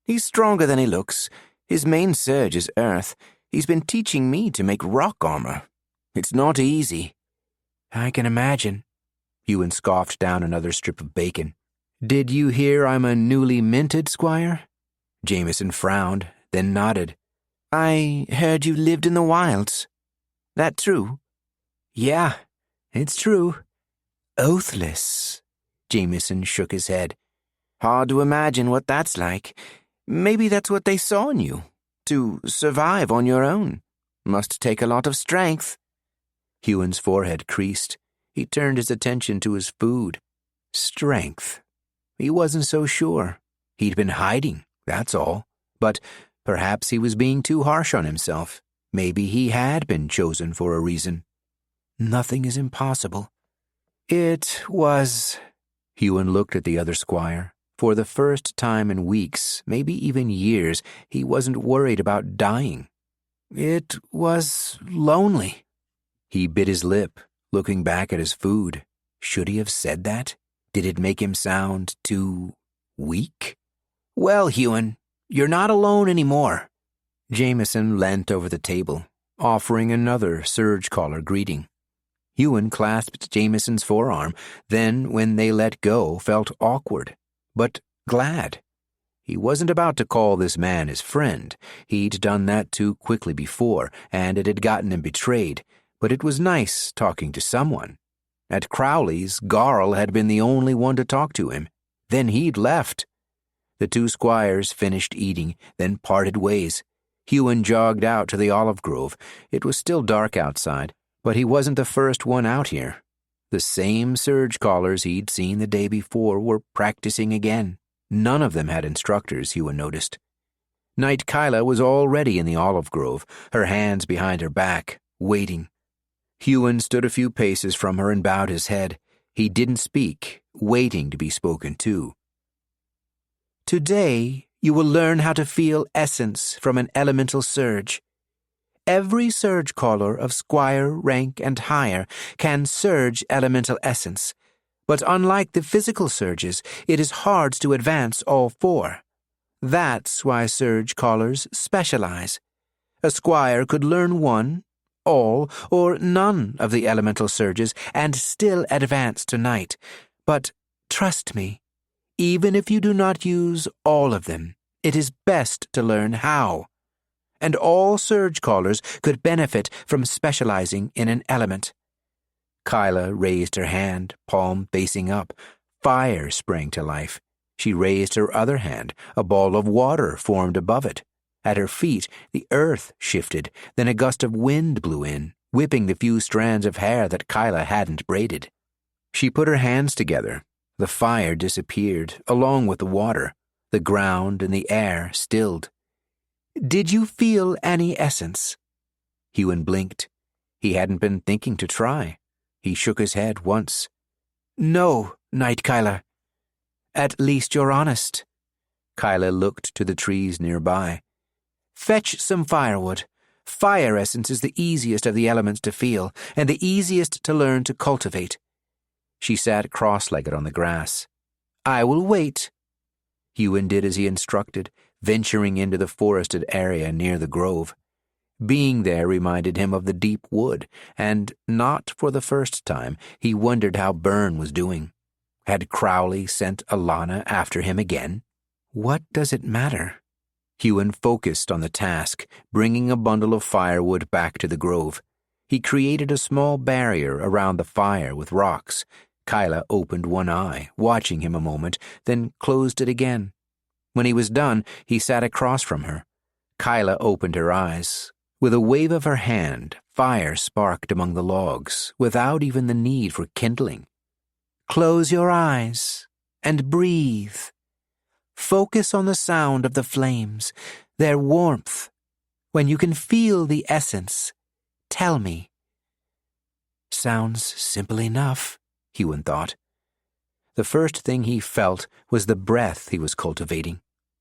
He's stronger than he looks. His main surge is earth. He's been teaching me to make rock armor. It's not easy." "I can imagine." Huon scoffed down another strip of bacon. "Did you hear I'm a newly minted squire?" Jameson frowned, then nodded. "I heard you lived in the wilds. That true?" "Yeah, it's true." "Oathless." Jameson shook his head. "Hard to imagine what that's like. Maybe that's what they saw in you. To survive on your own. Must take a lot of strength." Huon's forehead creased. He turned his attention to his food. Strength. He wasn't so sure. He'd been hiding, that's all. But perhaps he was being too harsh on himself. Maybe he had been chosen for a reason. Nothing is impossible. It was... Huon looked at the other squire. For the first time in weeks, maybe even years, he wasn't worried about dying. It was lonely. He bit his lip, looking back at his food. Should he have said that? Did it make him sound too weak? "Well, Huon, you're not alone anymore." Jameson leant over the table, offering another surgecaller greeting. Huon clasped Jameson's forearm, then, when they let go, felt awkward, but glad. He wasn't about to call this man his friend. He'd done that too quickly before, and it had gotten him betrayed, but it was nice talking to someone. At Crowley's, Garl had been the only one to talk to him. Then he'd left. The two squires finished eating, then parted ways. Huon jogged out to the olive grove. It was still dark outside, but he wasn't the first one out here. The same surgecallers he'd seen the day before were practicing again. None of them had instructors, Huon noticed. Knight Kyla was already in the olive grove, her hands behind her back, waiting. Huon stood a few paces from her and bowed his head. He didn't speak, waiting to be spoken to. Today, you will learn how to feel essence from an elemental surge. Every surgecaller of Squire rank and higher can surge elemental essence, but unlike the physical surges, it is hard to advance all four. That's why surgecallers specialize. A squire could learn one, all, or none of the elemental surges and still advance to knight. But trust me, even if you do not use all of them, it is best to learn how. And all surgecallers could benefit from specializing in an element. Kyla raised her hand, palm facing up. Fire sprang to life. She raised her other hand. A ball of water formed above it. At her feet, the earth shifted. Then a gust of wind blew in, whipping the few strands of hair that Kyla hadn't braided. She put her hands together. The fire disappeared, along with the water. The ground and the air stilled. Did you feel any essence? Huon blinked. He hadn't been thinking to try. He shook his head once. No, Knight Kyla. At least you're honest. Kyla looked to the trees nearby. Fetch some firewood. Fire essence is the easiest of the elements to feel, and the easiest to learn to cultivate. She sat cross-legged on the grass. I will wait. Huon did as he instructed, venturing into the forested area near the grove. Being there reminded him of the deep wood, and, not for the first time, he wondered how Byrne was doing. Had Crowley sent Liona after him again? What does it matter? Huon focused on the task, bringing a bundle of firewood back to the grove. He created a small barrier around the fire with rocks. Kyla opened one eye, watching him a moment, then closed it again. When he was done, he sat across from her. Kyla opened her eyes. With a wave of her hand, fire sparked among the logs, without even the need for kindling. Close your eyes and breathe. Focus on the sound of the flames, their warmth. When you can feel the essence, tell me. Sounds simple enough, Huon thought. The first thing he felt was the breath he was cultivating.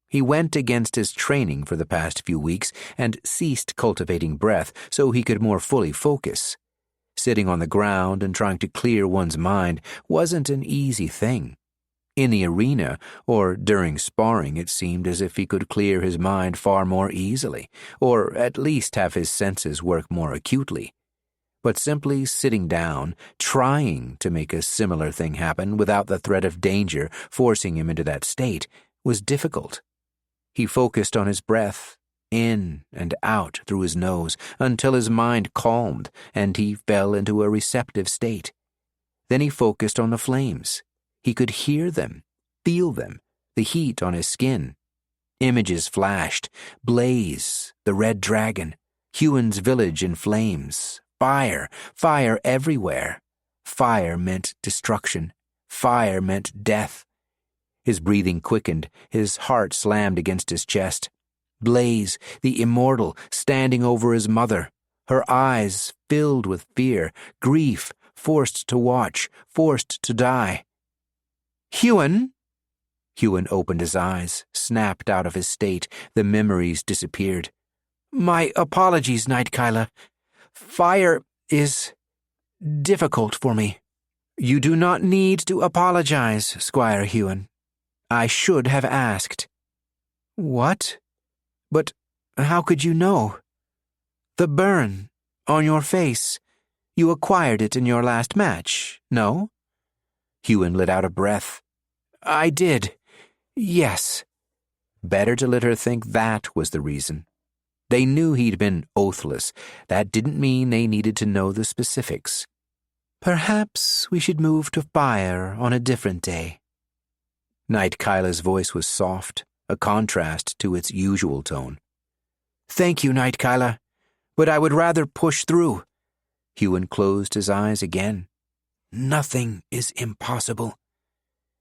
He went against his training for the past few weeks and ceased cultivating breath so he could more fully focus. Sitting on the ground and trying to clear one's mind wasn't an easy thing. In the arena, or during sparring, it seemed as if he could clear his mind far more easily, or at least have his senses work more acutely. But simply sitting down, trying to make a similar thing happen without the threat of danger forcing him into that state, was difficult. He focused on his breath, in and out through his nose, until his mind calmed and he fell into a receptive state. Then he focused on the flames. He could hear them, feel them, the heat on his skin. Images flashed. Blaze, the red dragon, Huon's village in flames, fire, fire everywhere. Fire meant destruction. Fire meant death. His breathing quickened, his heart slammed against his chest. Blaze, the immortal, standing over his mother, her eyes filled with fear, grief, forced to watch, forced to die. Huon! Huon opened his eyes, snapped out of his state. The memories disappeared. My apologies, Knight Kyla. Fire is difficult for me. You do not need to apologize, Squire Huon. I should have asked. What? But how could you know? The burn on your face. You acquired it in your last match, no? Huon let out a breath. I did. Yes. Better to let her think that was the reason. They knew he'd been oathless. That didn't mean they needed to know the specifics. Perhaps we should move to fire on a different day. Knighthood's voice was soft, a contrast to its usual tone. Thank you, Knighthood, but I would rather push through. Huon closed his eyes again. Nothing is impossible.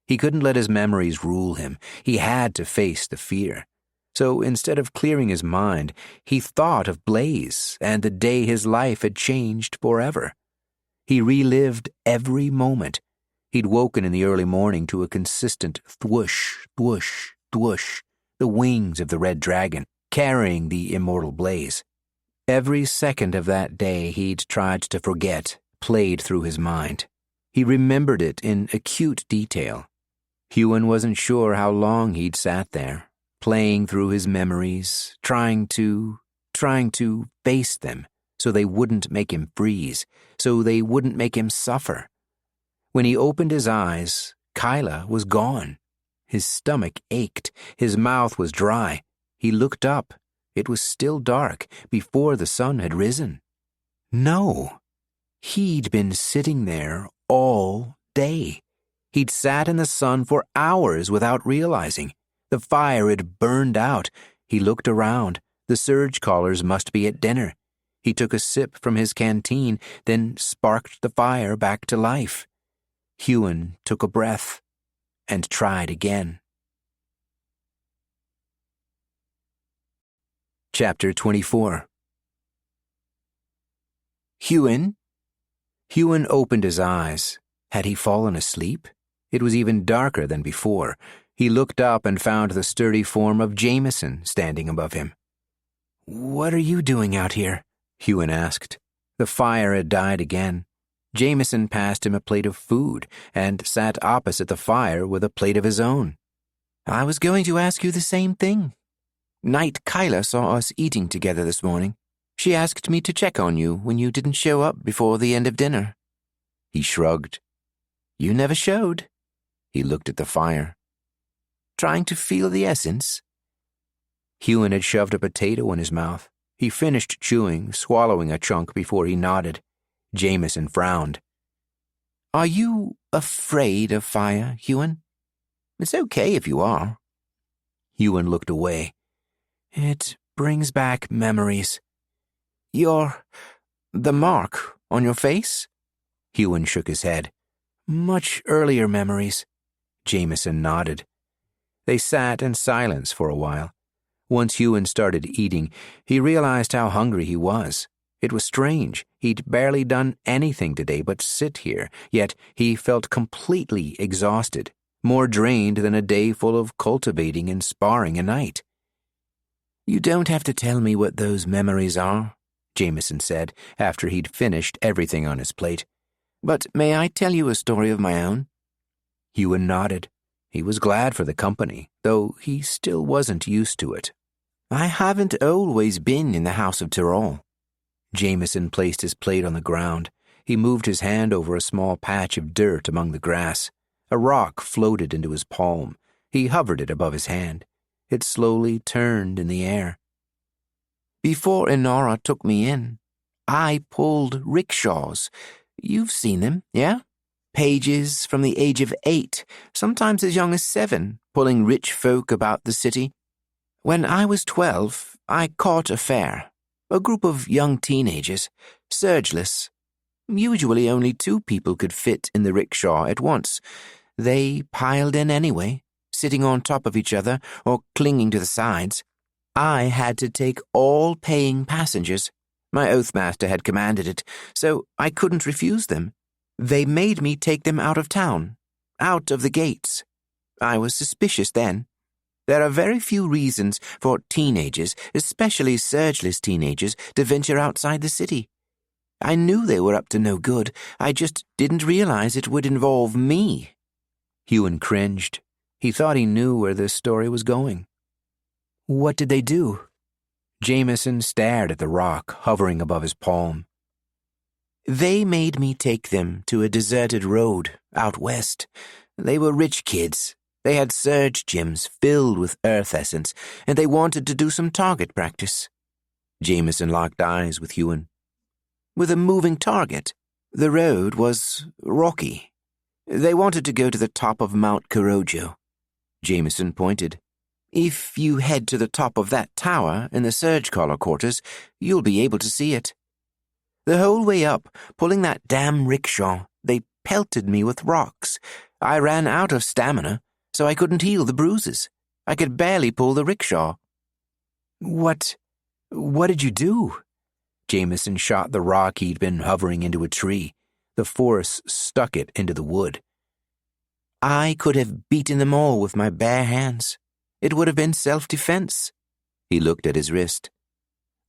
He couldn't let his memories rule him. He had to face the fear. So instead of clearing his mind, he thought of Blaze and the day his life had changed forever. He relived every moment. He'd woken in the early morning to a consistent thwoosh, thwoosh, thwoosh, the wings of the red dragon, carrying the immortal Blaze. Every second of that day he'd tried to forget played through his mind. He remembered it in acute detail. Huon wasn't sure how long he'd sat there, playing through his memories, trying to face them so they wouldn't make him freeze, so they wouldn't make him suffer. When he opened his eyes, Kyla was gone. His stomach ached, his mouth was dry. He looked up. It was still dark, before the sun had risen. No, he'd been sitting there all day. He'd sat in the sun for hours without realizing. The fire had burned out. He looked around. The Surgecallers must be at dinner. He took a sip from his canteen, then sparked the fire back to life. Huon took a breath and tried again. Chapter 24. Huon? Huon opened his eyes. Had he fallen asleep? It was even darker than before. He looked up and found the sturdy form of Jameson standing above him. "What are you doing out here?" Huon asked. The fire had died again. Jameson passed him a plate of food and sat opposite the fire with a plate of his own. "I was going to ask you the same thing. Knight Kyla saw us eating together this morning. She asked me to check on you when you didn't show up before the end of dinner." He shrugged. "You never showed." He looked at the fire. "Trying to feel the essence?" Huon had shoved a potato in his mouth. He finished chewing, swallowing a chunk before he nodded. Jameson frowned. "Are you afraid of fire, Huon? It's okay if you are." Huon looked away. "It brings back memories." The mark on your face?" Huon shook his head. "Much earlier memories." Jameson nodded. They sat in silence for a while. Once Huon started eating, he realized how hungry he was. It was strange. He'd barely done anything today but sit here, yet he felt completely exhausted, more drained than a day full of cultivating and sparring a night. "You don't have to tell me what those memories are," Jameson said, after he'd finished everything on his plate. "But may I tell you a story of my own?" Huon nodded. He was glad for the company, though he still wasn't used to it. "I haven't always been in the House of Tyrol." Jameson placed his plate on the ground. He moved his hand over a small patch of dirt among the grass. A rock floated into his palm. He hovered it above his hand. It slowly turned in the air. "Before Inara took me in, I pulled rickshaws. You've seen them, yeah? Pages from the age of 8, sometimes as young as 7, pulling rich folk about the city. When I was 12, I caught a fair. A group of young teenagers, surgeless. Usually only 2 people could fit in the rickshaw at once. They piled in anyway, sitting on top of each other or clinging to the sides. I had to take all paying passengers. My Oathmaster had commanded it, so I couldn't refuse them. They made me take them out of town, out of the gates. I was suspicious then. There are very few reasons for teenagers, especially surgeless teenagers, to venture outside the city. I knew they were up to no good. I just didn't realize it would involve me." Huon cringed. He thought he knew where this story was going. "What did they do?" Jameson stared at the rock hovering above his palm. "They made me take them to a deserted road out west. They were rich kids. They had surge gyms filled with earth essence, and they wanted to do some target practice." Jameson locked eyes with Huon. "With a moving target?" The road was rocky. They wanted to go to the top of Mount Kurojo. Jameson pointed. If you head to the top of that tower in the Surgecaller quarters, you'll be able to see it. The whole way up, pulling that damn rickshaw, they pelted me with rocks. I ran out of stamina, so I couldn't heal the bruises. I could barely pull the rickshaw. What did you do? Jameson shot the rock he'd been hovering into a tree. The force stuck it into the wood. I could have beaten them all with my bare hands. It would have been self-defense. He looked at his wrist.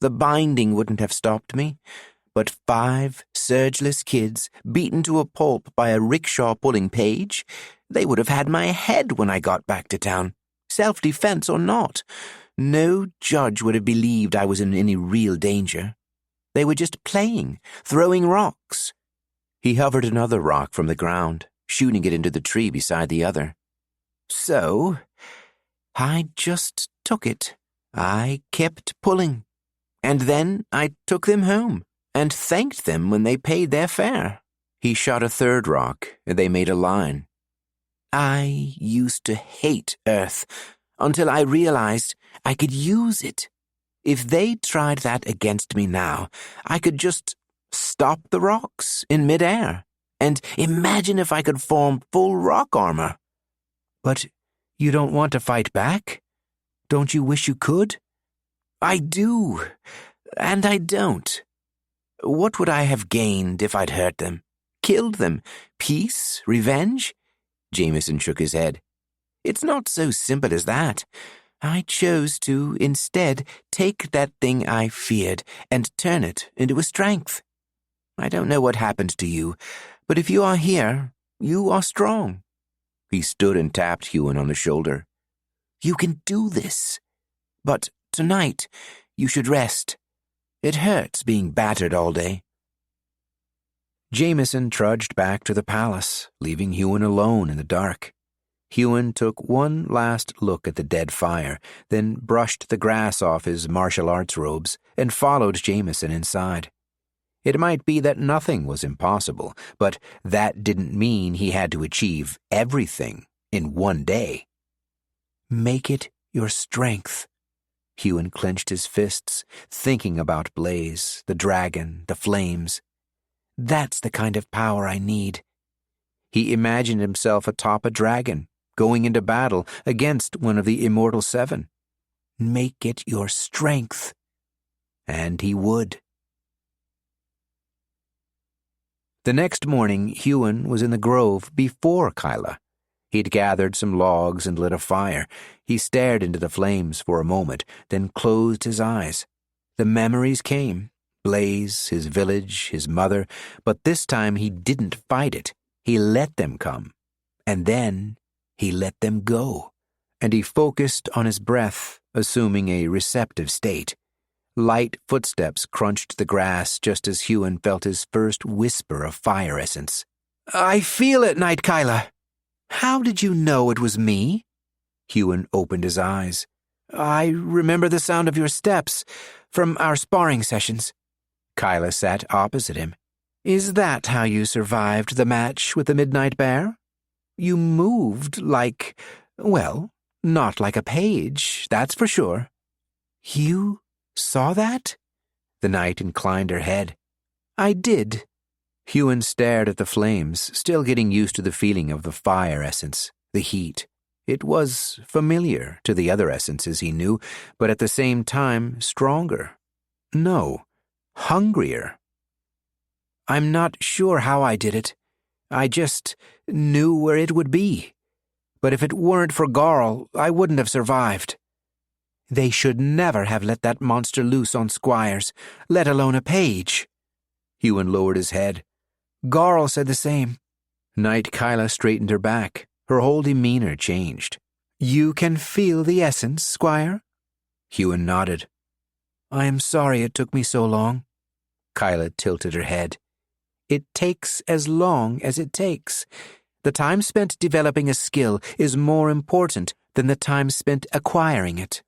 The binding wouldn't have stopped me, but 5 surgeless kids beaten to a pulp by a rickshaw-pulling page, they would have had my head when I got back to town. Self-defense or not, no judge would have believed I was in any real danger. They were just playing, throwing rocks. He hovered another rock from the ground, shooting it into the tree beside the other. So, I just took it. I kept pulling. And then I took them home, and thanked them when they paid their fare. He shot a third rock, and they made a line. I used to hate Earth, until I realized I could use it. If they tried that against me now, I could just stop the rocks in midair, and imagine if I could form full rock armor. But you don't want to fight back? Don't you wish you could? I do, and I don't. What would I have gained if I'd hurt them? Killed them? Peace? Revenge? Jameson shook his head. It's not so simple as that. I chose to, instead, take that thing I feared and turn it into a strength. I don't know what happened to you, but if you are here, you are strong. He stood and tapped Huon on the shoulder. You can do this. But tonight, you should rest. It hurts being battered all day. Jameson trudged back to the palace, leaving Huon alone in the dark. Huon took one last look at the dead fire, then brushed the grass off his martial arts robes and followed Jameson inside. It might be that nothing was impossible, but that didn't mean he had to achieve everything in one day. Make it your strength. Huon clenched his fists, thinking about Blaze, the dragon, the flames. That's the kind of power I need. He imagined himself atop a dragon, going into battle against one of the Immortal 7. Make it your strength. And he would. The next morning, Huon was in the grove before Kyla. He'd gathered some logs and lit a fire. He stared into the flames for a moment, then closed his eyes. The memories came. Blaze, his village, his mother, but this time he didn't fight it. He let them come. And then he let them go. And he focused on his breath, assuming a receptive state. Light footsteps crunched the grass just as Huon felt his first whisper of fire essence. I feel it, Night Kyla. How did you know it was me? Huon opened his eyes. I remember the sound of your steps from our sparring sessions. Kyla sat opposite him. Is that how you survived the match with the Midnight Bear? You moved like, well, not like a page, that's for sure. You saw that? The knight inclined her head. I did. Huon stared at the flames, still getting used to the feeling of the fire essence, the heat. It was familiar to the other essences he knew, but at the same time stronger. No, hungrier. I'm not sure how I did it. I just knew where it would be. But if it weren't for Garl, I wouldn't have survived. They should never have let that monster loose on Squires, let alone a page. Huon lowered his head. Garl said the same. Knight Kyla straightened her back. Her whole demeanor changed. You can feel the essence, Squire? Huon nodded. I am sorry it took me so long. Kyla tilted her head. It takes as long as it takes. The time spent developing a skill is more important than the time spent acquiring it.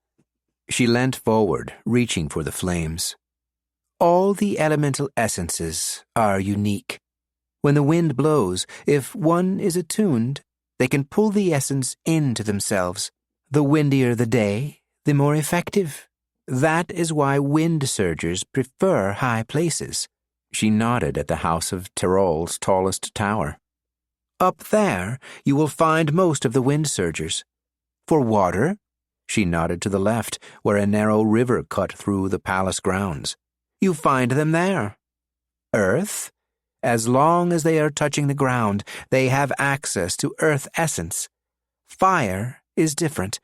She leant forward, reaching for the flames. All the elemental essences are unique. When the wind blows, if one is attuned, they can pull the essence into themselves. The windier the day, the more effective. That is why wind surgers prefer high places. She nodded at the house of Tyrol's tallest tower. Up there, you will find most of the wind surgers. For water, she nodded to the left, where a narrow river cut through the palace grounds. You find them there. Earth, as long as they are touching the ground, they have access to earth essence. Fire is different.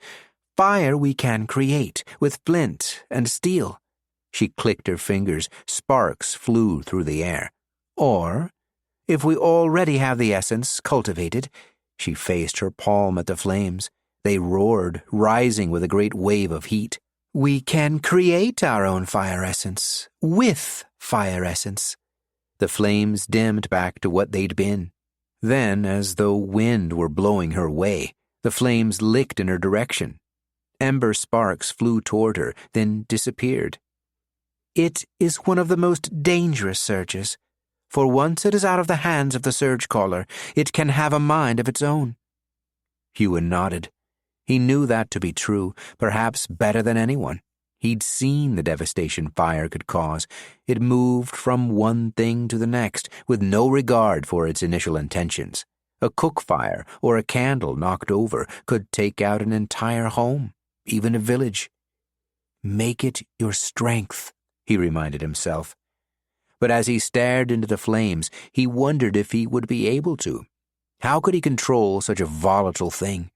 Fire we can create with flint and steel. She clicked her fingers. Sparks flew through the air. Or, if we already have the essence cultivated, she faced her palm at the flames. They roared, rising with a great wave of heat. We can create our own fire essence, with fire essence. The flames dimmed back to what they'd been. Then, as though wind were blowing her way, the flames licked in her direction. Ember sparks flew toward her, then disappeared. It is one of the most dangerous surges. For once it is out of the hands of the Surgecaller, it can have a mind of its own. Huon nodded. He knew that to be true, perhaps better than anyone. He'd seen the devastation fire could cause. It moved from one thing to the next, with no regard for its initial intentions. A cook fire or a candle knocked over could take out an entire home, even a village. Make it your strength, he reminded himself. But as he stared into the flames, he wondered if he would be able to. How could he control such a volatile thing?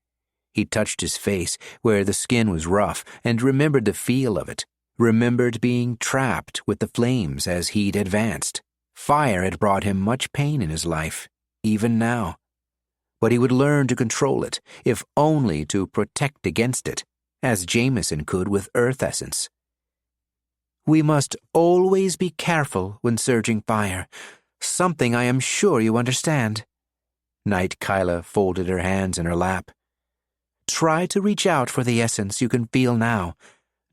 He touched his face, where the skin was rough, and remembered the feel of it, remembered being trapped with the flames as he'd advanced. Fire had brought him much pain in his life, even now. But he would learn to control it, if only to protect against it, as Jameson could with earth essence. We must always be careful when surging fire, something I am sure you understand. Knight Kyla folded her hands in her lap. Try to reach out for the essence you can feel now.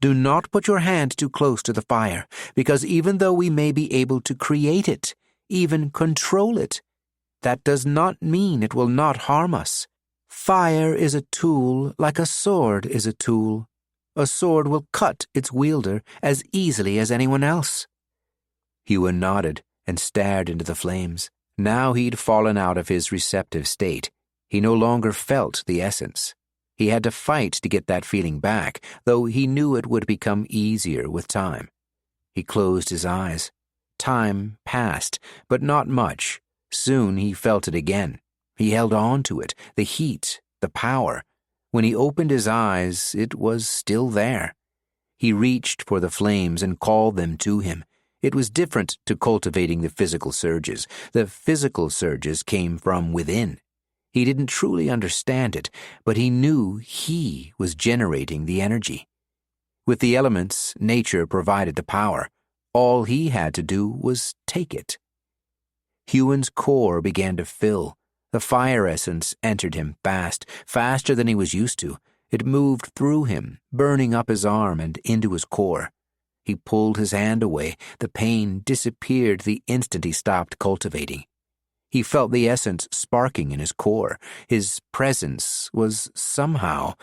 Do not put your hand too close to the fire, because even though we may be able to create it, even control it, that does not mean it will not harm us. Fire is a tool like a sword is a tool. A sword will cut its wielder as easily as anyone else. Huon nodded and stared into the flames. Now he'd fallen out of his receptive state. He no longer felt the essence. He had to fight to get that feeling back, though he knew it would become easier with time. He closed his eyes. Time passed, but not much. Soon he felt it again. He held on to it, the heat, the power. When he opened his eyes, it was still there. He reached for the flames and called them to him. It was different to cultivating the physical surges. The physical surges came from within. He didn't truly understand it, but he knew he was generating the energy. With the elements, nature provided the power. All he had to do was take it. Huon's core began to fill. The fire essence entered him fast, faster than he was used to. It moved through him, burning up his arm and into his core. He pulled his hand away. The pain disappeared the instant he stopped cultivating. He felt the essence sparking in his core. His presence was somehow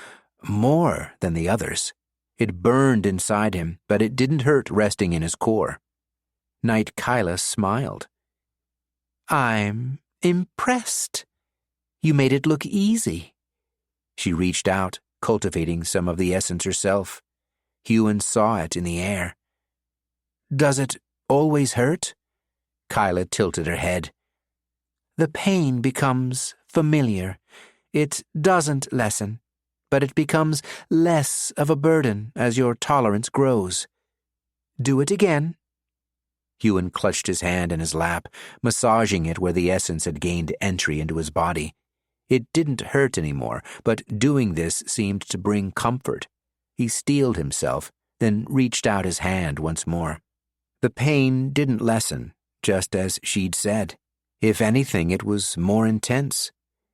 more than the others. It burned inside him, but it didn't hurt resting in his core. Knight Kyla smiled. I'm impressed. You made it look easy. She reached out, cultivating some of the essence herself. Huon saw it in the air. Does it always hurt? Kyla tilted her head. The pain becomes familiar. It doesn't lessen, but it becomes less of a burden as your tolerance grows. Do it again. Huon clutched his hand in his lap, massaging it where the essence had gained entry into his body. It didn't hurt anymore, but doing this seemed to bring comfort. He steeled himself, then reached out his hand once more. The pain didn't lessen, just as she'd said. If anything, it was more intense.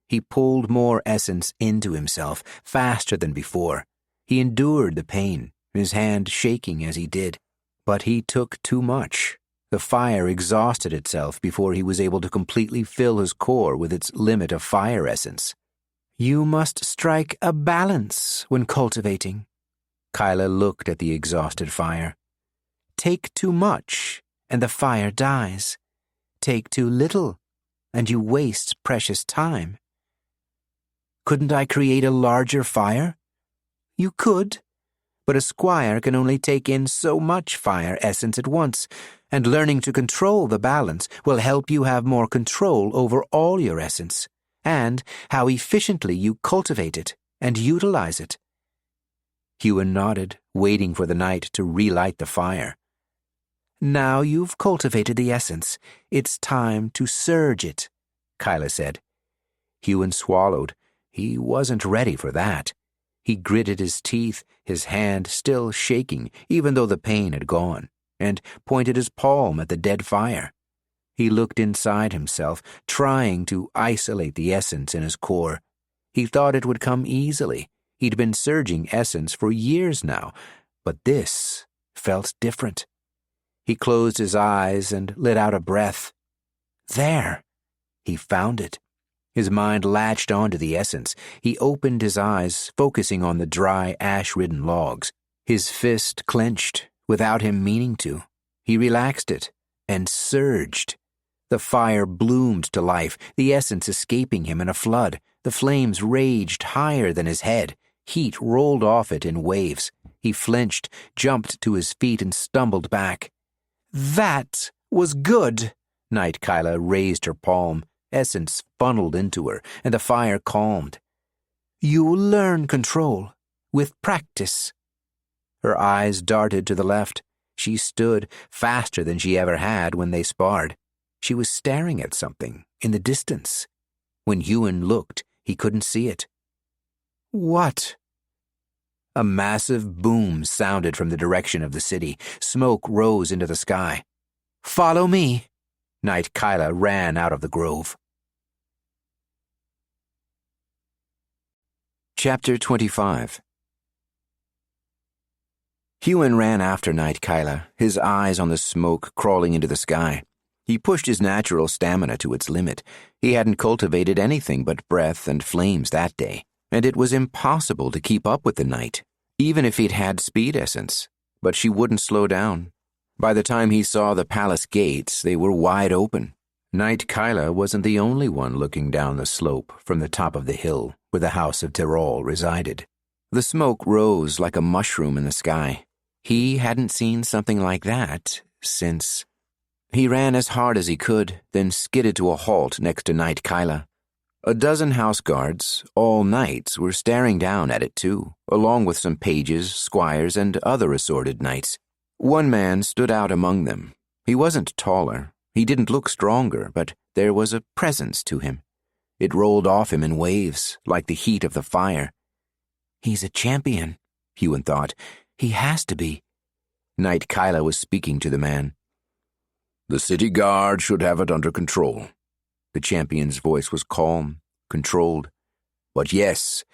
He pulled more essence into himself, faster than before. He endured the pain, his hand shaking as he did. But he took too much. The fire exhausted itself before he was able to completely fill his core with its limit of fire essence. You must strike a balance when cultivating. Kyla looked at the exhausted fire. Take too much, and the fire dies. Take too little, and you waste precious time. Couldn't I create a larger fire? You could, but a squire can only take in so much fire essence at once, and learning to control the balance will help you have more control over all your essence, and how efficiently you cultivate it and utilize it. Huon nodded, waiting for the knight to relight the fire. Now you've cultivated the essence, it's time to surge it, Kyla said. Huon swallowed. He wasn't ready for that. He gritted his teeth, his hand still shaking, even though the pain had gone, and pointed his palm at the dead fire. He looked inside himself, trying to isolate the essence in his core. He thought it would come easily. He'd been surging essence for years now, but this felt different. He closed his eyes and let out a breath. There! He found it. His mind latched onto the essence. He opened his eyes, focusing on the dry, ash-ridden logs. His fist clenched, without him meaning to. He relaxed it, and surged. The fire bloomed to life, the essence escaping him in a flood. The flames raged higher than his head. Heat rolled off it in waves. He flinched, jumped to his feet, and stumbled back. That was good! Knight Kyla raised her palm. Essence funneled into her, and the fire calmed. You'll learn control, with practice. Her eyes darted to the left. She stood faster than she ever had when they sparred. She was staring at something in the distance. When Huon looked, he couldn't see it. What? A massive boom sounded from the direction of the city. Smoke rose into the sky. Follow me. Knight Kyla ran out of the grove. Chapter 25. Huon ran after Knight Kyla, his eyes on the smoke crawling into the sky. He pushed his natural stamina to its limit. He hadn't cultivated anything but breath and flames that day, and it was impossible to keep up with the knight, even if he'd had speed essence. But she wouldn't slow down. By the time he saw the palace gates, they were wide open. Knight Kyla wasn't the only one looking down the slope from the top of the hill where the House of Tyrol resided. The smoke rose like a mushroom in the sky. He hadn't seen something like that since... He ran as hard as he could, then skidded to a halt next to Knight Kyla. A dozen house guards, all knights, were staring down at it too, along with some pages, squires, and other assorted knights. One man stood out among them. He wasn't taller. He didn't look stronger, but there was a presence to him. It rolled off him in waves, like the heat of the fire. He's a champion, Huon thought. He has to be. Knight Kyla was speaking to the man. The city guard should have it under control. The champion's voice was calm, controlled. But yes,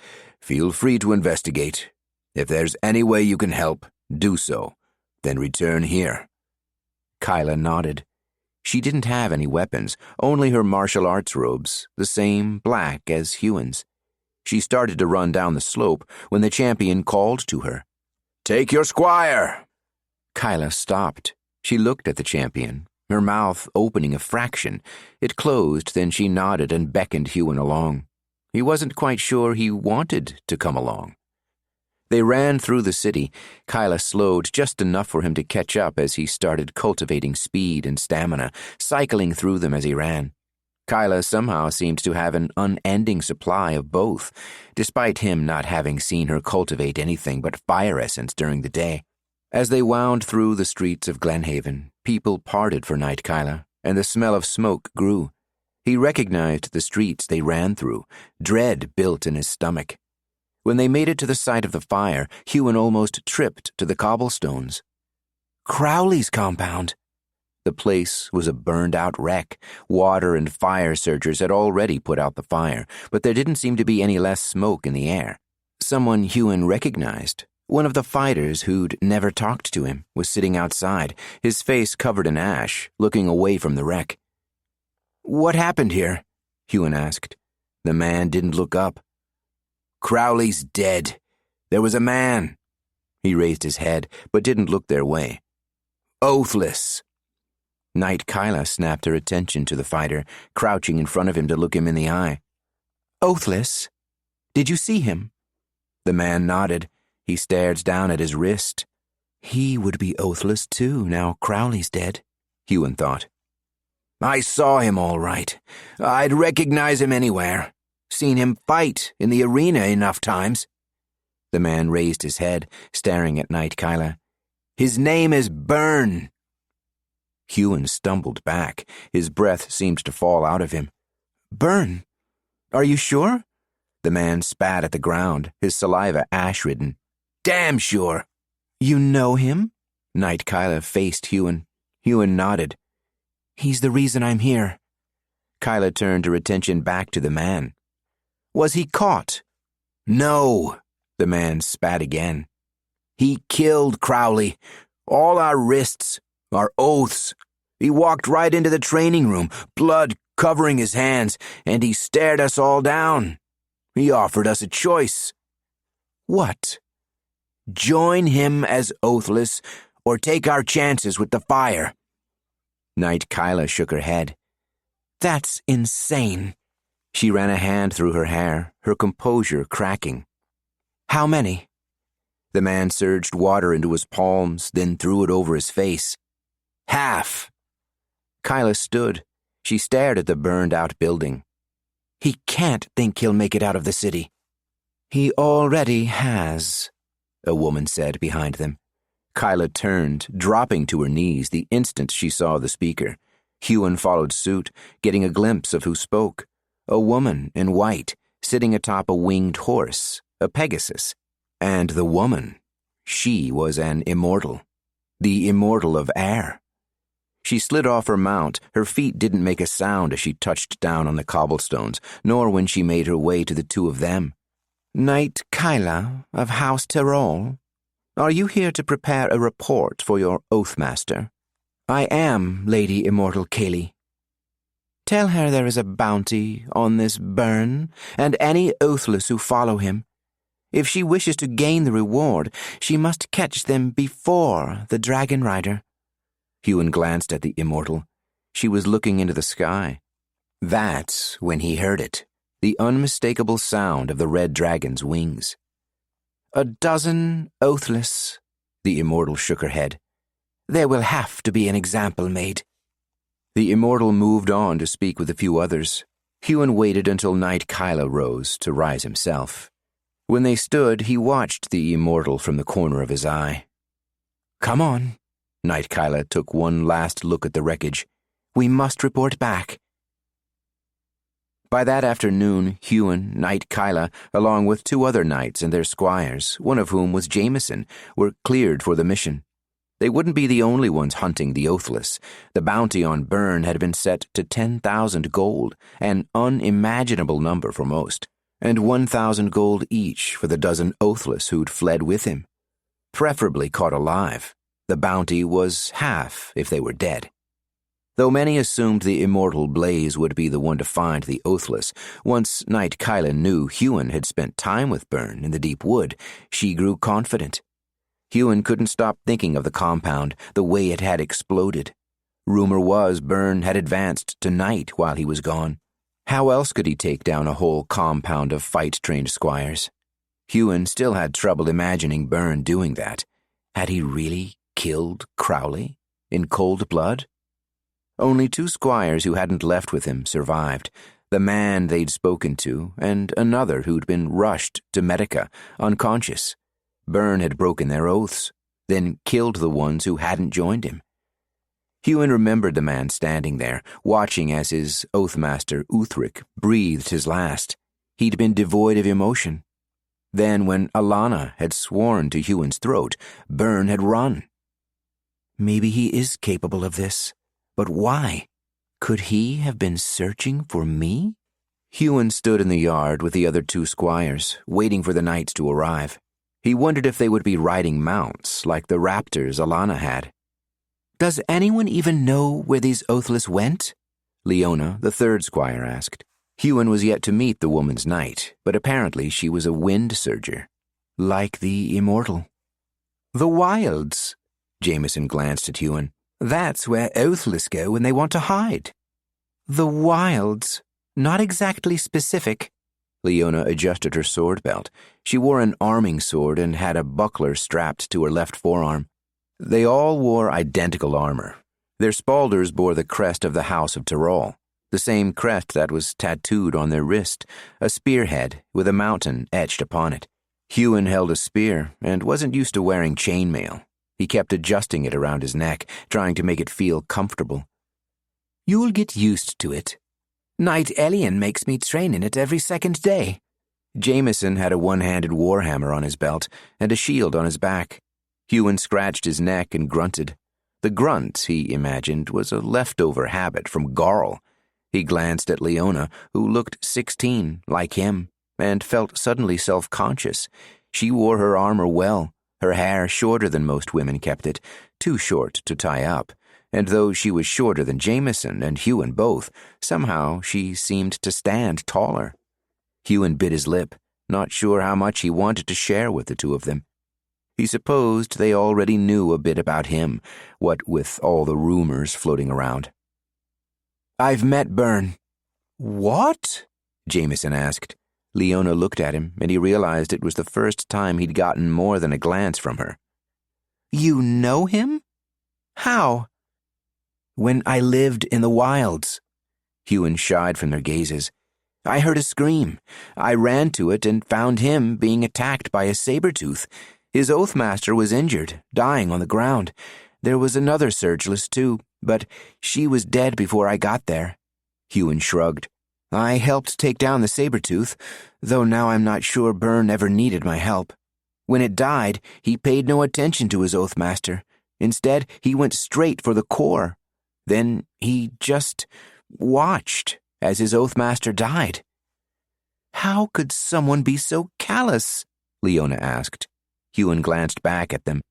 feel free to investigate. If there's any way you can help, do so. Then return here. Kyla nodded. She didn't have any weapons, only her martial arts robes, the same black as Huon's. She started to run down the slope when the champion called to her. Take your squire! Kyla stopped. She looked at the champion, her mouth opening a fraction. It closed, then she nodded and beckoned Huon along. He wasn't quite sure he wanted to come along. They ran through the city. Kyla slowed just enough for him to catch up as he started cultivating speed and stamina, cycling through them as he ran. Kyla somehow seemed to have an unending supply of both, despite him not having seen her cultivate anything but fire essence during the day. As they wound through the streets of Glenhaven, people parted for Knight Kyla, and the smell of smoke grew. He recognized the streets they ran through. Dread built in his stomach. When they made it to the site of the fire, Huon almost tripped to the cobblestones. Crowley's compound. The place was a burned-out wreck. Water and fire surgers had already put out the fire, but there didn't seem to be any less smoke in the air. Someone Huon recognized. One of the fighters who'd never talked to him was sitting outside, his face covered in ash, looking away from the wreck. "What happened here?" Huon asked. The man didn't look up. "Crowley's dead. There was a man." He raised his head, but didn't look their way. "Oathless." Knight Kyla snapped her attention to the fighter, crouching in front of him to look him in the eye. "Oathless? Did you see him?" The man nodded. He stared down at his wrist. He would be oathless too, now Crowley's dead, Huon thought. "I saw him all right. I'd recognize him anywhere. Seen him fight in the arena enough times." The man raised his head, staring at Knight Kyla. "His name is Byrne." Huon stumbled back. His breath seemed to fall out of him. "Byrne? Are you sure?" The man spat at the ground, his saliva ash-ridden. "Damn sure." "You know him?" Knight Kyla faced Huon. Huon nodded. "He's the reason I'm here." Kyla turned her attention back to the man. "Was he caught?" "No," the man spat again. "He killed Crowley. All our wrists, our oaths. He walked right into the training room, blood covering his hands, and he stared us all down. He offered us a choice." "What?" "Join him as Oathless, or take our chances with the fire." Knight Kyla shook her head. "That's insane." She ran a hand through her hair, her composure cracking. "How many?" The man surged water into his palms, then threw it over his face. "Half." Kyla stood. She stared at the burned-out building. "He can't think he'll make it out of the city." "He already has," a woman said behind them. Kyla turned, dropping to her knees the instant she saw the speaker. Huon followed suit, getting a glimpse of who spoke. A woman in white, sitting atop a winged horse, a Pegasus. And the woman, she was an immortal. The Immortal of Air. She slid off her mount. Her feet didn't make a sound as she touched down on the cobblestones, nor when she made her way to the two of them. "Knight Kyla of House Tyrol, are you here to prepare a report for your Oathmaster?" "I am, Lady Immortal Kaylee." "Tell her there is a bounty on this Byrne and any Oathless who follow him. If she wishes to gain the reward, she must catch them before the Dragon Rider." Huon glanced at the Immortal. She was looking into the sky. That's when he heard it, the unmistakable sound of the red dragon's wings. "A dozen Oathless," the Immortal shook her head. "There will have to be an example made." The Immortal moved on to speak with a few others. Huon waited until Knight Kyla rose to rise himself. When they stood, he watched the Immortal from the corner of his eye. "Come on." Knight Kyla took one last look at the wreckage. "We must report back." By that afternoon, Huon, Knight Kyla, along with two other knights and their squires, one of whom was Jameson, were cleared for the mission. They wouldn't be the only ones hunting the Oathless. The bounty on Byrne had been set to 10,000 gold, an unimaginable number for most, and 1,000 gold each for the dozen Oathless who'd fled with him. Preferably caught alive. The bounty was half if they were dead. Though many assumed the Immortal Blaze would be the one to find the Oathless, once Knight Kyla knew Huon had spent time with Byrne in the deep wood, she grew confident. Huon couldn't stop thinking of the compound, the way it had exploded. Rumor was Byrne had advanced to Knight while he was gone. How else could he take down a whole compound of fight-trained squires? Huon still had trouble imagining Byrne doing that. Had he really killed Crowley in cold blood? Only two squires who hadn't left with him survived, the man they'd spoken to and another who'd been rushed to Medica, unconscious. Byrne had broken their oaths, then killed the ones who hadn't joined him. Huon remembered the man standing there, watching as his Oathmaster Uthric breathed his last. He'd been devoid of emotion. Then when Alana had sworn to Huon's throat, Byrne had run. Maybe he is capable of this. But why? Could he have been searching for me? Huon stood in the yard with the other two squires, waiting for the knights to arrive. He wondered if they would be riding mounts like the raptors Alana had. "Does anyone even know where these Oathless went?" Liona, the third squire, asked. Huon was yet to meet the woman's knight, but apparently she was a wind surger, like the immortal. "The wilds." Jameson glanced at Huon. "That's where Oathless go when they want to hide." "The wilds. Not exactly specific." Liona adjusted her sword belt. She wore an arming sword and had a buckler strapped to her left forearm. They all wore identical armor. Their spalders bore the crest of the House of Tyrol, the same crest that was tattooed on their wrist, a spearhead with a mountain etched upon it. Huon held a spear and wasn't used to wearing chainmail. He kept adjusting it around his neck, trying to make it feel comfortable. "You'll get used to it. Knight Elian makes me train in it every second day." Jameson had a one-handed warhammer on his belt and a shield on his back. Huon scratched his neck and grunted. The grunt, he imagined, was a leftover habit from Garl. He glanced at Liona, who looked 16, like him, and felt suddenly self-conscious. She wore her armor well, her hair shorter than most women kept it, too short to tie up, and though she was shorter than Jameson and Huon both, somehow she seemed to stand taller. Huon bit his lip, not sure how much he wanted to share with the two of them. He supposed they already knew a bit about him, what with all the rumors floating around. "I've met Byrne." "What?" Jameson asked. Liona looked at him, and he realized it was the first time he'd gotten more than a glance from her. "You know him? How?" "When I lived in the wilds." Huon shied from their gazes. "I heard a scream. I ran to it and found him being attacked by a saber-tooth. His Oathmaster was injured, dying on the ground. There was another surgeless, too, but she was dead before I got there." Huon shrugged. "I helped take down the saber-tooth, though now I'm not sure Byrne ever needed my help. When it died, he paid no attention to his Oathmaster. Instead, he went straight for the core. Then he just watched as his Oathmaster died." "How could someone be so callous?" Liona asked. Huon glanced back at them.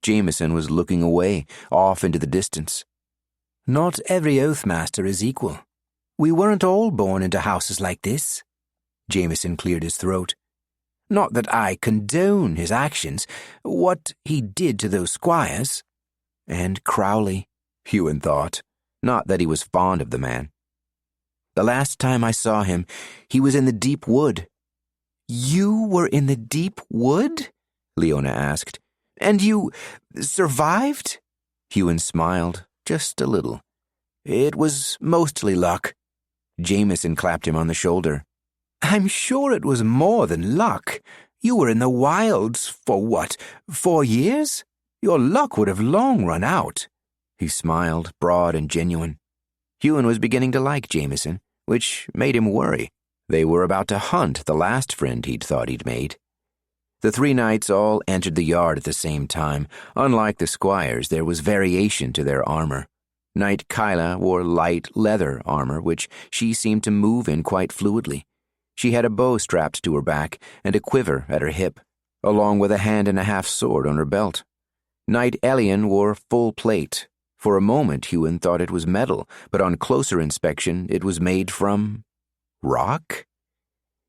Jameson was looking away, off into the distance. "Not every Oathmaster is equal. We weren't all born into houses like this." Jameson cleared his throat. "Not that I condone his actions, what he did to those squires." And Crowley, Huon thought, not that he was fond of the man. "The last time I saw him, he was in the deep wood." "You were in the deep wood?" Liona asked. "And you survived?" Huon smiled, just a little. "It was mostly luck." Jameson clapped him on the shoulder. "I'm sure it was more than luck. You were in the wilds for what, 4 years? Your luck would have long run out." He smiled, broad and genuine. Huon was beginning to like Jameson, which made him worry. They were about to hunt the last friend he'd thought he'd made. The three knights all entered the yard at the same time. Unlike the squires, there was variation to their armor. Knight Kyla wore light leather armor, which she seemed to move in quite fluidly. She had a bow strapped to her back and a quiver at her hip, along with a hand-and-a-half sword on her belt. Knight Elian wore full plate. For a moment, Huon thought it was metal, but on closer inspection, it was made from rock?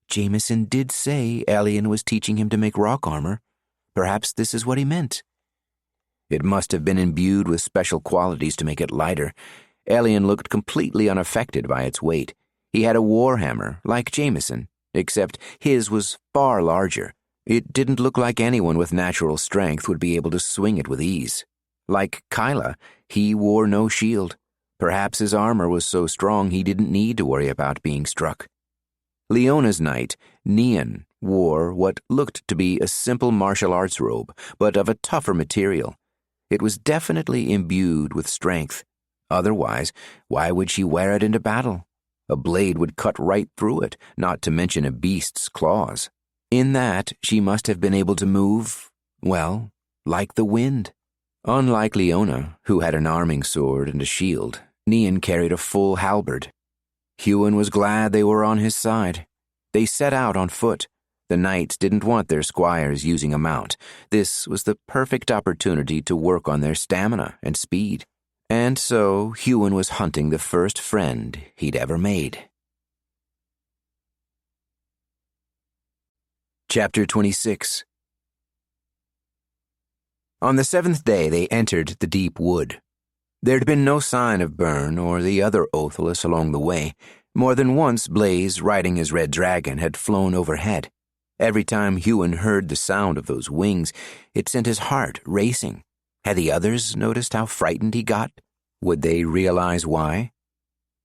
Jameson did say Elian was teaching him to make rock armor. Perhaps this is what he meant. It must have been imbued with special qualities to make it lighter. Elian looked completely unaffected by its weight. He had a warhammer, like Jameson, except his was far larger. It didn't look like anyone with natural strength would be able to swing it with ease. Like Kyla, he wore no shield. Perhaps his armor was so strong he didn't need to worry about being struck. Leona's knight, Neon, wore what looked to be a simple martial arts robe, but of a tougher material. It was definitely imbued with strength. Otherwise, why would she wear it into battle? A blade would cut right through it, not to mention a beast's claws. In that, she must have been able to move, well, like the wind. Unlike Liona, who had an arming sword and a shield, Neon carried a full halberd. Huon was glad they were on his side. They set out on foot. The knights didn't want their squires using a mount. This was the perfect opportunity to work on their stamina and speed. And so Huon was hunting the first friend he'd ever made. Chapter 26. On the 7th day they entered the deep wood. There'd been no sign of Byrne or the other Oathless along the way. More than once Blaze, riding his red dragon, had flown overhead. Every time Huon heard the sound of those wings, it sent his heart racing. Had the others noticed how frightened he got? Would they realize why?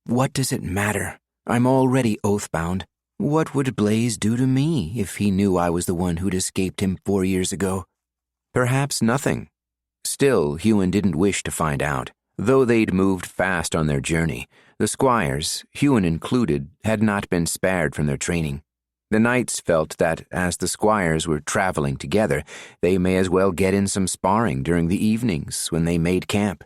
What does it matter? I'm already oathbound. What would Blaze do to me if he knew I was the one who'd escaped him 4 years ago? Perhaps nothing. Still, Huon didn't wish to find out. Though they'd moved fast on their journey, the squires, Huon included, had not been spared from their training. The knights felt that as the squires were traveling together, they may as well get in some sparring during the evenings when they made camp.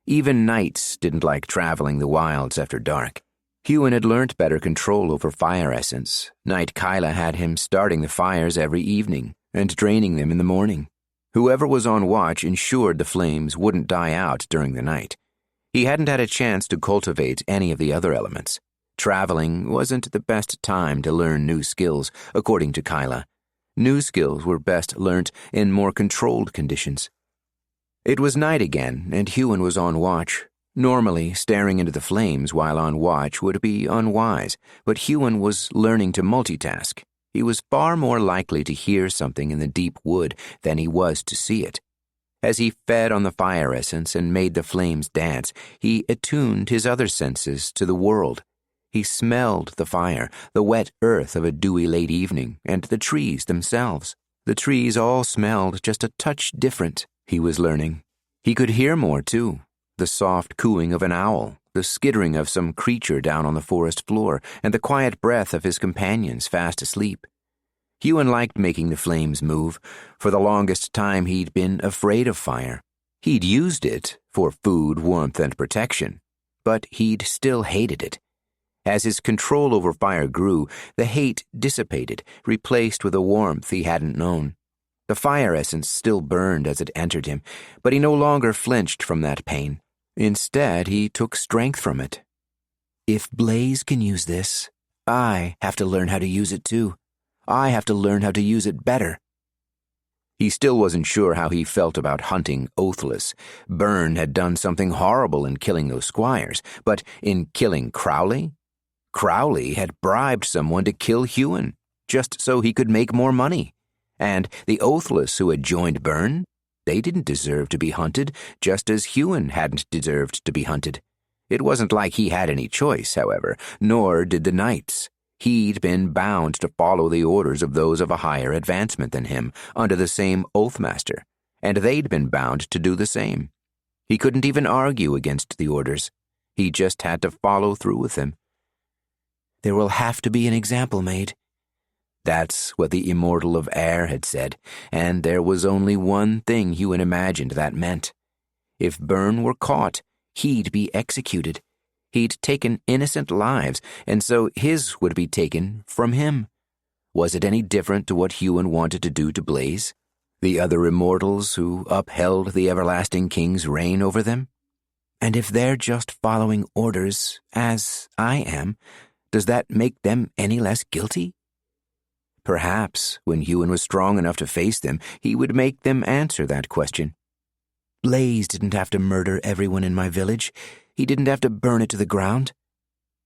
Even knights didn't like traveling the wilds after dark. Huon had learnt better control over fire essence. Knight Kyla had him starting the fires every evening and draining them in the morning. Whoever was on watch ensured the flames wouldn't die out during the night. He hadn't had a chance to cultivate any of the other elements. Traveling wasn't the best time to learn new skills, according to Kyla. New skills were best learnt in more controlled conditions. It was night again, and Huon was on watch. Normally, staring into the flames while on watch would be unwise, but Huon was learning to multitask. He was far more likely to hear something in the deep wood than he was to see it. As he fed on the fire essence and made the flames dance, he attuned his other senses to the world. He smelled the fire, the wet earth of a dewy late evening, and the trees themselves. The trees all smelled just a touch different, he was learning. He could hear more, too. The soft cooing of an owl, the skittering of some creature down on the forest floor, and the quiet breath of his companions fast asleep. Huon liked making the flames move. For the longest time he'd been afraid of fire. He'd used it for food, warmth, and protection, but he'd still hated it. As his control over fire grew, the hate dissipated, replaced with a warmth he hadn't known. The fire essence still burned as it entered him, but he no longer flinched from that pain. Instead, he took strength from it. If Blaze can use this, I have to learn how to use it too. I have to learn how to use it better. He still wasn't sure how he felt about hunting Oathless. Byrne had done something horrible in killing those squires, but in killing Crowley? Crowley had bribed someone to kill Huon, just so he could make more money. And the Oathless who had joined Byrne? They didn't deserve to be hunted, just as Huon hadn't deserved to be hunted. It wasn't like he had any choice, however, nor did the knights. He'd been bound to follow the orders of those of a higher advancement than him, under the same Oathmaster, and they'd been bound to do the same. He couldn't even argue against the orders. He just had to follow through with them. There will have to be an example made. That's what the Immortal of Fire had said, and there was only one thing Huon imagined that meant. If Byrne were caught, he'd be executed. He'd taken innocent lives, and so his would be taken from him. Was it any different to what Huon wanted to do to Blaze? The other immortals who upheld the everlasting king's reign over them? And if they're just following orders, as I am, does that make them any less guilty? Perhaps, when Huon was strong enough to face them, he would make them answer that question. Blaze didn't have to murder everyone in my village. He didn't have to burn it to the ground.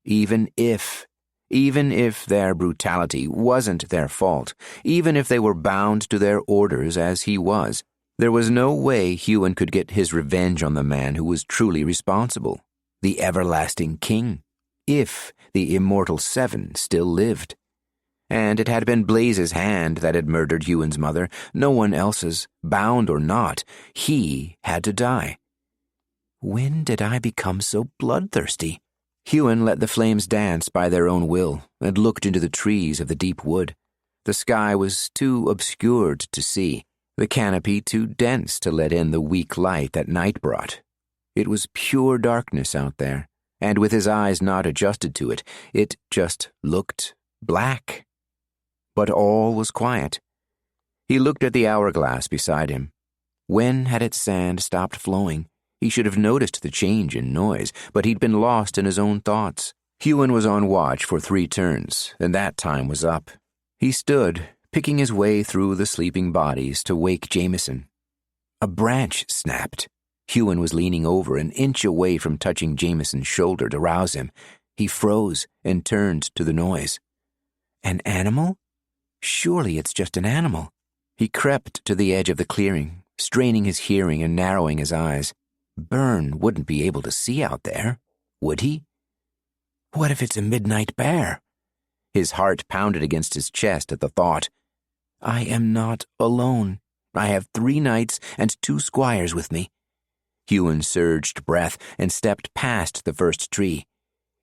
Even if their brutality wasn't their fault, even if they were bound to their orders as he was, there was no way Huon could get his revenge on the man who was truly responsible, the everlasting king, if the Immortal Seven still lived. And it had been Blaze's hand that had murdered Huon's mother, no one else's, bound or not. He had to die. When did I become so bloodthirsty? Huon let the flames dance by their own will and looked into the trees of the deep wood. The sky was too obscured to see, the canopy too dense to let in the weak light that night brought. It was pure darkness out there, and with his eyes not adjusted to it, it just looked black. But all was quiet. He looked at the hourglass beside him. When had its sand stopped flowing? He should have noticed the change in noise, but he'd been lost in his own thoughts. Huon was on watch for 3 turns, and that time was up. He stood, picking his way through the sleeping bodies to wake Jameson. A branch snapped. Huon was leaning over an inch away from touching Jameson's shoulder to rouse him. He froze and turned to the noise. An animal? Surely it's just an animal. He crept to the edge of the clearing, straining his hearing and narrowing his eyes. Byrne wouldn't be able to see out there, would he? What if it's a midnight bear? His heart pounded against his chest at the thought. I am not alone. I have 3 knights and 2 squires with me. Huon surged breath and stepped past the first tree.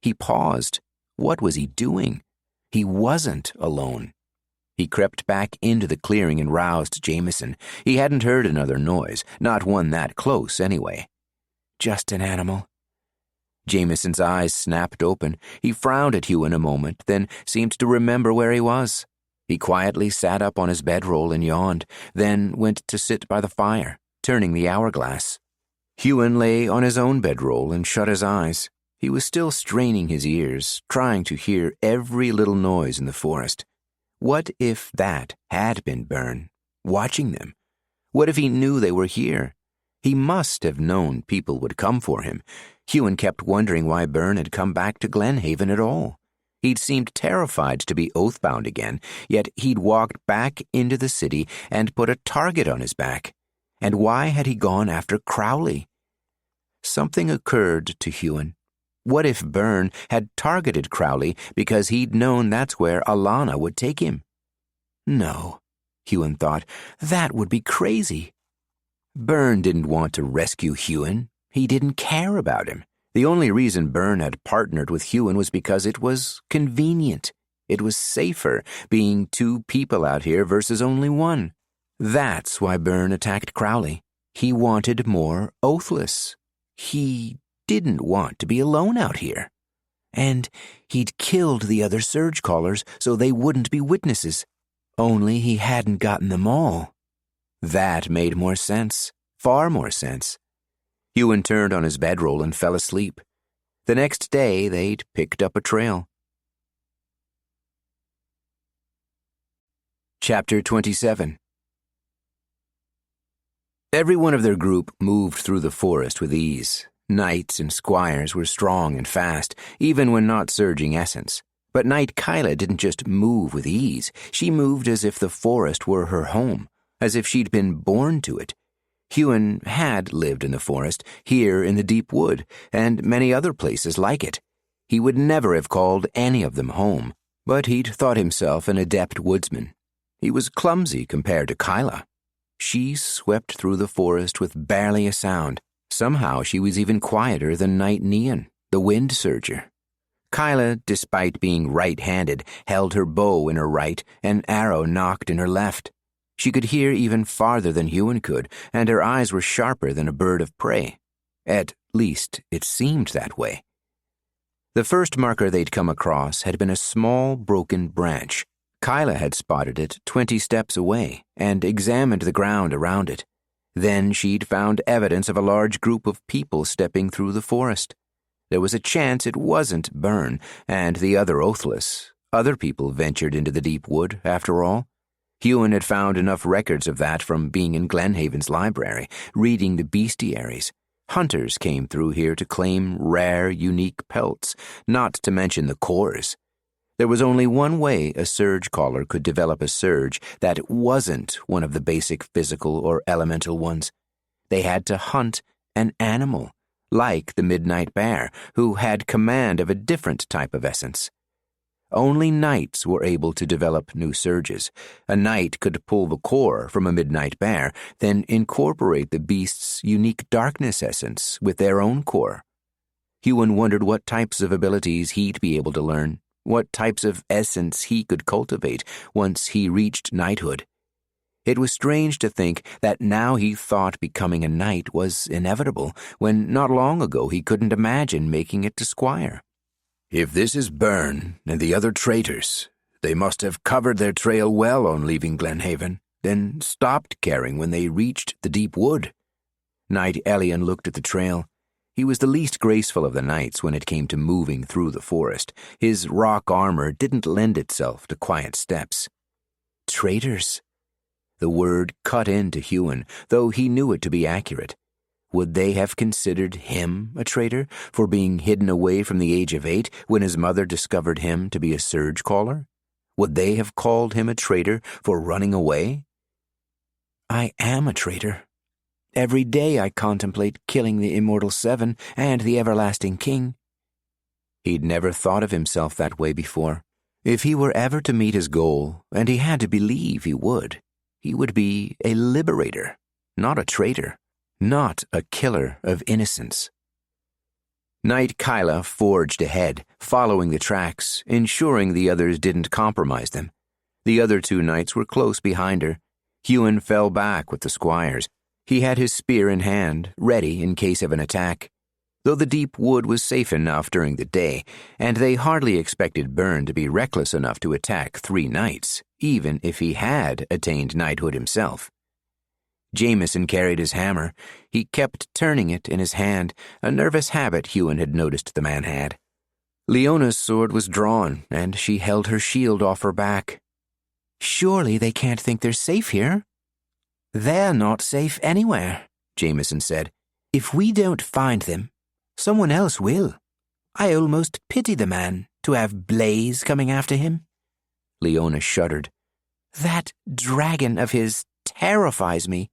He paused. What was he doing? He wasn't alone. He crept back into the clearing and roused Jameson. He hadn't heard another noise, not one that close anyway. Just an animal. Jameson's eyes snapped open. He frowned at Huon a moment, then seemed to remember where he was. He quietly sat up on his bedroll and yawned, then went to sit by the fire, turning the hourglass. Huon lay on his own bedroll and shut his eyes. He was still straining his ears, trying to hear every little noise in the forest. What if that had been Byrne, watching them? What if he knew they were here? He must have known people would come for him. Huon kept wondering why Byrne had come back to Glenhaven at all. He'd seemed terrified to be Oathbound again, yet he'd walked back into the city and put a target on his back. And why had he gone after Crowley? Something occurred to Huon. What if Byrne had targeted Crowley because he'd known that's where Alana would take him? No, Huon thought, that would be crazy. Byrne didn't want to rescue Huon. He didn't care about him. The only reason Byrne had partnered with Huon was because it was convenient. It was safer being 2 people out here versus only 1. That's why Byrne attacked Crowley. He wanted more Oathless. He didn't want to be alone out here. And he'd killed the other surgecallers so they wouldn't be witnesses. Only he hadn't gotten them all. That made more sense, far more sense. Huon turned on his bedroll and fell asleep. The next day, they'd picked up a trail. Chapter 27. Every one of their group moved through the forest with ease. Knights and squires were strong and fast, even when not surging essence. But Knight Kyla didn't just move with ease. She moved as if the forest were her home, as if she'd been born to it. Huon had lived in the forest, here in the deep wood, and many other places like it. He would never have called any of them home, but he'd thought himself an adept woodsman. He was clumsy compared to Kyla. She swept through the forest with barely a sound. Somehow she was even quieter than Knight Neon, the wind surger. Kyla, despite being right-handed, held her bow in her right, an arrow nocked in her left. She could hear even farther than Huon could, and her eyes were sharper than a bird of prey. At least, it seemed that way. The first marker they'd come across had been a small, broken branch. Kyla had spotted it 20 steps away and examined the ground around it. Then she'd found evidence of a large group of people stepping through the forest. There was a chance it wasn't Byrne and the other Oathless. Other people ventured into the deep wood, after all. Huon had found enough records of that from being in Glenhaven's library, reading the bestiaries. Hunters came through here to claim rare, unique pelts, not to mention the cores. There was only one way a surgecaller could develop a surge that wasn't one of the basic physical or elemental ones. They had to hunt an animal, like the midnight bear, who had command of a different type of essence. Only knights were able to develop new surges. A knight could pull the core from a midnight bear, then incorporate the beast's unique darkness essence with their own core. Huon wondered what types of abilities he'd be able to learn, what types of essence he could cultivate once he reached knighthood. It was strange to think that now he thought becoming a knight was inevitable, when not long ago he couldn't imagine making it to Squire. If this is Byrne and the other traitors, They must have covered their trail well on leaving Glenhaven, then stopped caring when they reached the deep wood. Knight Elion looked at the trail. He was the least graceful of the knights when it came to moving through the forest. His rock armor didn't lend itself to quiet steps. Traitors. The word cut into Huon, though he knew it to be accurate. Would they have considered him a traitor for being hidden away from the age of 8 when his mother discovered him to be a surgecaller? Would they have called him a traitor for running away? I am a traitor. Every day I contemplate killing the Immortal Seven and the Everlasting King. He'd never thought of himself that way before. If he were ever to meet his goal, and he had to believe he would be a liberator, not a traitor, not a killer of innocence. Knight Kyla forged ahead, following the tracks, ensuring the others didn't compromise them. The other 2 knights were close behind her. Huon fell back with the squires. He had his spear in hand, ready in case of an attack. Though the deep wood was safe enough during the day, and they hardly expected Byrne to be reckless enough to attack 3 knights, even if he had attained knighthood himself. Jameson carried his hammer. He kept turning it in his hand, a nervous habit Huon had noticed the man had. Leona's sword was drawn, and she held her shield off her back. Surely they can't think they're safe here. They're not safe anywhere, Jameson said. If we don't find them, someone else will. I almost pity the man to have Blaze coming after him. Leona shuddered. That dragon of his terrifies me.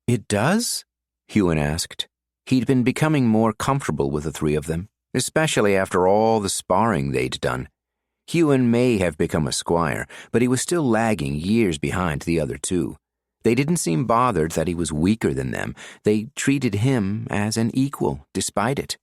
It does? Huon asked. He'd been becoming more comfortable with the 3 of them, especially after all the sparring they'd done. Huon may have become a squire, but he was still lagging years behind the other 2. They didn't seem bothered that he was weaker than them. They treated him as an equal, despite it.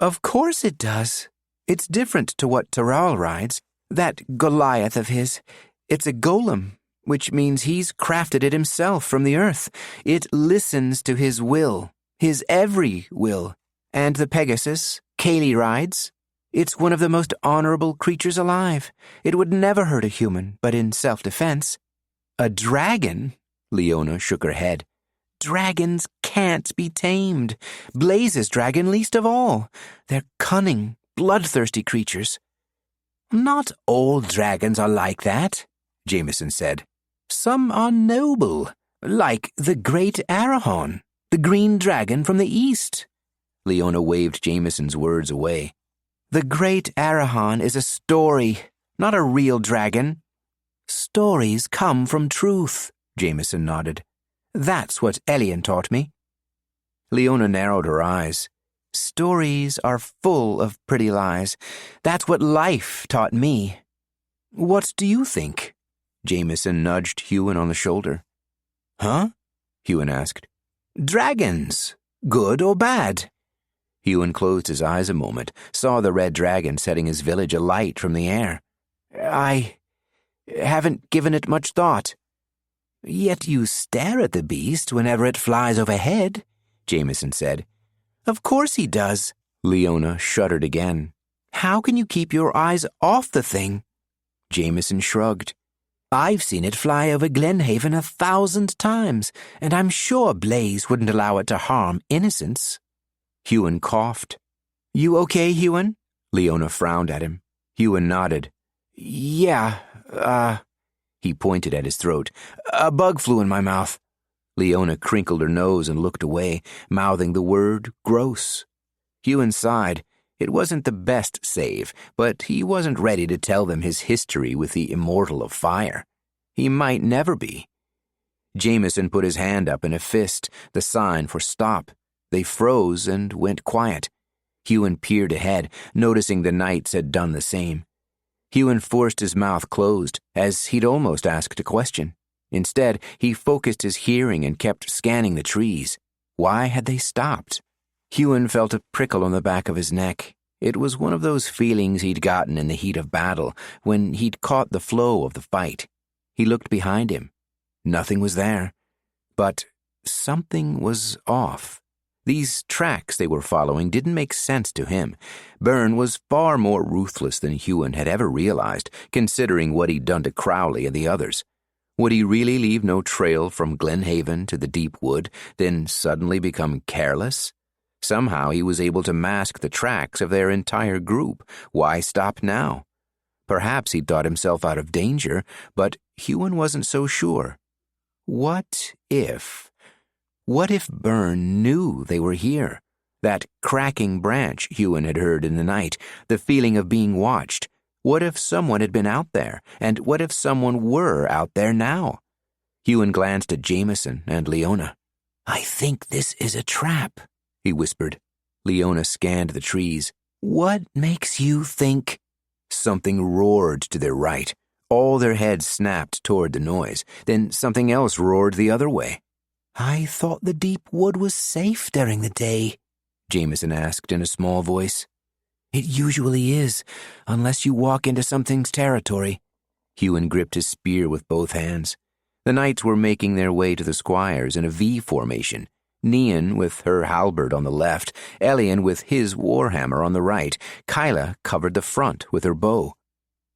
Of course it does. It's different to what Taral rides. That Goliath of his. It's a golem, which means he's crafted it himself from the earth. It listens to his will, his every will. And the Pegasus, Kaylee rides. It's one of the most honorable creatures alive. It would never hurt a human, but in self-defense. A dragon? Leona shook her head. Dragons can't be tamed. Blaze's dragon least of all. They're cunning, bloodthirsty creatures. Not all dragons are like that, Jameson said. Some are noble, like the great Arahon, the green dragon from the east. Leona waved Jameson's words away. The great Arahon is a story, not a real dragon. Stories come from truth, Jameson nodded. That's what Elion taught me. Leona narrowed her eyes. Stories are full of pretty lies. That's what life taught me. What do you think? Jameson nudged Huon on the shoulder. Huh? Huon asked. Dragons, good or bad? Huon closed his eyes a moment, saw the red dragon setting his village alight from the air. I haven't given it much thought. Yet you stare at the beast whenever it flies overhead, Jameson said. Of course he does. Leona shuddered again. How can you keep your eyes off the thing? Jameson shrugged. I've seen it fly over Glenhaven 1,000 times, and I'm sure Blaze wouldn't allow it to harm innocents. Huon coughed. You okay, Huon? Leona frowned at him. Huon nodded. Yeah, he pointed at his throat. A bug flew in my mouth. Leona crinkled her nose and looked away, mouthing the word gross. Huon sighed. It wasn't the best save, but he wasn't ready to tell them his history with the Immortal of Fire. He might never be. Jameson put his hand up in a fist, the sign for stop. They froze and went quiet. Huon peered ahead, noticing the knights had done the same. Huon forced his mouth closed, as he'd almost asked a question. Instead, he focused his hearing and kept scanning the trees. Why had they stopped? Huon felt a prickle on the back of his neck. It was one of those feelings he'd gotten in the heat of battle, when he'd caught the flow of the fight. He looked behind him. Nothing was there. But something was off. These tracks they were following didn't make sense to him. Byrne was far more ruthless than Huon had ever realized, considering what he'd done to Crowley and the others. Would he really leave no trail from Glenhaven to the deep wood, then suddenly become careless? Somehow he was able to mask the tracks of their entire group. Why stop now? Perhaps he'd thought himself out of danger, but Huon wasn't so sure. What if Byrne knew they were here? That cracking branch Huon had heard in the night, the feeling of being watched. What if someone had been out there, and what if someone were out there now? Huon glanced at Jameson and Liona. "I think this is a trap," he whispered. Liona scanned the trees. "What makes you think—" Something roared to their right. All their heads snapped toward the noise. Then something else roared the other way. "I thought the deep wood was safe during the day," Jameson asked in a small voice. "It usually is, unless you walk into something's territory." Huon gripped his spear with both hands. The knights were making their way to the squires in a V formation. Nian with her halberd on the left, Elian with his warhammer on the right. Kyla covered the front with her bow.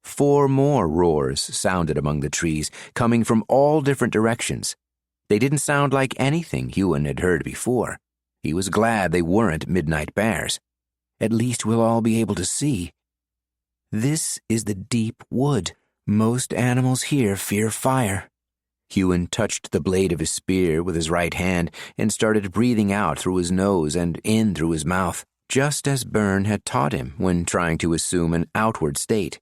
4 more roars sounded among the trees, coming from all different directions. They didn't sound like anything Huon had heard before. He was glad they weren't midnight bears. At least we'll all be able to see. This is the deep wood. Most animals here fear fire. Huon touched the blade of his spear with his right hand and started breathing out through his nose and in through his mouth, just as Byrne had taught him when trying to assume an outward state.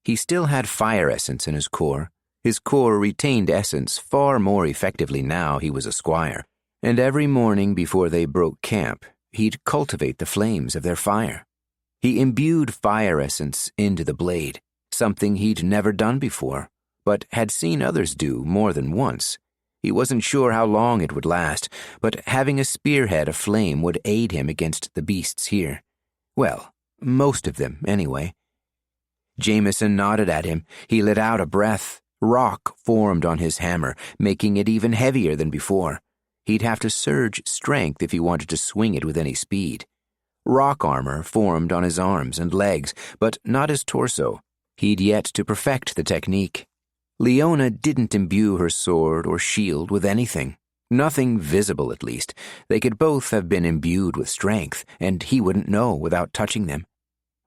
He still had fire essence in his core. His core retained essence far more effectively now he was a squire, and every morning before they broke camp, he'd cultivate the flames of their fire. He imbued fire essence into the blade, something he'd never done before, but had seen others do more than once. He wasn't sure how long it would last, but having a spearhead of flame would aid him against the beasts here. Well, most of them, anyway. Jameson nodded at him. He let out a breath. Rock formed on his hammer, making it even heavier than before. He'd have to surge strength if he wanted to swing it with any speed. Rock armor formed on his arms and legs, but not his torso. He'd yet to perfect the technique. Liona didn't imbue her sword or shield with anything. Nothing visible, at least. They could both have been imbued with strength, and he wouldn't know without touching them.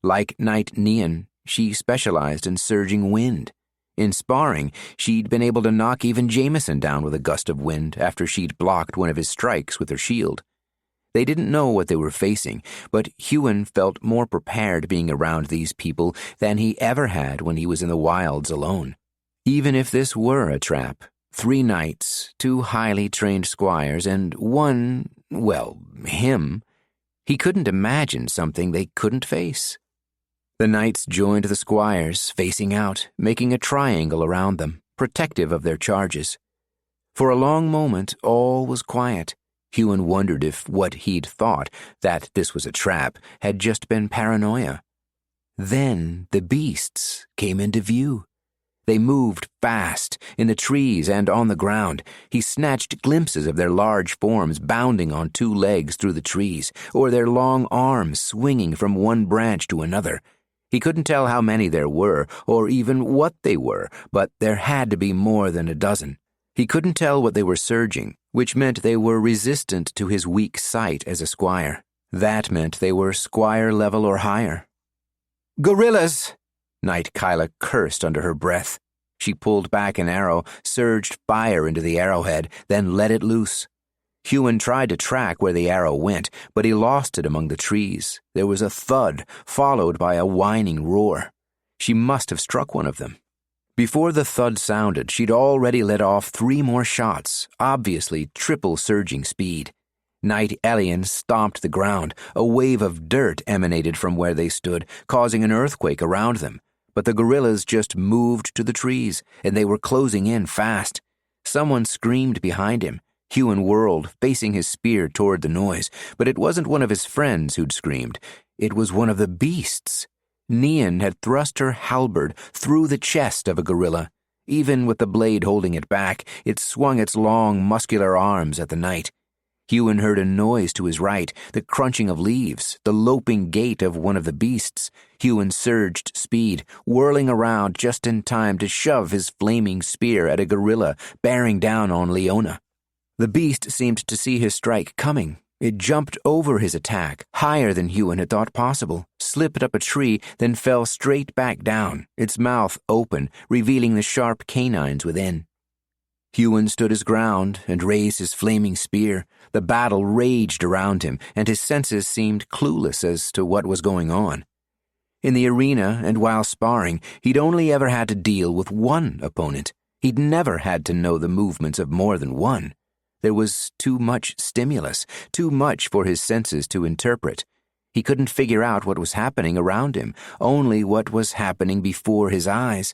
Like Knight Nian, she specialized in surging wind. In sparring, she'd been able to knock even Jameson down with a gust of wind after she'd blocked one of his strikes with her shield. They didn't know what they were facing, but Huon felt more prepared being around these people than he ever had when he was in the wilds alone. Even if this were a trap, 3 knights, 2 highly trained squires, and one, well, him, he couldn't imagine something they couldn't face. The knights joined the squires, facing out, making a triangle around them, protective of their charges. For a long moment, all was quiet. Huon wondered if what he'd thought, that this was a trap, had just been paranoia. Then the beasts came into view. They moved fast, in the trees and on the ground. He snatched glimpses of their large forms bounding on 2 legs through the trees, or their long arms swinging from one branch to another. He couldn't tell how many there were, or even what they were, but there had to be more than a dozen. He couldn't tell what they were surging, which meant they were resistant to his weak sight as a squire. That meant they were squire level or higher. "Gorillas!" Knight Kyla cursed under her breath. She pulled back an arrow, surged fire into the arrowhead, then let it loose. Huon tried to track where the arrow went, but he lost it among the trees. There was a thud, followed by a whining roar. She must have struck one of them. Before the thud sounded, she'd already let off 3 more shots, obviously triple surging speed. Knight Elian stomped the ground. A wave of dirt emanated from where they stood, causing an earthquake around them. But the gorillas just moved to the trees, and they were closing in fast. Someone screamed behind him. Huon whirled, facing his spear toward the noise, but it wasn't one of his friends who'd screamed. It was one of the beasts. Nian had thrust her halberd through the chest of a gorilla. Even with the blade holding it back, it swung its long, muscular arms at the knight. Huon heard a noise to his right, the crunching of leaves, the loping gait of one of the beasts. Huon surged speed, whirling around just in time to shove his flaming spear at a gorilla bearing down on Liona. The beast seemed to see his strike coming. It jumped over his attack, higher than Huon had thought possible, slipped up a tree, then fell straight back down, its mouth open, revealing the sharp canines within. Huon stood his ground and raised his flaming spear. The battle raged around him, and his senses seemed clueless as to what was going on. In the arena and while sparring, he'd only ever had to deal with one opponent. He'd never had to know the movements of more than one. There was too much stimulus, too much for his senses to interpret. He couldn't figure out what was happening around him, only what was happening before his eyes.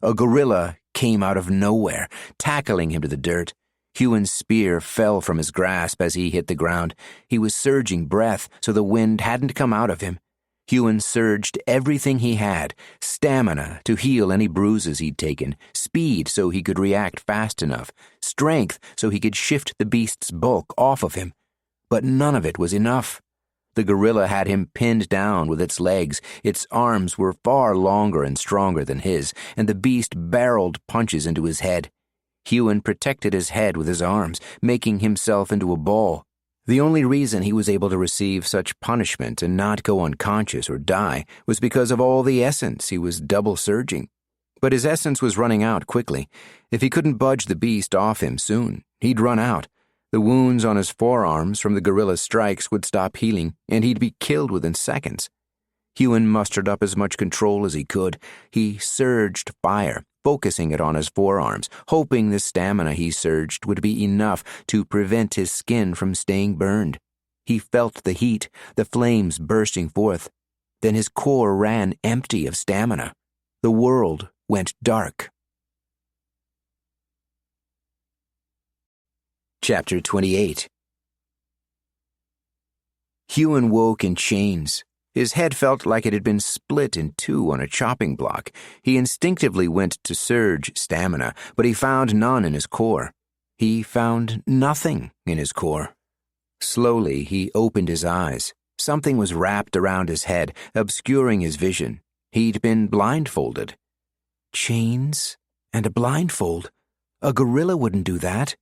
A gorilla came out of nowhere, tackling him to the dirt. Huon's spear fell from his grasp as he hit the ground. He was surging breath, so the wind hadn't come out of him. Huon surged everything he had, stamina to heal any bruises he'd taken, speed so he could react fast enough, strength so he could shift the beast's bulk off of him. But none of it was enough. The gorilla had him pinned down with its legs. Its arms were far longer and stronger than his, and the beast barreled punches into his head. Huon protected his head with his arms, making himself into a ball. The only reason he was able to receive such punishment and not go unconscious or die was because of all the essence he was double surging. But his essence was running out quickly. If he couldn't budge the beast off him soon, he'd run out. The wounds on his forearms from the gorilla's strikes would stop healing, and he'd be killed within seconds. Huon mustered up as much control as he could. He surged fire, focusing it on his forearms, hoping the stamina he surged would be enough to prevent his skin from staying burned. He felt the heat, the flames bursting forth. Then his core ran empty of stamina. The world went dark. Chapter 28. Huon woke in chains. His head felt like it had been split in two on a chopping block. He instinctively went to surge stamina, but he found none in his core. He found nothing in his core. Slowly, he opened his eyes. Something was wrapped around his head, obscuring his vision. He'd been blindfolded. Chains and a blindfold. A gorilla wouldn't do that.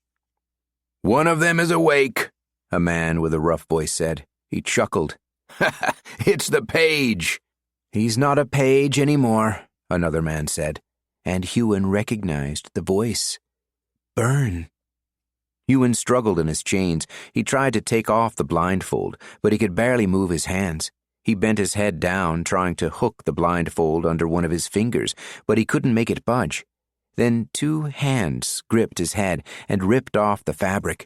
"One of them is awake," a man with a rough voice said. He chuckled. "It's the page." "He's not a page anymore," another man said, and Huon recognized the voice. Burn. Huon struggled in his chains. He tried to take off the blindfold, but he could barely move his hands. He bent his head down, trying to hook the blindfold under one of his fingers, but he couldn't make it budge. Then two hands gripped his head and ripped off the fabric.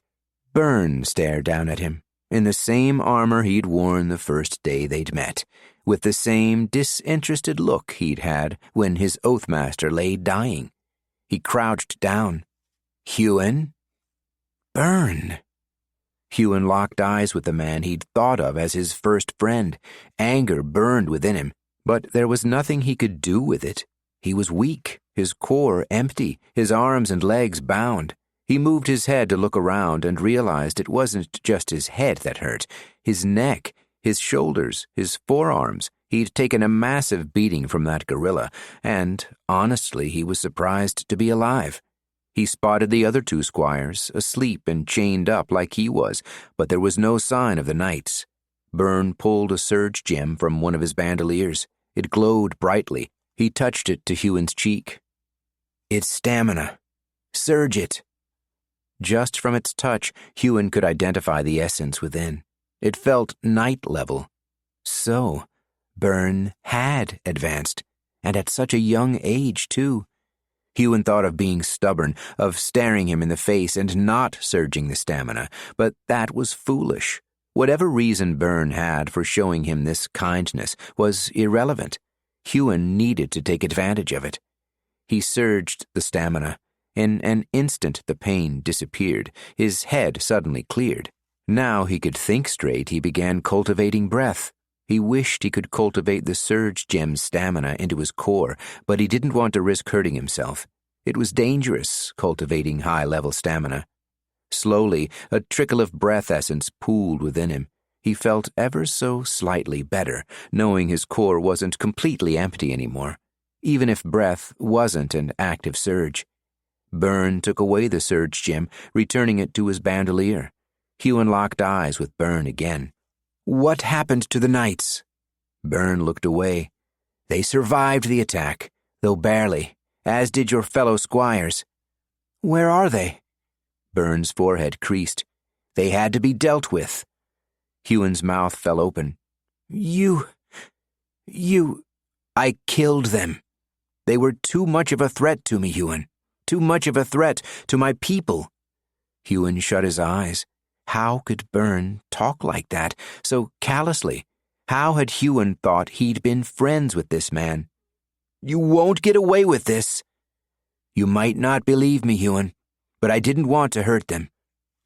Burn stared down at him, in the same armor he'd worn the first day they'd met, with the same disinterested look he'd had when his Oathmaster lay dying. He crouched down. "Huon?" "Burn." Huon locked eyes with the man he'd thought of as his first friend. Anger burned within him, but there was nothing he could do with it. He was weak, his core empty, his arms and legs bound. He moved his head to look around and realized it wasn't just his head that hurt. His neck, his shoulders, his forearms. He'd taken a massive beating from that gorilla, and, honestly, he was surprised to be alive. He spotted the other two squires, asleep and chained up like he was, but there was no sign of the knights. Burn pulled a surge gem from one of his bandoliers. It glowed brightly. He touched it to Huon's cheek. "It's stamina. Surge it." Just from its touch, Huon could identify the essence within. It felt knight level. So, Burn had advanced, and at such a young age, too. Huon thought of being stubborn, of staring him in the face and not surging the stamina, but that was foolish. Whatever reason Burn had for showing him this kindness was irrelevant. Huon needed to take advantage of it. He surged the stamina. In an instant the pain disappeared. His head suddenly cleared. Now he could think straight. He began cultivating breath. He wished he could cultivate the surge gem's stamina into his core, but he didn't want to risk hurting himself. It was dangerous, cultivating high-level stamina. Slowly, a trickle of breath essence pooled within him. He felt ever so slightly better, knowing his core wasn't completely empty anymore, even if breath wasn't an active surge. Byrne took away the surge gem, returning it to his bandolier. Huon locked eyes with Byrne again. "What happened to the knights?" Byrne looked away. "They survived the attack, though barely, as did your fellow squires." "Where are they?" Byrne's forehead creased. "They had to be dealt with." Huon's mouth fell open. You... I killed them. They were too much of a threat to me, Huon. Too much of a threat to my people." Huon shut his eyes. How could Byrne talk like that, so callously? How had Huon thought he'd been friends with this man? "You won't get away with this." "You might not believe me, Huon, but I didn't want to hurt them."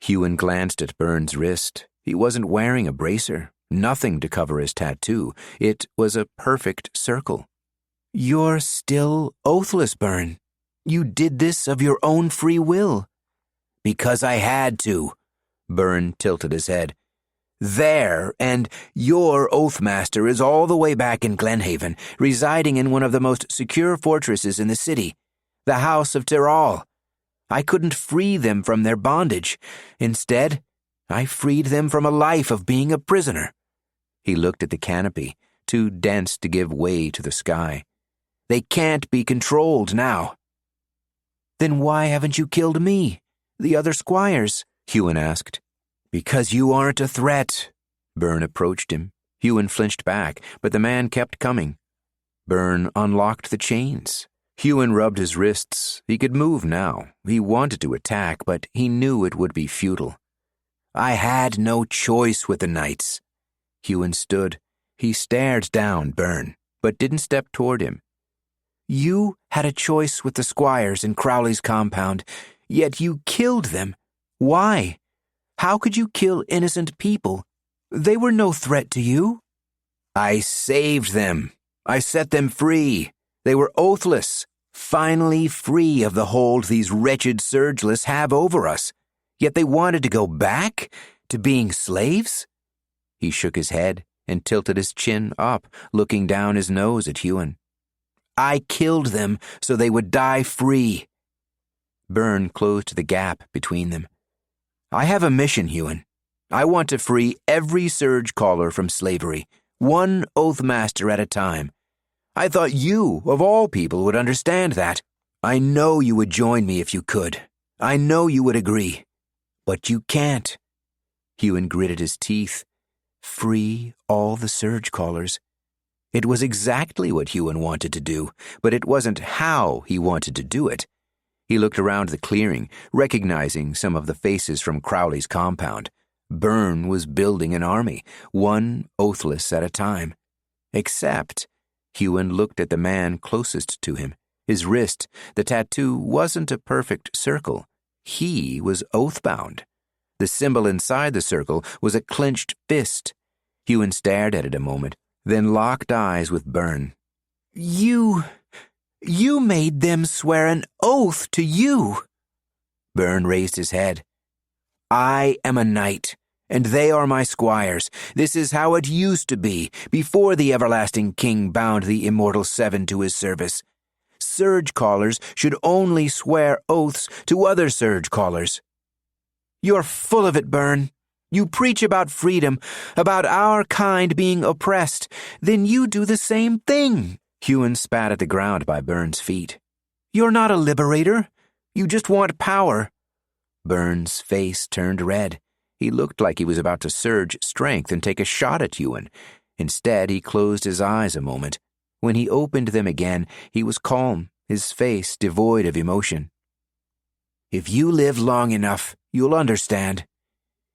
Huon glanced at Byrne's wrist. He wasn't wearing a bracer, nothing to cover his tattoo. It was a perfect circle. "You're still Oathless, Byrne. You did this of your own free will." "Because I had to." Byrne tilted his head. "There, and your Oathmaster is all the way back in Glenhaven, residing in one of the most secure fortresses in the city, the House of Tyrrell. I couldn't free them from their bondage. Instead, I freed them from a life of being a prisoner." He looked at the canopy, too dense to give way to the sky. "They can't be controlled now." "Then why haven't you killed me, the other squires?" Huon asked. "Because you aren't a threat." Byrne approached him. Huon flinched back, but the man kept coming. Byrne unlocked the chains. Huon rubbed his wrists. He could move now. He wanted to attack, but he knew it would be futile. "I had no choice with the knights." Huon stood. He stared down Byrne, but didn't step toward him. "You had a choice with the squires in Crowley's compound, yet you killed them. Why? How could you kill innocent people? They were no threat to you." "I saved them. I set them free. They were oathless, finally free of the hold these wretched surgeless have over us. Yet they wanted to go back to being slaves?" He shook his head and tilted his chin up, looking down his nose at Huon. "I killed them so they would die free." Byrne closed the gap between them. "I have a mission, Huon. I want to free every Surgecaller from slavery, one Oathmaster at a time. I thought you, of all people, would understand that. I know you would join me if you could. I know you would agree. But you can't." Huon gritted his teeth. Free all the Surgecallers. It was exactly what Huon wanted to do, but it wasn't how he wanted to do it. He looked around the clearing, recognizing some of the faces from Crowley's compound. Byrne was building an army, one Oathless at a time. Except, Huon looked at the man closest to him. His wrist, the tattoo, wasn't a perfect circle. He was Oathbound. The symbol inside the circle was a clenched fist. Huon stared at it a moment, then locked eyes with Byrne. You made them swear an oath to you." Byrne raised his head. "I am a knight, and they are my squires. This is how it used to be, before the everlasting king bound the immortal seven to his service. Surgecallers should only swear oaths to other Surgecallers." "You're full of it, Byrne. You preach about freedom, about our kind being oppressed. Then you do the same thing." Huon spat at the ground by Byrne's feet. "You're not a liberator. You just want power." Byrne's face turned red. He looked like he was about to surge strength and take a shot at Huon. Instead, he closed his eyes a moment. When he opened them again, he was calm, his face devoid of emotion. "If you live long enough, you'll understand."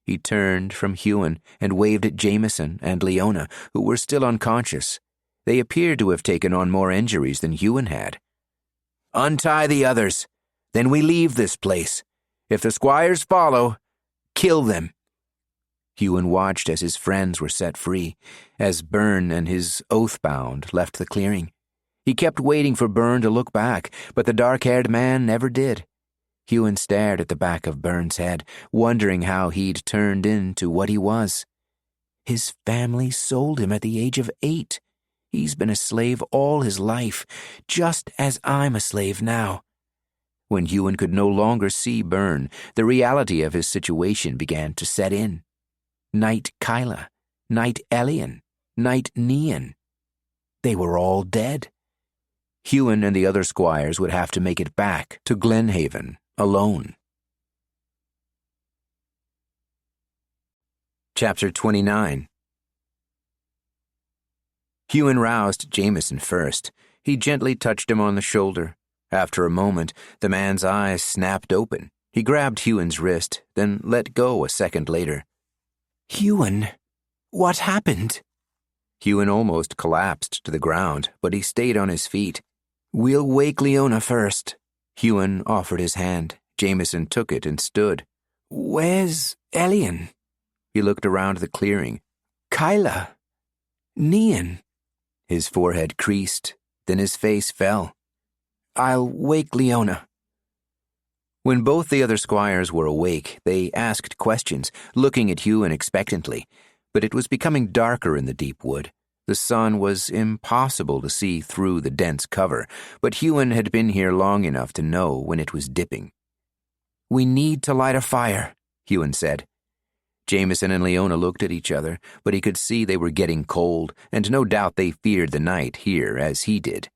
He turned from Huon and waved at Jameson and Liona, who were still unconscious. They appeared to have taken on more injuries than Huon had. "Untie the others. Then we leave this place. If the squires follow, kill them." Huon watched as his friends were set free, as Byrne and his Oathbound left the clearing. He kept waiting for Byrne to look back, but the dark-haired man never did. Huon stared at the back of Byrne's head, wondering how he'd turned into what he was. His family sold him at the age of 8. He's been a slave all his life, just as I'm a slave now. When Huon could no longer see Byrne, the reality of his situation began to set in. Knight Kyla, Knight Elian, Knight Nian. They were all dead. Huon and the other squires would have to make it back to Glenhaven alone. Chapter 29. Huon roused Jameson first. He gently touched him on the shoulder. After a moment, the man's eyes snapped open. He grabbed Huon's wrist, then let go a second later. Huon, what happened? Huon almost collapsed to the ground, but he stayed on his feet. We'll wake Liona first. Huon offered his hand. Jameson took it and stood. Where's Elian? He looked around the clearing. Kyla? Nian? His forehead creased, then his face fell. I'll wake Liona. When both the other squires were awake, they asked questions, looking at Huon expectantly. But it was becoming darker in the deep wood. The sun was impossible to see through the dense cover, but Huon had been here long enough to know when it was dipping. We need to light a fire, Huon said. Jameson and Liona looked at each other, but he could see they were getting cold, and no doubt they feared the night here as he did.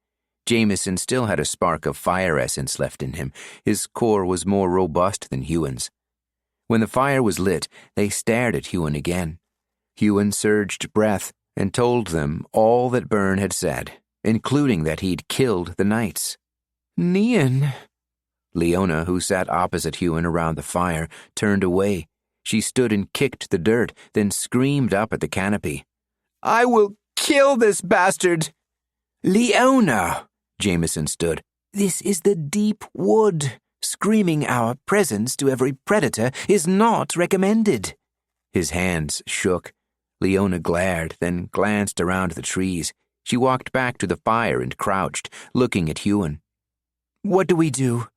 Jameson still had a spark of fire essence left in him. His core was more robust than Huon's. When the fire was lit, they stared at Huon again. Huon surged breath and told them all that Byrne had said, including that he'd killed the knights. Nian. Liona, who sat opposite Huon around the fire, turned away. She stood and kicked the dirt, then screamed up at the canopy. I will kill this bastard! Liona! Jameson stood. This is the deep wood. Screaming our presence to every predator is not recommended. His hands shook. Liona glared, then glanced around the trees. She walked back to the fire and crouched, looking at Huon. What do we do?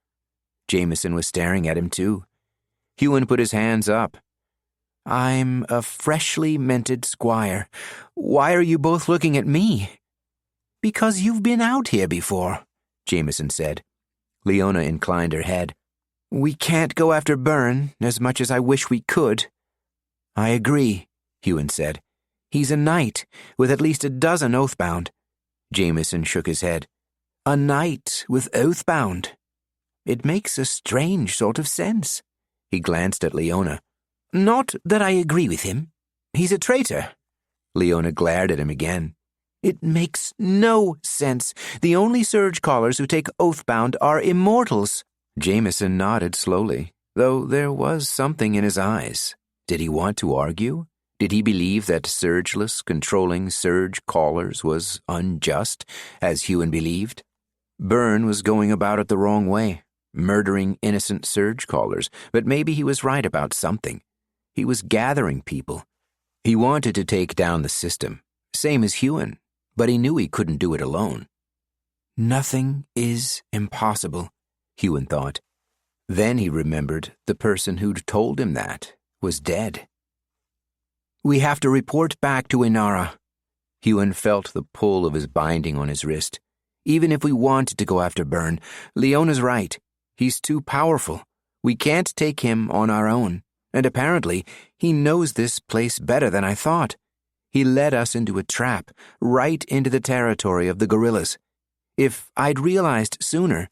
Jameson was staring at him too. Huon put his hands up. I'm a freshly minted squire. Why are you both looking at me? Because you've been out here before, Jameson said. Liona inclined her head. We can't go after Byrne, as much as I wish we could. I agree, Huon said. He's a knight, with at least a dozen Oathbound. Jameson shook his head. A knight with Oathbound. It makes a strange sort of sense. He glanced at Liona. Not that I agree with him. He's a traitor. Liona glared at him again. It makes no sense. The only surgecallers who take Oathbound are immortals. Jameson nodded slowly, though there was something in his eyes. Did he want to argue? Did he believe that surgeless controlling surgecallers was unjust, as Huon believed? Byrne was going about it the wrong way, murdering innocent surgecallers, but maybe he was right about something. He was gathering people. He wanted to take down the system, same as Huon, but he knew he couldn't do it alone. Nothing is impossible, Huon thought. Then he remembered the person who'd told him that was dead. We have to report back to Inara. Huon felt the pull of his binding on his wrist. Even if we wanted to go after Byrne, Leona's right. He's too powerful. We can't take him on our own. And apparently, he knows this place better than I thought. He led us into a trap, right into the territory of the guerrillas. If I'd realized sooner...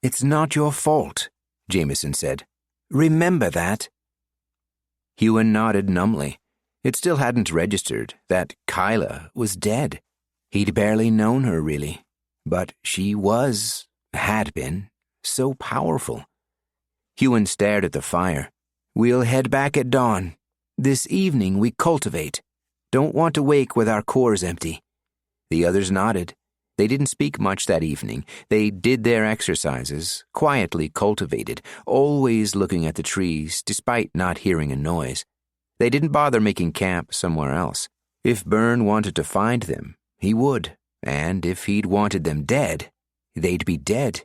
It's not your fault, Jameson said. Remember that. Huon nodded numbly. It still hadn't registered that Kyla was dead. He'd barely known her, really. But she had been, so powerful. Huon stared at the fire. We'll head back at dawn. This evening we cultivate. Don't want to wake with our cores empty. The others nodded. They didn't speak much that evening. They did their exercises, quietly cultivated, always looking at the trees despite not hearing a noise. They didn't bother making camp somewhere else. If Byrne wanted to find them, he would, and if he'd wanted them dead, they'd be dead.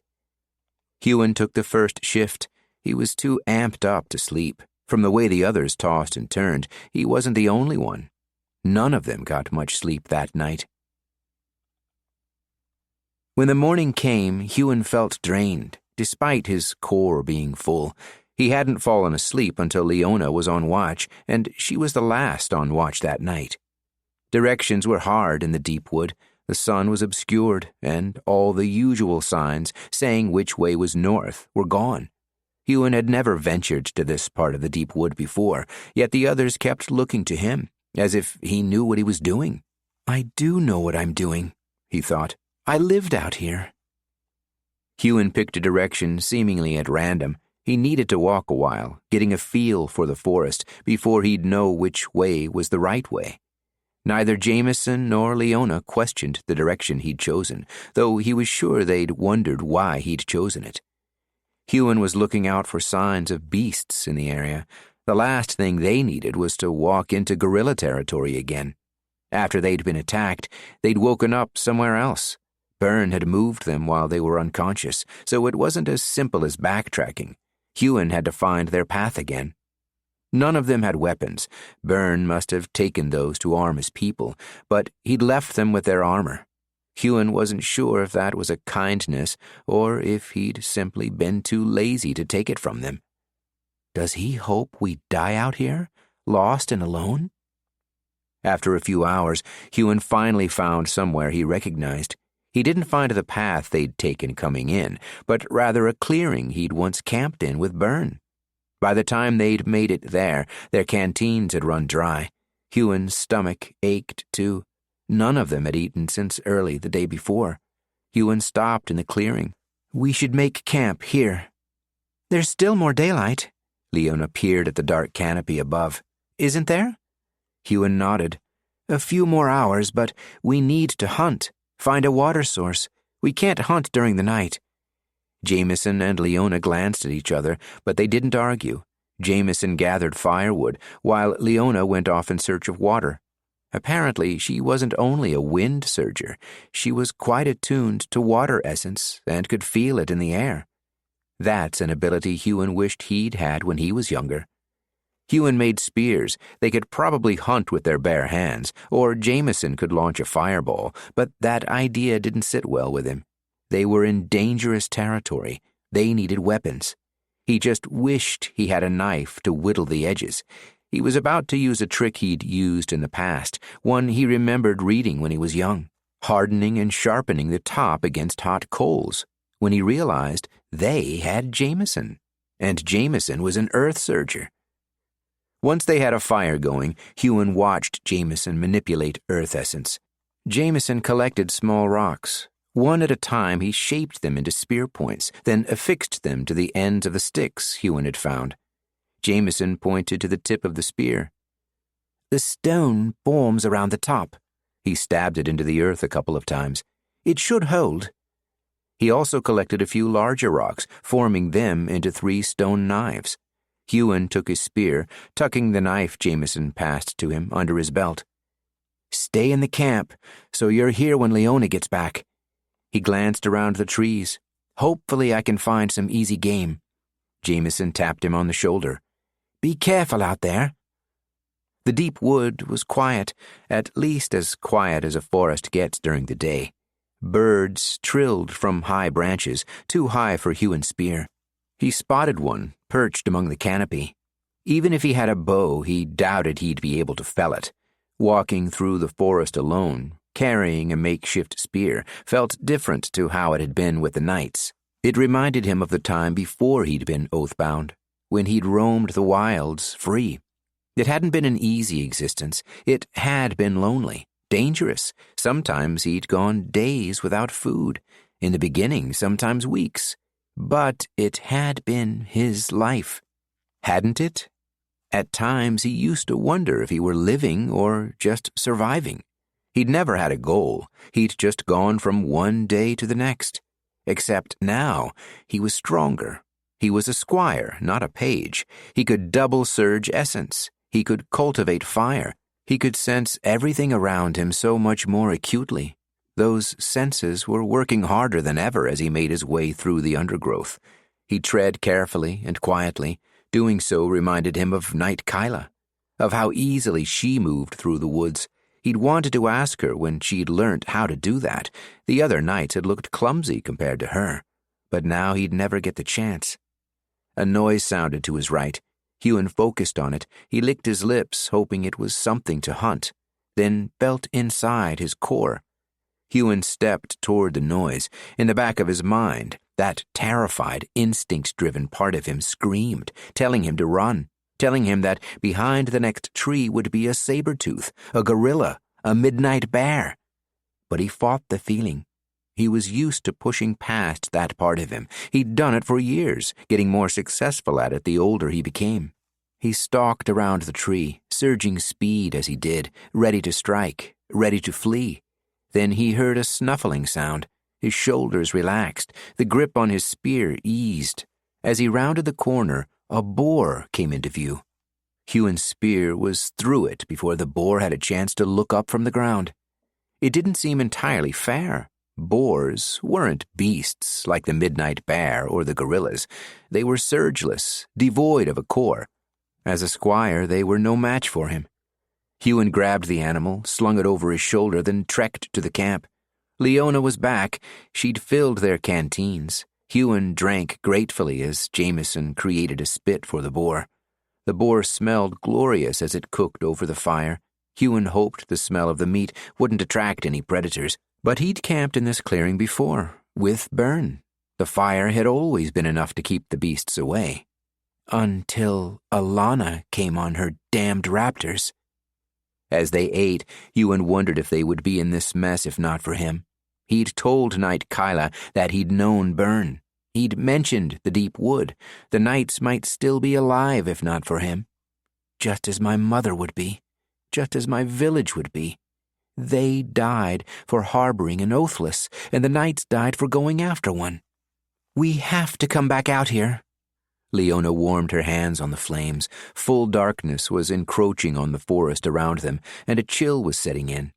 Huon took the first shift. He was too amped up to sleep. From the way the others tossed and turned, he wasn't the only one. None of them got much sleep that night. When the morning came, Huon felt drained, despite his core being full. He hadn't fallen asleep until Liona was on watch, and she was the last on watch that night. Directions were hard in the deep wood. The sun was obscured, and all the usual signs saying which way was north were gone. Huon had never ventured to this part of the deep wood before, yet the others kept looking to him, as if he knew what he was doing. "I do know what I'm doing," he thought. "I lived out here." Huon picked a direction seemingly at random. He needed to walk a while, getting a feel for the forest before he'd know which way was the right way. Neither Jameson nor Liona questioned the direction he'd chosen, though he was sure they'd wondered why he'd chosen it. Huon was looking out for signs of beasts in the area. The last thing they needed was to walk into guerrilla territory again. After they'd been attacked, they'd woken up somewhere else. Byrne had moved them while they were unconscious, so it wasn't as simple as backtracking. Huon had to find their path again. None of them had weapons. Byrne must have taken those to arm his people, but he'd left them with their armor. Huon wasn't sure if that was a kindness or if he'd simply been too lazy to take it from them. Does he hope we die out here, lost and alone? After a few hours, Huon finally found somewhere he recognized. He didn't find the path they'd taken coming in, but rather a clearing he'd once camped in with Byrne. By the time they'd made it there, their canteens had run dry. Huon's stomach ached too. None of them had eaten since early the day before. Huon stopped in the clearing. "We should make camp here." "There's still more daylight." Liona peered at the dark canopy above. "Isn't there?" Huon nodded. "A few more hours, but we need to hunt. Find a water source. We can't hunt during the night." Jameson and Liona glanced at each other, but they didn't argue. Jameson gathered firewood, while Liona went off in search of water. Apparently, she wasn't only a wind surger. She was quite attuned to water essence and could feel it in the air. That's an ability Huon wished he'd had when he was younger. Huon made spears. They could probably hunt with their bare hands, or Jameson could launch a fireball, but that idea didn't sit well with him. They were in dangerous territory. They needed weapons. He just wished he had a knife to whittle the edges. He was about to use a trick he'd used in the past, one he remembered reading when he was young, hardening and sharpening the top against hot coals, when he realized they had Jameson, and Jameson was an earth surger. Once they had a fire going, Huon watched Jameson manipulate earth essence. Jameson collected small rocks. One at a time, he shaped them into spear points, then affixed them to the ends of the sticks Huon had found. Jameson pointed to the tip of the spear. "The stone forms around the top." He stabbed it into the earth a couple of times. "It should hold." He also collected a few larger rocks, forming them into 3 stone knives. Huon took his spear, tucking the knife Jameson passed to him under his belt. "Stay in the camp, so you're here when Liona gets back." He glanced around the trees. "Hopefully I can find some easy game." Jameson tapped him on the shoulder. "Be careful out there." The deep wood was quiet, at least as quiet as a forest gets during the day. Birds trilled from high branches, too high for Huon's spear. He spotted one, perched among the canopy. Even if he had a bow, he doubted he'd be able to fell it. Walking through the forest alone, carrying a makeshift spear, felt different to how it had been with the knights. It reminded him of the time before he'd been oathbound, when he'd roamed the wilds free. It hadn't been an easy existence. It had been lonely, dangerous. Sometimes he'd gone days without food. In the beginning, sometimes weeks. But it had been his life. Hadn't it? At times he used to wonder if he were living or just surviving. He'd never had a goal. He'd just gone from one day to the next. Except now, he was stronger. He was a squire, not a page. He could double surge essence. He could cultivate fire. He could sense everything around him so much more acutely. Those senses were working harder than ever as he made his way through the undergrowth. He tread carefully and quietly. Doing so reminded him of Knighthood, of how easily she moved through the woods. He'd wanted to ask her when she'd learnt how to do that. The other knights had looked clumsy compared to her, but now he'd never get the chance. A noise sounded to his right. Huon focused on it. He licked his lips, hoping it was something to hunt, then felt inside his core. Huon stepped toward the noise. In the back of his mind, that terrified, instinct-driven part of him screamed, telling him to run, telling him that behind the next tree would be a saber-tooth, a gorilla, a midnight bear. But he fought the feeling. He was used to pushing past that part of him. He'd done it for years, getting more successful at it the older he became. He stalked around the tree, surging speed as he did, ready to strike, ready to flee. Then he heard a snuffling sound. His shoulders relaxed. The grip on his spear eased. As he rounded the corner, a boar came into view. Huon's spear was through it before the boar had a chance to look up from the ground. It didn't seem entirely fair. Boars weren't beasts like the midnight bear or the gorillas. They were surgeless, devoid of a core. As a squire, they were no match for him. Huon grabbed the animal, slung it over his shoulder, then trekked to the camp. Liona was back. She'd filled their canteens. Huon drank gratefully as Jameson created a spit for the boar. The boar smelled glorious as it cooked over the fire. Huon hoped the smell of the meat wouldn't attract any predators, but he'd camped in this clearing before, with Byrne. The fire had always been enough to keep the beasts away. Until Alana came on her damned raptors. As they ate, Huon wondered if they would be in this mess if not for him. He'd told Knighthood that he'd known Byrne. He'd mentioned the deep wood. The knights might still be alive if not for him. Just as my mother would be. Just as my village would be. They died for harboring an Oathless, and the knights died for going after one. We have to come back out here. Liona warmed her hands on the flames. Full darkness was encroaching on the forest around them, and a chill was setting in.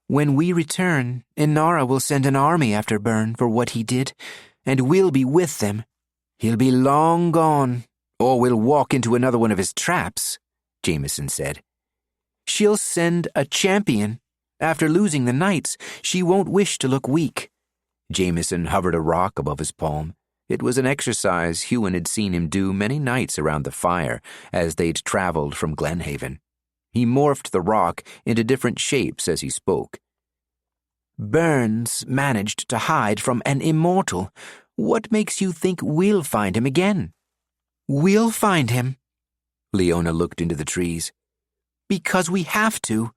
When we return, Inara will send an army after Byrne for what he did, and we'll be with them. He'll be long gone, or we'll walk into another one of his traps, Jameson said. She'll send a champion. After losing the knights, she won't wish to look weak. Jameson hovered a rock above his palm. It was an exercise Huon had seen him do many nights around the fire as they'd traveled from Glenhaven. He morphed the rock into different shapes as he spoke. Byrne's managed to hide from an immortal. What makes you think we'll find him again? We'll find him. Liona looked into the trees. Because we have to.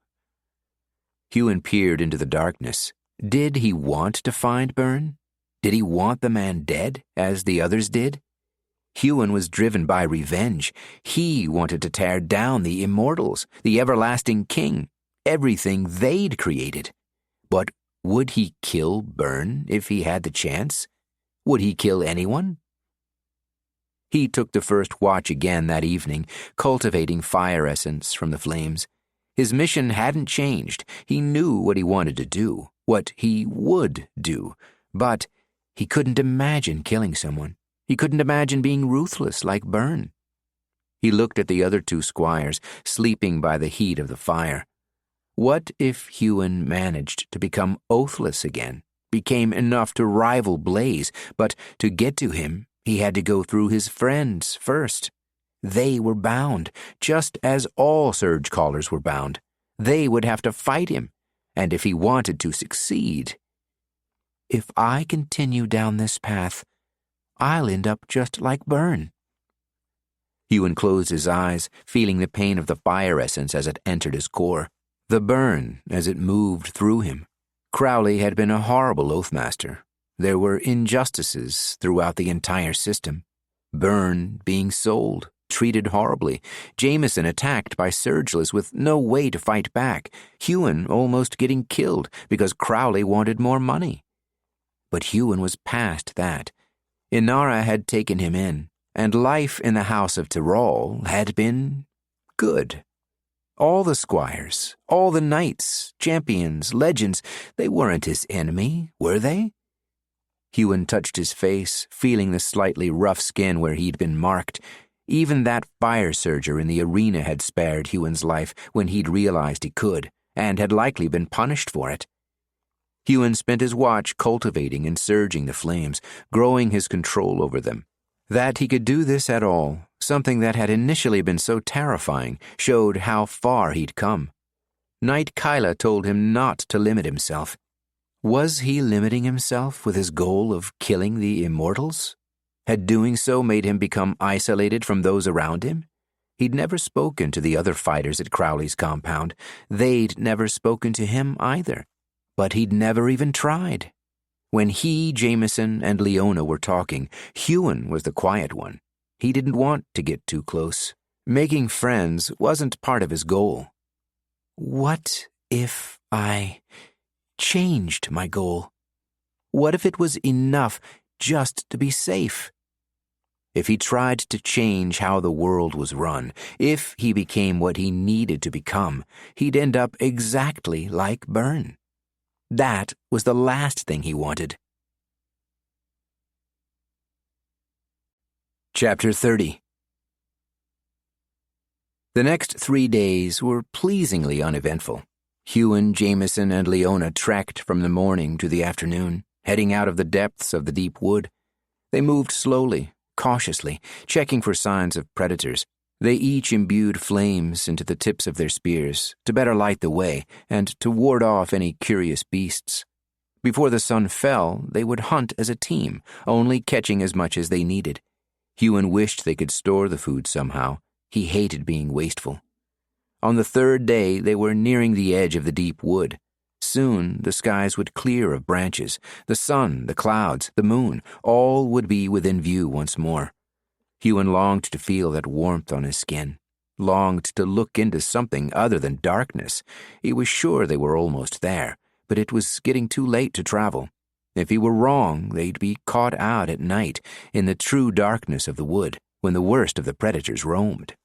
Huon peered into the darkness. Did he want to find Byrne? Did he want the man dead, as the others did? Huon was driven by revenge. He wanted to tear down the immortals, the everlasting king, everything they'd created. But would he kill Byrne if he had the chance? Would he kill anyone? He took the first watch again that evening, cultivating fire essence from the flames. His mission hadn't changed. He knew what he wanted to do, what he would do, but he couldn't imagine killing someone. He couldn't imagine being ruthless like Byrne. He looked at the other two squires, sleeping by the heat of the fire. What if Huon managed to become Oathless again, became enough to rival Blaze, but to get to him, he had to go through his friends first. They were bound, just as all Surgecallers were bound. They would have to fight him, and if he wanted to succeed... If I continue down this path, I'll end up just like Byrne. Huon closed his eyes, feeling the pain of the fire essence as it entered his core, the burn as it moved through him. Crowley had been a horrible Oathmaster. There were injustices throughout the entire system. Byrne being sold, treated horribly. Jameson attacked by Surgeless with no way to fight back. Huon almost getting killed because Crowley wanted more money. But Huon was past that. Inara had taken him in, and life in the House of Tyrol had been good. All the squires, all the knights, champions, legends, they weren't his enemy, were they? Huon touched his face, feeling the slightly rough skin where he'd been marked. Even that fire surger in the arena had spared Huon's life when he'd realized he could, and had likely been punished for it. Huon spent his watch cultivating and surging the flames, growing his control over them. That he could do this at all, something that had initially been so terrifying, showed how far he'd come. Knight Kyla told him not to limit himself. Was he limiting himself with his goal of killing the immortals? Had doing so made him become isolated from those around him? He'd never spoken to the other fighters at Crowley's compound. They'd never spoken to him either. But he'd never even tried. When he, Jameson, and Liona were talking, Huon was the quiet one. He didn't want to get too close. Making friends wasn't part of his goal. What if I changed my goal? What if it was enough just to be safe? If he tried to change how the world was run, if he became what he needed to become, he'd end up exactly like Byrne. That was the last thing he wanted. Chapter 30. The next 3 days were pleasingly uneventful. Huon, Jameson, and Liona trekked from the morning to the afternoon, heading out of the depths of the deep wood. They moved slowly, cautiously, checking for signs of predators. They each imbued flames into the tips of their spears to better light the way and to ward off any curious beasts. Before the sun fell, they would hunt as a team, only catching as much as they needed. Huon wished they could store the food somehow. He hated being wasteful. On the 3rd day, they were nearing the edge of the deep wood. Soon, the skies would clear of branches. The sun, the clouds, the moon, all would be within view once more. Huon longed to feel that warmth on his skin, longed to look into something other than darkness. He was sure they were almost there, but it was getting too late to travel. If he were wrong, they'd be caught out at night in the true darkness of the wood, when the worst of the predators roamed.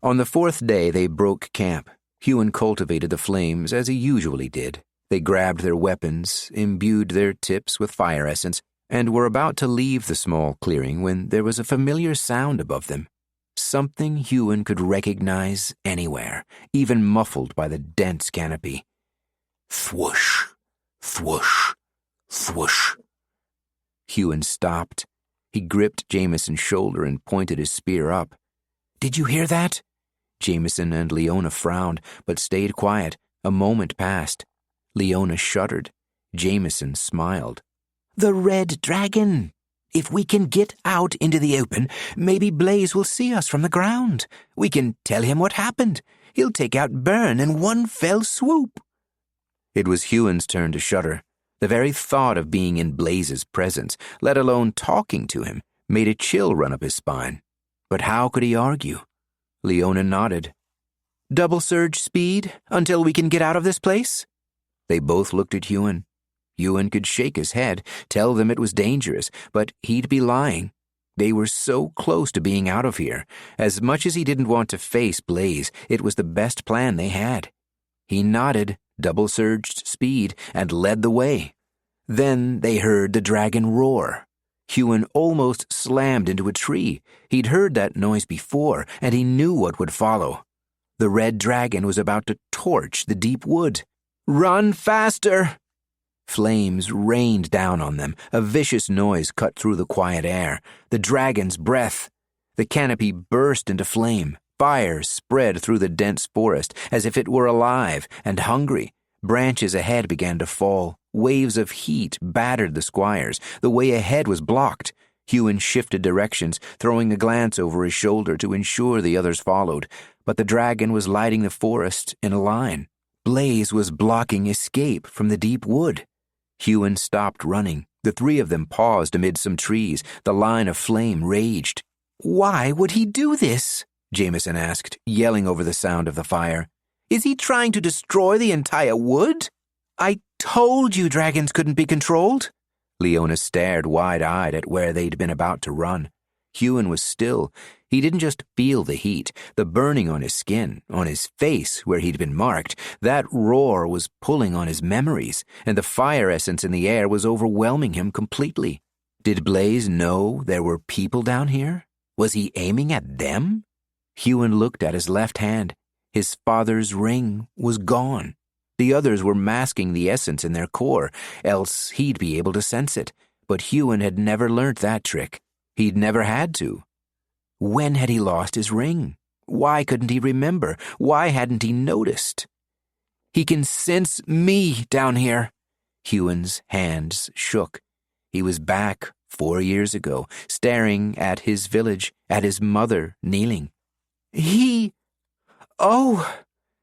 On the 4th day, they broke camp. Huon cultivated the flames as he usually did. They grabbed their weapons, imbued their tips with fire essence, and were about to leave the small clearing when there was a familiar sound above them. Something Huon could recognize anywhere, even muffled by the dense canopy. Thwoosh, thwoosh, thwoosh. Huon stopped. He gripped Jameson's shoulder and pointed his spear up. "Did you hear that?" Jameson and Liona frowned, but stayed quiet. A moment passed. Liona shuddered. Jameson smiled. "The red dragon! If we can get out into the open, maybe Blaze will see us from the ground. We can tell him what happened. He'll take out Byrne in one fell swoop." It was Huon's turn to shudder. The very thought of being in Blaze's presence, let alone talking to him, made a chill run up his spine. But how could he argue? Liona nodded. "Double surge speed until we can get out of this place?" They both looked at Huon. Huon could shake his head, tell them it was dangerous, but he'd be lying. They were so close to being out of here. As much as he didn't want to face Blaze, it was the best plan they had. He nodded, double-surged speed, and led the way. Then they heard the dragon roar. Huon almost slammed into a tree. He'd heard that noise before, and he knew what would follow. The red dragon was about to torch the deep wood. "Run faster!" Flames rained down on them. A vicious noise cut through the quiet air. The dragon's breath. The canopy burst into flame. Fire spread through the dense forest as if it were alive and hungry. Branches ahead began to fall. Waves of heat battered the squires. The way ahead was blocked. Huon shifted directions, throwing a glance over his shoulder to ensure the others followed. But the dragon was lighting the forest in a line. Blaze was blocking escape from the deep wood. Huon stopped running. The 3 of them paused amid some trees. The line of flame raged. "Why would he do this?" Jameson asked, yelling over the sound of the fire. "Is he trying to destroy the entire wood? I told you dragons couldn't be controlled." Liona stared wide-eyed at where they'd been about to run. Huon was still. He didn't just feel the heat, the burning on his skin, on his face where he'd been marked. That roar was pulling on his memories, and the fire essence in the air was overwhelming him completely. Did Blaze know there were people down here? Was he aiming at them? Huon looked at his left hand. His father's ring was gone. The others were masking the essence in their core, else he'd be able to sense it. But Huon had never learnt that trick. He'd never had to. When had he lost his ring? Why couldn't he remember? Why hadn't he noticed? He can sense me down here. Huon's hands shook. He was back 4 years ago, staring at his village, at his mother kneeling. Oh,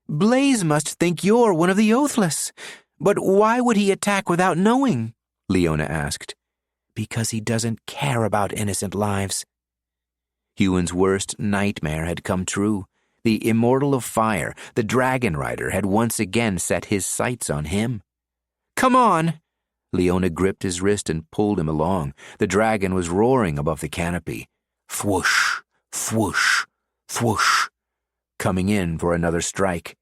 Blaze must think you're one of the Oathless. But why would he attack without knowing? Liona asked. Because he doesn't care about innocent lives. Huon's worst nightmare had come true. The Immortal of Fire, the dragon rider, had once again set his sights on him. Come on! Liona gripped his wrist and pulled him along. The dragon was roaring above the canopy. Thwoosh, thwoosh, thwoosh. Coming in for another strike.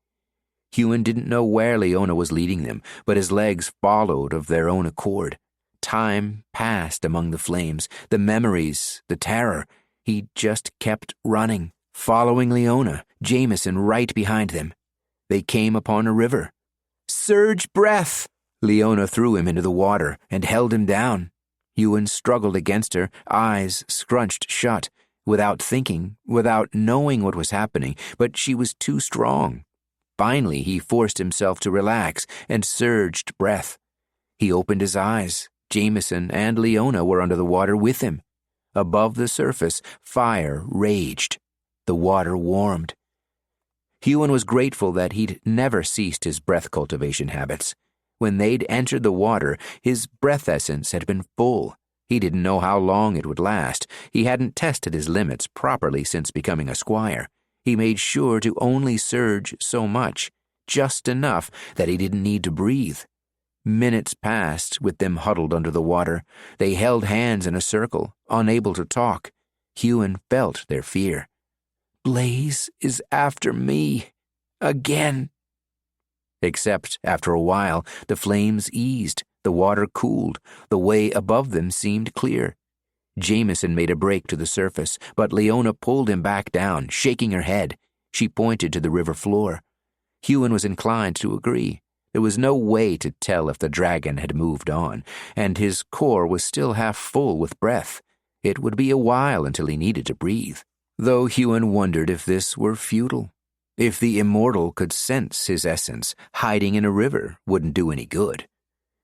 Huon didn't know where Liona was leading them, but his legs followed of their own accord. Time passed among the flames, the memories, the terror. He just kept running, following Liona, Jameson right behind them. They came upon a river. Surge breath! Liona threw him into the water and held him down. Huon struggled against her, eyes scrunched shut, without thinking, without knowing what was happening, but she was too strong. Finally, he forced himself to relax and surged breath. He opened his eyes. Jameson and Liona were under the water with him. Above the surface, fire raged. The water warmed. Huon was grateful that he'd never ceased his breath cultivation habits. When they'd entered the water, his breath essence had been full. He didn't know how long it would last. He hadn't tested his limits properly since becoming a squire. He made sure to only surge so much, just enough that he didn't need to breathe. Minutes passed with them huddled under the water. They held hands in a circle, unable to talk. Huon felt their fear. Blaze is after me. Again. Except, after a while, the flames eased, the water cooled, the way above them seemed clear. Jameson made a break to the surface, but Liona pulled him back down, shaking her head. She pointed to the river floor. Huon was inclined to agree. There was no way to tell if the dragon had moved on, and his core was still half full with breath. It would be a while until he needed to breathe, though Huon wondered if this were futile. If the immortal could sense his essence, hiding in a river wouldn't do any good.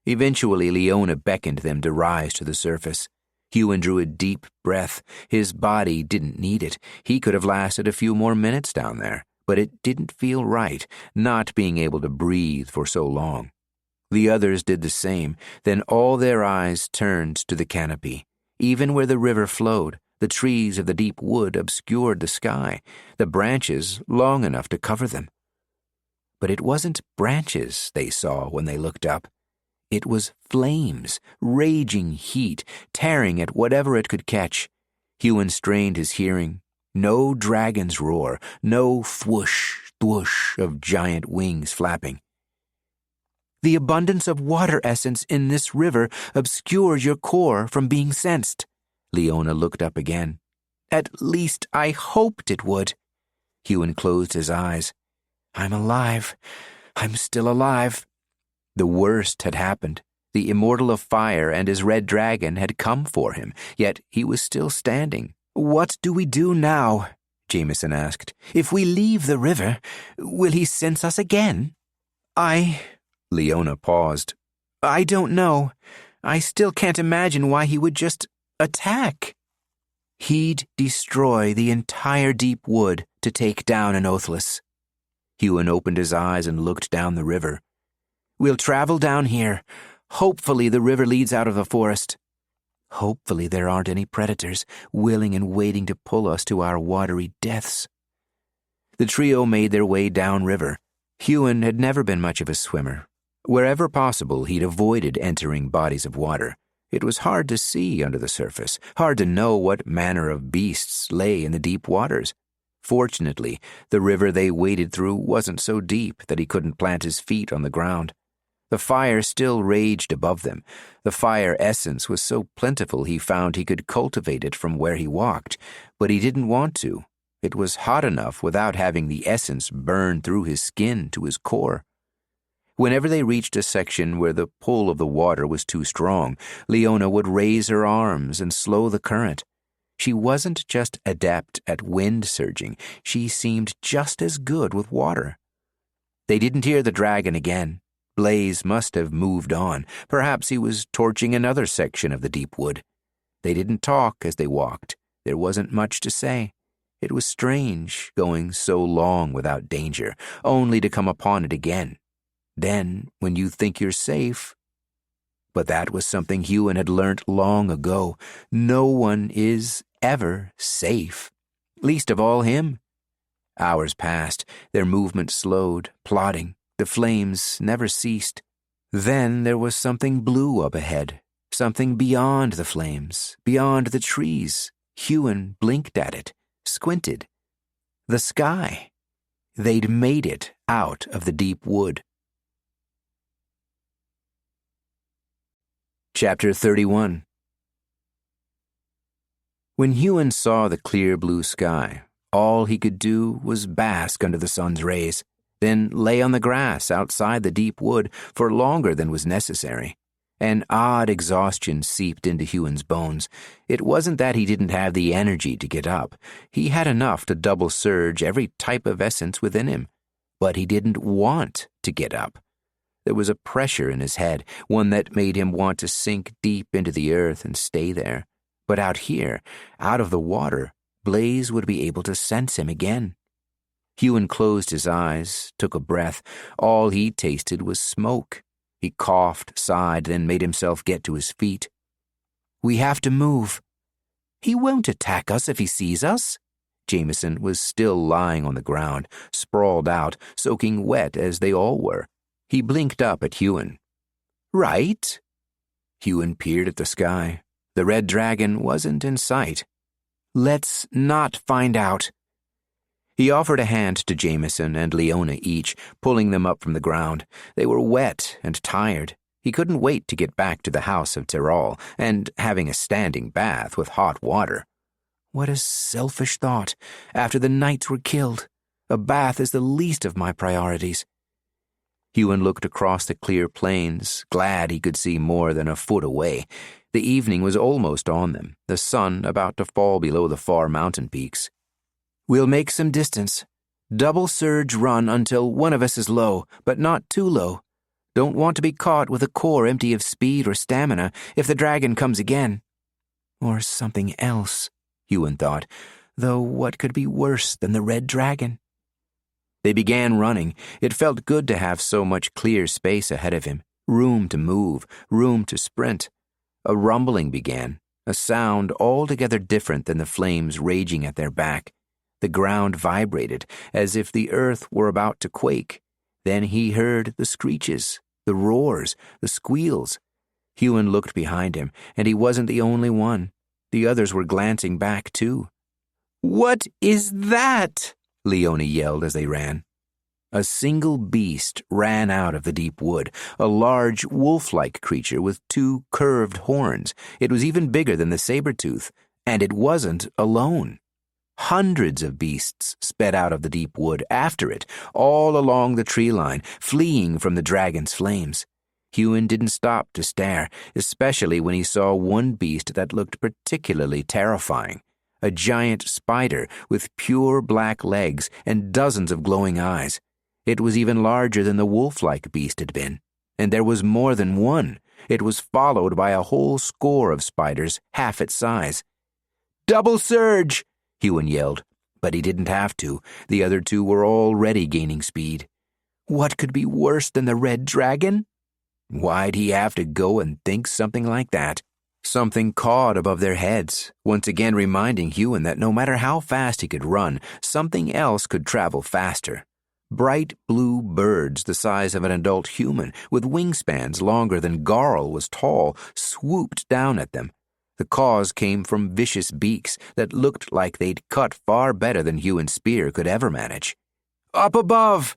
Eventually, Liona beckoned them to rise to the surface. Huon drew a deep breath. His body didn't need it. He could have lasted a few more minutes down there. But it didn't feel right, not being able to breathe for so long. The others did the same, then all their eyes turned to the canopy. Even where the river flowed, the trees of the deep wood obscured the sky, the branches long enough to cover them. But it wasn't branches they saw when they looked up. It was flames, raging heat, tearing at whatever it could catch. Huon strained his hearing. No dragon's roar, no thwoosh, thwoosh of giant wings flapping. The abundance of water essence in this river obscures your core from being sensed. Liona looked up again. At least I hoped it would. Huon closed his eyes. I'm alive. I'm still alive. The worst had happened. The Immortal of Fire and his red dragon had come for him, yet he was still standing. What do we do now? Jameson asked. If we leave the river, will he sense us again? Liona paused. I don't know. I still can't imagine why he would just attack. He'd destroy the entire deep wood to take down an Oathless. Huon opened his eyes and looked down the river. We'll travel down here. Hopefully the river leads out of the forest. Hopefully there aren't any predators willing and waiting to pull us to our watery deaths. The trio made their way downriver. Huon had never been much of a swimmer. Wherever possible, he'd avoided entering bodies of water. It was hard to see under the surface, hard to know what manner of beasts lay in the deep waters. Fortunately, the river they waded through wasn't so deep that he couldn't plant his feet on the ground. The fire still raged above them. The fire essence was so plentiful he found he could cultivate it from where he walked, but he didn't want to. It was hot enough without having the essence burn through his skin to his core. Whenever they reached a section where the pull of the water was too strong, Liona would raise her arms and slow the current. She wasn't just adept at wind surging, she seemed just as good with water. They didn't hear the dragon again. Blaze must have moved on. Perhaps he was torching another section of the deep wood. They didn't talk as they walked. There wasn't much to say. It was strange, going so long without danger, only to come upon it again. Then, when you think you're safe. But that was something Huon had learnt long ago. No one is ever safe, least of all him. Hours passed, their movement slowed, plodding. The flames never ceased. Then there was something blue up ahead, something beyond the flames, beyond the trees. Huon blinked at it, squinted. The sky. They'd made it out of the deep wood. Chapter 31. When Huon saw the clear blue sky, all he could do was bask under the sun's rays, then lay on the grass outside the deep wood for longer than was necessary. An odd exhaustion seeped into Huon's bones. It wasn't that he didn't have the energy to get up. He had enough to double surge every type of essence within him. But he didn't want to get up. There was a pressure in his head, one that made him want to sink deep into the earth and stay there. But out here, out of the water, Blaze would be able to sense him again. Huon closed his eyes, took a breath. All he tasted was smoke. He coughed, sighed, then made himself get to his feet. "We have to move." "He won't attack us if he sees us." Jameson was still lying on the ground, sprawled out, soaking wet as they all were. He blinked up at Huon. "Right?" Huon peered at the sky. The red dragon wasn't in sight. "Let's not find out." He offered a hand to Jameson and Liona each, pulling them up from the ground. They were wet and tired. He couldn't wait to get back to the house of Tyrol and having a standing bath with hot water. What a selfish thought, after the knights were killed. A bath is the least of my priorities. Huon looked across the clear plains, glad he could see more than a foot away. The evening was almost on them, the sun about to fall below the far mountain peaks. "We'll make some distance. Double surge run until one of us is low, but not too low. Don't want to be caught with a core empty of speed or stamina if the dragon comes again." Or something else, Huon thought, though what could be worse than the red dragon? They began running. It felt good to have so much clear space ahead of him, room to move, room to sprint. A rumbling began, a sound altogether different than the flames raging at their back. The ground vibrated, as if the earth were about to quake. Then he heard the screeches, the roars, the squeals. Huon looked behind him, and he wasn't the only one. The others were glancing back, too. "What is that?" Liona yelled as they ran. A single beast ran out of the deep wood, a large wolf-like creature with two curved horns. It was even bigger than the saber-tooth, and it wasn't alone. Hundreds of beasts sped out of the deep wood after it, all along the tree line, fleeing from the dragon's flames. Huon didn't stop to stare, especially when he saw one beast that looked particularly terrifying. A giant spider with pure black legs and dozens of glowing eyes. It was even larger than the wolf-like beast had been, and there was more than one. It was followed by a whole score of spiders half its size. "Double surge!" Huon yelled, but he didn't have to. The other two were already gaining speed. What could be worse than the red dragon? Why'd he have to go and think something like that? Something cawed above their heads, once again reminding Huon that no matter how fast he could run, something else could travel faster. Bright blue birds the size of an adult human, with wingspans longer than Garl was tall, swooped down at them. The caws came from vicious beaks that looked like they'd cut far better than Huon's spear could ever manage. Up above!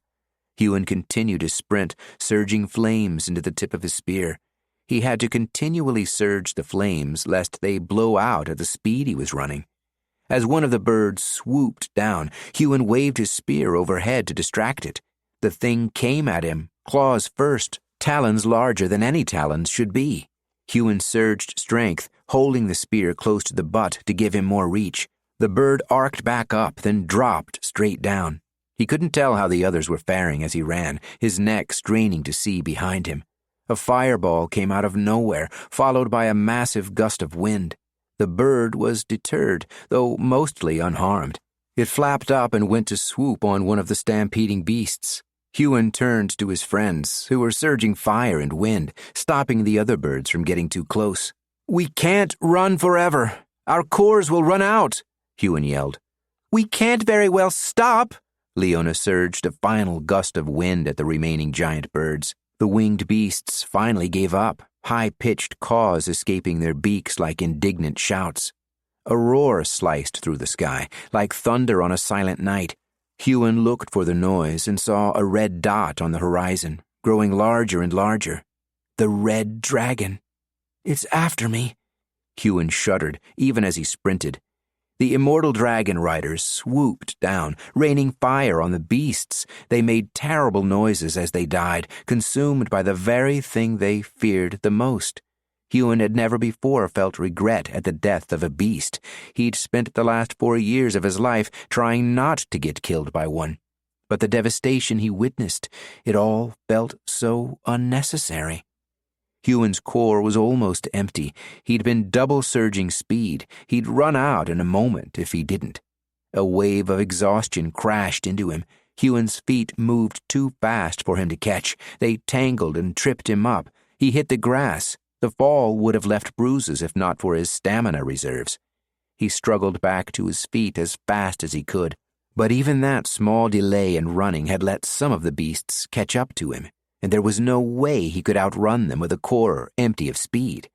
Huon continued his sprint, surging flames into the tip of his spear. He had to continually surge the flames lest they blow out at the speed he was running. As one of the birds swooped down, Huon waved his spear overhead to distract it. The thing came at him, claws first, talons larger than any talons should be. Huon surged strength, holding the spear close to the butt to give him more reach. The bird arced back up, then dropped straight down. He couldn't tell how the others were faring as he ran, his neck straining to see behind him. A fireball came out of nowhere, followed by a massive gust of wind. The bird was deterred, though mostly unharmed. It flapped up and went to swoop on one of the stampeding beasts. Huon turned to his friends, who were surging fire and wind, stopping the other birds from getting too close. "We can't run forever. Our cores will run out," Huon yelled. "We can't very well stop," Liona surged a final gust of wind at the remaining giant birds. The winged beasts finally gave up, high-pitched caws escaping their beaks like indignant shouts. A roar sliced through the sky, like thunder on a silent night. Huon looked for the noise and saw a red dot on the horizon, growing larger and larger. The red dragon. "It's after me." Huon shuddered, even as he sprinted. The immortal dragon riders swooped down, raining fire on the beasts. They made terrible noises as they died, consumed by the very thing they feared the most. Huon had never before felt regret at the death of a beast. He'd spent the last 4 years of his life trying not to get killed by one. But the devastation he witnessed, it all felt so unnecessary. Huon's core was almost empty. He'd been double-surging speed. He'd run out in a moment if he didn't. A wave of exhaustion crashed into him. Huon's feet moved too fast for him to catch. They tangled and tripped him up. He hit the grass. The fall would have left bruises if not for his stamina reserves. He struggled back to his feet as fast as he could. But even that small delay in running had let some of the beasts catch up to him, and there was no way he could outrun them with a core empty of speed.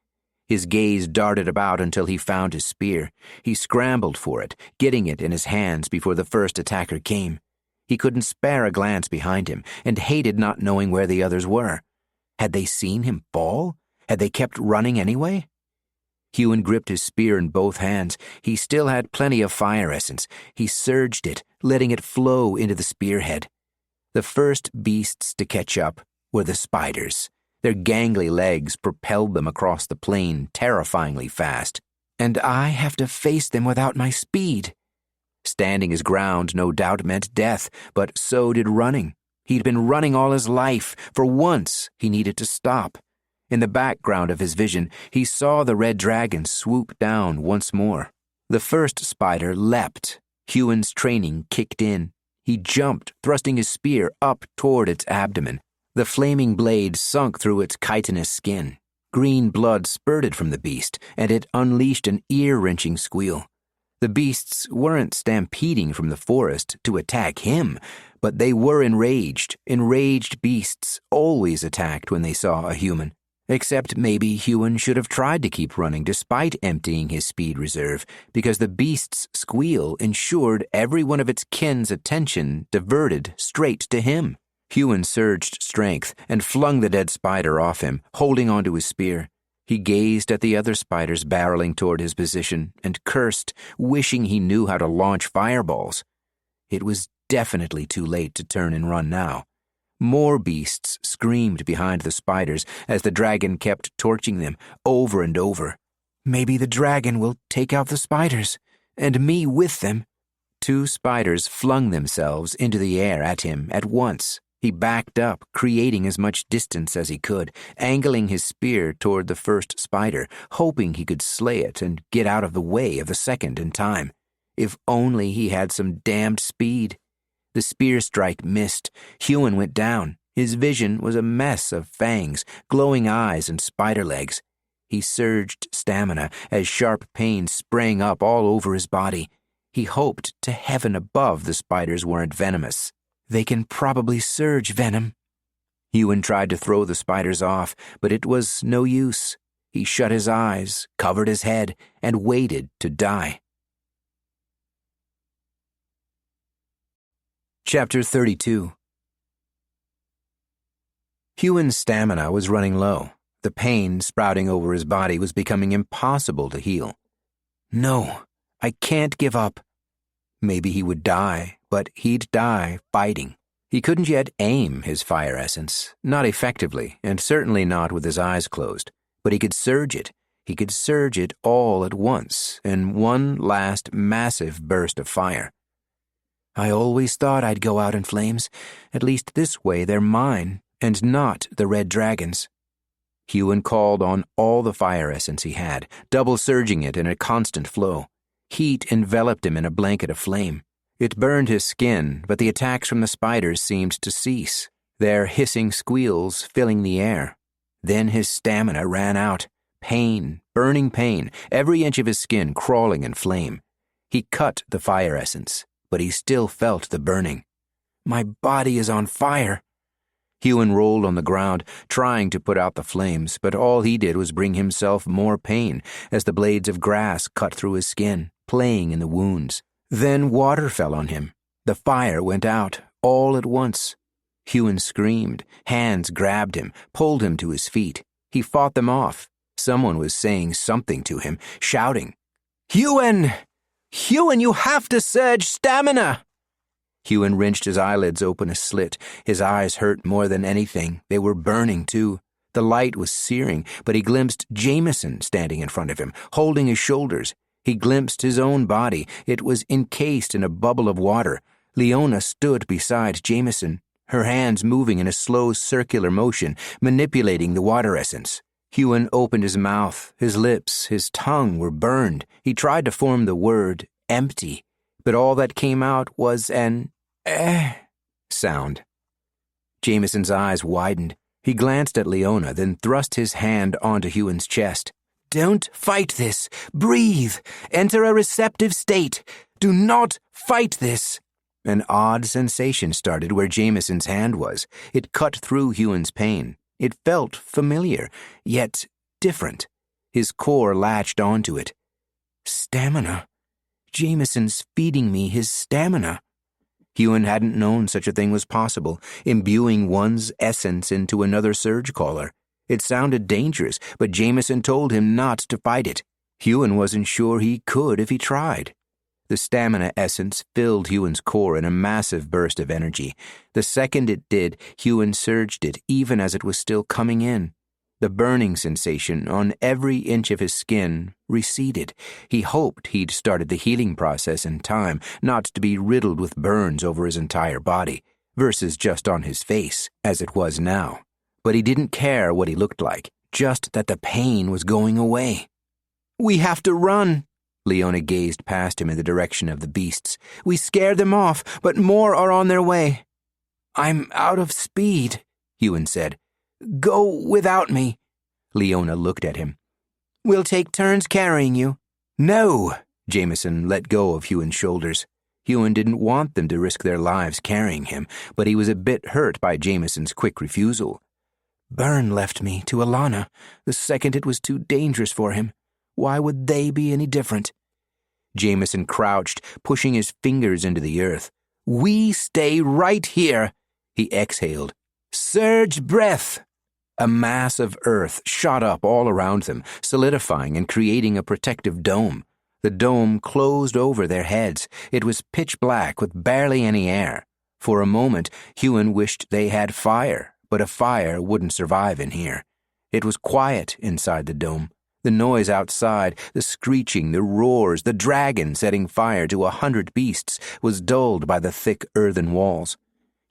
His gaze darted about until he found his spear. He scrambled for it, getting it in his hands before the first attacker came. He couldn't spare a glance behind him, and hated not knowing where the others were. Had they seen him fall? Had they kept running anyway? Huon gripped his spear in both hands. He still had plenty of fire essence. He surged it, letting it flow into the spearhead. The first beasts to catch up were the spiders. Their gangly legs propelled them across the plain terrifyingly fast. And I have to face them without my speed. Standing his ground no doubt meant death, but so did running. He'd been running all his life. For once, he needed to stop. In the background of his vision, he saw the red dragon swoop down once more. The first spider leapt. Huon's training kicked in. He jumped, thrusting his spear up toward its abdomen. The flaming blade sunk through its chitinous skin. Green blood spurted from the beast, and it unleashed an ear-wrenching squeal. The beasts weren't stampeding from the forest to attack him, but they were enraged. Enraged beasts always attacked when they saw a human. Except maybe Huon should have tried to keep running despite emptying his speed reserve, because the beast's squeal ensured every one of its kin's attention diverted straight to him. Huon surged strength and flung the dead spider off him, holding onto his spear. He gazed at the other spiders barreling toward his position and cursed, wishing he knew how to launch fireballs. It was definitely too late to turn and run now. More beasts screamed behind the spiders as the dragon kept torching them over and over. Maybe the dragon will take out the spiders, and me with them. 2 spiders flung themselves into the air at him at once. He backed up, creating as much distance as he could, angling his spear toward the first spider, hoping he could slay it and get out of the way of the second in time. If only he had some damned speed. The spear strike missed. Huon went down. His vision was a mess of fangs, glowing eyes, and spider legs. He surged stamina as sharp pains sprang up all over his body. He hoped to heaven above the spiders weren't venomous. They can probably surge venom. Huon tried to throw the spiders off, but it was no use. He shut his eyes, covered his head, and waited to die. Chapter 32. Huon's stamina was running low. The pain sprouting over his body was becoming impossible to heal. No, I can't give up. Maybe he would die, but he'd die fighting. He couldn't yet aim his fire essence, not effectively, and certainly not with his eyes closed. But he could surge it. He could surge it all at once, in one last massive burst of fire. I always thought I'd go out in flames. At least this way they're mine, and not the red dragon's. Huon called on all the fire essence he had, double surging it in a constant flow. Heat enveloped him in a blanket of flame. It burned his skin, but the attacks from the spiders seemed to cease, their hissing squeals filling the air. Then his stamina ran out. Pain, burning pain, every inch of his skin crawling in flame. He cut the fire essence, but he still felt the burning. My body is on fire. Huon rolled on the ground, trying to put out the flames, but all he did was bring himself more pain as the blades of grass cut through his skin, playing in the wounds. Then water fell on him. The fire went out, all at once. Huon screamed. Hands grabbed him, pulled him to his feet. He fought them off. Someone was saying something to him, shouting, "Huon! Huon, you have to surge stamina!" Huon wrenched his eyelids open a slit. His eyes hurt more than anything. They were burning, too. The light was searing, but he glimpsed Jameson standing in front of him, holding his shoulders. He glimpsed his own body. It was encased in a bubble of water. Liona stood beside Jameson, her hands moving in a slow circular motion, manipulating the water essence. Huon opened his mouth. His lips, his tongue were burned. He tried to form the word empty, but all that came out was an sound. Jameson's eyes widened. He glanced at Liona, then thrust his hand onto Huon's chest. Don't fight this. Breathe. Enter a receptive state. Do not fight this. An odd sensation started where Jameson's hand was. It cut through Huon's pain. It felt familiar, yet different. His core latched onto it. Stamina. Jameson's feeding me his stamina. Huon hadn't known such a thing was possible, imbuing one's essence into another Surgecaller. It sounded dangerous, but Jameson told him not to fight it. Huon wasn't sure he could if he tried. The stamina essence filled Huon's core in a massive burst of energy. The second it did, Huon surged it even as it was still coming in. The burning sensation on every inch of his skin receded. He hoped he'd started the healing process in time, not to be riddled with burns over his entire body, versus just on his face, as it was now. But he didn't care what he looked like, just that the pain was going away. We have to run. Liona gazed past him in the direction of the beasts. We scared them off, but more are on their way. I'm out of speed, Huon said. Go without me. Liona looked at him. We'll take turns carrying you. No, Jameson let go of Huon's shoulders. Huon didn't want them to risk their lives carrying him, but he was a bit hurt by Jameson's quick refusal. Byrne left me to Alana the second it was too dangerous for him. Why would they be any different? Jameson crouched, pushing his fingers into the earth. We stay right here, he exhaled. Surge breath. A mass of earth shot up all around them, solidifying and creating a protective dome. The dome closed over their heads. It was pitch black with barely any air. For a moment, Huon wished they had fire, but a fire wouldn't survive in here. It was quiet inside the dome. The noise outside, the screeching, the roars, the dragon setting fire to 100 beasts was dulled by the thick earthen walls.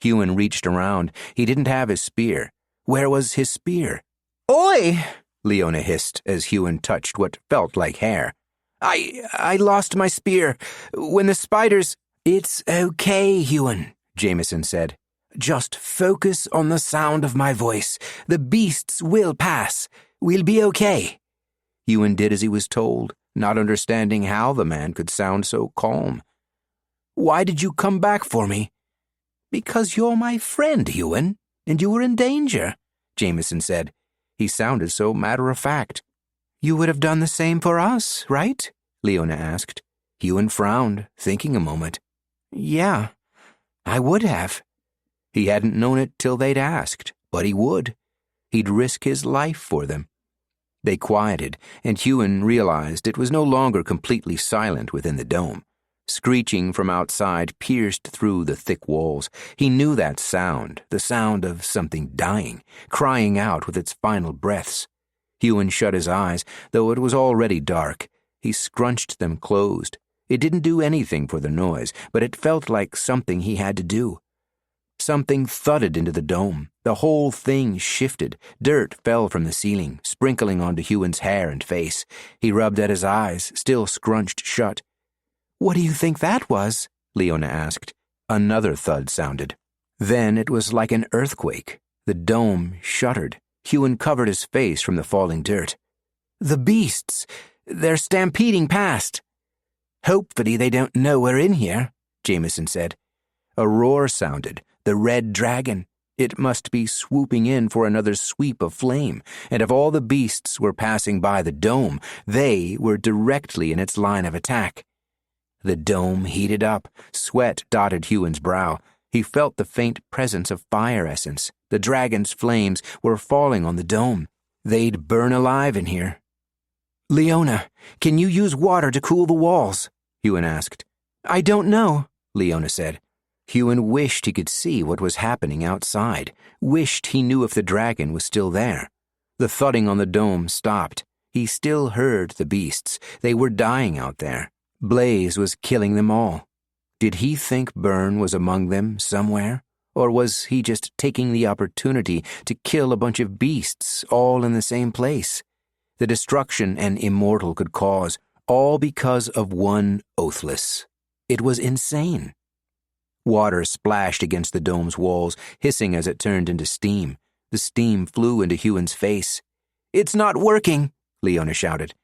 Huon reached around. He didn't have his spear. Where was his spear? Oi! Liona hissed as Huon touched what felt like hair. I lost my spear. When the spiders... It's okay, Huon, Jameson said. Just focus on the sound of my voice. The beasts will pass. We'll be okay. Huon did as he was told, not understanding how the man could sound so calm. Why did you come back for me? Because you're my friend, Huon, and you were in danger, Jameson said. He sounded so matter-of-fact. You would have done the same for us, right? Liona asked. Huon frowned, thinking a moment. Yeah, I would have. He hadn't known it till they'd asked, but he would. He'd risk his life for them. They quieted, and Huon realized it was no longer completely silent within the dome. Screeching from outside pierced through the thick walls. He knew that sound, the sound of something dying, crying out with its final breaths. Huon shut his eyes, though it was already dark. He scrunched them closed. It didn't do anything for the noise, but it felt like something he had to do. Something thudded into the dome. The whole thing shifted. Dirt fell from the ceiling, sprinkling onto Huon's hair and face. He rubbed at his eyes, still scrunched shut. What do you think that was? Liona asked. Another thud sounded. Then it was like an earthquake. The dome shuddered. Huon covered his face from the falling dirt. The beasts! They're stampeding past. Hopefully they don't know we're in here, Jameson said. A roar sounded. The red dragon. It must be swooping in for another sweep of flame, and if all the beasts were passing by the dome, they were directly in its line of attack. The dome heated up. Sweat dotted Huon's brow. He felt the faint presence of fire essence. The dragon's flames were falling on the dome. They'd burn alive in here. Liona, can you use water to cool the walls? Huon asked. I don't know, Liona said. Huon wished he could see what was happening outside, wished he knew if the dragon was still there. The thudding on the dome stopped. He still heard the beasts. They were dying out there. Blaze was killing them all. Did he think Byrne was among them somewhere? Or was he just taking the opportunity to kill a bunch of beasts all in the same place? The destruction an immortal could cause, all because of one Oathless. It was insane. Water splashed against the dome's walls, hissing as it turned into steam. The steam flew into Huon's face. It's not working, Liona shouted.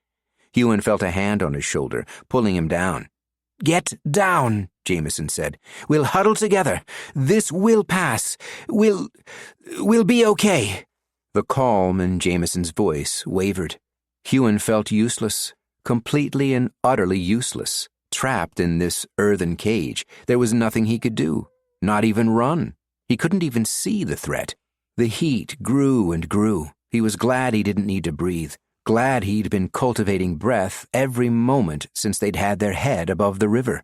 Huon felt a hand on his shoulder, pulling him down. Get down, Jameson said. We'll huddle together. This will pass. We'll be okay. The calm in Jameson's voice wavered. Huon felt useless, completely and utterly useless. Trapped in this earthen cage, there was nothing he could do, not even run. He couldn't even see the threat. The heat grew and grew. He was glad he didn't need to breathe, glad he'd been cultivating breath every moment since they'd had their head above the river.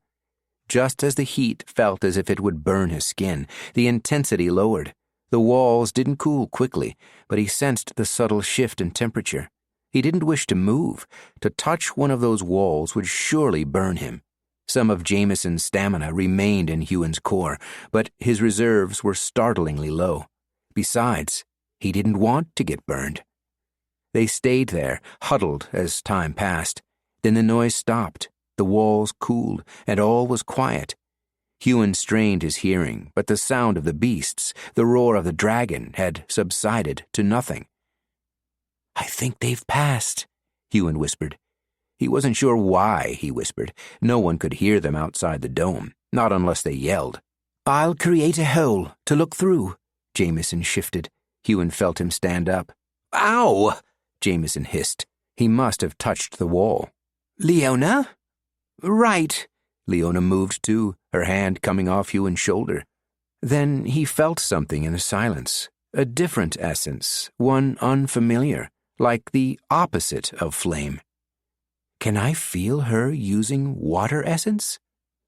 Just as the heat felt as if it would burn his skin, the intensity lowered. The walls didn't cool quickly, but he sensed the subtle shift in temperature. He didn't wish to move. To touch one of those walls would surely burn him. Some of Jameson's stamina remained in Huon's core, but his reserves were startlingly low. Besides, he didn't want to get burned. They stayed there, huddled as time passed. Then the noise stopped, the walls cooled, and all was quiet. Huon strained his hearing, but the sound of the beasts, the roar of the dragon, had subsided to nothing. I think they've passed, Huon whispered. He wasn't sure why he whispered. No one could hear them outside the dome, not unless they yelled. I'll create a hole to look through. Jameson shifted. Huon felt him stand up. Ow! Jameson hissed. He must have touched the wall. Liona? Right. Liona moved too, her hand coming off Huon's shoulder. Then he felt something in the silence, a different essence, one unfamiliar, like the opposite of flame. Can I feel her using water essence?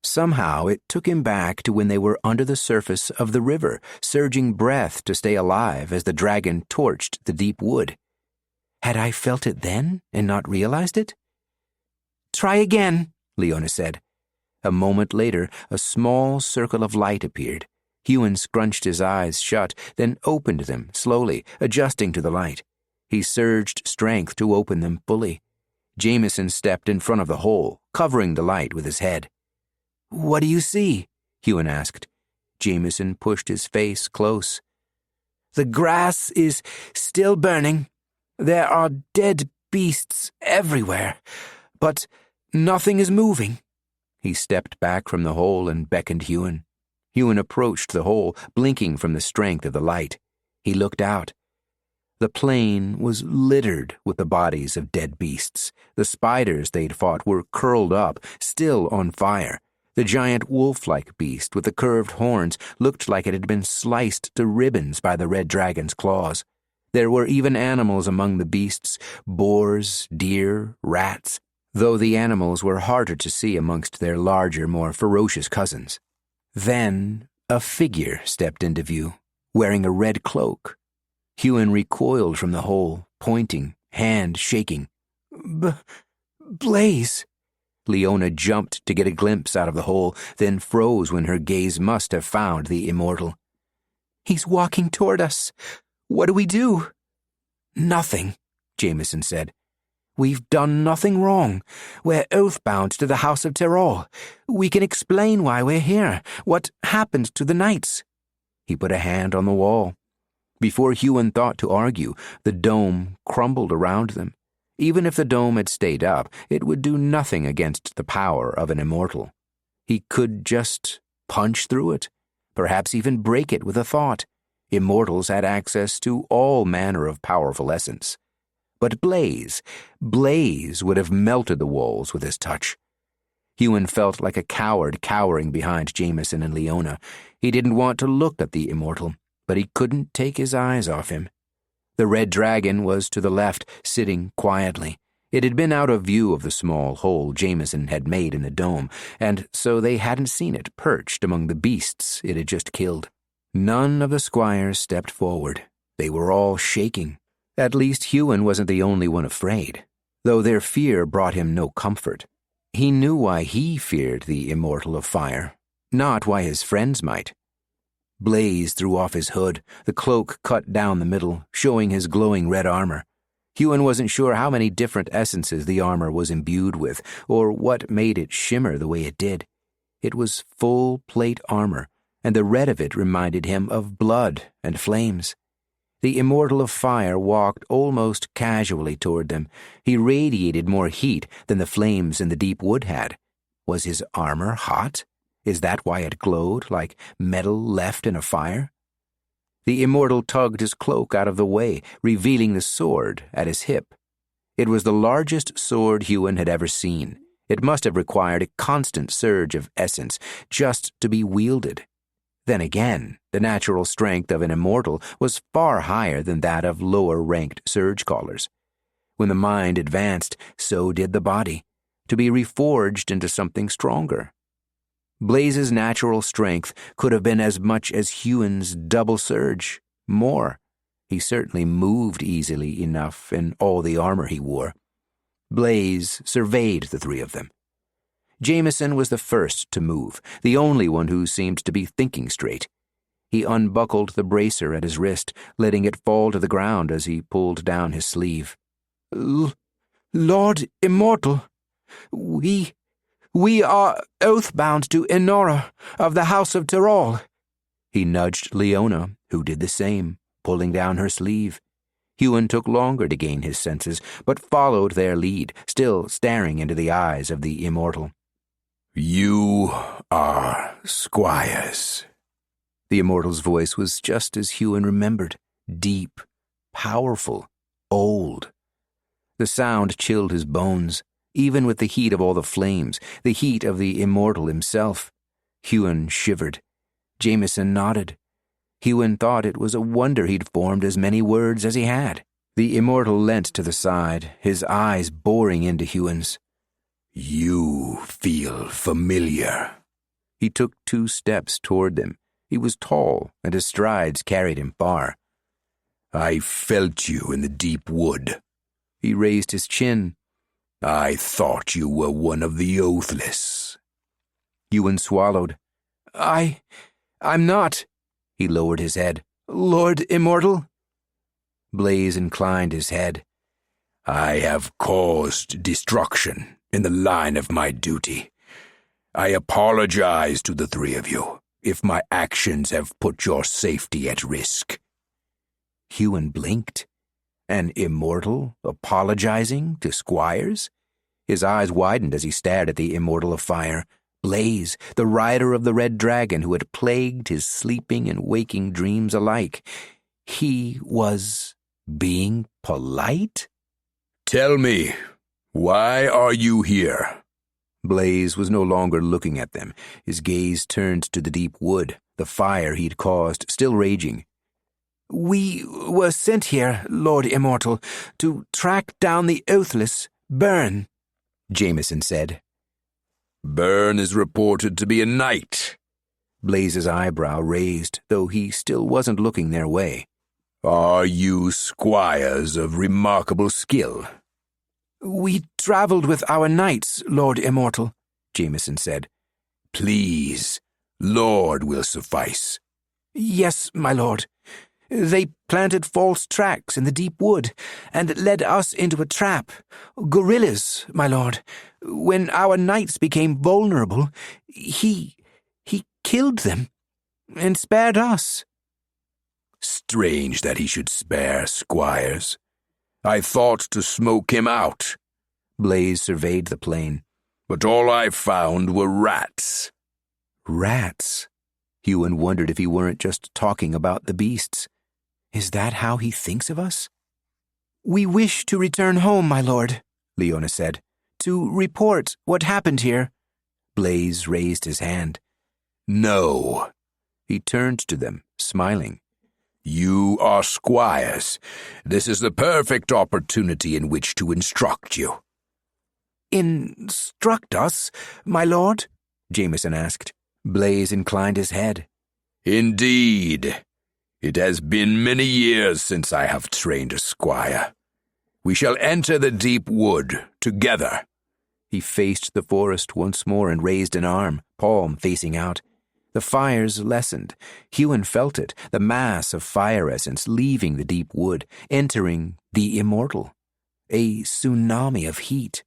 Somehow it took him back to when they were under the surface of the river, surging breath to stay alive as the dragon torched the deep wood. Had I felt it then and not realized it? Try again, Liona said. A moment later, a small circle of light appeared. Huon scrunched his eyes shut, then opened them slowly, adjusting to the light. He surged strength to open them fully. Jameson stepped in front of the hole, covering the light with his head. What do you see? Huon asked. Jameson pushed his face close. The grass is still burning. There are dead beasts everywhere, but nothing is moving. He stepped back from the hole and beckoned Huon. Huon approached the hole, blinking from the strength of the light. He looked out. The plain was littered with the bodies of dead beasts. The spiders they'd fought were curled up, still on fire. The giant wolf-like beast with the curved horns looked like it had been sliced to ribbons by the red dragon's claws. There were even animals among the beasts, boars, deer, rats, though the animals were harder to see amongst their larger, more ferocious cousins. Then a figure stepped into view, wearing a red cloak. Huon recoiled from the hole, pointing, hand shaking. Blaze! Liona jumped to get a glimpse out of the hole, then froze when her gaze must have found the immortal. He's walking toward us. What do we do? Nothing, Jameson said. We've done nothing wrong. We're oathbound to the House of Tyrol. We can explain why we're here, what happened to the knights. He put a hand on the wall. Before Huon thought to argue, the dome crumbled around them. Even if the dome had stayed up, it would do nothing against the power of an immortal. He could just punch through it, perhaps even break it with a thought. Immortals had access to all manner of powerful essence. But Blaze would have melted the walls with his touch. Huon felt like a coward cowering behind Jameson and Liona. He didn't want to look at the immortal, but he couldn't take his eyes off him. The red dragon was to the left, sitting quietly. It had been out of view of the small hole Jameson had made in the dome, and so they hadn't seen it perched among the beasts it had just killed. None of the squires stepped forward. They were all shaking. At least Huon wasn't the only one afraid, though their fear brought him no comfort. He knew why he feared the Immortal of Fire, not why his friends might. Blaze threw off his hood, the cloak cut down the middle, showing his glowing red armor. Huon wasn't sure how many different essences the armor was imbued with, or what made it shimmer the way it did. It was full plate armor, and the red of it reminded him of blood and flames. The Immortal of Fire walked almost casually toward them. He radiated more heat than the flames in the deep wood had. Was his armor hot? Is that why it glowed like metal left in a fire? The immortal tugged his cloak out of the way, revealing the sword at his hip. It was the largest sword Huon had ever seen. It must have required a constant surge of essence just to be wielded. Then again, the natural strength of an immortal was far higher than that of lower-ranked surgecallers. When the mind advanced, so did the body, to be reforged into something stronger. Blaze's natural strength could have been as much as Huon's double surge, more. He certainly moved easily enough in all the armor he wore. Blaze surveyed the three of them. Jameson was the first to move, the only one who seemed to be thinking straight. He unbuckled the bracer at his wrist, letting it fall to the ground as he pulled down his sleeve. Lord Immortal, we are oathbound to Inora of the House of Tyrol. He nudged Liona, who did the same, pulling down her sleeve. Huon took longer to gain his senses, but followed their lead, still staring into the eyes of the immortal. You are squires. The immortal's voice was just as Huon remembered, deep, powerful, old. The sound chilled his bones, even with the heat of all the flames, the heat of the immortal himself. Huon shivered. Jameson nodded. Huon thought it was a wonder he'd formed as many words as he had. The immortal leant to the side, his eyes boring into Huon's. You feel familiar. He took 2 steps toward them. He was tall, and his strides carried him far. I felt you in the deep wood. He raised his chin. I thought you were one of the Oathless. Huon swallowed. I'm not. He lowered his head. Lord Immortal? Blaze inclined his head. I have caused destruction in the line of my duty. I apologize to the 3 of you if my actions have put your safety at risk. Huon blinked. An immortal apologizing to squires? His eyes widened as he stared at the Immortal of Fire, Blaze, the rider of the red dragon who had plagued his sleeping and waking dreams alike. He was being polite? Tell me, why are you here? Blaze was no longer looking at them. His gaze turned to the deep wood, the fire he'd caused still raging. We were sent here, Lord Immortal, to track down the Oathless, Burn, Jameson said. Burn is reported to be a knight. Blaze's eyebrow raised, though he still wasn't looking their way. Are you squires of remarkable skill? We traveled with our knights, Lord Immortal, Jameson said. Please, Lord will suffice. Yes, my lord. They planted false tracks in the deep wood and led us into a trap. Gorillas, my lord. When our knights became vulnerable, he killed them and spared us. Strange that he should spare squires. I thought to smoke him out. Blaze surveyed the plain. But all I found were rats. Rats? Huon wondered if he weren't just talking about the beasts. Is that how he thinks of us? We wish to return home, my lord, Liona said, to report what happened here. Blaze raised his hand. No. He turned to them, smiling. You are squires. This is the perfect opportunity in which to instruct you. Instruct us, my lord? Jameson asked. Blaze inclined his head. Indeed. It has been many years since I have trained a squire. We shall enter the deep wood together. He faced the forest once more and raised an arm, palm facing out. The fires lessened. Huon felt it, the mass of fire essence leaving the deep wood, entering the Immortal. A tsunami of heat.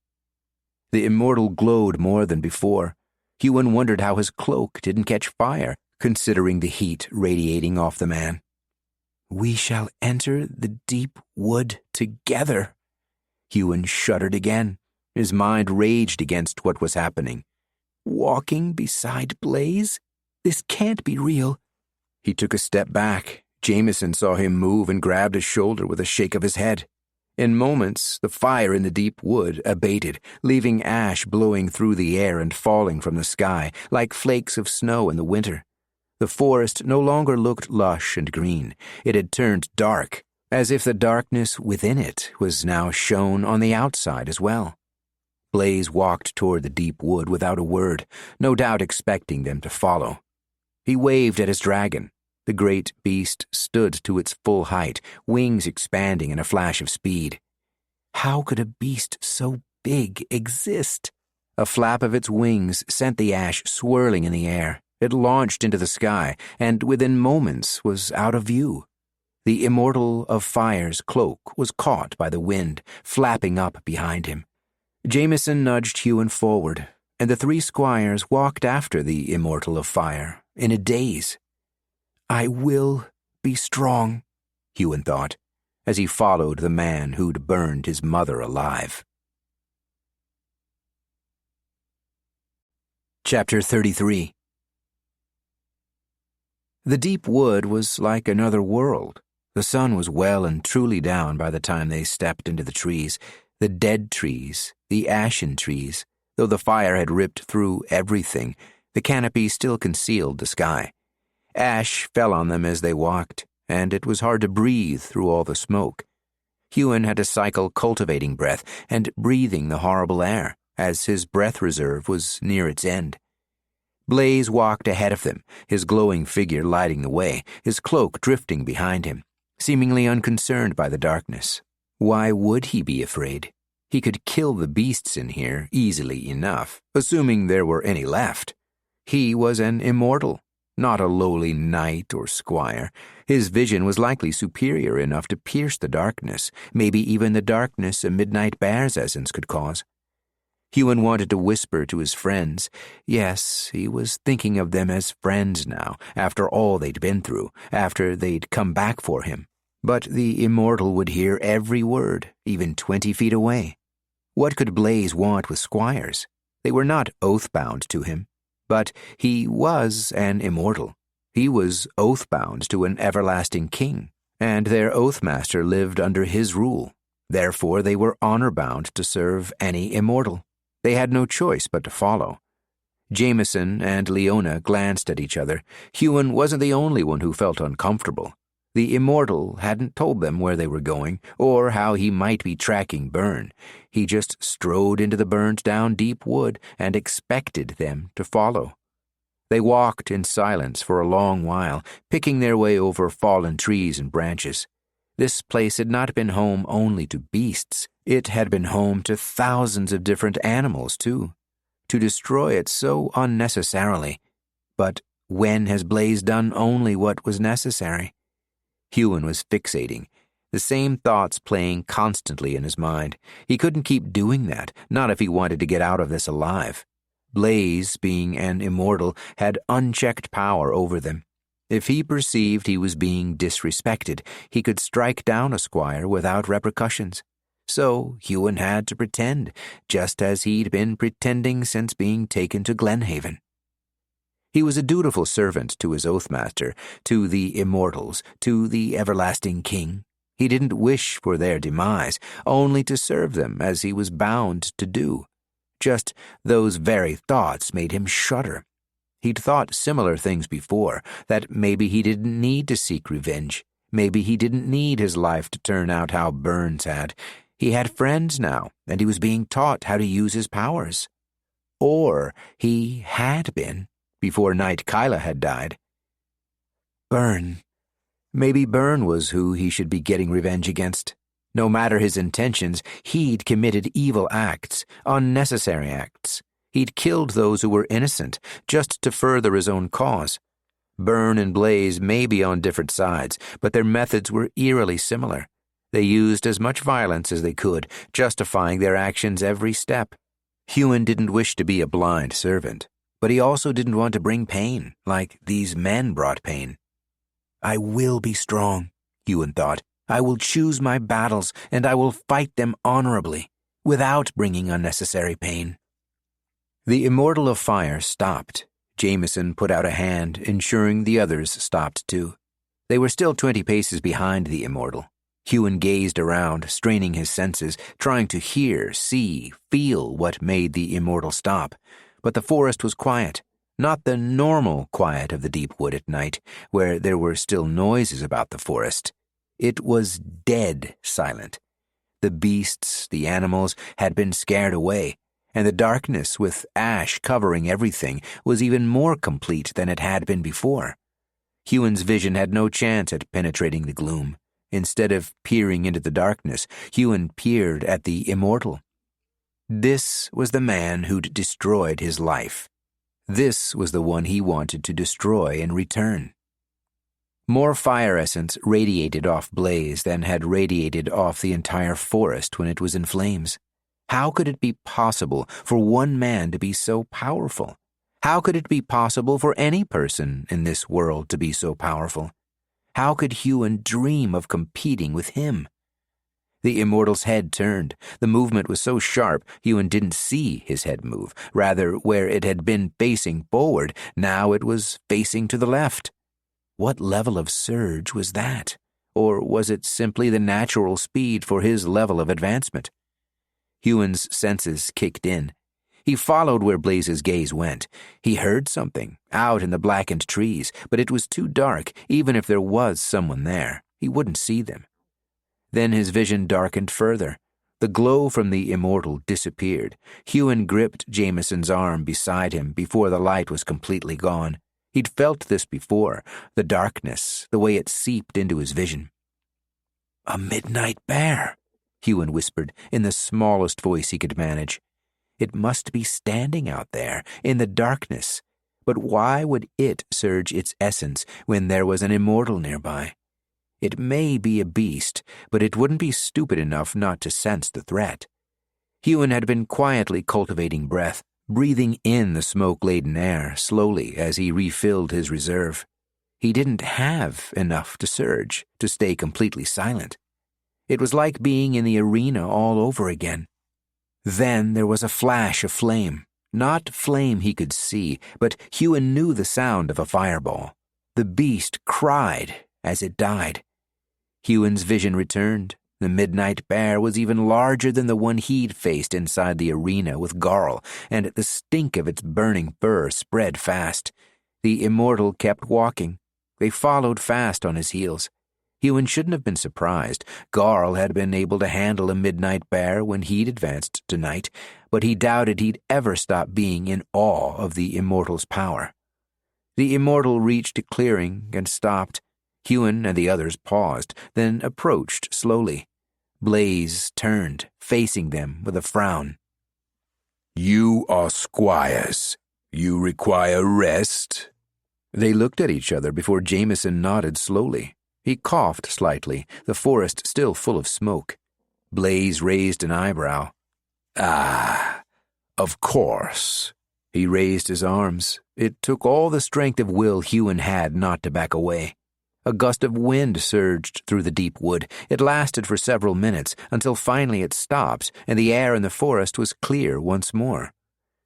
The Immortal glowed more than before. Huon wondered how his cloak didn't catch fire, considering the heat radiating off the man. We shall enter the deep wood together. Huon shuddered again. His mind raged against what was happening. Walking beside Blaze? This can't be real. He took a step back. Jameson saw him move and grabbed his shoulder with a shake of his head. In moments, the fire in the deep wood abated, leaving ash blowing through the air and falling from the sky like flakes of snow in the winter. The forest no longer looked lush and green. It had turned dark, as if the darkness within it was now shown on the outside as well. Blaze walked toward the deep wood without a word, no doubt expecting them to follow. He waved at his dragon. The great beast stood to its full height, wings expanding in a flash of speed. How could a beast so big exist? A flap of its wings sent the ash swirling in the air. It launched into the sky, and within moments was out of view. The Immortal of Fire's cloak was caught by the wind, flapping up behind him. Jameson nudged Huon forward, and the three squires walked after the Immortal of Fire in a daze. I will be strong, Huon thought, as he followed the man who'd burned his mother alive. Chapter 33. The deep wood was like another world. The sun was well and truly down by the time they stepped into the trees, the dead trees, the ashen trees. Though the fire had ripped through everything, the canopy still concealed the sky. Ash fell on them as they walked, and it was hard to breathe through all the smoke. Huon had to cycle cultivating breath and breathing the horrible air, as his breath reserve was near its end. Blaze walked ahead of them, his glowing figure lighting the way, his cloak drifting behind him, seemingly unconcerned by the darkness. Why would he be afraid? He could kill the beasts in here easily enough, assuming there were any left. He was an immortal, not a lowly knight or squire. His vision was likely superior enough to pierce the darkness, maybe even the darkness a midnight bear's essence could cause. Huon wanted to whisper to his friends. Yes, he was thinking of them as friends now, after all they'd been through, after they'd come back for him. But the Immortal would hear every word, even 20 feet away. What could Blaze want with squires? They were not oathbound to him. But he was an immortal. He was oathbound to an everlasting king, and their oathmaster lived under his rule. Therefore they were honor-bound to serve any immortal. They had no choice but to follow. Jameson and Liona glanced at each other. Huon wasn't the only one who felt uncomfortable. The immortal hadn't told them where they were going, or how he might be tracking Byrne. He just strode into the burned-down deep wood and expected them to follow. They walked in silence for a long while, picking their way over fallen trees and branches. This place had not been home only to beasts. It had been home to thousands of different animals, too. To destroy it so unnecessarily. But when has Blaze done only what was necessary? Huon was fixating, the same thoughts playing constantly in his mind. He couldn't keep doing that, not if he wanted to get out of this alive. Blaze, being an immortal, had unchecked power over them. If he perceived he was being disrespected, he could strike down a squire without repercussions. So Huon had to pretend, just as he'd been pretending since being taken to Glenhaven. He was a dutiful servant to his oathmaster, to the immortals, to the everlasting king. He didn't wish for their demise, only to serve them as he was bound to do. Just those very thoughts made him shudder. He'd thought similar things before, that maybe he didn't need to seek revenge. Maybe he didn't need his life to turn out how Burns had. He had friends now, and he was being taught how to use his powers. Or he had been, before Knight Kyla had died. Byrne. Maybe Byrne was who he should be getting revenge against. No matter his intentions, he'd committed evil acts, unnecessary acts. He'd killed those who were innocent, just to further his own cause. Byrne and Blaze may be on different sides, but their methods were eerily similar. They used as much violence as they could, justifying their actions every step. Huon didn't wish to be a blind servant, but he also didn't want to bring pain, like these men brought pain. I will be strong, Huon thought. I will choose my battles, and I will fight them honorably, without bringing unnecessary pain. The Immortal of Fire stopped. Jameson put out a hand, ensuring the others stopped too. They were still 20 paces behind the Immortal. Huon gazed around, straining his senses, trying to hear, see, feel what made the Immortal stop. But the forest was quiet. Not the normal quiet of the deep wood at night, where there were still noises about the forest. It was dead silent. The beasts, the animals, had been scared away, and the darkness, with ash covering everything, was even more complete than it had been before. Huon's vision had no chance at penetrating the gloom. Instead of peering into the darkness, Huon peered at the Immortal. This was the man who'd destroyed his life. This was the one he wanted to destroy in return. More fire essence radiated off Blaze than had radiated off the entire forest when it was in flames. How could it be possible for one man to be so powerful? How could it be possible for any person in this world to be so powerful? How could Huon dream of competing with him? The Immortal's head turned. The movement was so sharp, Huon didn't see his head move. Rather, where it had been facing forward, now it was facing to the left. What level of surge was that? Or was it simply the natural speed for his level of advancement? Huon's senses kicked in. He followed where Blaze's gaze went. He heard something, out in the blackened trees, but it was too dark. Even if there was someone there, he wouldn't see them. Then his vision darkened further. The glow from the Immortal disappeared. Huon gripped Jameson's arm beside him before the light was completely gone. He'd felt this before, the darkness, the way it seeped into his vision. "A midnight bear," Huon whispered in the smallest voice he could manage. It must be standing out there, in the darkness. But why would it surge its essence when there was an Immortal nearby? It may be a beast, but it wouldn't be stupid enough not to sense the threat. Huon had been quietly cultivating breath, breathing in the smoke-laden air slowly as he refilled his reserve. He didn't have enough to surge, to stay completely silent. It was like being in the arena all over again. Then there was a flash of flame. Not flame he could see, but Huon knew the sound of a fireball. The beast cried as it died. Huon's vision returned. The midnight bear was even larger than the one he'd faced inside the arena with Garl, and the stink of its burning fur spread fast. The immortal kept walking. They followed fast on his heels. Huon shouldn't have been surprised. Garl had been able to handle a midnight bear when he'd advanced tonight, but he doubted he'd ever stop being in awe of the immortal's power. The immortal reached a clearing and stopped. Huon and the others paused, then approached slowly. Blaze turned, facing them with a frown. "You are squires. You require rest?" They looked at each other before Jameson nodded slowly. He coughed slightly, the forest still full of smoke. Blaze raised an eyebrow. "Ah, of course." He raised his arms. It took all the strength of will Huon had not to back away. A gust of wind surged through the deep wood. It lasted for several minutes, until finally it stopped, and the air in the forest was clear once more.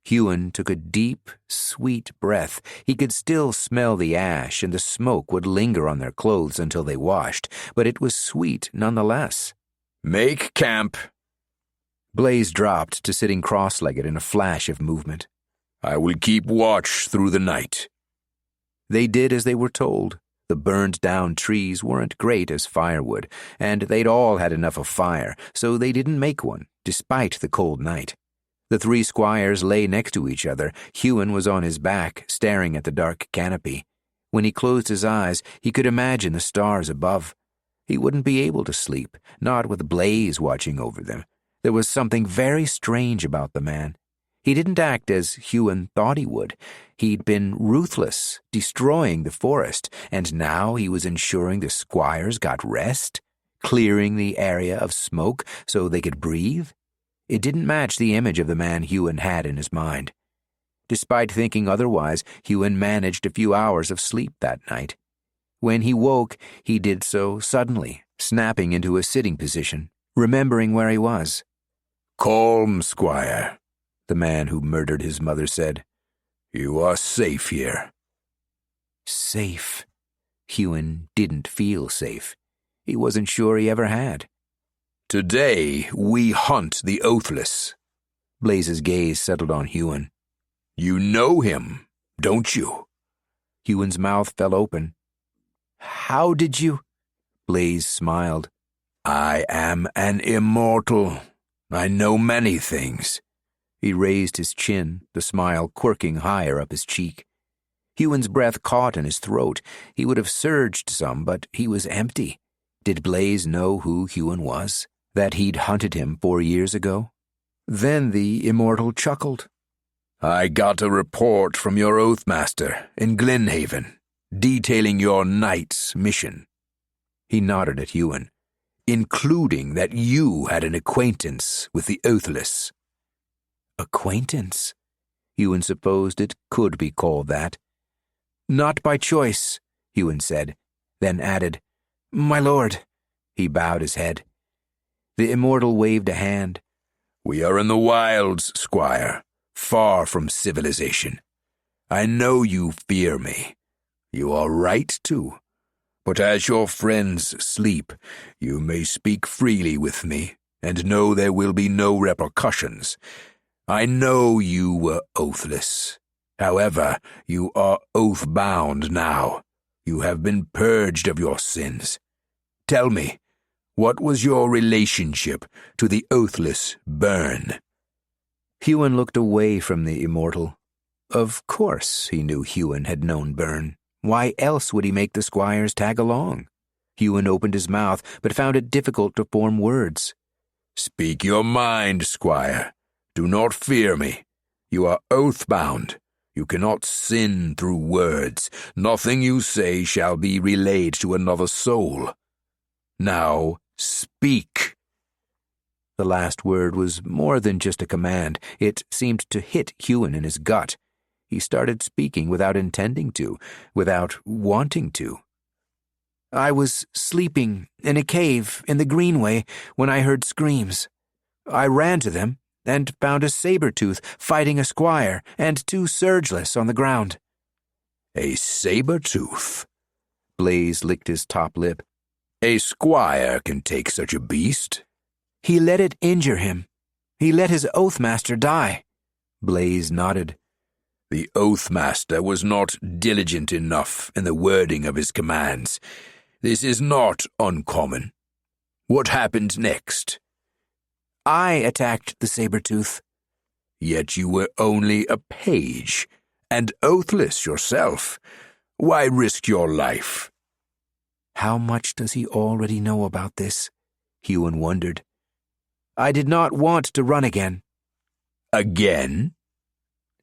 Huon took a deep, sweet breath. He could still smell the ash, and the smoke would linger on their clothes until they washed, but it was sweet nonetheless. "Make camp." Blaze dropped to sitting cross-legged in a flash of movement. "I will keep watch through the night." They did as they were told. The burned-down trees weren't great as firewood, and they'd all had enough of fire, so they didn't make one, despite the cold night. The three squires lay next to each other. Huon was on his back, staring at the dark canopy. When he closed his eyes, he could imagine the stars above. He wouldn't be able to sleep, not with Blaze watching over them. There was something very strange about the man. He didn't act as Huon thought he would. He'd been ruthless, destroying the forest, and now he was ensuring the squires got rest, clearing the area of smoke so they could breathe. It didn't match the image of the man Huon had in his mind. Despite thinking otherwise, Huon managed a few hours of sleep that night. When he woke, he did so suddenly, snapping into a sitting position, remembering where he was. "Calm, Squire," the man who murdered his mother said. "You are safe here." Safe. Huon didn't feel safe. He wasn't sure he ever had. "Today we hunt the Oathless." Blaze's gaze settled on Huon. "You know him, don't you?" Huon's mouth fell open. "How did you?" Blaze smiled. "I am an immortal. I know many things." He raised his chin, the smile quirking higher up his cheek. Huon's breath caught in his throat. He would have surged some, but he was empty. Did Blaze know who Huon was? That he'd hunted him 4 years ago? Then the immortal chuckled. "I got a report from your Oathmaster in Glenhaven, detailing your night's mission." He nodded at Huon. "Including that you had an acquaintance with the Oathless." Acquaintance? Huon supposed it could be called that. "Not by choice," Huon said, then added, "My lord." He bowed his head. The immortal waved a hand. "We are in the wilds, Squire, far from civilization. I know you fear me. You are right to. But as your friends sleep, you may speak freely with me, and know there will be no repercussions. I know you were oathless. However, you are oathbound now. You have been purged of your sins. Tell me, what was your relationship to the oathless Burn?" Huon looked away from the immortal. Of course he knew Huon had known Burn. Why else would he make the squires tag along? Huon opened his mouth, but found it difficult to form words. "Speak your mind, Squire. Do not fear me. You are oathbound. You cannot sin through words. Nothing you say shall be relayed to another soul. Now, speak." The last word was more than just a command. It seemed to hit Huon in his gut. He started speaking without intending to, without wanting to. "I was sleeping in a cave in the Greenway when I heard screams. I ran to them. and found a saber-tooth fighting a squire and two surgeless on the ground. A saber-tooth? Blaze licked his top lip. A squire can take such a beast. He let it injure him. He let his Oathmaster die. Blaze nodded. The Oathmaster was not diligent enough in the wording of his commands. This is not uncommon. What happened next? I attacked the saber-tooth. Yet you were only a page, and oathless yourself. Why risk your life? How much does he already know about this? Huon wondered. I did not want to run again. Again?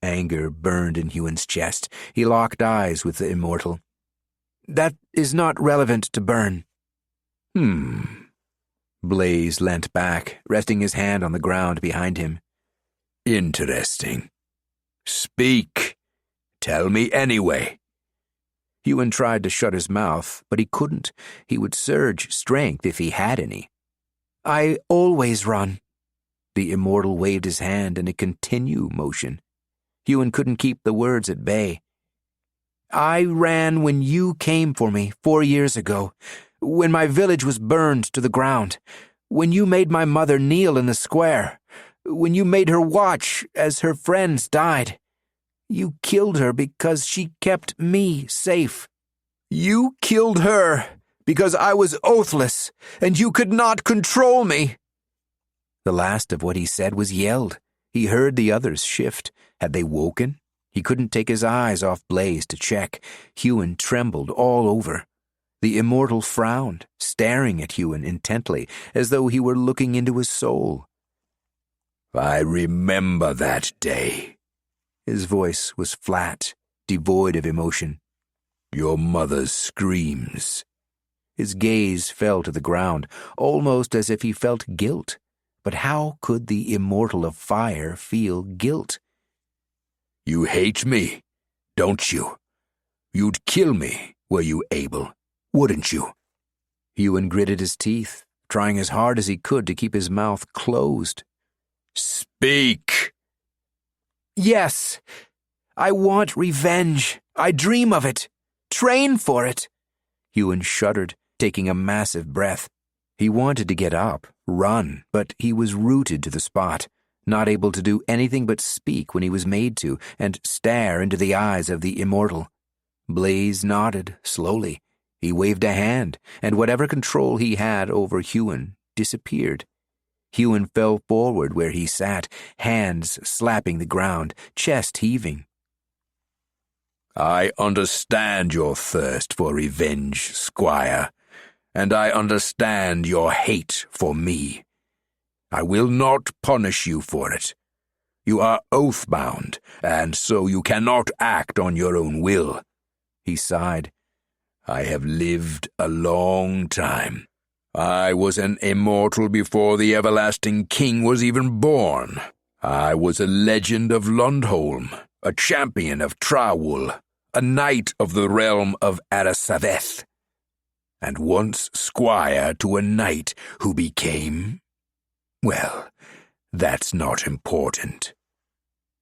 Anger burned in Huon's chest. He locked eyes with the immortal. That is not relevant to Burn. Blaze leant back, resting his hand on the ground behind him. Interesting. Speak. Tell me anyway. Huon tried to shut his mouth, but he couldn't. He would surge strength if he had any. I always run. The immortal waved his hand in a continue motion. Huon couldn't keep the words at bay. I ran when you came for me 4 years ago, when my village was burned to the ground, when you made my mother kneel in the square, when you made her watch as her friends died. You killed her because she kept me safe. You killed her because I was oathless, and you could not control me. The last of what he said was yelled. He heard the others shift. Had they woken? He couldn't take his eyes off Blaze to check. Huon trembled all over. The immortal frowned, staring at Huon intently, as though he were looking into his soul. I remember that day. His voice was flat, devoid of emotion. Your mother's screams. His gaze fell to the ground, almost as if he felt guilt. But how could the Immortal of Fire feel guilt? You hate me, don't you? You'd kill me, were you able, wouldn't you? Huon gritted his teeth, trying as hard as he could to keep his mouth closed. Speak! Yes, I want revenge. I dream of it. Train for it. Huon shuddered, taking a massive breath. He wanted to get up, run, but he was rooted to the spot, not able to do anything but speak when he was made to, and stare into the eyes of the immortal. Blaze nodded, slowly. He waved a hand, and whatever control he had over Huon disappeared. Huon fell forward where he sat, hands slapping the ground, chest heaving. I understand your thirst for revenge, Squire, and I understand your hate for me. I will not punish you for it. You are oathbound, and so you cannot act on your own will. He sighed. I have lived a long time. I was an immortal before the everlasting king was even born. I was a legend of Lundholm, a champion of Trawul, a knight of the realm of Arasaveth, and once squire to a knight who became... well, that's not important.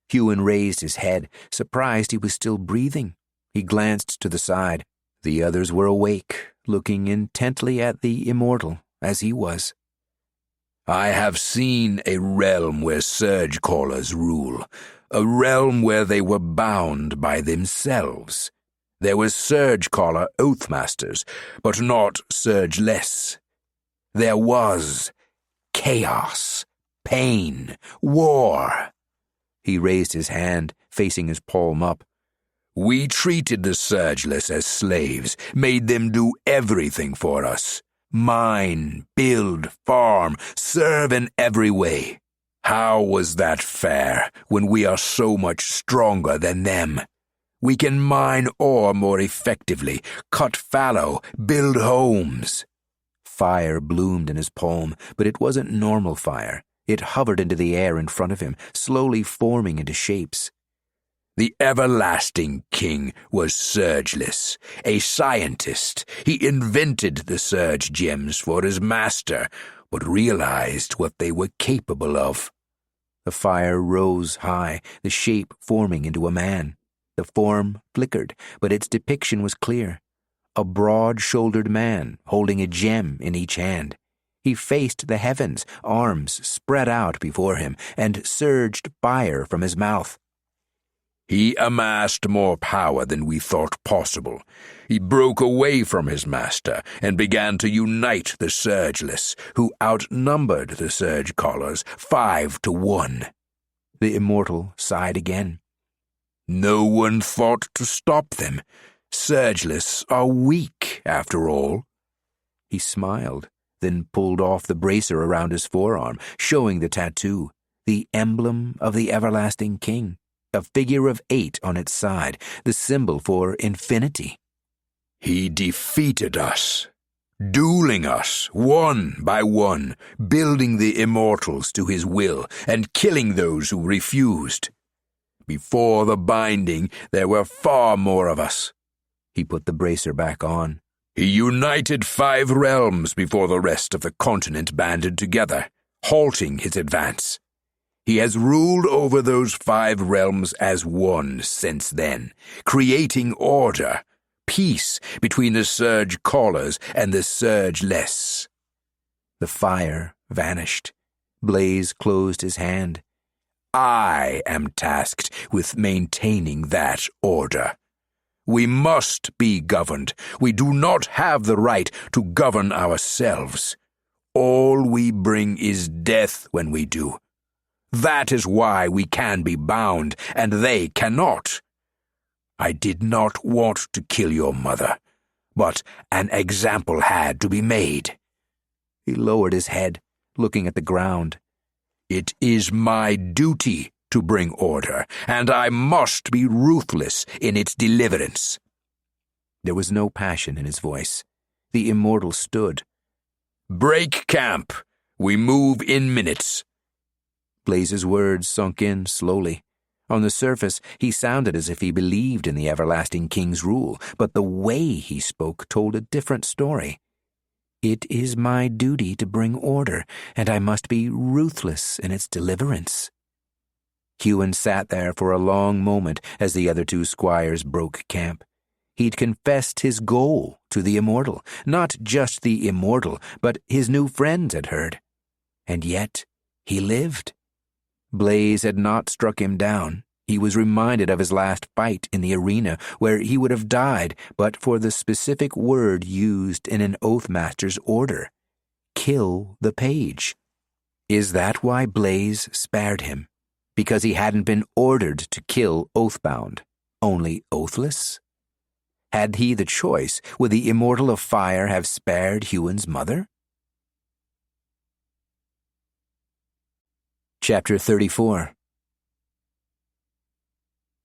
Huon raised his head, surprised he was still breathing. He glanced to the side. The others were awake, looking intently at the immortal, as he was. I have seen a realm where surgecallers rule, a realm where they were bound by themselves. There were surgecaller oathmasters, but not surgeless. There was chaos, pain, war. He raised his hand, facing his palm up. We treated the surgeless as slaves, made them do everything for us. Mine, build, farm, serve in every way. How was that fair when we are so much stronger than them? We can mine ore more effectively, cut fallow, build homes. Fire bloomed in his palm, but it wasn't normal fire. It hovered into the air in front of him, slowly forming into shapes. The everlasting king was surgeless, a scientist. He invented the surge gems for his master, but realized what they were capable of. The fire rose high, the shape forming into a man. The form flickered, but its depiction was clear. A broad-shouldered man holding a gem in each hand. He faced the heavens, arms spread out before him, and surged fire from his mouth. He amassed more power than we thought possible. He broke away from his master and began to unite the Surgeless, who outnumbered the Surgecallers 5-1. The Immortal sighed again. No one thought to stop them. Surgeless are weak, after all. He smiled, then pulled off the bracer around his forearm, showing the tattoo, the emblem of the everlasting king, a figure of 8 on its side, the symbol for infinity. He defeated us, dueling us one by one, building the immortals to his will and killing those who refused. Before the binding, there were far more of us. He put the bracer back on. He united 5 realms before the rest of the continent banded together, halting his advance. He has ruled over those 5 realms as one since then, creating order, peace between the Surgecallers and the Surgeless. The fire vanished. Blaze closed his hand. I am tasked with maintaining that order. We must be governed. We do not have the right to govern ourselves. All we bring is death when we do. That is why we can be bound, and they cannot. I did not want to kill your mother, but an example had to be made. He lowered his head, looking at the ground. It is my duty to bring order, and I must be ruthless in its deliverance. There was no passion in his voice. The Immortal stood. Break camp. We move in minutes. Blaze's words sunk in slowly. On the surface, he sounded as if he believed in the everlasting king's rule, but the way he spoke told a different story. It is my duty to bring order, and I must be ruthless in its deliverance. Huon sat there for a long moment as the other 2 squires broke camp. He'd confessed his goal to the Immortal, not just the Immortal, but his new friends had heard. And yet, he lived. Blaze had not struck him down. He was reminded of his last fight in the arena, where he would have died but for the specific word used in an Oathmaster's order. Kill the page. Is that why Blaze spared him? Because he hadn't been ordered to kill Oathbound, only Oathless? Had he the choice, would the Immortal of Fire have spared Huon's mother? Chapter 34.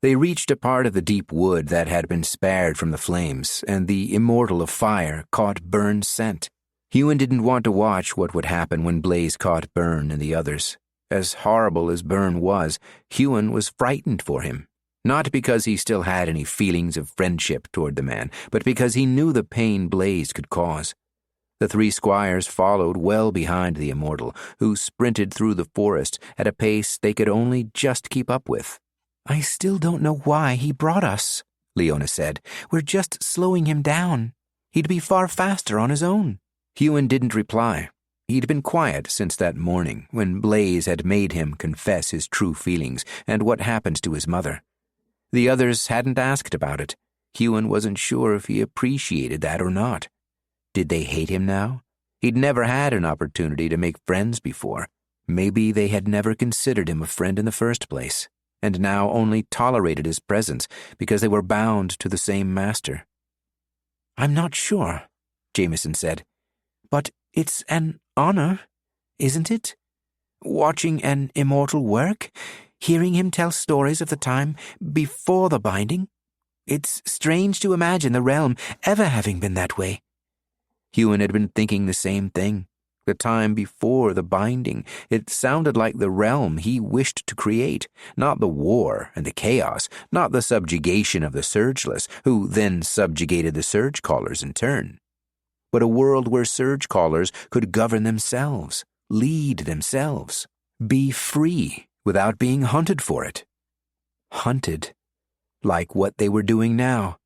They reached a part of the deep wood that had been spared from the flames, and the Immortal of Fire caught Burn's scent. Huon didn't want to watch what would happen when Blaze caught Burn and the others. As horrible as Burn was, Huon was frightened for him. Not because he still had any feelings of friendship toward the man, but because he knew the pain Blaze could cause. The 3 squires followed well behind the Immortal, who sprinted through the forest at a pace they could only just keep up with. I still don't know why he brought us, Liona said. We're just slowing him down. He'd be far faster on his own. Huon didn't reply. He'd been quiet since that morning, when Blaze had made him confess his true feelings and what happened to his mother. The others hadn't asked about it. Huon wasn't sure if he appreciated that or not. Did they hate him now? He'd never had an opportunity to make friends before. Maybe they had never considered him a friend in the first place, and now only tolerated his presence because they were bound to the same master. I'm not sure, Jameson said, but it's an honor, isn't it? Watching an immortal work, hearing him tell stories of the time before the binding. It's strange to imagine the realm ever having been that way. Huon had been thinking the same thing. The time before the binding, it sounded like the realm he wished to create, not the war and the chaos, not the subjugation of the Surgeless, who then subjugated the Surgecallers in turn, but a world where Surgecallers could govern themselves, lead themselves, be free without being hunted for it. Hunted, like what they were doing now.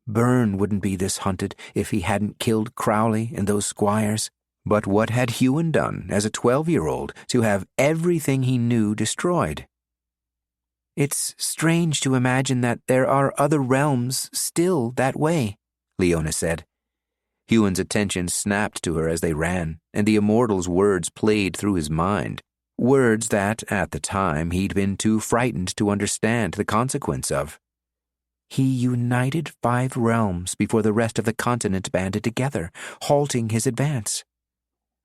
Byrne wouldn't be this hunted if he hadn't killed Crowley and those squires. But what had Huon done as a 12-year-old to have everything he knew destroyed? It's strange to imagine that there are other realms still that way, Liona said. Huon's attention snapped to her as they ran, and the immortal's words played through his mind. Words that, at the time, he'd been too frightened to understand the consequence of. He united 5 realms before the rest of the continent banded together, halting his advance.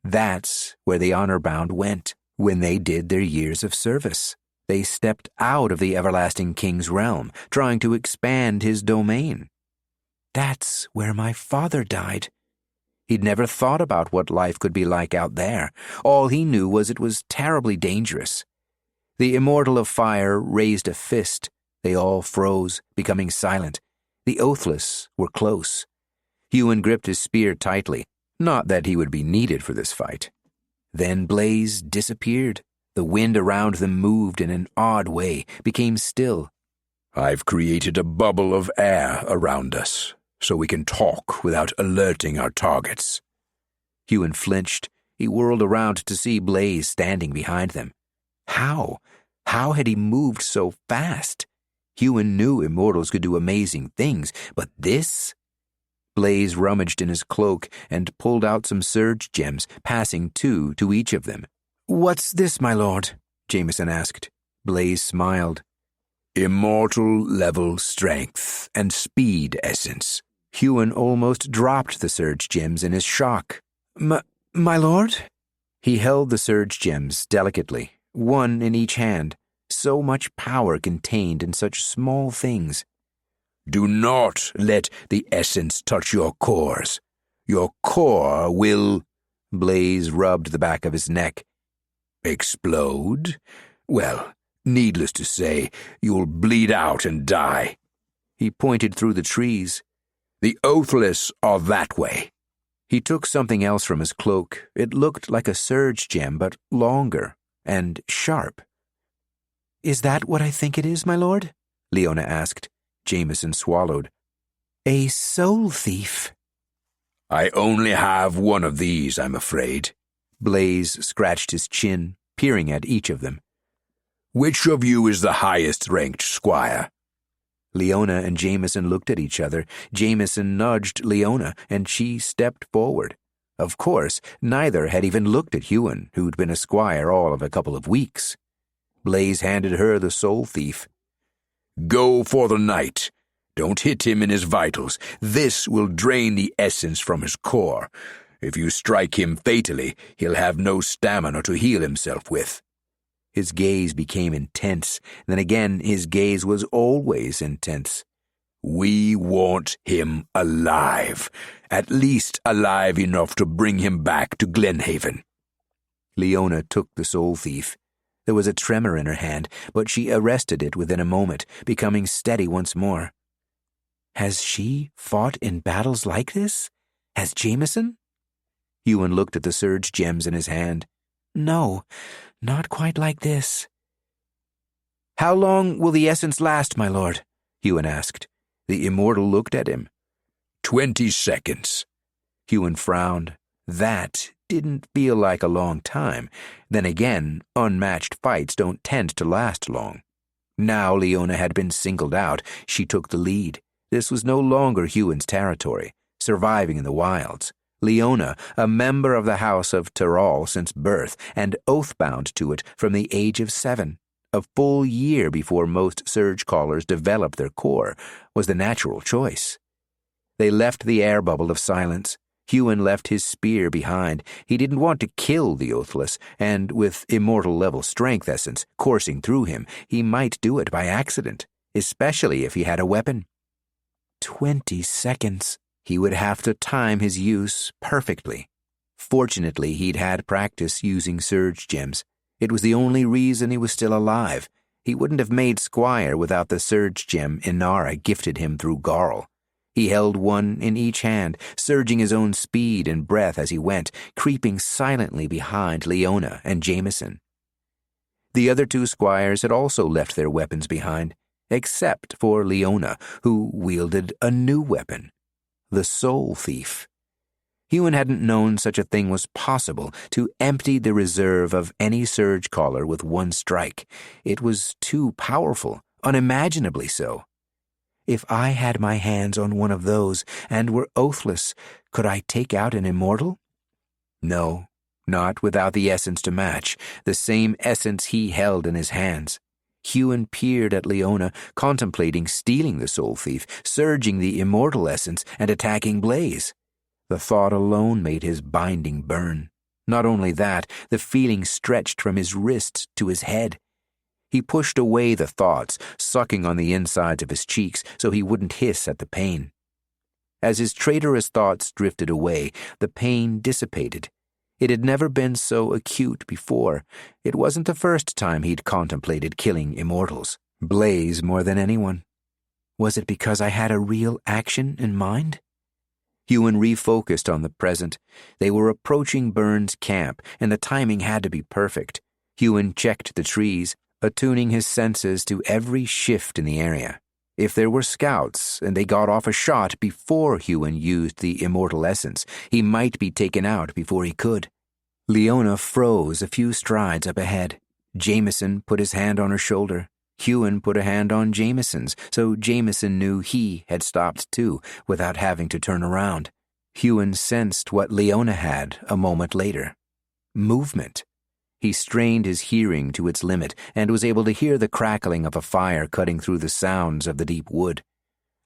That's where the honor-bound went when they did their years of service. They stepped out of the everlasting king's realm, trying to expand his domain. That's where my father died. He'd never thought about what life could be like out there. All he knew was it was terribly dangerous. The Immortal of Fire raised a fist. They all froze, becoming silent. The Oathless were close. Huon gripped his spear tightly. Not that he would be needed for this fight. Then Blaze disappeared. The wind around them moved in an odd way, became still. I've created a bubble of air around us, so we can talk without alerting our targets. Huon flinched. He whirled around to see Blaze standing behind them. How? How had he moved so fast? Huon knew immortals could do amazing things, but this? Blaze rummaged in his cloak and pulled out some surge gems, passing 2 to each of them. "What's this, my lord?" Jameson asked. Blaze smiled. Immortal-level strength and speed essence. Huon almost dropped the surge gems in his shock. My lord?" He held the surge gems delicately, 1 in each hand. So much power contained in such small things. Do not let the essence touch your cores. Your core will... Blaze rubbed the back of his neck. Explode? Well, needless to say, you'll bleed out and die. He pointed through the trees. The Oathless are that way. He took something else from his cloak. It looked like a surge gem, but longer and sharp. "Is that what I think it is, my lord?" Liona asked. Jameson swallowed. "A soul thief." I only have 1 of these, I'm afraid. Blaze scratched his chin, peering at each of them. Which of you is the highest-ranked squire? Liona and Jameson looked at each other. Jameson nudged Liona, and she stepped forward. Of course, neither had even looked at Huon, who'd been a squire all of a couple of weeks. Blaze handed her the soul thief. Go for the knight. Don't hit him in his vitals. This will drain the essence from his core. If you strike him fatally, he'll have no stamina to heal himself with. His gaze became intense. Then again, his gaze was always intense. We want him alive. At least alive enough to bring him back to Glenhaven. Liona took the soul thief. There was a tremor in her hand, but she arrested it within a moment, becoming steady once more. Has she fought in battles like this? Has Jameson? Huon looked at the surge gems in his hand. No, not quite like this. How long will the essence last, my lord? Huon asked. The immortal looked at him. 20 seconds. Huon frowned. That didn't feel like a long time. Then again, unmatched fights don't tend to last long. Now Liona had been singled out. She took the lead. This was no longer Huon's territory, surviving in the wilds. Liona, a member of the House of Tyrol since birth, and oathbound to it from the age of 7, a full year before most surgecallers developed their core, was the natural choice. They left the air bubble of silence. Huon left his spear behind. He didn't want to kill the Oathless, and with immortal-level strength essence coursing through him, he might do it by accident, especially if he had a weapon. 20 seconds. He would have to time his use perfectly. Fortunately, he'd had practice using surge gems. It was the only reason he was still alive. He wouldn't have made Squire without the surge gem Inara gifted him through Garl. He held 1 in each hand, surging his own speed and breath as he went, creeping silently behind Liona and Jameson. The other two squires had also left their weapons behind, except for Liona, who wielded a new weapon, the Soul Thief. Huon hadn't known such a thing was possible, to empty the reserve of any Surgecaller with one strike. It was too powerful, unimaginably so. If I had my hands on one of those and were oathless, could I take out an immortal? No, not without the essence to match, the same essence he held in his hands. Huon peered at Liona, contemplating stealing the Soul Thief, surging the immortal essence, and attacking Blaze. The thought alone made his binding burn. Not only that, the feeling stretched from his wrist to his head. He pushed away the thoughts, sucking on the insides of his cheeks so he wouldn't hiss at the pain. As his traitorous thoughts drifted away, the pain dissipated. It had never been so acute before. It wasn't the first time he'd contemplated killing immortals, Blaze more than anyone. Was it because I had a real action in mind? Huon refocused on the present. They were approaching Byrne's camp, and the timing had to be perfect. Huon checked the trees, attuning his senses to every shift in the area. If there were scouts, and they got off a shot before Huon used the immortal essence, he might be taken out before he could. Liona froze a few strides up ahead. Jameson put his hand on her shoulder. Huon put a hand on Jameson's, so Jameson knew he had stopped too, without having to turn around. Huon sensed what Liona had a moment later. Movement. He strained his hearing to its limit and was able to hear the crackling of a fire cutting through the sounds of the deep wood.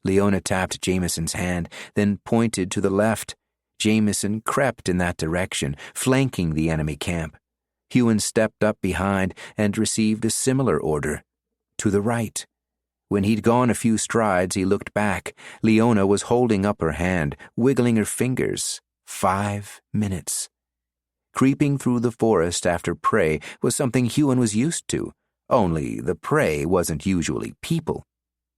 Liona tapped Jameson's hand, then pointed to the left. Jameson crept in that direction, flanking the enemy camp. Huon stepped up behind and received a similar order. To the right. When he'd gone a few strides, he looked back. Liona was holding up her hand, wiggling her fingers. 5 minutes. Creeping through the forest after prey was something Huon was used to, only the prey wasn't usually people.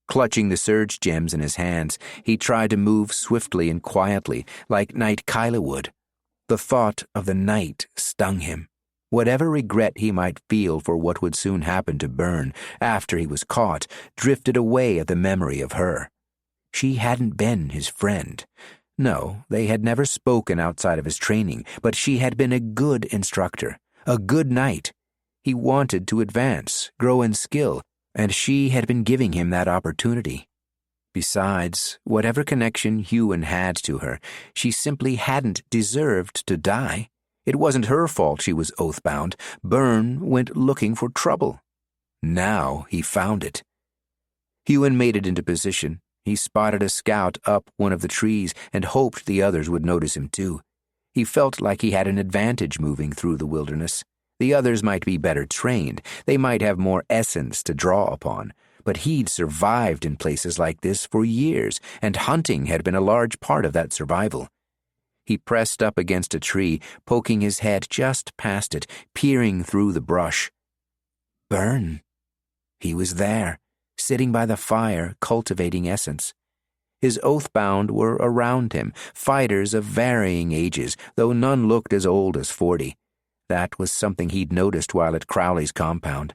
Clutching the surge gems in his hands, he tried to move swiftly and quietly, like Knighthood would. The thought of the night stung him. Whatever regret he might feel for what would soon happen to Byrne after he was caught drifted away at the memory of her. She hadn't been his friend. No, they had never spoken outside of his training, but she had been a good instructor, a good knight. He wanted to advance, grow in skill, and she had been giving him that opportunity. Besides, whatever connection Huon had to her, she simply hadn't deserved to die. It wasn't her fault she was oathbound. Byrne went looking for trouble. Now he found it. Huon made it into position. He spotted a scout up one of the trees and hoped the others would notice him too. He felt like he had an advantage moving through the wilderness. The others might be better trained. They might have more essence to draw upon. But he'd survived in places like this for years, and hunting had been a large part of that survival. He pressed up against a tree, poking his head just past it, peering through the brush. Byrne. He was there, sitting by the fire, cultivating essence. His Oathbound were around him, fighters of varying ages, though none looked as old as 40. That was something he'd noticed while at Crowley's compound.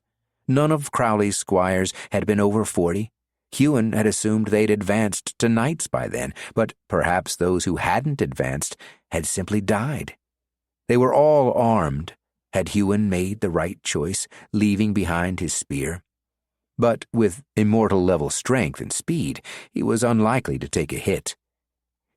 None of Crowley's squires had been over 40. Huon had assumed they'd advanced to knights by then, but perhaps those who hadn't advanced had simply died. They were all armed. Had Huon made the right choice, leaving behind his spear? But with immortal-level strength and speed, he was unlikely to take a hit.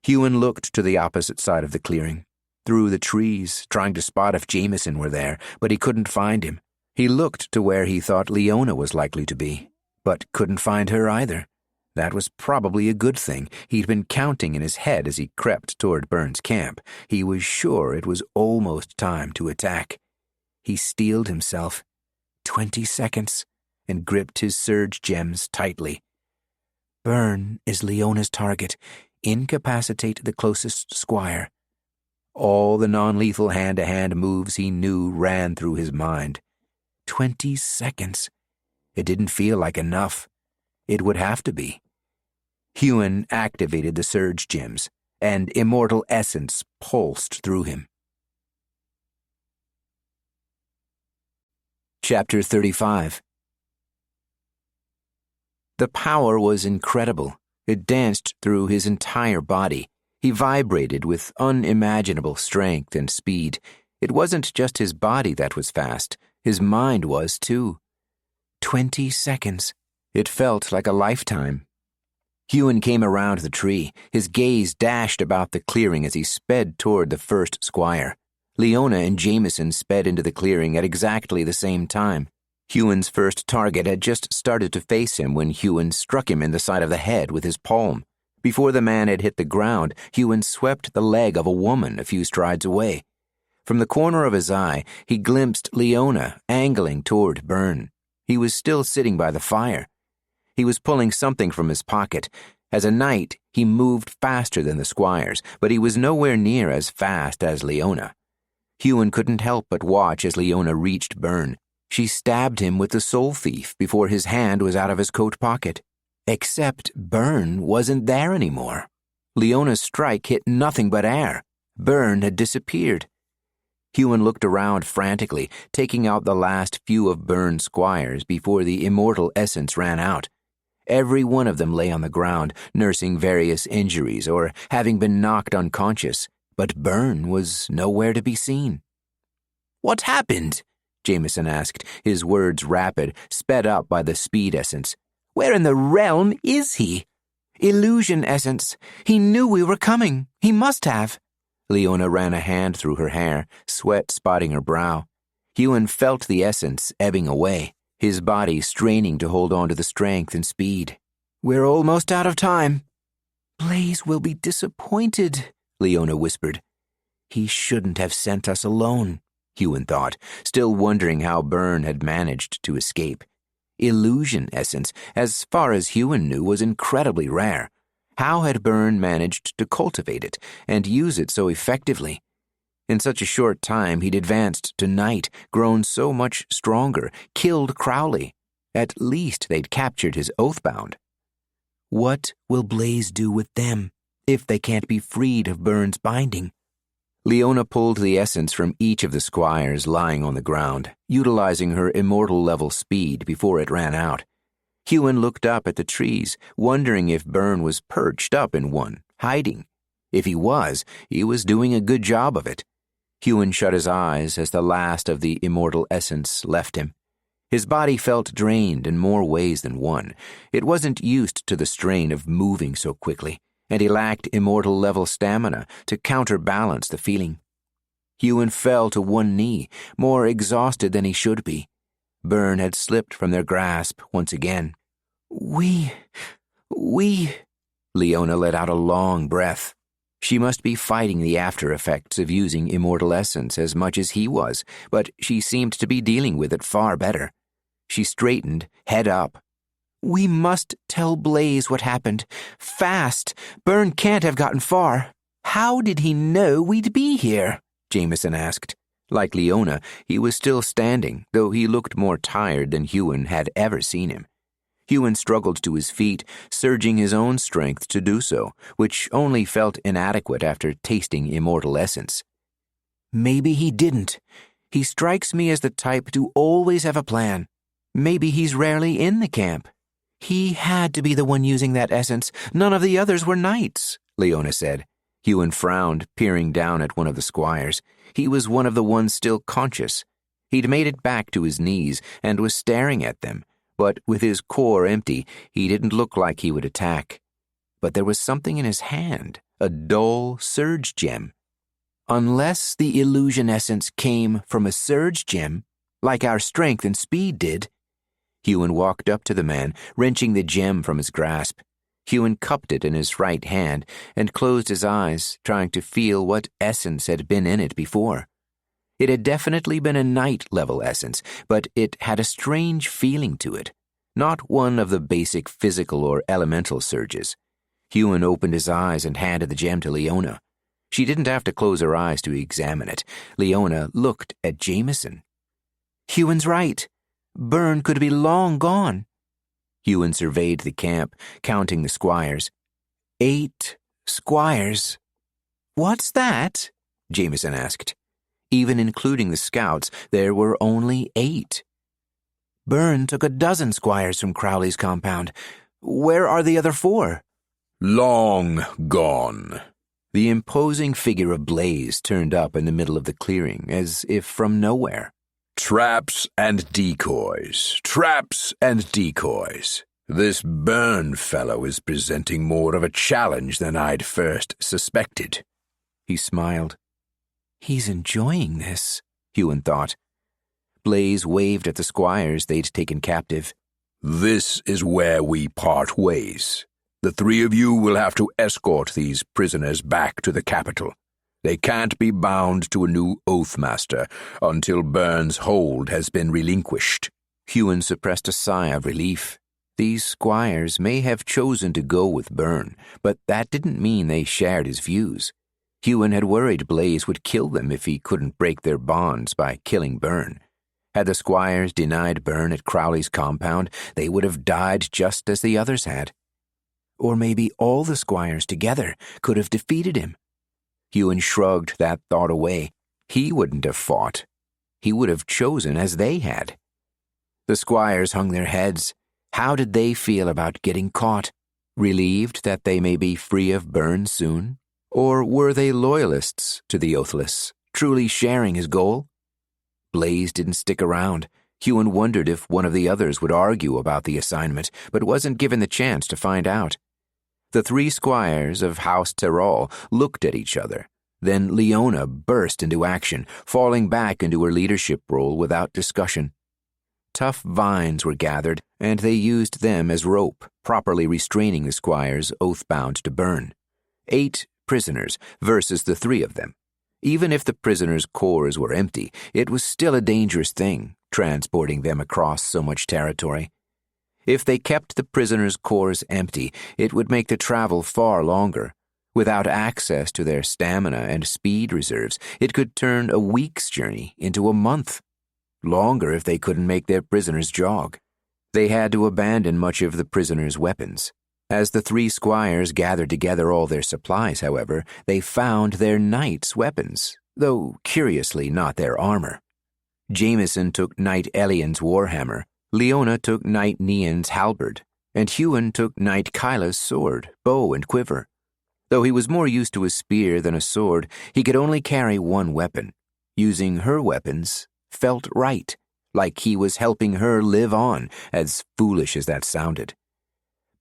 Huon looked to the opposite side of the clearing, through the trees, trying to spot if Jameson were there, but he couldn't find him. He looked to where he thought Liona was likely to be, but couldn't find her either. That was probably a good thing. He'd been counting in his head as he crept toward Byrne's camp. He was sure it was almost time to attack. He steeled himself. 20 seconds, and gripped his surge gems tightly. Byrne is Leona's target. Incapacitate the closest squire. All the non-lethal hand-to-hand moves he knew ran through his mind. 20 seconds. It didn't feel like enough. It would have to be. Huon activated the surge gems, and immortal essence pulsed through him. Chapter 35. The power was incredible. It danced through his entire body. He vibrated with unimaginable strength and speed. It wasn't just his body that was fast. His mind was, too. 20 seconds. It felt like a lifetime. Huon came around the tree. His gaze dashed about the clearing as he sped toward the first Squire. Liona and Jameson sped into the clearing at exactly the same time. Huon's first target had just started to face him when Huon struck him in the side of the head with his palm. Before the man had hit the ground, Huon swept the leg of a woman a few strides away. From the corner of his eye, he glimpsed Liona angling toward Byrne. He was still sitting by the fire. He was pulling something from his pocket. As a knight, he moved faster than the squires, but he was nowhere near as fast as Liona. Huon couldn't help but watch as Liona reached Byrne. She stabbed him with the soul thief before his hand was out of his coat pocket. Except Byrne wasn't there anymore. Leona's strike hit nothing but air. Byrne had disappeared. Huon looked around frantically, taking out the last few of Byrne's squires before the immortal essence ran out. Every one of them lay on the ground, nursing various injuries or having been knocked unconscious, but Byrne was nowhere to be seen. "What happened?" Jameson asked, his words rapid, sped up by the speed essence. "Where in the realm is he?" "Illusion essence. He knew we were coming. He must have." Liona ran a hand through her hair, sweat spotting her brow. Huon felt the essence ebbing away, his body straining to hold on to the strength and speed. "We're almost out of time." "Blaze will be disappointed," Liona whispered. "He shouldn't have sent us alone," Huon thought, still wondering how Byrne had managed to escape. Illusion essence, as far as Huon knew, was incredibly rare. How had Byrne managed to cultivate it and use it so effectively? In such a short time, he'd advanced to knight, grown so much stronger, killed Crowley. At least they'd captured his Oathbound. What will Blaze do with them if they can't be freed of Byrne's binding? Liona pulled the essence from each of the squires lying on the ground, utilizing her immortal-level speed before it ran out. Huon looked up at the trees, wondering if Byrne was perched up in one, hiding. If he was doing a good job of it. Huon shut his eyes as the last of the immortal essence left him. His body felt drained in more ways than one. It wasn't used to the strain of moving so quickly, and he lacked immortal-level stamina to counterbalance the feeling. Huon fell to one knee, more exhausted than he should be. Byrne had slipped from their grasp once again. We... Liona let out a long breath. She must be fighting the after-effects of using immortal essence as much as he was, but she seemed to be dealing with it far better. She straightened, head up. "We must tell Blaze what happened. Fast! Byrne can't have gotten far." "How did he know we'd be here?" Jameson asked. Like Liona, he was still standing, though he looked more tired than Huon had ever seen him. Huon struggled to his feet, surging his own strength to do so, which only felt inadequate after tasting immortal essence. "Maybe he didn't. He strikes me as the type to always have a plan. Maybe he's rarely in the camp. He had to be the one using that essence. None of the others were knights," Liona said. Huon frowned, peering down at one of the squires. He was one of the ones still conscious. He'd made it back to his knees and was staring at them, but with his core empty, he didn't look like he would attack. But there was something in his hand, a dull surge gem. Unless the illusion essence came from a surge gem, like our strength and speed did. Huon walked up to the man, wrenching the gem from his grasp. Huon cupped it in his right hand and closed his eyes, trying to feel what essence had been in it before. It had definitely been a knight-level essence, but it had a strange feeling to it, not one of the basic physical or elemental surges. Huon opened his eyes and handed the gem to Liona. She didn't have to close her eyes to examine it. Liona looked at Jameson. "Huon's right. Byrne could be long gone." Huon surveyed the camp, counting the squires. 8 squires. "What's that?" Jameson asked. Even including the scouts, there were only 8. Byrne took 12 squires from Crowley's compound. Where are the other 4? Long gone. The imposing figure of Blaze turned up in the middle of the clearing, as if from nowhere. Traps and decoys. Traps and decoys. This Byrne fellow is presenting more of a challenge than I'd first suspected. He smiled. He's enjoying this, Huon thought. Blaze waved at the squires they'd taken captive. This is where we part ways. The 3 of you will have to escort these prisoners back to the capital. They can't be bound to a new Oathmaster until Byrne's hold has been relinquished. Huon suppressed a sigh of relief. These squires may have chosen to go with Byrne, but that didn't mean they shared his views. Huon had worried Blaze would kill them if he couldn't break their bonds by killing Byrne. Had the squires denied Byrne at Crowley's compound, they would have died just as the others had. Or maybe all the squires together could have defeated him. Huon shrugged that thought away. He wouldn't have fought. He would have chosen as they had. The squires hung their heads. How did they feel about getting caught? Relieved that they may be free of Byrne soon? Or were they loyalists to the Oathless, truly sharing his goal? Blaze didn't stick around. Huon wondered if one of the others would argue about the assignment, but wasn't given the chance to find out. The 3 squires of House Terral looked at each other. Then Liona burst into action, falling back into her leadership role without discussion. Tough vines were gathered, and they used them as rope, properly restraining the squires oathbound to Byrne. 8 prisoners versus the 3 of them. Even if the prisoners' cores were empty, it was still a dangerous thing, transporting them across so much territory. If they kept the prisoners' cores empty, it would make the travel far longer. Without access to their stamina and speed reserves, it could turn a week's journey into a month. Longer if they couldn't make their prisoners jog. They had to abandon much of the prisoners' weapons. As the 3 squires gathered together all their supplies, however, they found their knights' weapons, though curiously not their armor. Jameson took Knight Elian's warhammer, Liona took Knight Nian's halberd, and Huon took Knight Kyla's sword, bow, and quiver. Though he was more used to a spear than a sword, he could only carry one weapon. Using her weapons felt right, like he was helping her live on, as foolish as that sounded.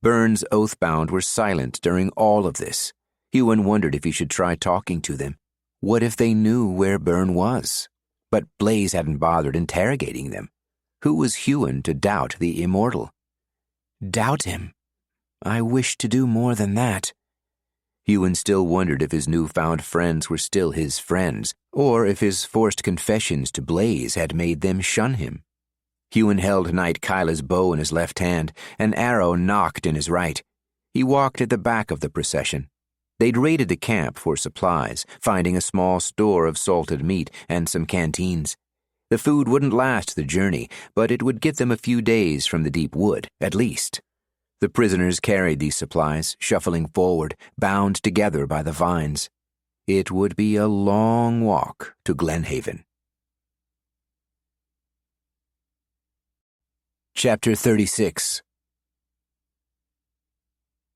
Byrne's Oathbound were silent during all of this. Huon wondered if he should try talking to them. What if they knew where Byrne was? But Blaze hadn't bothered interrogating them. Who was Huon to doubt the immortal? Doubt him? I wish to do more than that. Huon still wondered if his newfound friends were still his friends, or if his forced confessions to Blaze had made them shun him. Huon held Knight Kyla's bow in his left hand, an arrow nocked in his right. He walked at the back of the procession. They'd raided the camp for supplies, finding a small store of salted meat and some canteens. The food wouldn't last the journey, but it would get them a few days from the deep wood, at least. The prisoners carried these supplies, shuffling forward, bound together by the vines. It would be a long walk to Glenhaven. Chapter 36.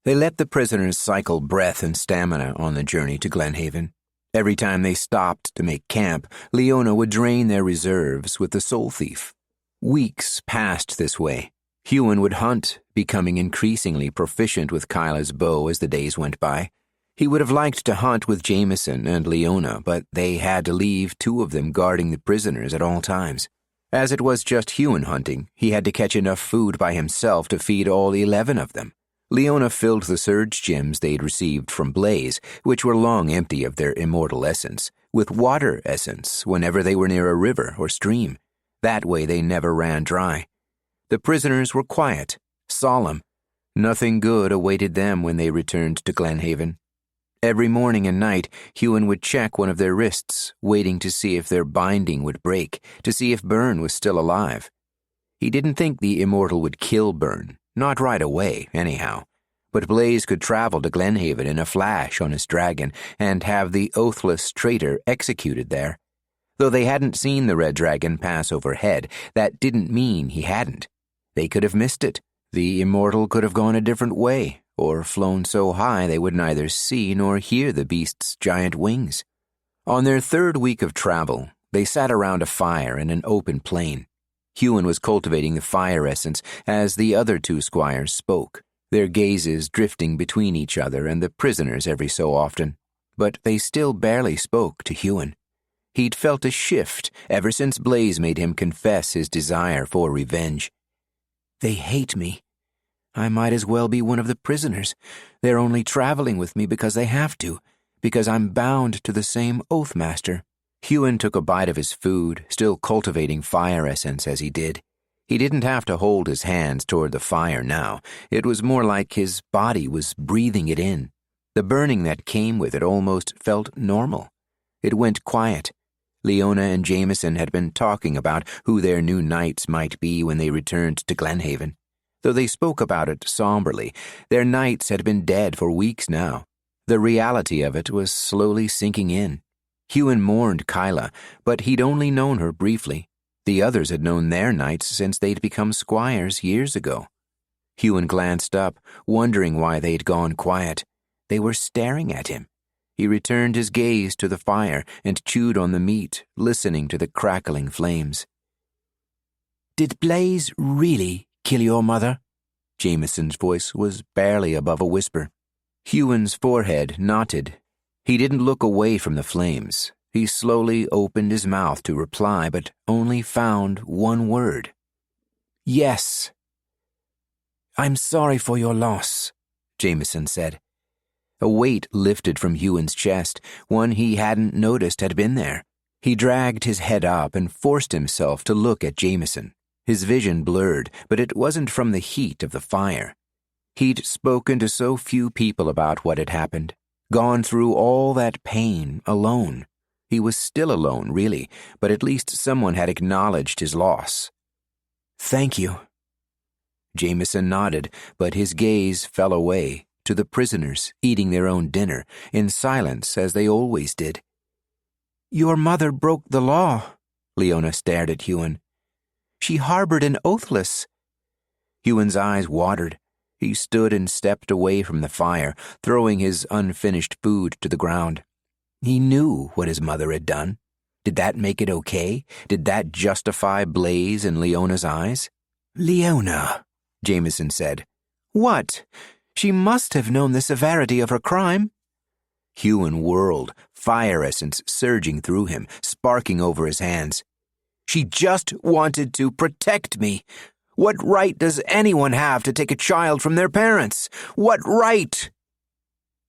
They let the prisoners cycle breath and stamina on the journey to Glenhaven. Every time they stopped to make camp, Liona would drain their reserves with the soul thief. Weeks passed this way. Huon would hunt, becoming increasingly proficient with Kyla's bow as the days went by. He would have liked to hunt with Jameson and Liona, but they had to leave 2 of them guarding the prisoners at all times. As it was just Huon hunting, he had to catch enough food by himself to feed all 11 of them. Liona filled the surge gems they'd received from Blaze, which were long empty of their immortal essence, with water essence whenever they were near a river or stream. That way they never ran dry. The prisoners were quiet, solemn. Nothing good awaited them when they returned to Glenhaven. Every morning and night, Huon would check one of their wrists, waiting to see if their binding would break, to see if Byrne was still alive. He didn't think the immortal would kill Byrne, not right away, anyhow. But Blaze could travel to Glenhaven in a flash on his dragon and have the Oathless traitor executed there. Though they hadn't seen the red dragon pass overhead, that didn't mean he hadn't. They could have missed it. The immortal could have gone a different way, or flown so high they would neither see nor hear the beast's giant wings. On their third week of travel, they sat around a fire in an open plain. Huon was cultivating the fire essence as the other two squires spoke, their gazes drifting between each other and the prisoners every so often. But they still barely spoke to Huon. He'd felt a shift ever since Blaze made him confess his desire for revenge. They hate me. I might as well be one of the prisoners. They're only traveling with me because they have to, because I'm bound to the same Oathmaster. Huon took a bite of his food, still cultivating fire essence as he did. He didn't have to hold his hands toward the fire now. It was more like his body was breathing it in. The burning that came with it almost felt normal. It went quiet. Liona and Jameson had been talking about who their new knights might be when they returned to Glenhaven. Though they spoke about it somberly, their knights had been dead for weeks now. The reality of it was slowly sinking in. Huon mourned Kyla, but he'd only known her briefly. The others had known their knights since they'd become squires years ago. Huon glanced up, wondering why they'd gone quiet. They were staring at him. He returned his gaze to the fire and chewed on the meat, listening to the crackling flames. "Did Blaze really kill your mother?" Jameson's voice was barely above a whisper. Huon's forehead knotted. He didn't look away from the flames. He slowly opened his mouth to reply, but only found one word. "Yes." "I'm sorry for your loss," Jameson said. A weight lifted from Huon's chest, one he hadn't noticed had been there. He dragged his head up and forced himself to look at Jameson. His vision blurred, but it wasn't from the heat of the fire. He'd spoken to so few people about what had happened, gone through all that pain alone. He was still alone, really, but at least someone had acknowledged his loss. "Thank you." Jameson nodded, but his gaze fell away to the prisoners eating their own dinner, in silence as they always did. "Your mother broke the law." Liona stared at Huon. "She harbored an Oathless." Huon's eyes watered. He stood and stepped away from the fire, throwing his unfinished food to the ground. He knew what his mother had done. Did that make it okay? Did that justify Blaze in Leona's eyes? "Liona," Jameson said. "What? She must have known the severity of her crime." Huon whirled, fire essence surging through him, sparking over his hands. "She just wanted to protect me. What right does anyone have to take a child from their parents? What right?"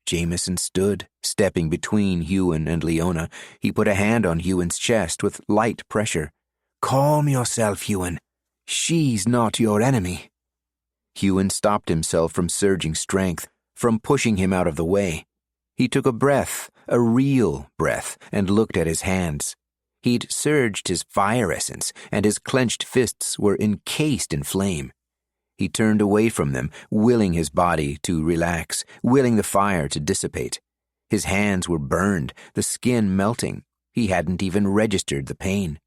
Jameson stood, stepping between Huon and Liona. He put a hand on Huon's chest with light pressure. "Calm yourself, Huon. She's not your enemy." Huon stopped himself from surging strength, from pushing him out of the way. He took a breath, a real breath, and looked at his hands. He'd surged his fire essence, and his clenched fists were encased in flame. He turned away from them, willing his body to relax, willing the fire to dissipate. His hands were burned, the skin melting. He hadn't even registered the pain.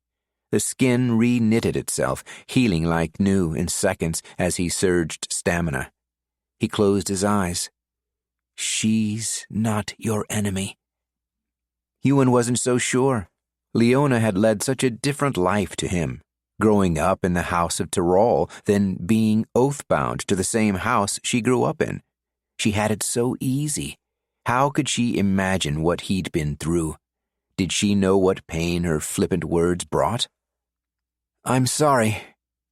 The skin re-knitted itself, healing like new in seconds as he surged stamina. He closed his eyes. "She's not your enemy." Huon wasn't so sure. Liona had led such a different life to him, growing up in the house of Tyrol, then being oathbound to the same house she grew up in. She had it so easy. How could she imagine what he'd been through? Did she know what pain her flippant words brought? "I'm sorry,"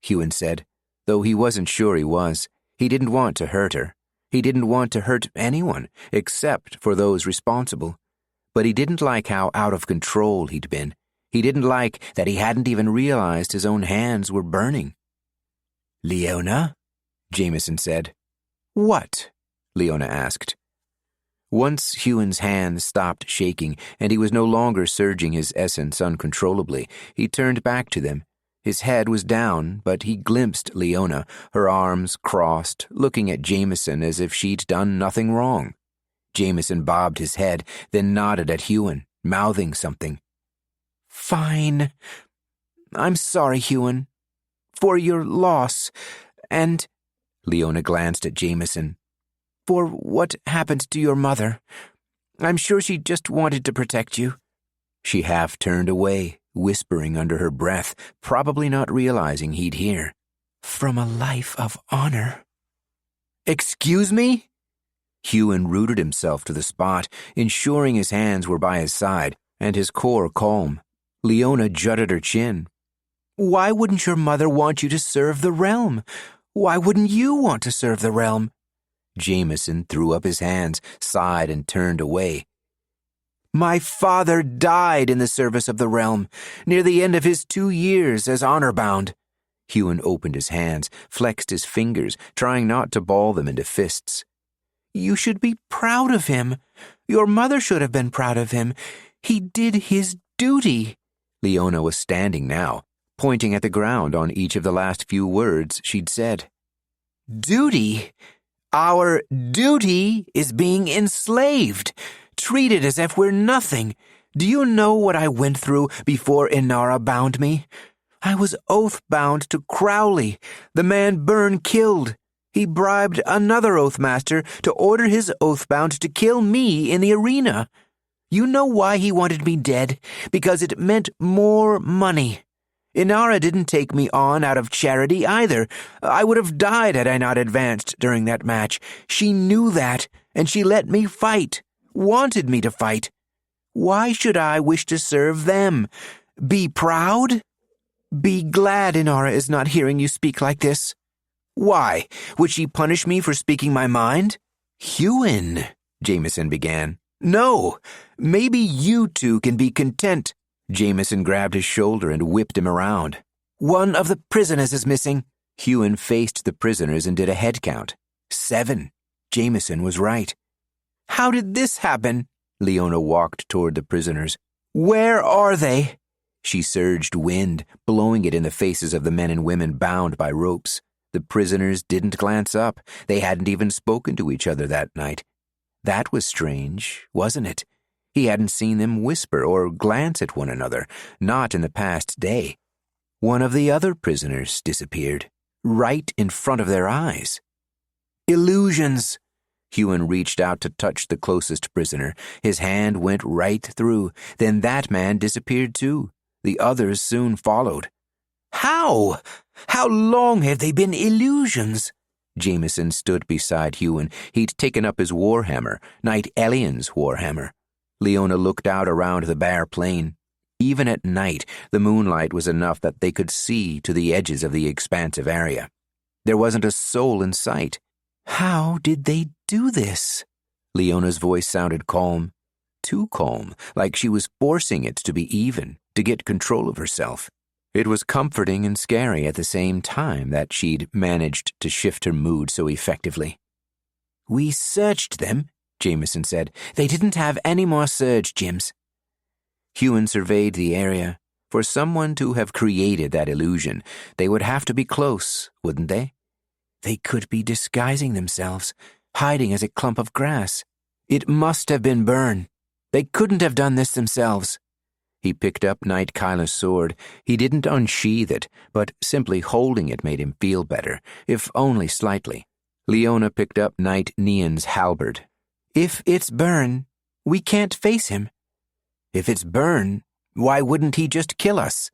Huon said, though he wasn't sure he was. He didn't want to hurt her. He didn't want to hurt anyone, except for those responsible. But he didn't like how out of control he'd been. He didn't like that he hadn't even realized his own hands were burning. "Liona?" Jameson said. "What?" Liona asked. Once Huon's hands stopped shaking, and he was no longer surging his essence uncontrollably, he turned back to them. His head was down, but he glimpsed Liona, her arms crossed, looking at Jameson as if she'd done nothing wrong. Jameson bobbed his head, then nodded at Huon, mouthing something. Fine. I'm sorry, Huon. For your loss, and— Liona glanced at Jameson. For what happened to your mother. I'm sure she just wanted to protect you. She half turned away, whispering under her breath, probably not realizing he'd hear. From a life of honor. Excuse me? Huon rooted himself to the spot, ensuring his hands were by his side and his core calm. Liona jutted her chin. Why wouldn't your mother want you to serve the realm? Why wouldn't you want to serve the realm? Jameson threw up his hands, sighed, and turned away. My father died in the service of the realm, near the end of his 2 years as honor-bound. Huon opened his hands, flexed his fingers, trying not to ball them into fists. You should be proud of him. Your mother should have been proud of him. He did his duty. Liona was standing now, pointing at the ground on each of the last few words she'd said. Duty? Our duty is being enslaved, treated as if we're nothing. Do you know what I went through before Inara bound me? I was oath-bound to Crowley, the man Byrne killed. He bribed another Oathmaster to order his Oathbound to kill me in the arena. You know why he wanted me dead? Because it meant more money. Inara didn't take me on out of charity either. I would have died had I not advanced during that match. She knew that, and she let me fight, wanted me to fight. Why should I wish to serve them? Be proud? Be glad Inara is not hearing you speak like this. Why? Would she punish me for speaking my mind? Huon, Jameson began. No, maybe you two can be content. Jameson grabbed his shoulder and whipped him around. One of the prisoners is missing. Huon faced the prisoners and did a head count. 7. Jameson was right. How did this happen? Liona walked toward the prisoners. Where are they? She surged wind, blowing it in the faces of the men and women bound by ropes. The prisoners didn't glance up. They hadn't even spoken to each other that night. That was strange, wasn't it? He hadn't seen them whisper or glance at one another, not in the past day. One of the other prisoners disappeared, right in front of their eyes. Illusions. Huon reached out to touch the closest prisoner. His hand went right through. Then that man disappeared too. The others soon followed. How? How long have they been illusions? Jameson stood beside Huon. He'd taken up his warhammer, Knight Elian's warhammer. Liona looked out around the bare plain. Even at night, the moonlight was enough that they could see to the edges of the expansive area. There wasn't a soul in sight. How did they do this? Leona's voice sounded calm. Too calm, like she was forcing it to be even, to get control of herself. It was comforting and scary at the same time that she'd managed to shift her mood so effectively. We searched them, Jameson said. They didn't have any more surge gems. Huon surveyed the area. For someone to have created that illusion, they would have to be close, wouldn't they? They could be disguising themselves, hiding as a clump of grass. It must have been Byrne. They couldn't have done this themselves. He picked up Knight Kyla's sword. He didn't unsheath it, but simply holding it made him feel better, if only slightly. Liona picked up Knight Nian's halberd. If it's Byrne, we can't face him. If it's Byrne, why wouldn't he just kill us?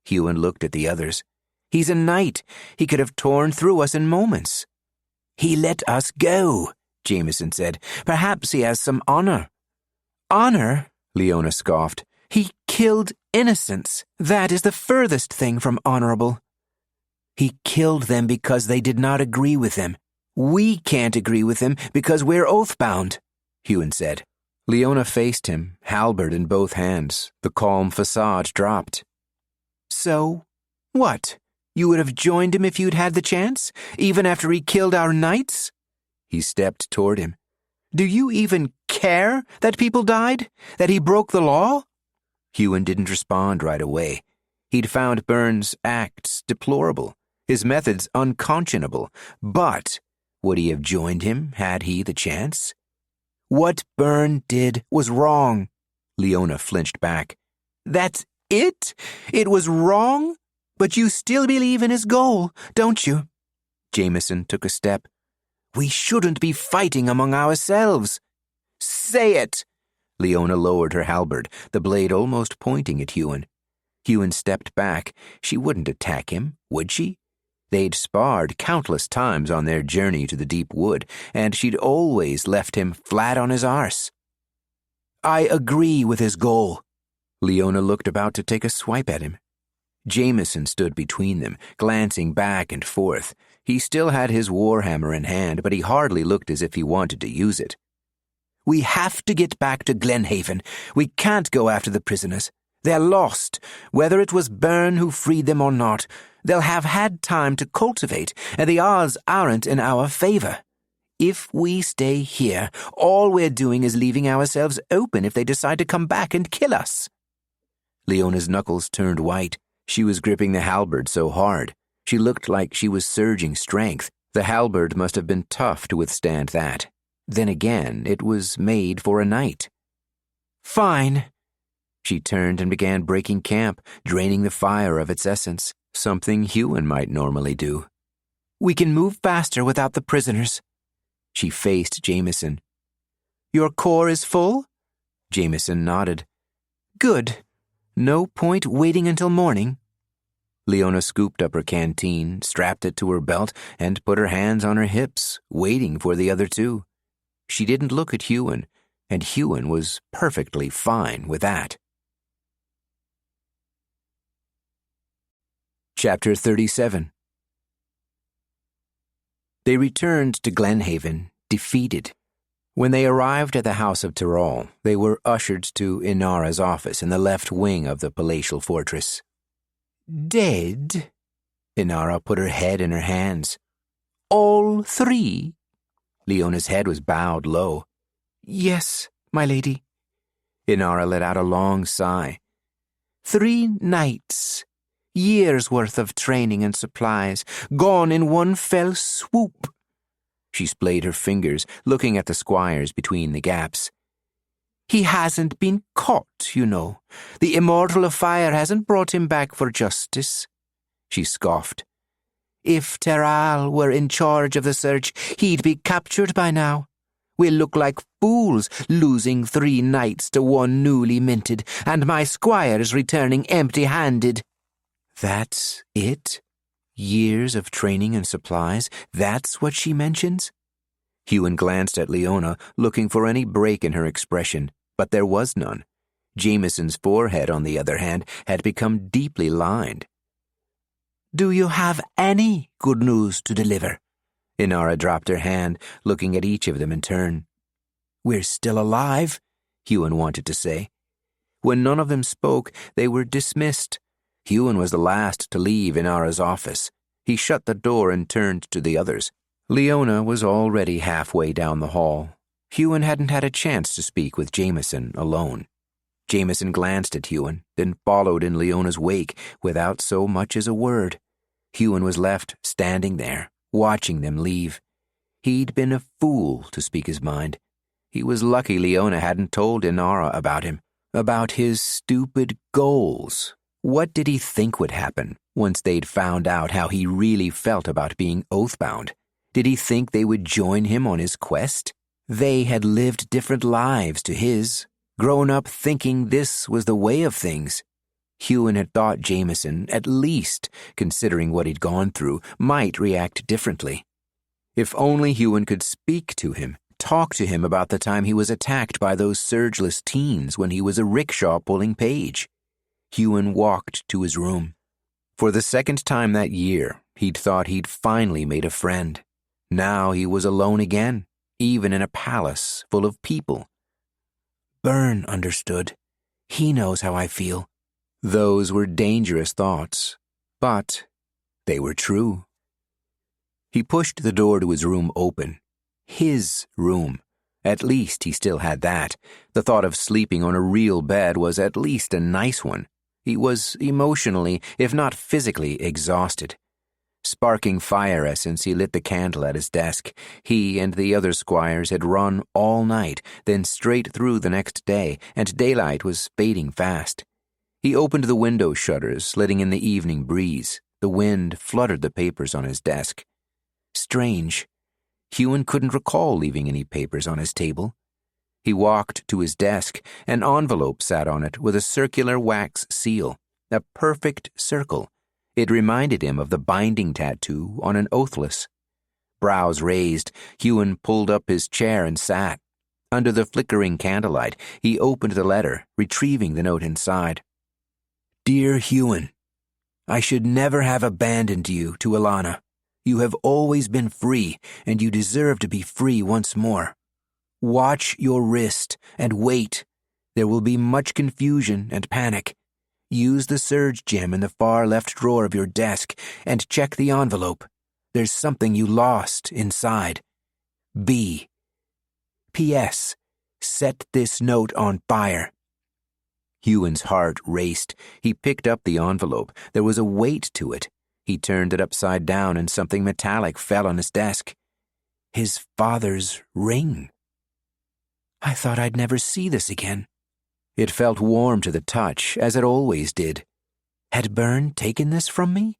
Huon looked at the others. He's a knight. He could have torn through us in moments. He let us go, Jameson said. Perhaps he has some honor. Honor? Liona scoffed. He killed innocents. That is the furthest thing from honorable. He killed them because they did not agree with him. We can't agree with him because we're oathbound, Huon said. Liona faced him, halberd in both hands. The calm facade dropped. So, what? You would have joined him if you'd had the chance, even after he killed our knights? He stepped toward him. Do you even care that people died? That he broke the law? Huon didn't respond right away. He'd found Byrne's acts deplorable, his methods unconscionable, but would he have joined him had he the chance? What Byrne did was wrong. Liona flinched back. That's it? It was wrong? But you still believe in his goal, don't you? Jameson took a step. We shouldn't be fighting among ourselves. Say it! Liona lowered her halberd, the blade almost pointing at Huon. Huon stepped back. She wouldn't attack him, would she? They'd sparred countless times on their journey to the deep wood, and she'd always left him flat on his arse. I agree with his goal. Liona looked about to take a swipe at him. Jameson stood between them, glancing back and forth. He still had his warhammer in hand, but he hardly looked as if he wanted to use it. We have to get back to Glenhaven. We can't go after the prisoners. They're lost. Whether it was Byrne who freed them or not, they'll have had time to cultivate, and the odds aren't in our favor. If we stay here, all we're doing is leaving ourselves open if they decide to come back and kill us. Leona's knuckles turned white. She was gripping the halberd so hard. She looked like she was surging strength. The halberd must have been tough to withstand that. Then again, it was made for a knight. Fine. She turned and began breaking camp, draining the fire of its essence, something Huon might normally do. We can move faster without the prisoners. She faced Jameson. Your core is full? Jameson nodded. Good. No point waiting until morning. Liona scooped up her canteen, strapped it to her belt, and put her hands on her hips, waiting for the other two. She didn't look at Huon, and Huon was perfectly fine with that. Chapter 37. They returned to Glenhaven, defeated. When they arrived at the House of Tyrol, they were ushered to Inara's office in the left wing of the palatial fortress. Dead? Inara put her head in her hands. All three? Leona's head was bowed low. Yes, my lady. Inara let out a long sigh. 3 knights. Years' worth of training and supplies, gone in one fell swoop. She splayed her fingers, looking at the squires between the gaps. He hasn't been caught, you know. The Immortal of Fire hasn't brought him back for justice. She scoffed. If Teral were in charge of the search, he'd be captured by now. We'll look like fools losing 3 knights to one newly minted, and my squires returning empty-handed. That's it? Years of training and supplies? That's what she mentions? Huon glanced at Liona, looking for any break in her expression, but there was none. Jameson's forehead, on the other hand, had become deeply lined. Do you have any good news to deliver? Inara dropped her hand, looking at each of them in turn. We're still alive, Huon wanted to say. When none of them spoke, they were dismissed. Huon was the last to leave Inara's office. He shut the door and turned to the others. Liona was already halfway down the hall. Huon hadn't had a chance to speak with Jameson alone. Jameson glanced at Huon, then followed in Leona's wake without so much as a word. Huon was left standing there, watching them leave. He'd been a fool to speak his mind. He was lucky Liona hadn't told Inara about him, about his stupid goals. What did he think would happen once they'd found out how he really felt about being Oathbound? Did he think they would join him on his quest? They had lived different lives to his, grown up thinking this was the way of things. Huon had thought Jameson, at least, considering what he'd gone through, might react differently. If only Huon could speak to him, talk to him about the time he was attacked by those surgeless teens when he was a rickshaw-pulling page. Huon walked to his room. For the second time that year, he'd thought he'd finally made a friend. Now he was alone again, even in a palace full of people. Byrne understood. He knows how I feel. Those were dangerous thoughts, but they were true. He pushed the door to his room open. His room. At least he still had that. The thought of sleeping on a real bed was at least a nice one. He was emotionally, if not physically, exhausted. Sparking fire essence, he lit the candle at his desk. He and the other squires had run all night, then straight through the next day, and daylight was fading fast. He opened the window shutters, letting in the evening breeze. The wind fluttered the papers on his desk. Strange. Huon couldn't recall leaving any papers on his table. He walked to his desk. An envelope sat on it with a circular wax seal, a perfect circle. It reminded him of the binding tattoo on an Oathless. Brows raised, Huon pulled up his chair and sat. Under the flickering candlelight, he opened the letter, retrieving the note inside. Dear Huon, I should never have abandoned you to Liona. You have always been free, and you deserve to be free once more. Watch your wrist and wait. There will be much confusion and panic. Use the surge gem in the far left drawer of your desk and check the envelope. There's something you lost inside. B. P.S. Set this note on fire. Huon's heart raced. He picked up the envelope. There was a weight to it. He turned it upside down and something metallic fell on his desk. His father's ring. I thought I'd never see this again. It felt warm to the touch, as it always did. Had Byrne taken this from me?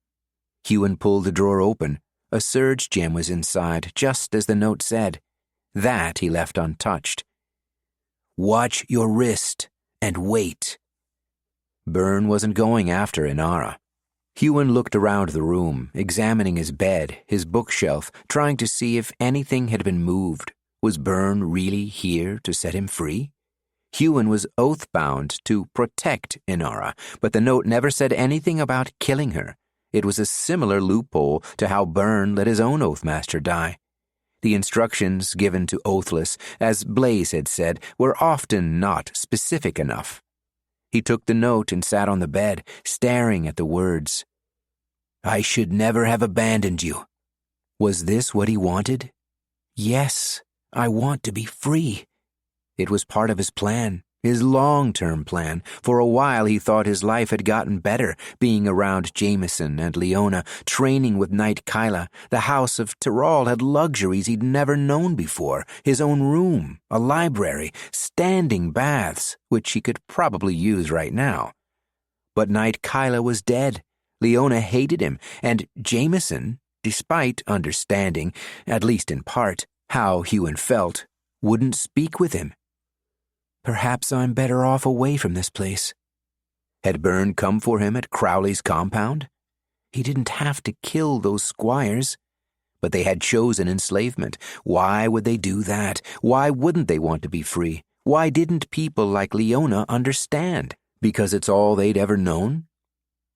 Huon pulled the drawer open. A surge gem was inside, just as the note said. That he left untouched. Watch your wrist and wait. Byrne wasn't going after Inara. Huon looked around the room, examining his bed, his bookshelf, trying to see if anything had been moved. Was Byrne really here to set him free? Huon was oathbound to protect Inara, but the note never said anything about killing her. It was a similar loophole to how Byrne let his own Oathmaster die. The instructions given to Oathless, as Blaze had said, were often not specific enough. He took the note and sat on the bed, staring at the words. I should never have abandoned you. Was this what he wanted? Yes, I want to be free. It was part of his plan, his long-term plan. For a while he thought his life had gotten better, being around Jameson and Liona, training with Knight Kyla. The House of Tyrol had luxuries he'd never known before, his own room, a library, standing baths, which he could probably use right now. But Knight Kyla was dead. Liona hated him, and Jameson, despite understanding, at least in part, how Huon felt, wouldn't speak with him. Perhaps I'm better off away from this place. Had Byrne come for him at Crowley's compound? He didn't have to kill those squires. But they had chosen enslavement. Why would they do that? Why wouldn't they want to be free? Why didn't people like Liona understand? Because it's all they'd ever known?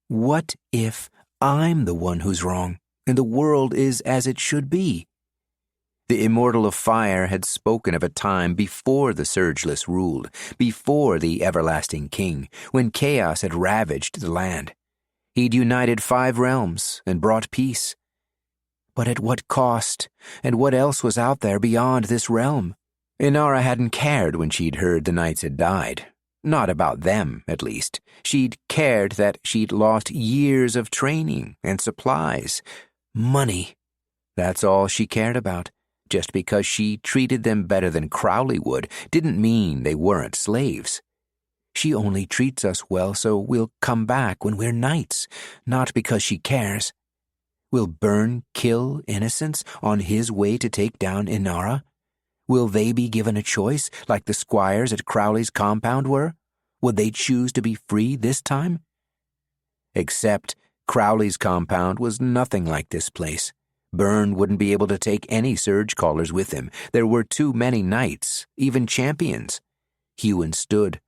What if I'm the one who's wrong, and the world is as it should be? The Immortal of Fire had spoken of a time before the Surgeless ruled, before the Everlasting King, when chaos had ravaged the land. He'd united 5 realms and brought peace. But at what cost, and what else was out there beyond this realm? Inara hadn't cared when she'd heard the knights had died. Not about them, at least. She'd cared that she'd lost years of training and supplies. Money. That's all she cared about. Just because she treated them better than Crowley would didn't mean they weren't slaves. She only treats us well so we'll come back when we're knights, not because she cares. Will Byrne kill innocents on his way to take down Inara? Will they be given a choice like the squires at Crowley's compound were? Would they choose to be free this time? Except Crowley's compound was nothing like this place. Byrne wouldn't be able to take any surgecallers with him. There were too many knights, even champions. Huon stood.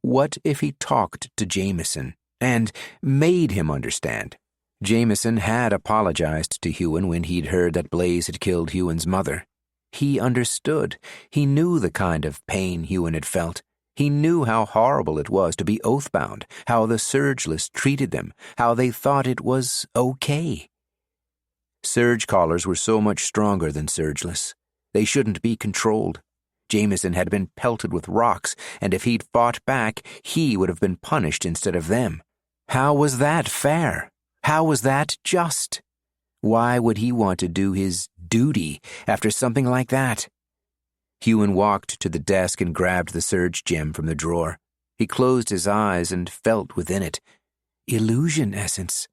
What if he talked to Jameson and made him understand? Jameson had apologized to Huon when he'd heard that Blaze had killed Huon's mother. He understood. He knew the kind of pain Huon had felt. He knew how horrible it was to be oathbound, how the Surgeless treated them, how they thought it was okay. Surgecallers were so much stronger than Surgeless. They shouldn't be controlled. Jameson had been pelted with rocks, and if he'd fought back, he would have been punished instead of them. How was that fair? How was that just? Why would he want to do his duty after something like that? Huon walked to the desk and grabbed the surge gem from the drawer. He closed his eyes and felt within it. Illusion essence.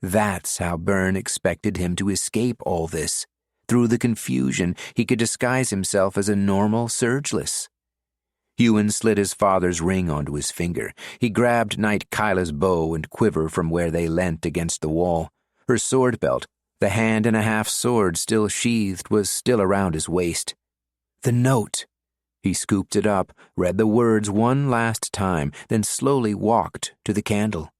That's how Byrne expected him to escape all this. Through the confusion, he could disguise himself as a normal surgeless. Huon slid his father's ring onto his finger. He grabbed Knighthood's bow and quiver from where they leant against the wall. Her sword belt, the hand-and-a-half sword still sheathed, was still around his waist. The note. He scooped it up, read the words one last time, then slowly walked to the candle.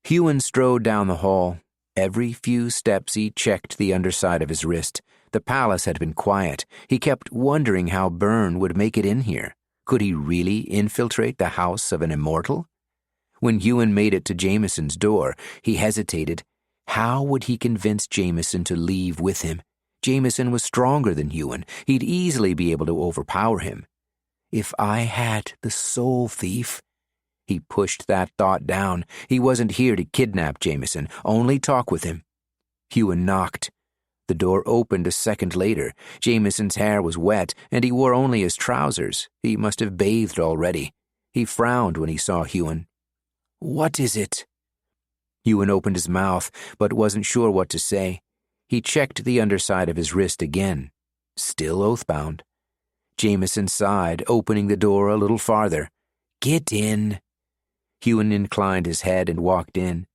Huon strode down the hall. Every few steps he checked the underside of his wrist. The palace had been quiet. He kept wondering how Byrne would make it in here. Could he really infiltrate the house of an immortal? When Huon made it to Jameson's door, he hesitated. How would he convince Jameson to leave with him? Jameson was stronger than Huon. He'd easily be able to overpower him. If I had the soul thief... He pushed that thought down. He wasn't here to kidnap Jameson, only talk with him. Huon knocked. The door opened a second later. Jameson's hair was wet, and he wore only his trousers. He must have bathed already. He frowned when he saw Huon. "What is it?" Huon opened his mouth, but wasn't sure what to say. He checked the underside of his wrist again. Still oathbound. Jameson sighed, opening the door a little farther. "Get in." Huon inclined his head and walked in.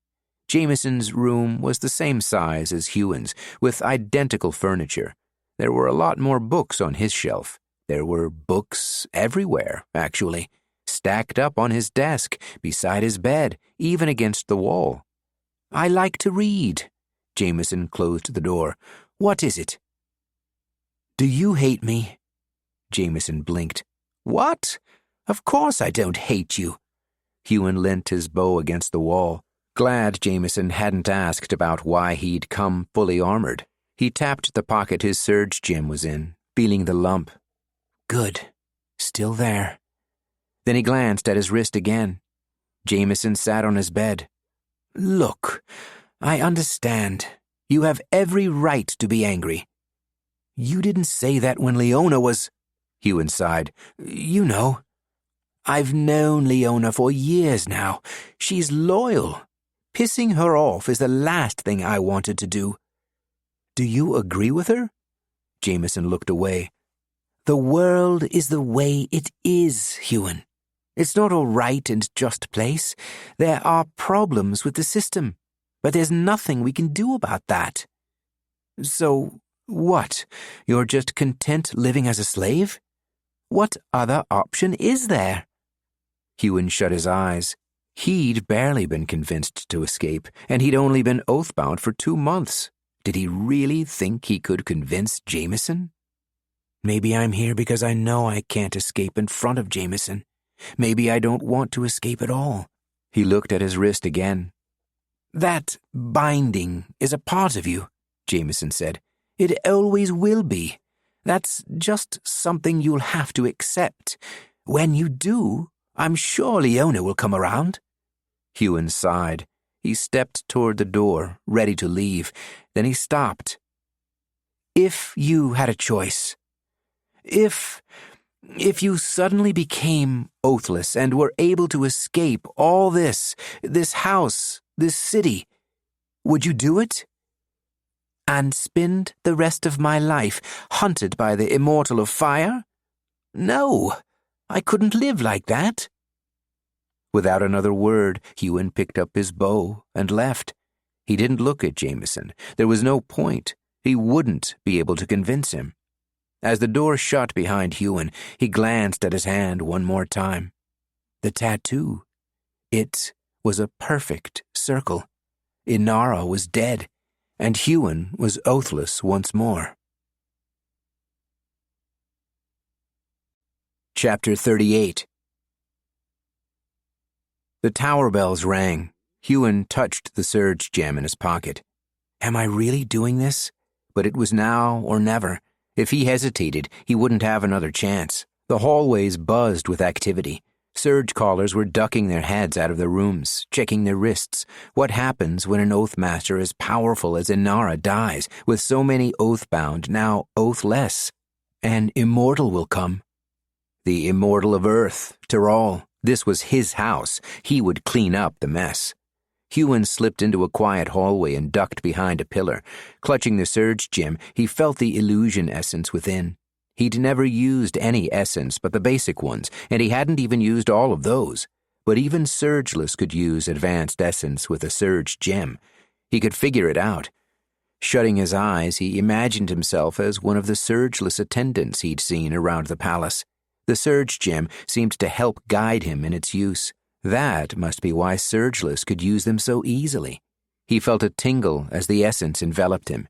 Jameson's room was the same size as Huon's, with identical furniture. There were a lot more books on his shelf. There were books everywhere, actually, stacked up on his desk, beside his bed, even against the wall. "I like to read." Jameson closed the door. "What is it?" "Do you hate me?" Jameson blinked. "What? Of course I don't hate you." Huon leant his bow against the wall. Glad Jameson hadn't asked about why he'd come fully armored. He tapped the pocket his surge gem was in, feeling the lump. Good. Still there. Then he glanced at his wrist again. Jameson sat on his bed. "Look, I understand. You have every right to be angry." "You didn't say that when Liona was..." Huon sighed. "You know. I've known Liona for years now. She's loyal. Pissing her off is the last thing I wanted to do." "Do you agree with her?" Jameson looked away. "The world is the way it is, Huon. It's not a right and just place. There are problems with the system, but there's nothing we can do about that." "So, what? You're just content living as a slave? What other option is there?" Huon shut his eyes. He'd barely been convinced to escape, and he'd only been oathbound for 2 months. Did he really think he could convince Jameson? "Maybe I'm here because I know I can't escape in front of Jameson. Maybe I don't want to escape at all." He looked at his wrist again. "That binding is a part of you," Jameson said. "It always will be. That's just something you'll have to accept. When you do, I'm sure Liona will come around." Huon sighed. He stepped toward the door, ready to leave. Then he stopped. "If you had a choice, if you suddenly became Oathless and were able to escape all this house, this city, would you do it? And spend the rest of my life hunted by the Immortal of Fire? No, I couldn't live like that." Without another word, Huon picked up his bow and left. He didn't look at Jameson. There was no point. He wouldn't be able to convince him. As the door shut behind Huon, he glanced at his hand one more time. The tattoo. It was a perfect circle. Inara was dead, and Huon was oathless once more. Chapter 38. The tower bells rang. Huon touched the surge gem in his pocket. Am I really doing this? But it was now or never. If he hesitated, he wouldn't have another chance. The hallways buzzed with activity. Surgecallers were ducking their heads out of their rooms, checking their wrists. What happens when an Oathmaster as powerful as Inara dies, with so many Oathbound, now Oathless? An immortal will come. The Immortal of Earth, Tyrol. This was his house. He would clean up the mess. Huon slipped into a quiet hallway and ducked behind a pillar. Clutching the surge gem, he felt the illusion essence within. He'd never used any essence but the basic ones, and he hadn't even used all of those. But even Surgeless could use advanced essence with a surge gem. He could figure it out. Shutting his eyes, he imagined himself as one of the Surgeless attendants he'd seen around the palace. The surge gem seemed to help guide him in its use. That must be why Surgeless could use them so easily. He felt a tingle as the essence enveloped him.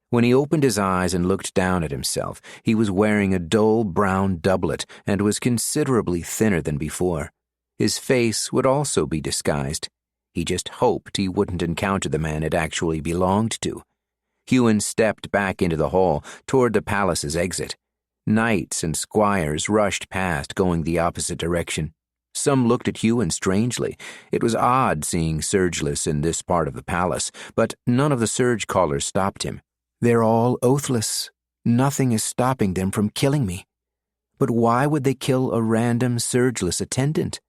When he opened his eyes and looked down at himself, he was wearing a dull brown doublet and was considerably thinner than before. His face would also be disguised. He just hoped he wouldn't encounter the man it actually belonged to. Huon stepped back into the hall toward the palace's exit. Knights and squires rushed past, going the opposite direction. Some looked at Huon strangely. It was odd seeing Surgeless in this part of the palace, but none of the Surgecallers stopped him. They're all Oathless. Nothing is stopping them from killing me. But why would they kill a random Surgeless attendant?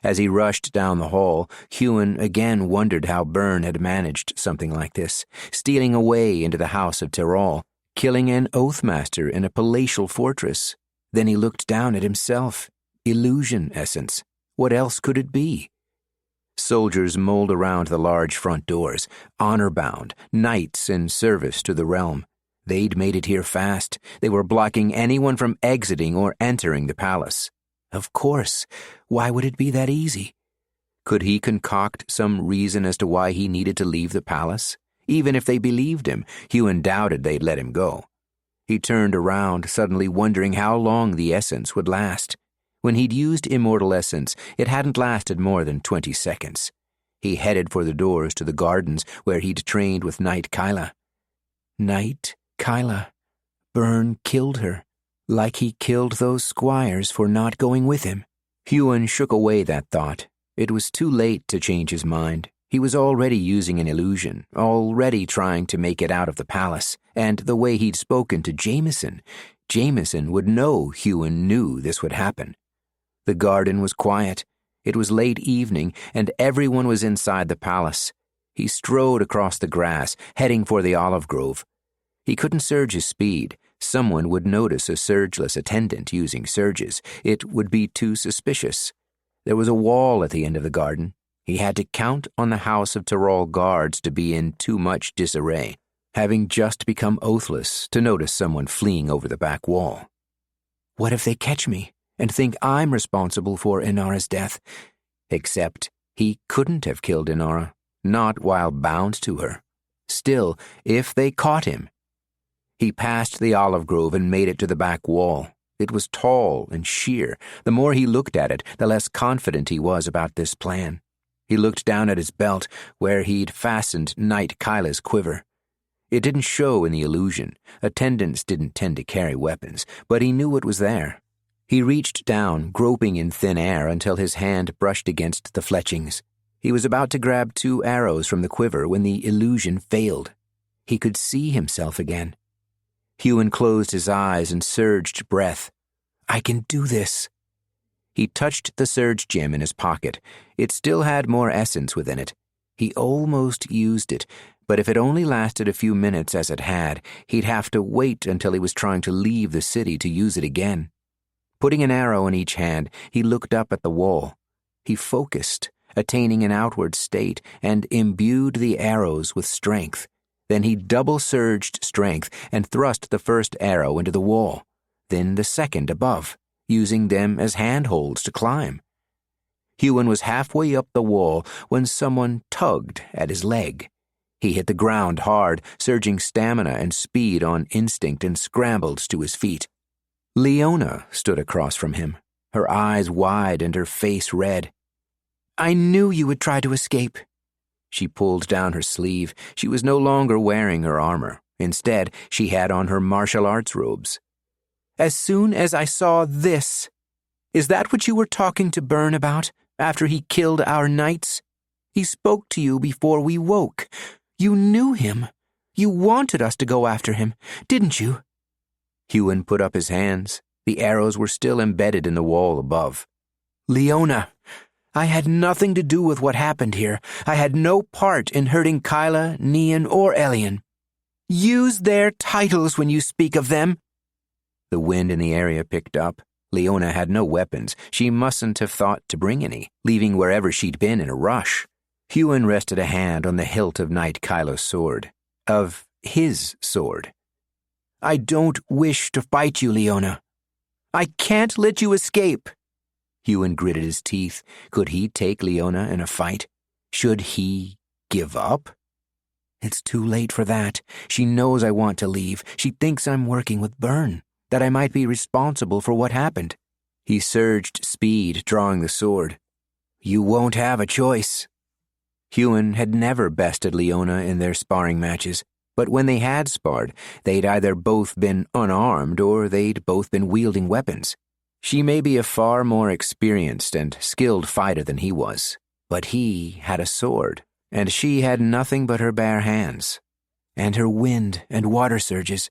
As he rushed down the hall, Huon again wondered how Byrne had managed something like this, stealing away into the house of Tyrol, killing an Oathmaster in a palatial fortress. Then he looked down at himself. Illusion essence. What else could it be? Soldiers mulled around the large front doors, honor-bound, knights in service to the realm. They'd made it here fast. They were blocking anyone from exiting or entering the palace. Of course. Why would it be that easy? Could he concoct some reason as to why he needed to leave the palace? Even if they believed him, Huon doubted they'd let him go. He turned around, suddenly wondering how long the essence would last. When he'd used immortal essence, it hadn't lasted more than 20 seconds. He headed for the doors to the gardens where he'd trained with Knight Kyla. Knight Kyla. Byrne killed her, like he killed those squires for not going with him. Huon shook away that thought. It was too late to change his mind. He was already using an illusion, already trying to make it out of the palace, and the way he'd spoken to Jameson would know Huon knew this would happen. The garden was quiet. It was late evening, and everyone was inside the palace. He strode across the grass, heading for the olive grove. He couldn't surge his speed. Someone would notice a surgeless attendant using surges. It would be too suspicious. There was a wall at the end of the garden. He had to count on the House of Tyrol guards to be in too much disarray, having just become Oathless to notice someone fleeing over the back wall. What if they catch me and think I'm responsible for Inara's death? Except he couldn't have killed Inara, not while bound to her. Still, if they caught him. He passed the olive grove and made it to the back wall. It was tall and sheer. The more he looked at it, the less confident he was about this plan. He looked down at his belt, where he'd fastened Knight Kyla's quiver. It didn't show in the illusion. Attendants didn't tend to carry weapons, but he knew it was there. He reached down, groping in thin air until his hand brushed against the fletchings. He was about to grab 2 arrows from the quiver when the illusion failed. He could see himself again. Huon closed his eyes and surged breath. I can do this. He touched the surge gem in his pocket. It still had more essence within it. He almost used it, but if it only lasted a few minutes as it had, he'd have to wait until he was trying to leave the city to use it again. Putting an arrow in each hand, he looked up at the wall. He focused, attaining an outward state, and imbued the arrows with strength. Then he double-surged strength and thrust the first arrow into the wall, then the second above, using them as handholds to climb. Huon was halfway up the wall when someone tugged at his leg. He hit the ground hard, surging stamina and speed on instinct, and scrambled to his feet. Liona stood across from him, her eyes wide and her face red. I knew you would try to escape. She pulled down her sleeve. She was no longer wearing her armor. Instead, she had on her martial arts robes. As soon as I saw this, is that what you were talking to Byrne about after he killed our knights? He spoke to you before we woke. You knew him. You wanted us to go after him, didn't you? Huon put up his hands. The arrows were still embedded in the wall above. Liona, I had nothing to do with what happened here. I had no part in hurting Kyla, Neon, or Elian. Use their titles when you speak of them. The wind in the area picked up. Liona had no weapons. She mustn't have thought to bring any, leaving wherever she'd been in a rush. Huon rested a hand on the hilt of Knight Kylo's sword. Of his sword. I don't wish to fight you, Liona. I can't let you escape. Huon gritted his teeth. Could he take Liona in a fight? Should he give up? It's too late for that. She knows I want to leave. She thinks I'm working with Byrne, that I might be responsible for what happened. He surged speed, drawing the sword. You won't have a choice. Huon had never bested Liona in their sparring matches, but when they had sparred, they'd either both been unarmed or they'd both been wielding weapons. She may be a far more experienced and skilled fighter than he was, but he had a sword, and she had nothing but her bare hands. And her wind and water surges.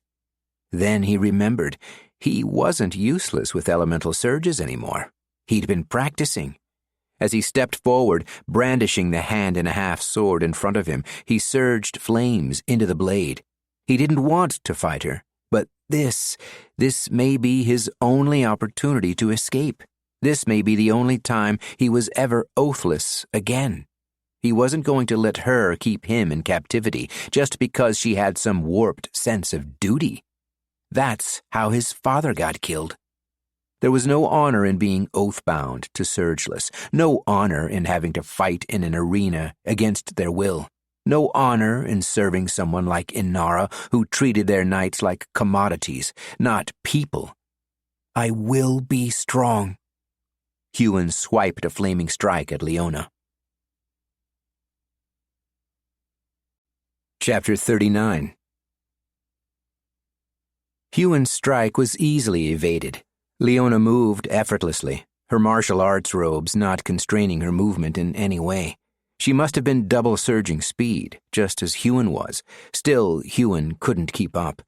Then he remembered he wasn't useless with elemental surges anymore. He'd been practicing. As he stepped forward, brandishing the hand-and-a-half sword in front of him, he surged flames into the blade. He didn't want to fight her, but this may be his only opportunity to escape. This may be the only time he was ever oathless again. He wasn't going to let her keep him in captivity just because she had some warped sense of duty. That's how his father got killed. There was no honor in being oathbound to Surgeless, no honor in having to fight in an arena against their will, no honor in serving someone like Inara who treated their knights like commodities, not people. I will be strong. Huon swiped a flaming strike at Liona. Chapter 39. Huon's strike was easily evaded. Liona moved effortlessly, her martial arts robes not constraining her movement in any way. She must have been double surging speed, just as Huon was. Still, Huon couldn't keep up.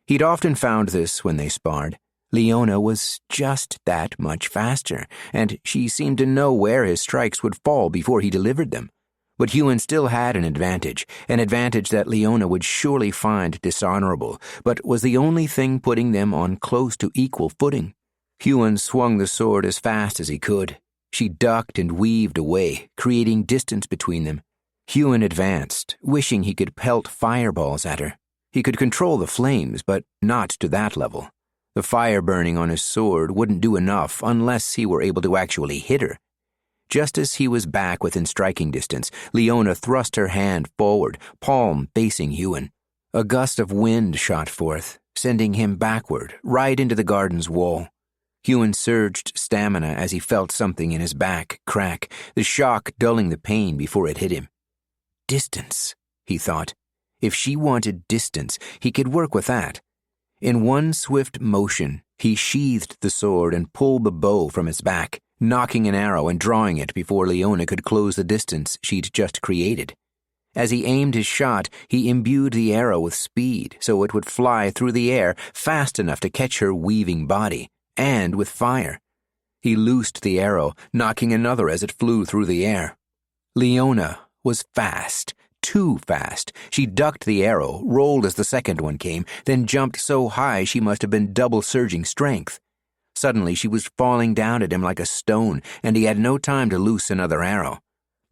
He'd often found this when they sparred. Liona was just that much faster, and she seemed to know where his strikes would fall before he delivered them. But Huon still had an advantage that Liona would surely find dishonorable, but was the only thing putting them on close to equal footing. Huon swung the sword as fast as he could. She ducked and weaved away, creating distance between them. Huon advanced, wishing he could pelt fireballs at her. He could control the flames, but not to that level. The fire burning on his sword wouldn't do enough unless he were able to actually hit her. Just as he was back within striking distance, Liona thrust her hand forward, palm facing Huon. A gust of wind shot forth, sending him backward, right into the garden's wall. Huon surged stamina as he felt something in his back crack, the shock dulling the pain before it hit him. Distance, he thought. If she wanted distance, he could work with that. In one swift motion, he sheathed the sword and pulled the bow from its back, knocking an arrow and drawing it before Liona could close the distance she'd just created. As he aimed his shot, he imbued the arrow with speed so it would fly through the air fast enough to catch her weaving body, and with fire. He loosed the arrow, knocking another as it flew through the air. Liona was fast, too fast. She ducked the arrow, rolled as the second one came, then jumped so high she must have been double surging strength. Suddenly she was falling down at him like a stone, and he had no time to loose another arrow.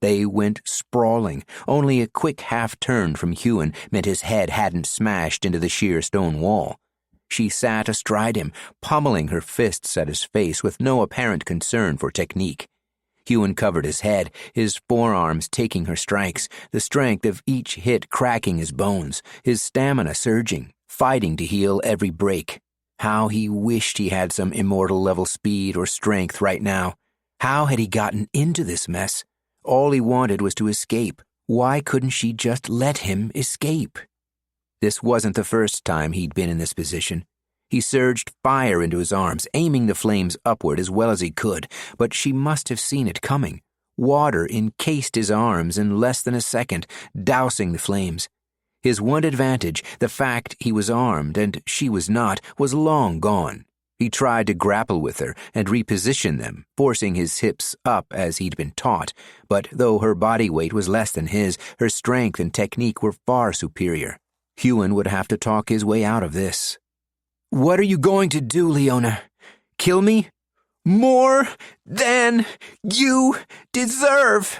They went sprawling. Only a quick half-turn from Huon meant his head hadn't smashed into the sheer stone wall. She sat astride him, pummeling her fists at his face with no apparent concern for technique. Huon covered his head, his forearms taking her strikes, the strength of each hit cracking his bones, his stamina surging, fighting to heal every break. How he wished he had some immortal-level speed or strength right now. How had he gotten into this mess? All he wanted was to escape. Why couldn't she just let him escape? This wasn't the first time he'd been in this position. He surged fire into his arms, aiming the flames upward as well as he could, but she must have seen it coming. Water encased his arms in less than a second, dousing the flames. His one advantage, the fact he was armed and she was not, was long gone. He tried to grapple with her and reposition them, forcing his hips up as he'd been taught, but though her body weight was less than his, her strength and technique were far superior. Huon would have to talk his way out of this. "What are you going to do, Liona? Kill me? More than you deserve."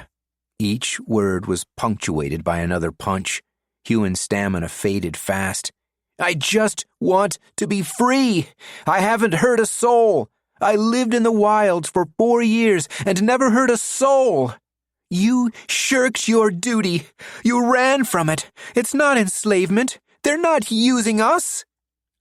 Each word was punctuated by another punch. Huon's stamina faded fast. "I just want to be free. I haven't hurt a soul. I lived in the wilds for 4 years and never hurt a soul. You shirked your duty. You ran from it. It's not enslavement. They're not using us."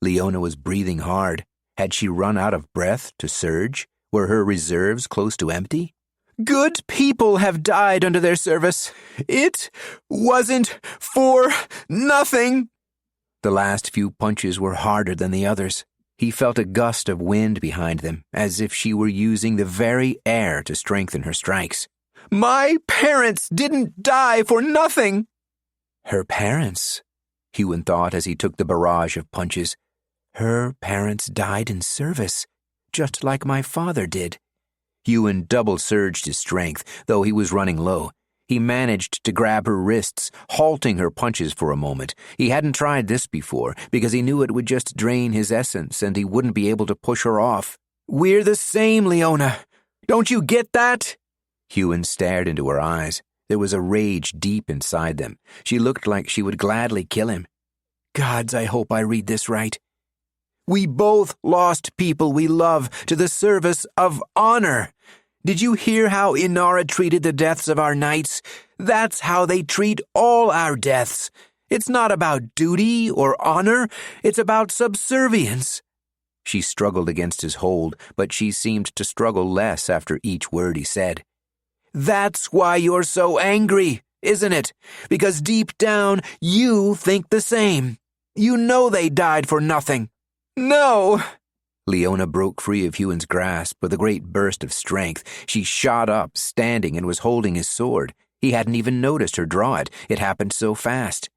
Liona was breathing hard. Had she run out of breath to surge? Were her reserves close to empty? "Good people have died under their service. It wasn't for nothing." The last few punches were harder than the others. He felt a gust of wind behind them, as if she were using the very air to strengthen her strikes. "My parents didn't die for nothing." Her parents, Huon thought as he took the barrage of punches. Her parents died in service, just like my father did. Huon double-surged his strength, though he was running low. He managed to grab her wrists, halting her punches for a moment. He hadn't tried this before, because he knew it would just drain his essence and he wouldn't be able to push her off. "We're the same, Liona. Don't you get that?" Huon stared into her eyes. There was a rage deep inside them. She looked like she would gladly kill him. "Gods, I hope I read this right. We both lost people we love to the service of honor. Did you hear how Inara treated the deaths of our knights? That's how they treat all our deaths. It's not about duty or honor. It's about subservience." She struggled against his hold, but she seemed to struggle less after each word he said. "That's why you're so angry, isn't it? Because deep down, you think the same. You know they died for nothing." "No!" Liona broke free of Huon's grasp with a great burst of strength. She shot up, standing, and was holding his sword. He hadn't even noticed her draw it. It happened so fast.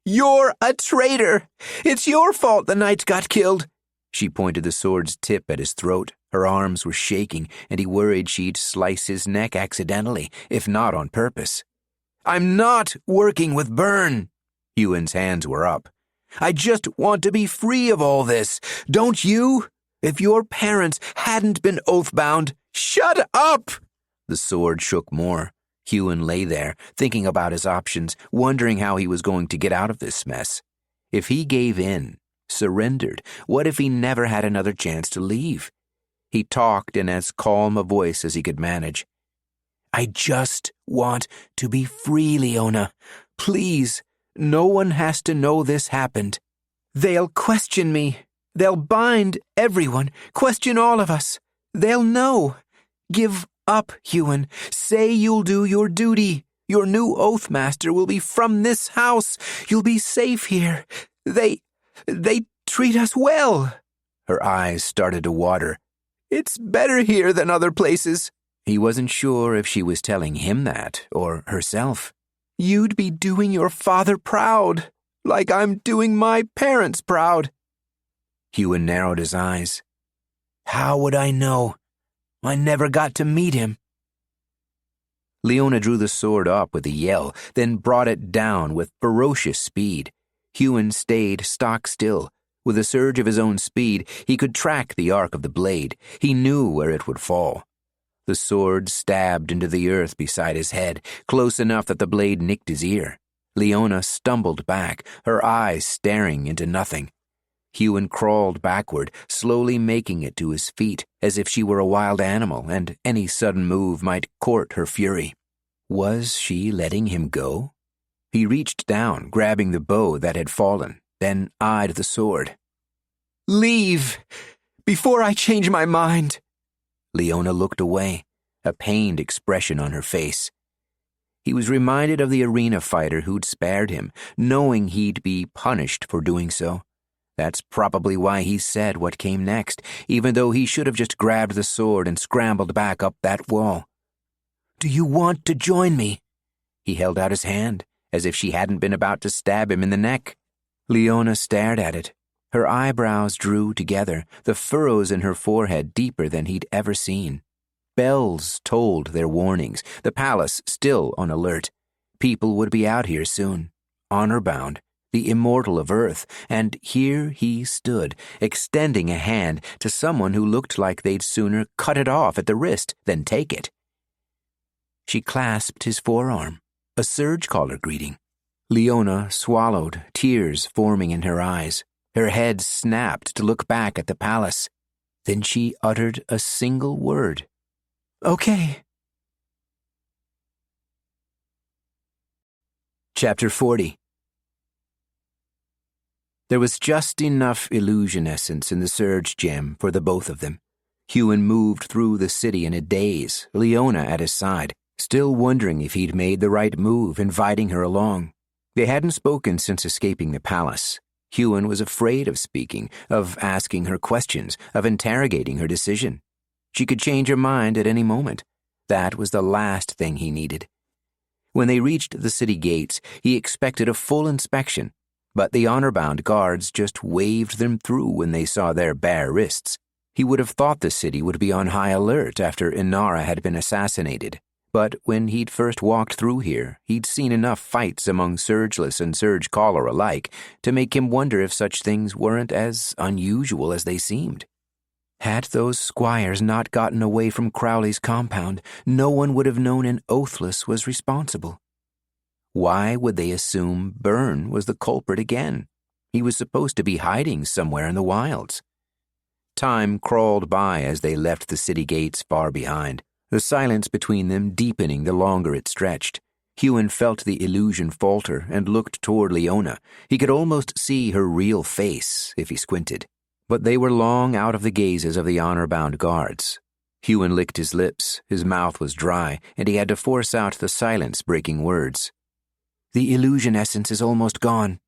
"You're a traitor! It's your fault the knights got killed." She pointed the sword's tip at his throat. Her arms were shaking, and he worried she'd slice his neck accidentally, if not on purpose. "I'm not working with Byrne." Huon's hands were up. "I just want to be free of all this. Don't you? If your parents hadn't been oathbound..." "Shut up!" The sword shook more. Huon lay there, thinking about his options, wondering how he was going to get out of this mess. If he gave in, surrendered, what if he never had another chance to leave? He talked in as calm a voice as he could manage. "I just want to be free, Liona. Please, no one has to know this happened. They'll question me. They'll bind everyone, question all of us. They'll know. Give up, Huon. Say you'll do your duty. Your new Oathmaster will be from this house. You'll be safe here. They treat us well." Her eyes started to water. "It's better here than other places." He wasn't sure if she was telling him that or herself. "You'd be doing your father proud, like I'm doing my parents proud." Huon narrowed his eyes. "How would I know? I never got to meet him." Liona drew the sword up with a yell, then brought it down with ferocious speed. Huon stayed stock still. With a surge of his own speed, he could track the arc of the blade. He knew where it would fall. The sword stabbed into the earth beside his head, close enough that the blade nicked his ear. Liona stumbled back, her eyes staring into nothing. Huon crawled backward, slowly making it to his feet, as if she were a wild animal, and any sudden move might court her fury. Was she letting him go? He reached down, grabbing the bow that had fallen, then eyed the sword. "Leave, before I change my mind." Liona looked away, a pained expression on her face. He was reminded of the arena fighter who'd spared him, knowing he'd be punished for doing so. That's probably why he said what came next, even though he should have just grabbed the sword and scrambled back up that wall. "Do you want to join me?" He held out his hand, as if she hadn't been about to stab him in the neck. Liona stared at it. Her eyebrows drew together, the furrows in her forehead deeper than he'd ever seen. Bells tolled their warnings, the palace still on alert. People would be out here soon, honor-bound, the immortal of earth, and here he stood, extending a hand to someone who looked like they'd sooner cut it off at the wrist than take it. She clasped his forearm, a surgecaller greeting. Liona swallowed, tears forming in her eyes. Her head snapped to look back at the palace. Then she uttered a single word. "Okay." Chapter 40. There was just enough illusion essence in the surge gem for the both of them. Huon moved through the city in a daze, Liona at his side, still wondering if he'd made the right move inviting her along. They hadn't spoken since escaping the palace. Huon was afraid of speaking, of asking her questions, of interrogating her decision. She could change her mind at any moment. That was the last thing he needed. When they reached the city gates, he expected a full inspection, but the honor-bound guards just waved them through when they saw their bare wrists. He would have thought the city would be on high alert after Inara had been assassinated. But when he'd first walked through here, he'd seen enough fights among Surgeless and Surgecaller alike to make him wonder if such things weren't as unusual as they seemed. Had those squires not gotten away from Crowley's compound, no one would have known an Oathless was responsible. Why would they assume Byrne was the culprit again? He was supposed to be hiding somewhere in the wilds. Time crawled by as they left the city gates far behind, the silence between them deepening the longer it stretched. Huon felt the illusion falter and looked toward Liona. He could almost see her real face if he squinted. But they were long out of the gazes of the honor-bound guards. Huon licked his lips, his mouth was dry, and he had to force out the silence-breaking words. "The illusion essence is almost gone."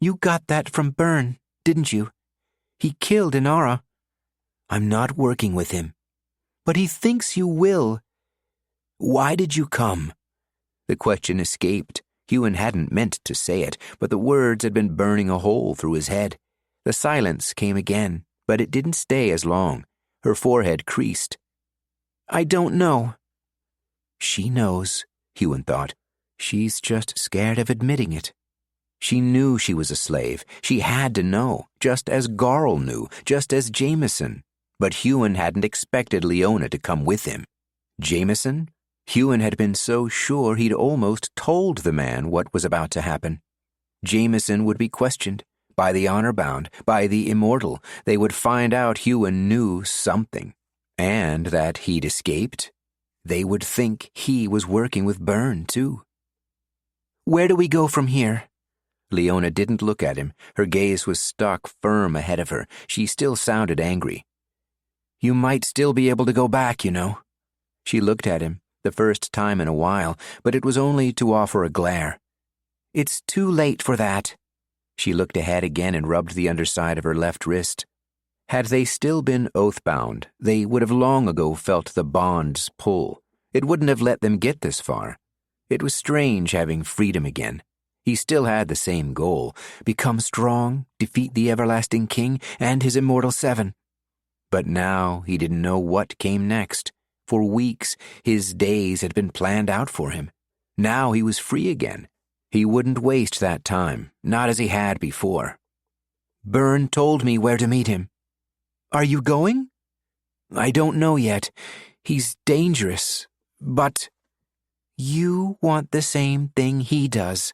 "You got that from Byrne, didn't you? He killed Inara." "I'm not working with him." "But he thinks you will." "Why did you come?" The question escaped. Huon hadn't meant to say it, but the words had been burning a hole through his head. The silence came again, but it didn't stay as long. Her forehead creased. "I don't know." She knows, Huon thought. She's just scared of admitting it. She knew she was a slave. She had to know, just as Garl knew, just as Jameson. But Huon hadn't expected Liona to come with him. Jameson? Huon had been so sure he'd almost told the man what was about to happen. Jameson would be questioned. By the honor-bound, by the immortal. They would find out Huon knew something. And that he'd escaped. They would think he was working with Byrne, too. "Where do we go from here?" Liona didn't look at him. Her gaze was stuck firm ahead of her. She still sounded angry. "You might still be able to go back, you know." She looked at him, the first time in a while, but it was only to offer a glare. "It's too late for that." She looked ahead again and rubbed the underside of her left wrist. Had they still been oathbound, they would have long ago felt the bond's pull. It wouldn't have let them get this far. It was strange having freedom again. He still had the same goal: become strong, defeat the everlasting king and his immortal seven. But now he didn't know what came next. For weeks, his days had been planned out for him. Now he was free again. He wouldn't waste that time, not as he had before. "Byrne told me where to meet him." "Are you going?" "I don't know yet. He's dangerous, but—" "You want the same thing he does."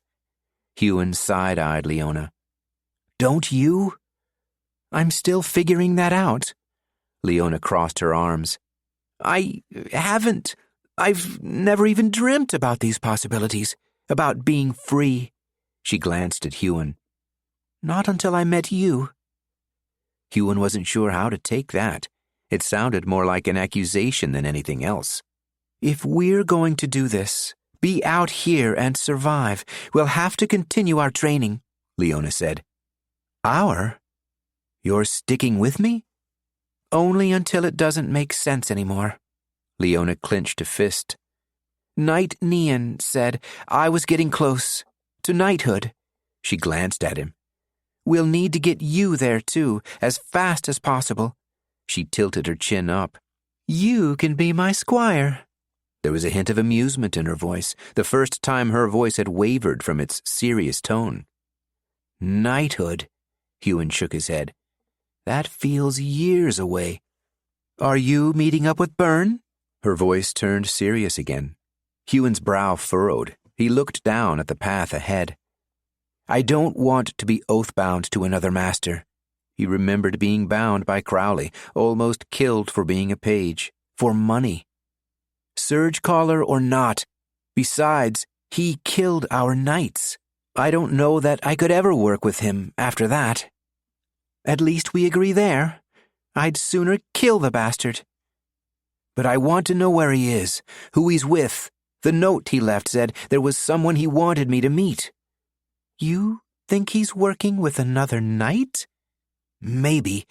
Huon side-eyed Liona. "Don't you?" "I'm still figuring that out." Liona crossed her arms. "I haven't. I've never even dreamt about these possibilities. About being free." She glanced at Huon. "Not until I met you." Huon wasn't sure how to take that. It sounded more like an accusation than anything else. "If we're going to do this, be out here and survive, we'll have to continue our training," Liona said. "Our? You're sticking with me?" "Only until it doesn't make sense anymore." Liona clenched a fist. "Knight Neon said I was getting close to knighthood." She glanced at him. We'll need to get you there, too, as fast as possible." She tilted her chin up. "You can be my squire." There was a hint of amusement in her voice, the first time her voice had wavered from its serious tone. "Knighthood," Huon shook his head. "That feels years away. Are you meeting up with Byrne?" Her voice turned serious again. Huon's brow furrowed. He looked down at the path ahead. "I don't want to be oathbound to another master." He remembered being bound by Crowley, almost killed for being a page, for money. Surgecaller or not. Besides, he killed our knights. I don't know that I could ever work with him after that. At least we agree there. I'd sooner kill the bastard. But I want to know where he is, who he's with. The note he left said there was someone he wanted me to meet. You think he's working with another knight? Maybe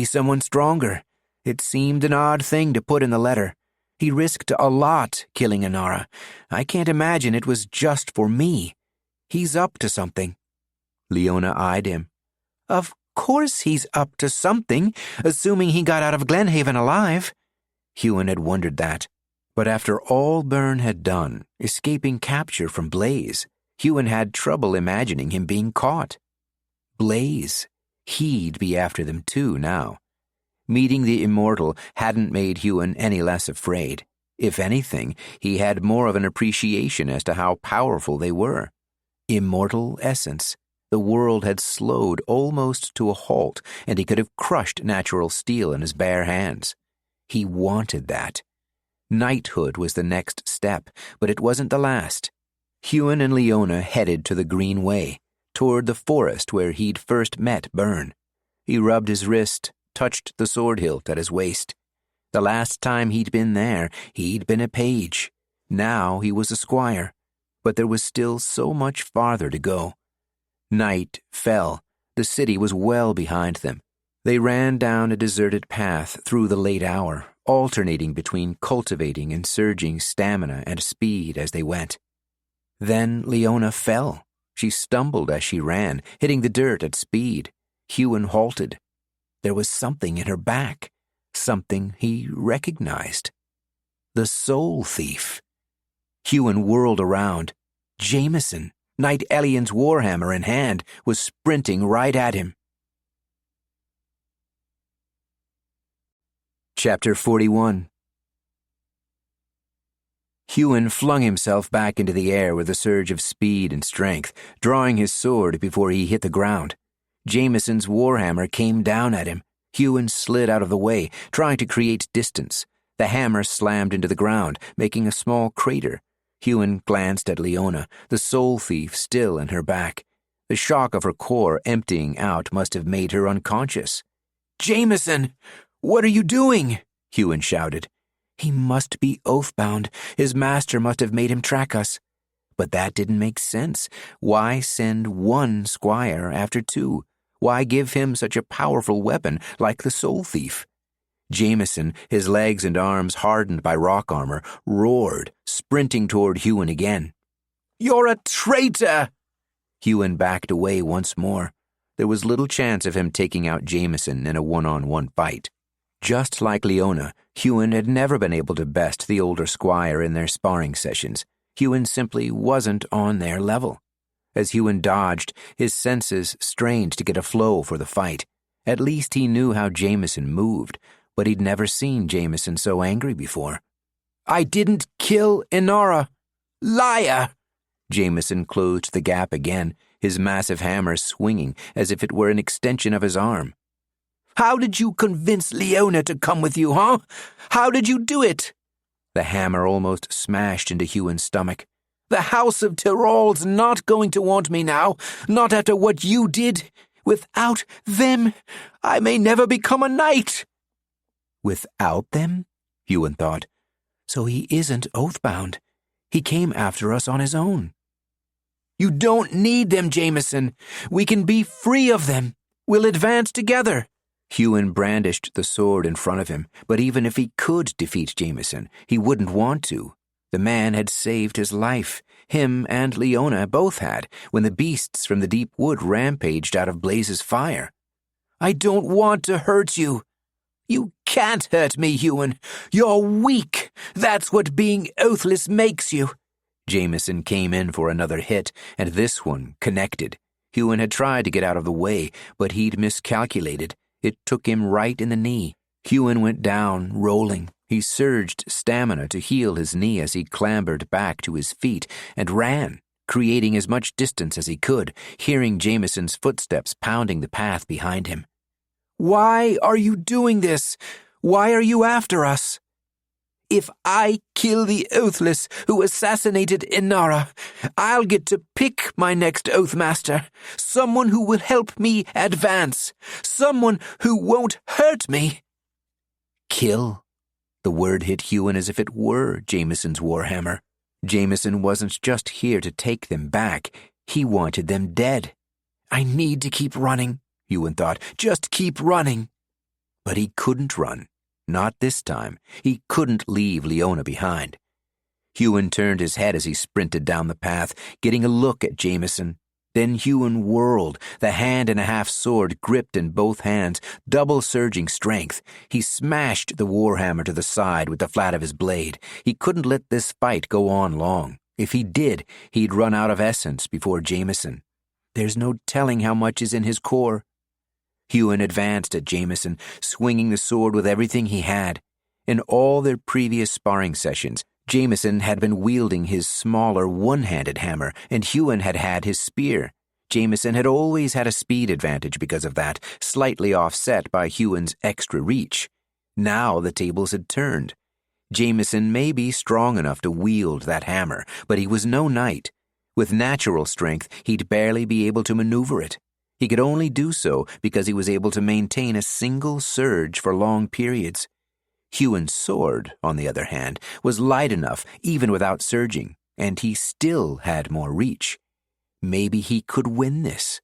someone stronger. It seemed an odd thing to put in the letter. He risked a lot killing Inara. I can't imagine it was just for me. He's up to something. Liona eyed him. Of course he's up to something, assuming he got out of Glenhaven alive. Huon had wondered that. But after all Byrne had done, escaping capture from Blaze, Huon had trouble imagining him being caught. Blaze. He'd be after them too now. Meeting the Immortal hadn't made Huon any less afraid. If anything, he had more of an appreciation as to how powerful they were. Immortal essence. The world had slowed almost to a halt, and he could have crushed natural steel in his bare hands. He wanted that. Knighthood was the next step, but it wasn't the last. Huon and Liona headed to the Green Way, toward the forest where he'd first met Byrne. He rubbed his wrist, touched the sword hilt at his waist. The last time he'd been there, he'd been a page. Now he was a squire. But there was still so much farther to go. Night fell. The city was well behind them. They ran down a deserted path through the late hour, alternating between cultivating and surging stamina and speed as they went. Then Liona fell. She stumbled as she ran, hitting the dirt at speed. Huon halted. There was something in her back, something he recognized. The soul thief. Huon whirled around. Jameson, Knight Ellion's warhammer in hand, was sprinting right at him. Chapter 41. Huon flung himself back into the air with a surge of speed and strength, drawing his sword before he hit the ground. Jameson's warhammer came down at him. Huon slid out of the way, trying to create distance. The hammer slammed into the ground, making a small crater. Huon glanced at Liona, the soul thief still in her back. The shock of her core emptying out must have made her unconscious. "Jameson! What are you doing?" Huon shouted. He must be oathbound. His master must have made him track us. But that didn't make sense. Why send one squire after two? Why give him such a powerful weapon like the soul thief? Jameson, his legs and arms hardened by rock armor, roared, sprinting toward Huon again. "You're a traitor!" Huon backed away once more. There was little chance of him taking out Jameson in a one-on-one fight. Just like Liona, Huon had never been able to best the older squire in their sparring sessions. Huon simply wasn't on their level. As Huon dodged, his senses strained to get a flow for the fight. At least he knew how Jameson moved, but he'd never seen Jameson so angry before. "I didn't kill Inara. Liar!" Jameson closed the gap again, his massive hammer swinging as if it were an extension of his arm. "How did you convince Liona to come with you, huh? How did you do it?" The hammer almost smashed into Huon's stomach. "The House of Tyrol's not going to want me now, not after what you did. Without them, I may never become a knight." Without them? Huon thought. So he isn't oathbound. He came after us on his own. "You don't need them, Jameson. We can be free of them. We'll advance together." Huon brandished the sword in front of him, but even if he could defeat Jameson, he wouldn't want to. The man had saved his life. him and Liona both had when the beasts from the deep wood rampaged out of Blaze's fire. I don't want to hurt you. You can't hurt me, Huon. You're weak. That's what being oathless makes you. Jameson came in for another hit, and this one connected. Huon had tried to get out of the way, but he'd miscalculated. It took him right in the knee. Huon went down, rolling. He surged stamina to heal his knee as he clambered back to his feet and ran, creating as much distance as he could, hearing Jameson's footsteps pounding the path behind him. Why are you doing this? Why are you after us? If I kill the Oathless who assassinated Inara, I'll get to pick my next Oathmaster, someone who will help me advance, someone who won't hurt me. Kill. The word hit Huon as if it were Jameson's warhammer. Jameson wasn't just here to take them back. He wanted them dead. I need to keep running, Huon thought. Just keep running. But he couldn't run. Not this time. He couldn't leave Liona behind. Huon turned his head as he sprinted down the path, getting a look at Jameson. Then Huon whirled, the hand-and-a-half sword gripped in both hands, double surging strength. He smashed the warhammer to the side with the flat of his blade. He couldn't let this fight go on long. If he did, he'd run out of essence before Jameson. There's no telling how much is in his core. Huon advanced at Jameson, swinging the sword with everything he had. In all their previous sparring sessions, Jameson had been wielding his smaller one-handed hammer, and Huon had had his spear. Jameson had always had a speed advantage because of that, slightly offset by Huon's extra reach. Now the tables had turned. Jameson may be strong enough to wield that hammer, but he was no knight. With natural strength, he'd barely be able to maneuver it. He could only do so because he was able to maintain a single surge for long periods. Huon's sword, on the other hand, was light enough even without surging, and he still had more reach. Maybe he could win this.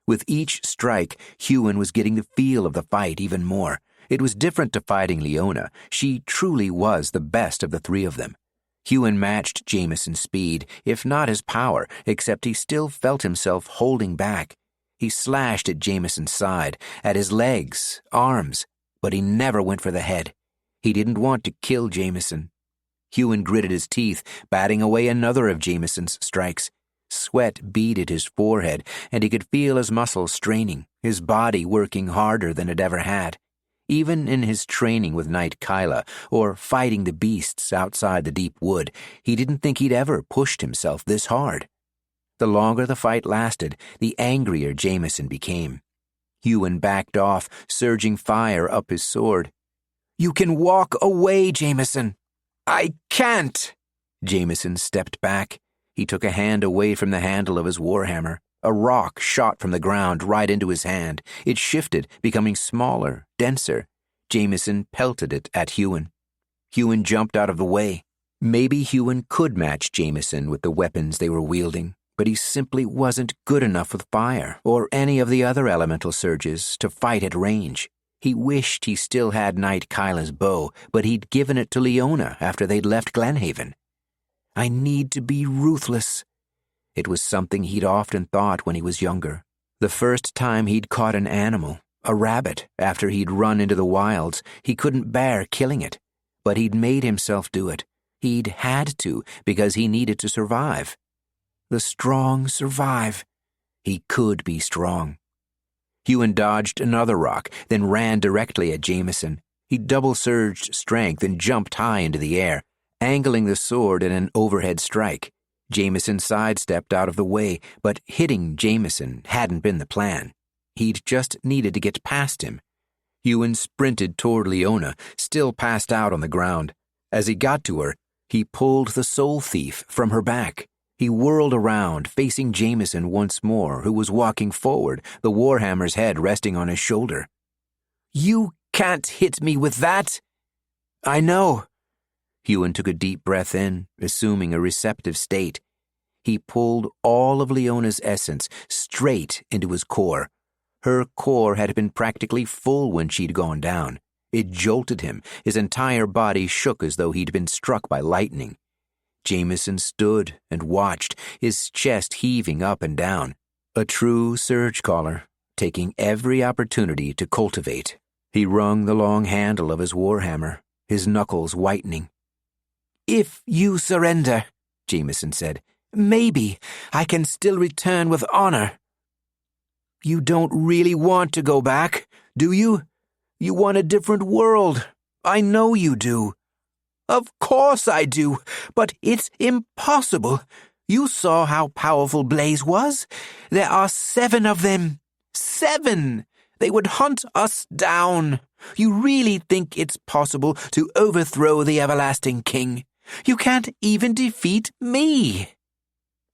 With each strike, Huon was getting the feel of the fight even more. It was different to fighting Liona. She truly was the best of the three of them. Huon matched Jameson's speed, if not his power, except he still felt himself holding back. He slashed at Jameson's side, at his legs, arms, but he never went for the head. He didn't want to kill Jameson. Huon gritted his teeth, batting away another of Jameson's strikes. Sweat beaded his forehead, and he could feel his muscles straining, his body working harder than it ever had. Even in his training with Knight Kyla, or fighting the beasts outside the deep wood, he didn't think he'd ever pushed himself this hard. The longer the fight lasted, the angrier Jameson became. Huon backed off, surging fire up his sword. You can walk away, Jameson. I can't. Jameson stepped back. He took a hand away from the handle of his warhammer. A rock shot from the ground right into his hand. It shifted, becoming smaller, denser. Jameson pelted it at Huon. Huon jumped out of the way. Maybe Huon could match Jameson with the weapons they were wielding, but he simply wasn't good enough with fire or any of the other elemental surges to fight at range. He wished he still had Knight Kyla's bow, but he'd given it to Liona after they'd left Glenhaven. I need to be ruthless. It was something he'd often thought when he was younger. The first time he'd caught an animal, a rabbit, after he'd run into the wilds, he couldn't bear killing it. But he'd made himself do it. He'd had to because he needed to survive. The strong survive. He could be strong. Huon dodged another rock, then ran directly at Jameson. He double-surged strength and jumped high into the air, angling the sword in an overhead strike. Jameson sidestepped out of the way, but hitting Jameson hadn't been the plan. He'd just needed to get past him. Huon sprinted toward Liona, still passed out on the ground. As he got to her, he pulled the soul thief from her back. He whirled around, facing Jameson once more, who was walking forward, the warhammer's head resting on his shoulder. You can't hit me with that. I know. Huon took a deep breath in, assuming a receptive state. He pulled all of Leona's essence straight into his core. Her core had been practically full when she'd gone down. It jolted him. His entire body shook as though he'd been struck by lightning. Jameson stood and watched, his chest heaving up and down. A true surgecaller, taking every opportunity to cultivate. He wrung the long handle of his warhammer, his knuckles whitening. "If you surrender," Jameson said, "maybe I can still return with honor." "You don't really want to go back, do you? You want a different world. I know you do." "Of course I do, but it's impossible. You saw how powerful Blaze was. There are 7 of them. 7! They would hunt us down. You really think it's possible to overthrow the Everlasting King? You can't even defeat me."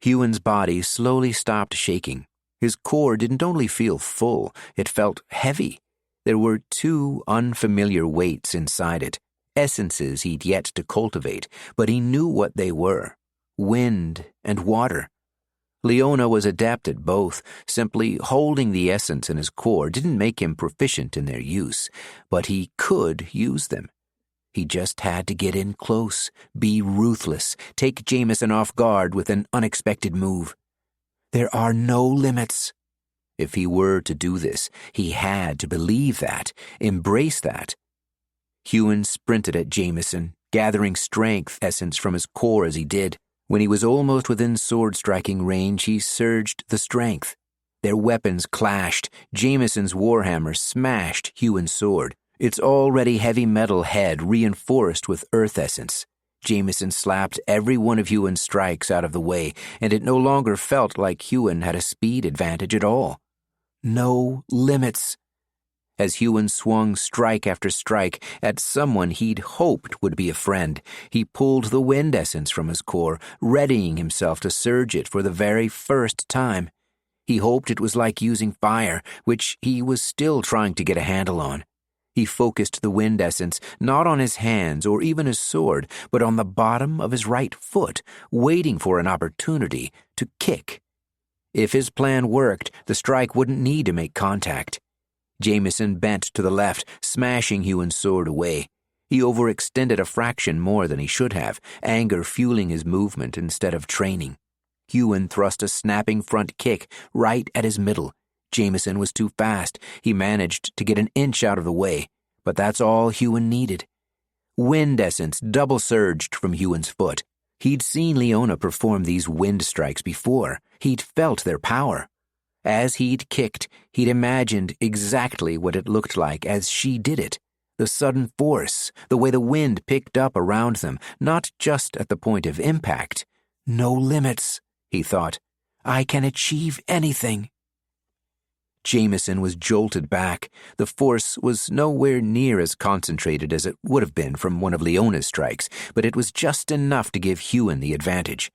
Huon's body slowly stopped shaking. His core didn't only feel full, it felt heavy. There were 2 unfamiliar weights inside it, essences he'd yet to cultivate, but he knew what they were: wind and water. Liona was adept at both. Simply holding the essence in his core didn't make him proficient in their use, but he could use them. He just had to get in close, be ruthless, take Jameson off guard with an unexpected move. There are no limits. If he were to do this, he had to believe that, embrace that. Huon sprinted at Jameson, gathering strength essence from his core as he did. When he was almost within sword-striking range, he surged the strength. Their weapons clashed. Jameson's warhammer smashed Huon's sword, its already heavy metal head reinforced with earth essence. Jameson slapped every one of Huon's strikes out of the way, and it no longer felt like Huon had a speed advantage at all. No limits. As Huon swung strike after strike at someone he'd hoped would be a friend, he pulled the wind essence from his core, readying himself to surge it for the very first time. He hoped it was like using fire, which he was still trying to get a handle on. He focused the wind essence not on his hands or even his sword, but on the bottom of his right foot, waiting for an opportunity to kick. If his plan worked, the strike wouldn't need to make contact. Jameson bent to the left, smashing Huon's sword away. He overextended a fraction more than he should have, anger fueling his movement instead of training. Huon thrust a snapping front kick right at his middle. Jameson was too fast. He managed to get an inch out of the way, but that's all Huon needed. Wind essence double-surged from Huon's foot. He'd seen Liona perform these wind strikes before. He'd felt their power. As he'd kicked, he'd imagined exactly what it looked like as she did it. The sudden force, the way the wind picked up around them, not just at the point of impact. No limits, he thought. I can achieve anything. Jameson was jolted back. The force was nowhere near as concentrated as it would have been from one of Leona's strikes, but it was just enough to give Huon the advantage.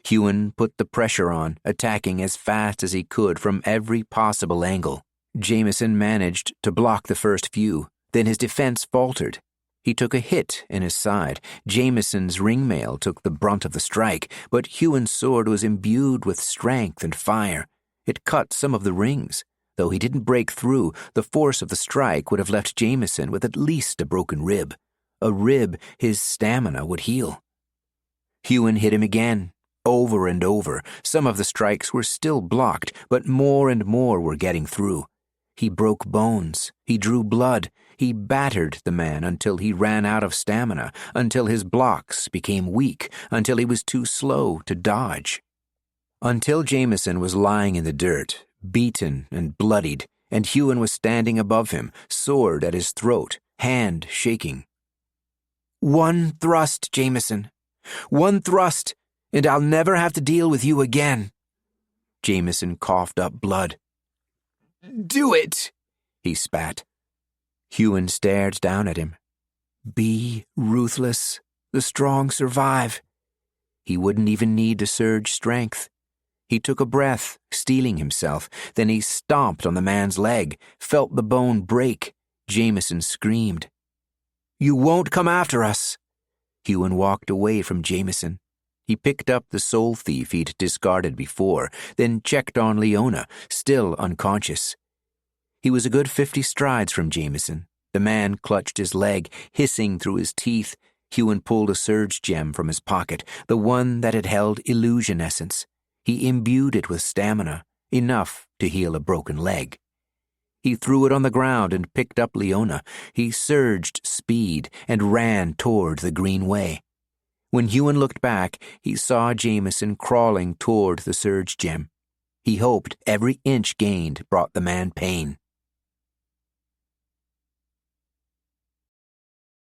Huon put the pressure on, attacking as fast as he could from every possible angle. Jameson managed to block the first few, then his defense faltered. He took a hit in his side. Jameson's ringmail took the brunt of the strike, but Huon's sword was imbued with strength and fire. It cut some of the rings. Though he didn't break through, the force of the strike would have left Jameson with at least a broken rib. A rib his stamina would heal. Huon hit him again, over and over. Some of the strikes were still blocked, but more and more were getting through. He broke bones. He drew blood. He battered the man until he ran out of stamina, until his blocks became weak, until he was too slow to dodge. Until Jameson was lying in the dirt, beaten and bloodied, and Huon was standing above him, sword at his throat, hand shaking. "One thrust, Jameson. One thrust, and I'll never have to deal with you again." Jameson coughed up blood. "Do it," he spat. Huon stared down at him. Be ruthless. The strong survive. He wouldn't even need to surge strength. He took a breath, steeling himself. Then he stomped on the man's leg, felt the bone break. Jameson screamed. "You won't come after us." Huon walked away from Jameson. He picked up the soul thief he'd discarded before, then checked on Liona, still unconscious. He was a good 50 strides from Jameson. The man clutched his leg, hissing through his teeth. Huon pulled a surge gem from his pocket, the one that had held illusion essence. He imbued it with stamina, enough to heal a broken leg. He threw it on the ground and picked up Liona. He surged speed and ran toward the green way. When Huon looked back, he saw Jameson crawling toward the surge gem. He hoped every inch gained brought the man pain.